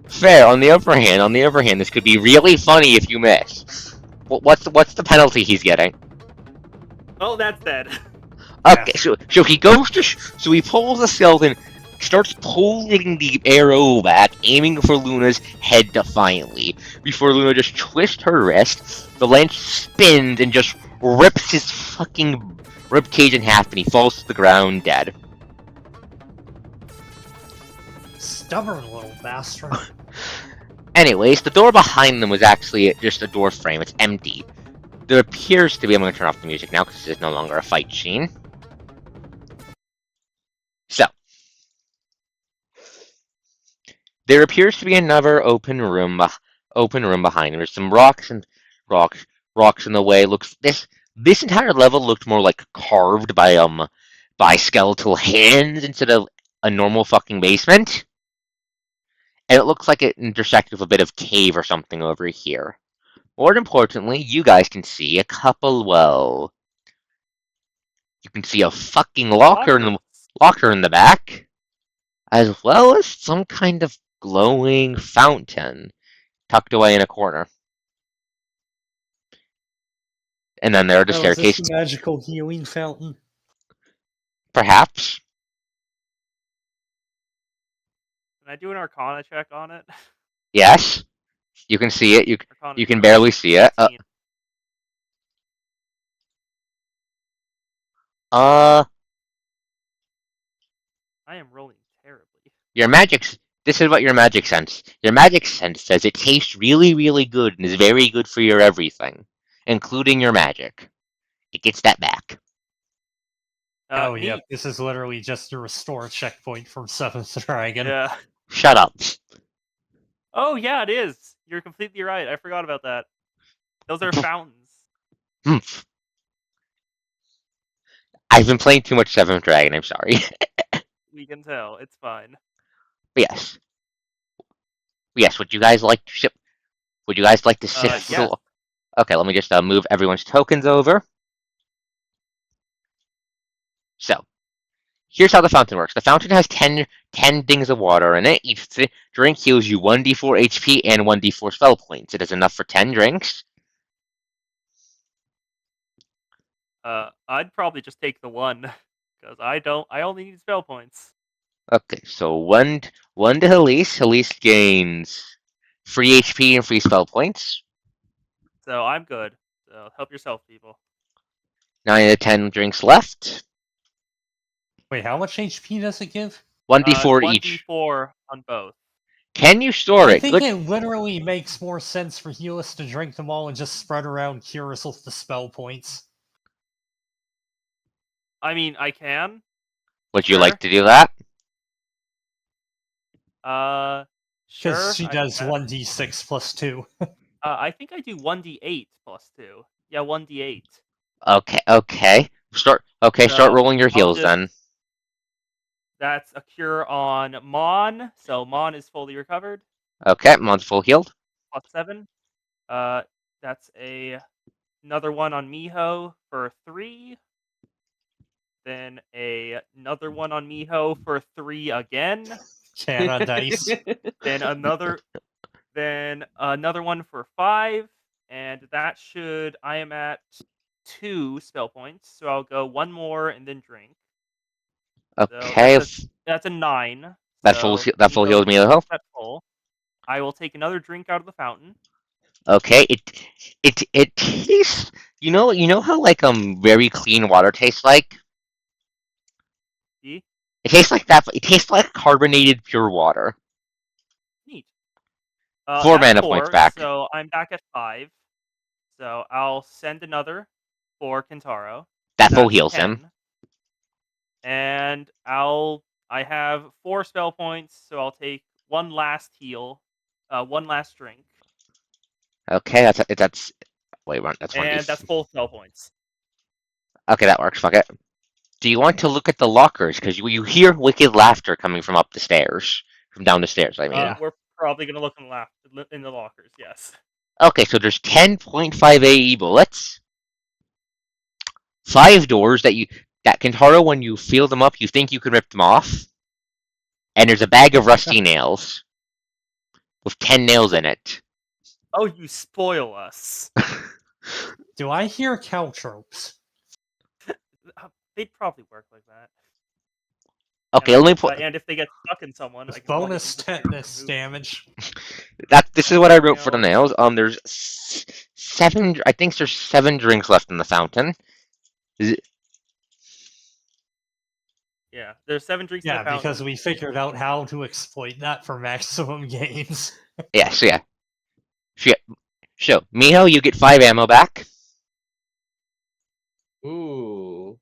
Fair. On the other hand, this could be really funny if you miss. What's the penalty he's getting? Oh, that's dead. Okay, so he goes to so he pulls the skeleton, starts pulling the arrow back, aiming for Luna's head defiantly. Before Luna just twists her wrist, the lance spins and just rips his fucking ribcage in half, and he falls to the ground dead. Stubborn little bastard. Anyways, the door behind them was actually just a door frame. It's empty. There appears to be. I'm going to turn off the music now because this is no longer a fight scene. So, there appears to be another open room behind. There's some rocks in the way. This entire level looked more like carved by skeletal hands instead of a normal fucking basement. And it looks like it intersects with a bit of cave or something over here. More importantly, you guys can see a couple. Well, you can see a fucking locker in the back, as well as some kind of glowing fountain tucked away in a corner. And then there are the staircase. Is this a magical healing fountain? Perhaps. Can I do an Arcana check on it? Yes. You can see it. Arcana You can check. barely see it. 16. I am rolling terribly. Your magic's. This is what your magic sense. Your magic sense says it tastes really, really good and is very good for your everything, including your magic. It gets that back. Oh, yeah, Neat. this is literally just a restore checkpoint from 7th Dragon. Yeah. Shut up. Oh, yeah, it is. You're completely right. I forgot about that. Those are fountains. Humph. I've been playing too much 7th Dragon, I'm sorry. We can tell. It's fine. But yes. Yes, would you guys like to ship? Would you guys like to shift? Yes. Okay, let me just move everyone's tokens over. So, here's how the fountain works. The fountain has 10 dings of water in it. Each drink heals you 1d4 HP and 1d4 spell points. It is enough for 10 drinks. I'd probably just take the one because I only need spell points. Okay, so one to Elise. Elise gains free HP and free spell points. So I'm good. So help yourself, people. 9 to 10 drinks left. Wait, how much HP does it give? 1d4 each. 1d4 on both. Can you store I it? think it literally makes more sense for healers to drink them all and just spread around cures with the spell points. I mean, I can. Would you Sure. like to do that? Sure. Because she does I 1d6 plus 2. I think I do 1d8 plus 2. Yeah, 1d8. Okay. Start rolling your heals then. That's a cure on Mon, so Mon is fully recovered. Okay, Mon's full healed. Plus 7. That's another one on Miho for 3. then another one on Miho for 3 again, Canna dice. then another one for 5, and that should I am at 2 spell points, so I'll go one more and then drink. So Okay, that's a 9. that full So that full Miho heals me can a keep health. that full. I will take another drink out of the fountain. Okay, it tastes. You know how like very clean water tastes like. See? It tastes like that. It tastes like carbonated pure water. Neat. 4 That's mana points 4, back. so I'm back at 5. So I'll send another for Kentaro. That full That's heals him. 10. And I have 4 spell points, so I'll take one last heal, one last drink, Okay, that's wait, that's one of and these. that's full spell points. Okay, that works. Fuck it. Do you want to look at the lockers? Because you hear wicked laughter coming from up the stairs, from down the stairs. I mean. Yeah. We're probably gonna look in the lockers. Yes. Okay, so there's 10.5 AE bullets, 5 doors that Kentaro, when you feel them up, you think you can rip them off, and there's a bag of rusty nails with 10 nails in it. Oh, you spoil us. Do I hear caltropes? They'd probably work like that. Okay, let me put And if they get stuck in someone, I With can probably bonus use the fire tetanus to damage. that. This is what I wrote for the nails. nails. There's 7. I think there's 7 drinks left in the fountain. Yeah, there's 7 drinks in the Yeah, fountain. because we figured out how to exploit that for maximum gains. Yeah, so yeah. So, Miho, you get 5 ammo back. Ooh,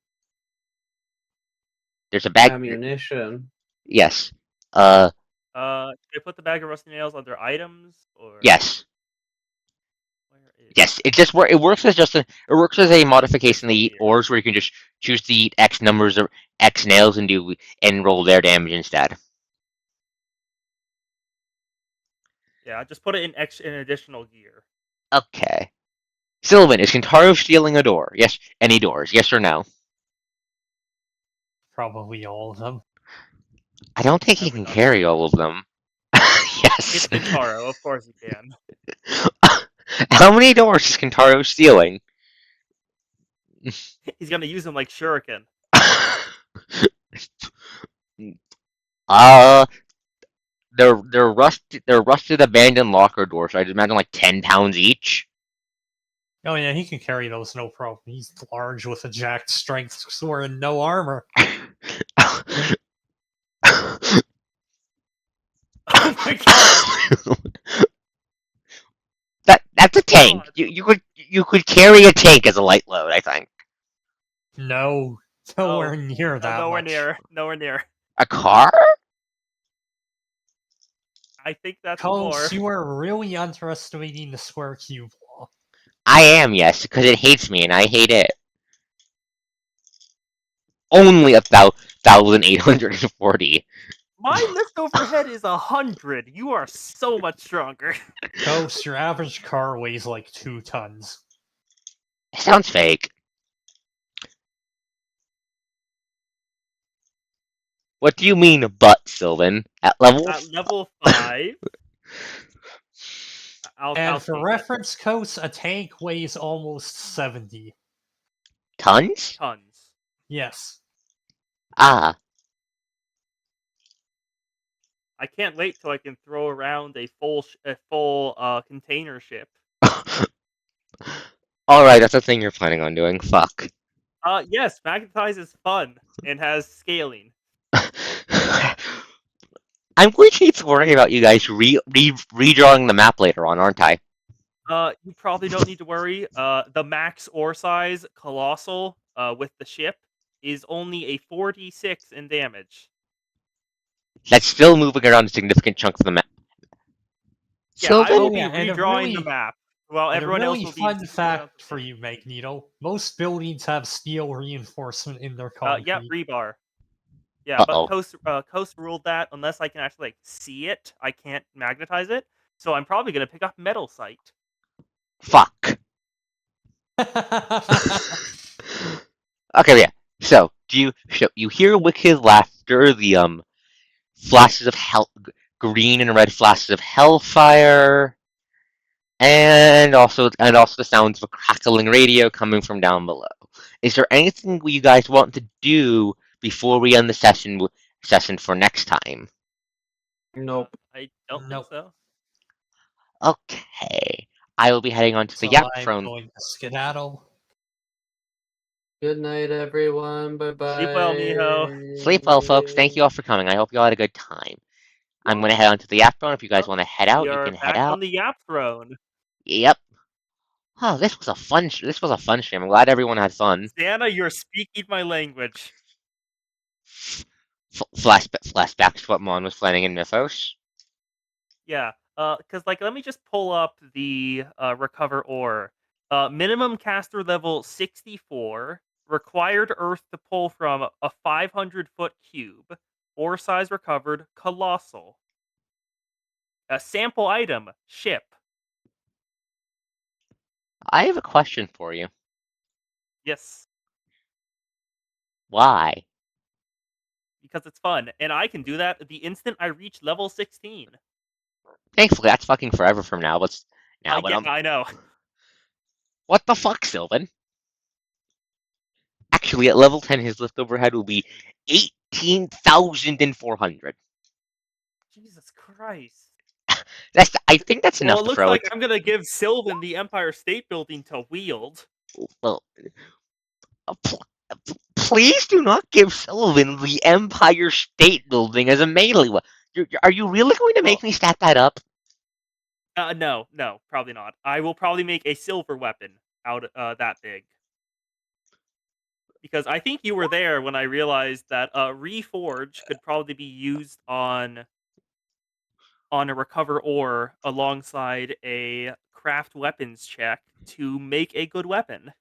There's a bag. ammunition. Yes. Should I put the bag of rusty nails under items or? Yes. Where is? Yes. It works as a modification to eat ores where you can just choose to eat X numbers or X nails and roll their damage instead. Yeah, just put it in additional gear. Okay. Sylvan, is Kentaro stealing a door? Yes. Any doors? Yes or no? Probably all of them. I don't think he Have we can done carry that? all of them. Yes. It's Kentaro, of course he can. How many doors is Kentaro stealing? He's gonna use them like shuriken. uh, they're rusted abandoned locker doors. So I'd imagine like 10 pounds each. Oh yeah, he can carry those, no problem. He's large with a jacked strength sword and no armor. Oh my god! That's a tank. God. You could carry a tank as a light load, I think. No, nowhere near that nowhere much. Nowhere near. A car? I think that's more. Cole, you are really underestimating the square cube law. I am, yes, because it hates me and I hate it. Only 1,840. My list overhead is 100. You are so much stronger. Ghost, your average car weighs like 2 tons. It sounds fake. What do you mean, but, Sylvan? At level? At level 5. And for take it. reference, Coast, a tank weighs almost 70. Tons? Tons. Yes. Ah. I can't wait till I can throw around a full container ship. Alright, that's a thing you're planning on doing. Fuck. Yes, magnetize is fun and has scaling. I'm going to need to worry about you guys redrawing the map later on, aren't I? You probably don't need to worry. The max ore size, colossal, with the ship, is only a 46 in damage. That's still moving around a significant chunk of the map. Yeah, I will Oh, be yeah, and a redrawing really- the map. While And a everyone else really will be fun moving around fact the for city. you, Magneto: most buildings have steel reinforcement in their concrete. Yeah, rebar. Yeah, Uh-oh. but Coast ruled that unless I can actually see it, I can't magnetize it. So I'm probably gonna pick up metal sight. Fuck. Okay, yeah. So, You hear wicked laughter, the flashes of hell, green and red flashes of hellfire, and also the sounds of a crackling radio coming from down below. Is there anything you guys want to do before we end the session for next time? Nope. I don't think Nope. so. Okay, I will be heading on to the So Yap I'm Throne. going to skedaddle. Good night, everyone. Bye Sleep well, Miho. bye. Sleep well, folks. Thank you all for coming. I hope you all had a good time. I'm going to head on to the Yap Throne. If you guys Well, want to head we out, you are can head back out. on the Yap Throne. Yep. Oh, this was a fun stream. I'm glad everyone had fun. Santa, you're speaking my language. Flashback to what Mon was planning in Mythos. Yeah, because let me just pull up the recover ore. Minimum caster level 64. Required earth to pull from a 500-foot cube. Ore size recovered colossal. A sample item ship. I have a question for you. Yes, Why? because it's fun, and I can do that the instant I reach level 16. Thankfully, that's fucking forever from now. But I know. what the fuck, Sylvan? Actually, at level 10, his leftover head will be 18,400. Jesus Christ. I think that's Well, enough it to looks throw like it. I'm gonna give Sylvan the Empire State Building to wield. Well, pl- please do not give Sullivan the Empire State Building as a melee weapon. Are you really going to Well, make me stat that up? no, probably not. I will probably make a silver weapon out that big. Because I think you were there when I realized that Reforge could probably be used on a recover ore alongside a craft weapons check to make a good weapon.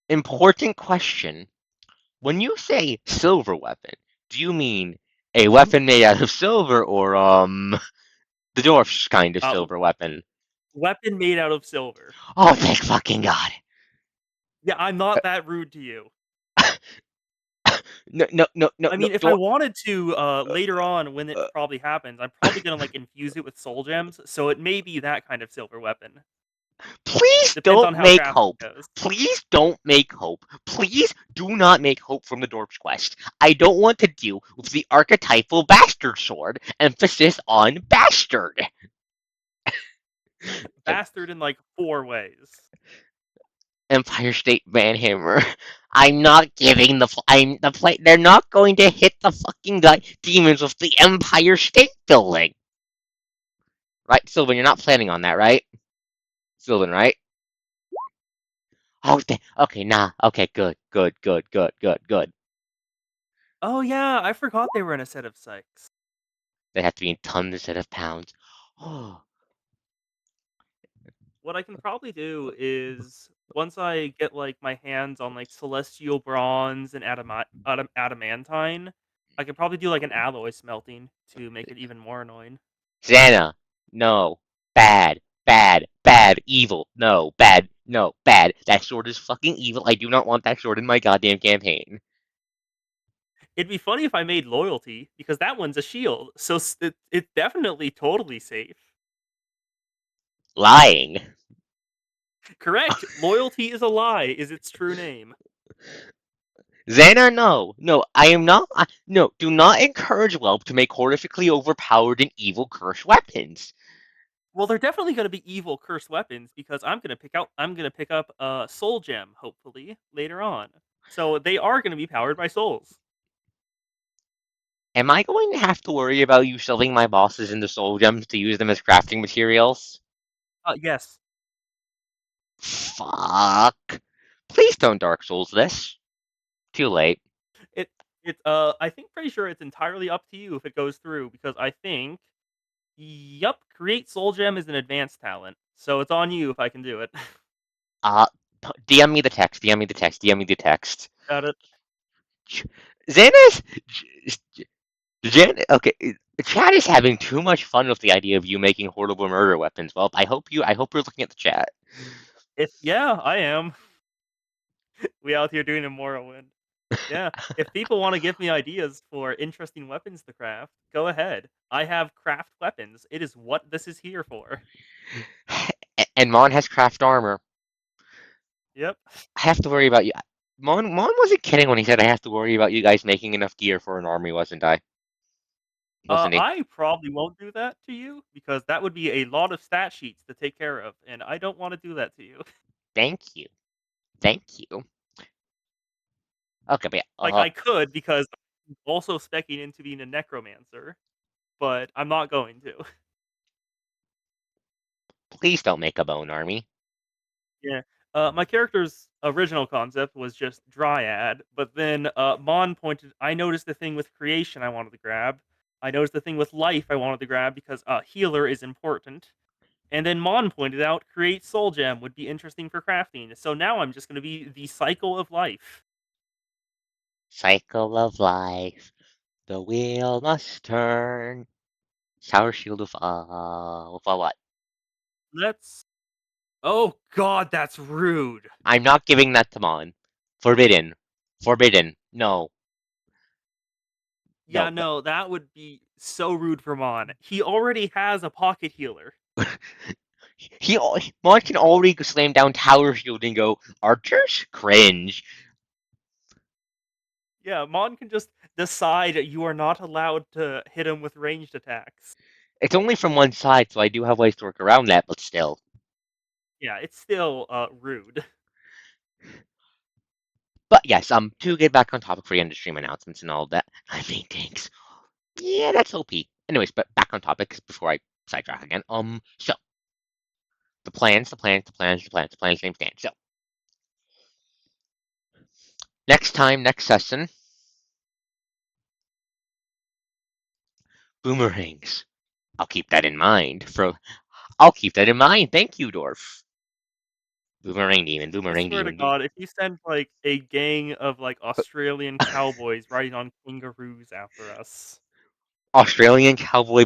Important question. When you say silver weapon, do you mean a weapon made out of silver or the dwarf's kind of Uh, silver weapon? weapon made out of silver. Oh, thank fucking god. Yeah, I'm not that rude to you. No, no, no, no, I no. mean, if I Don't. wanted to later on when it Uh, probably happens, I'm probably gonna infuse it with soul gems, so it may be that kind of silver weapon. Please Depends don't on how make crafting hope. goes. Please don't make hope. Please do not make hope from the Dwarf's Quest. I don't want to deal with the archetypal bastard sword. Emphasis on bastard. Bastard in 4 ways. Empire State Manhammer. I'm not giving I'm the play. They're not going to hit the fucking demons with the Empire State Building. Right, Sylvan? You're not planning on that, right? Sylvan, right? Oh, okay, nah. Okay, good, good, good, good, good, good. Oh yeah, I forgot they were in a set of six. They have to be in tons instead of pounds. Oh, What I can probably do is once I get my hands on celestial bronze and adamantine, I could probably do an alloy smelting to make it even more annoying. Xana, no. Bad, bad, bad, evil. No, bad, no, bad. That sword is fucking evil. I do not want that sword in my goddamn campaign. It'd be funny if I made loyalty because that one's a shield, so it's definitely totally safe. Lying. Correct. Loyalty is a lie. Is its true name. Xana, no. No, I am not. No, do not encourage Whelp to make horrifically overpowered and evil cursed weapons. Well, they're definitely going to be evil cursed weapons because I'm going to pick up a soul gem hopefully later on. So they are going to be powered by souls. Am I going to have to worry about you shoving my bosses into soul gems to use them as crafting materials? Yes. Fuck. Please don't Dark Souls this. Too late. It I think pretty sure it's entirely up to you if it goes through because I think yup, create soul gem is an advanced talent. So it's on you if I can do it. Uh, DM me the text. DM me the text. DM me the text. Got it. Xana's. Okay. Chat is having too much fun with the idea of you making horrible murder weapons. Well, I hope you're looking at the chat. Yeah, I am. We out here doing a Morrowind. Yeah, if people want to give me ideas for interesting weapons to craft, go ahead. I have craft weapons. It is what this is here for. And Mon has craft armor. Yep. I have to worry about you. Mon wasn't kidding when he said I have to worry about you guys making enough gear for an army, wasn't I? Wasn't he? I probably won't do that to you because that would be a lot of stat sheets to take care of, and I don't want to do that to you. Thank you. Thank you. Okay, but yeah, Like I could because I'm also specking into being a necromancer, but I'm not going to. please don't make a bone army. Yeah. My character's original concept was just Dryad, but then Mon pointed. I noticed the thing with creation I wanted to grab. I noticed the thing with life I wanted to grab because healer is important. And then Mon pointed out create soul gem would be interesting for crafting. So now I'm just going to be the cycle of life. Cycle of life. The wheel must turn. Shower shield with what? Let's. Oh God, that's rude. I'm not giving that to Mon. Forbidden. Forbidden. No. Yeah, No. no, that would be so rude for Mon. He already has a pocket healer. He Mon can already slam down tower shield and go archers cringe. Yeah, Mon can just decide you are not allowed to hit him with ranged attacks. It's only from one side, so I do have ways to work around that, but still. Yeah, it's still rude. But yes, to get back on topic for the end of stream announcements and all of that. I mean, thanks. Yeah, that's OP. Anyways, but back on topic before I sidetrack again. So the plans, same stand. So next time, next session, boomerangs. I'll keep that in mind. I'll keep that in mind. Thank you, Dwarf. I Boomerang swear to demon. God, if you send like a gang of like Australian cowboys riding on kangaroos after us, Australian cowboy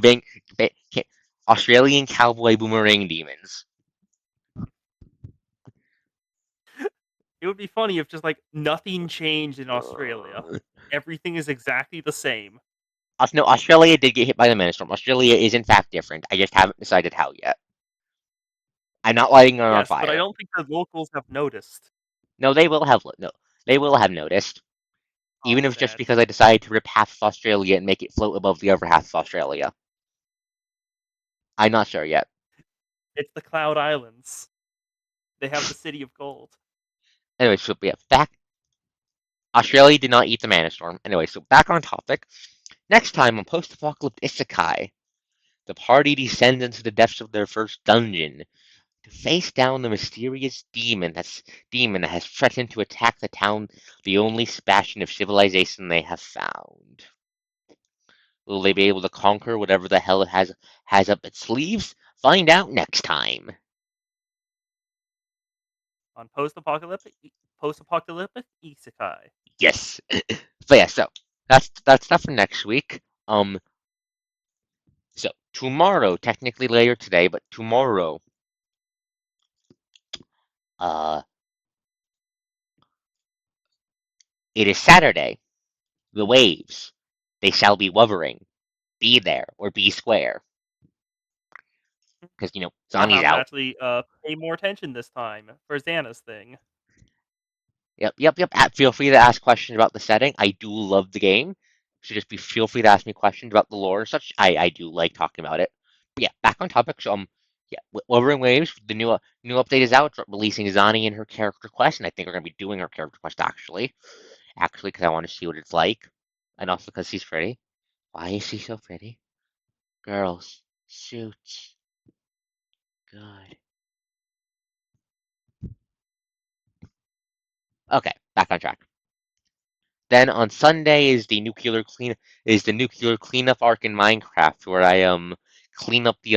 Australian cowboy boomerang demons. it would be funny if just like nothing changed in Australia. Uh, Everything is exactly the same. no, Australia did get hit by the Minnestorm. Australia is in fact different. I just haven't decided how yet. I'm not lighting it on Yes, but I fire. don't think the locals have noticed. No, they will have noticed. Oh, Even if it's just sad. because I decided to rip half of Australia and make it float above the other half of Australia. I'm not sure yet. It's the Cloud Islands. They have the City of Gold. Anyway, so yeah, back. Australia did not eat the Manastorm. Anyway, so back on topic. Next time on post-apocalyptic Isekai, the party descends into the depths of their first dungeon to face down the mysterious demon that has threatened to attack the town, the only bastion of civilization they have found. Will they be able to conquer whatever the hell it has up its sleeves? Find out next time. On post-apocalyptic isekai. Yes. But yeah, so that's stuff for next week. So tomorrow, technically later today, but tomorrow, uh, it is Saturday. The waves, they shall be wuthering. Be there or be square, because I'll Zani's have to out. actually pay more attention this time for Xana's thing. Yep, yep, yep. Feel free to ask questions about the setting. I do love the game, so just feel free to ask me questions about the lore and such. I do like talking about it. But yeah, back on topic. So yeah, Wuthering Waves. The new update is out, releasing Zani and her character quest, and I think we're gonna be doing her character quest actually, because I want to see what it's like, and also because she's pretty. Why is she so pretty? Girls, suits, God. Okay, back on track. Then on Sunday is the nuclear cleanup arc in Minecraft where I clean up the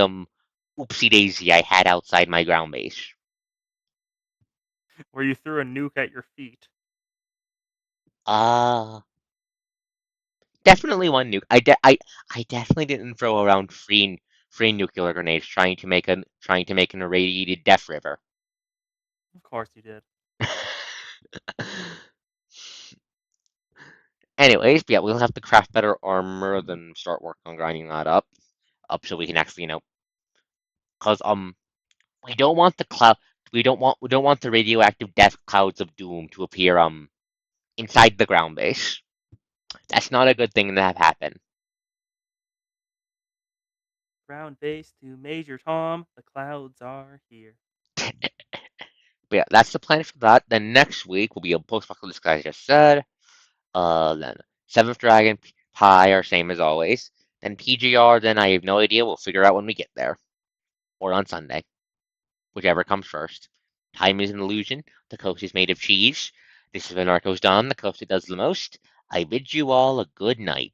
oopsie daisy I had outside my ground base. Where you threw a nuke at your feet. Uh definitely one nuke. I definitely didn't throw around free nuclear grenades trying to make an irradiated death river. Of course you did. Anyways, yeah, we'll have to craft better armor, then start working on grinding that up so we can actually, cause we don't want the cloud, we don't want the radioactive death clouds of doom to appear inside the ground base. That's not a good thing to have happen. Ground base to Major Tom. The clouds are here. But yeah, that's the plan for that. Then next week will be a post-apocalypse, as I just said. Then Seventh Dragon Pie are same as always. Then PGR, then I have no idea. We'll figure out when we get there. Or on Sunday. Whichever comes first. Time is an illusion. The coast is made of cheese. This has been ArkosDawn, the coast that does the most. I bid you all a good night.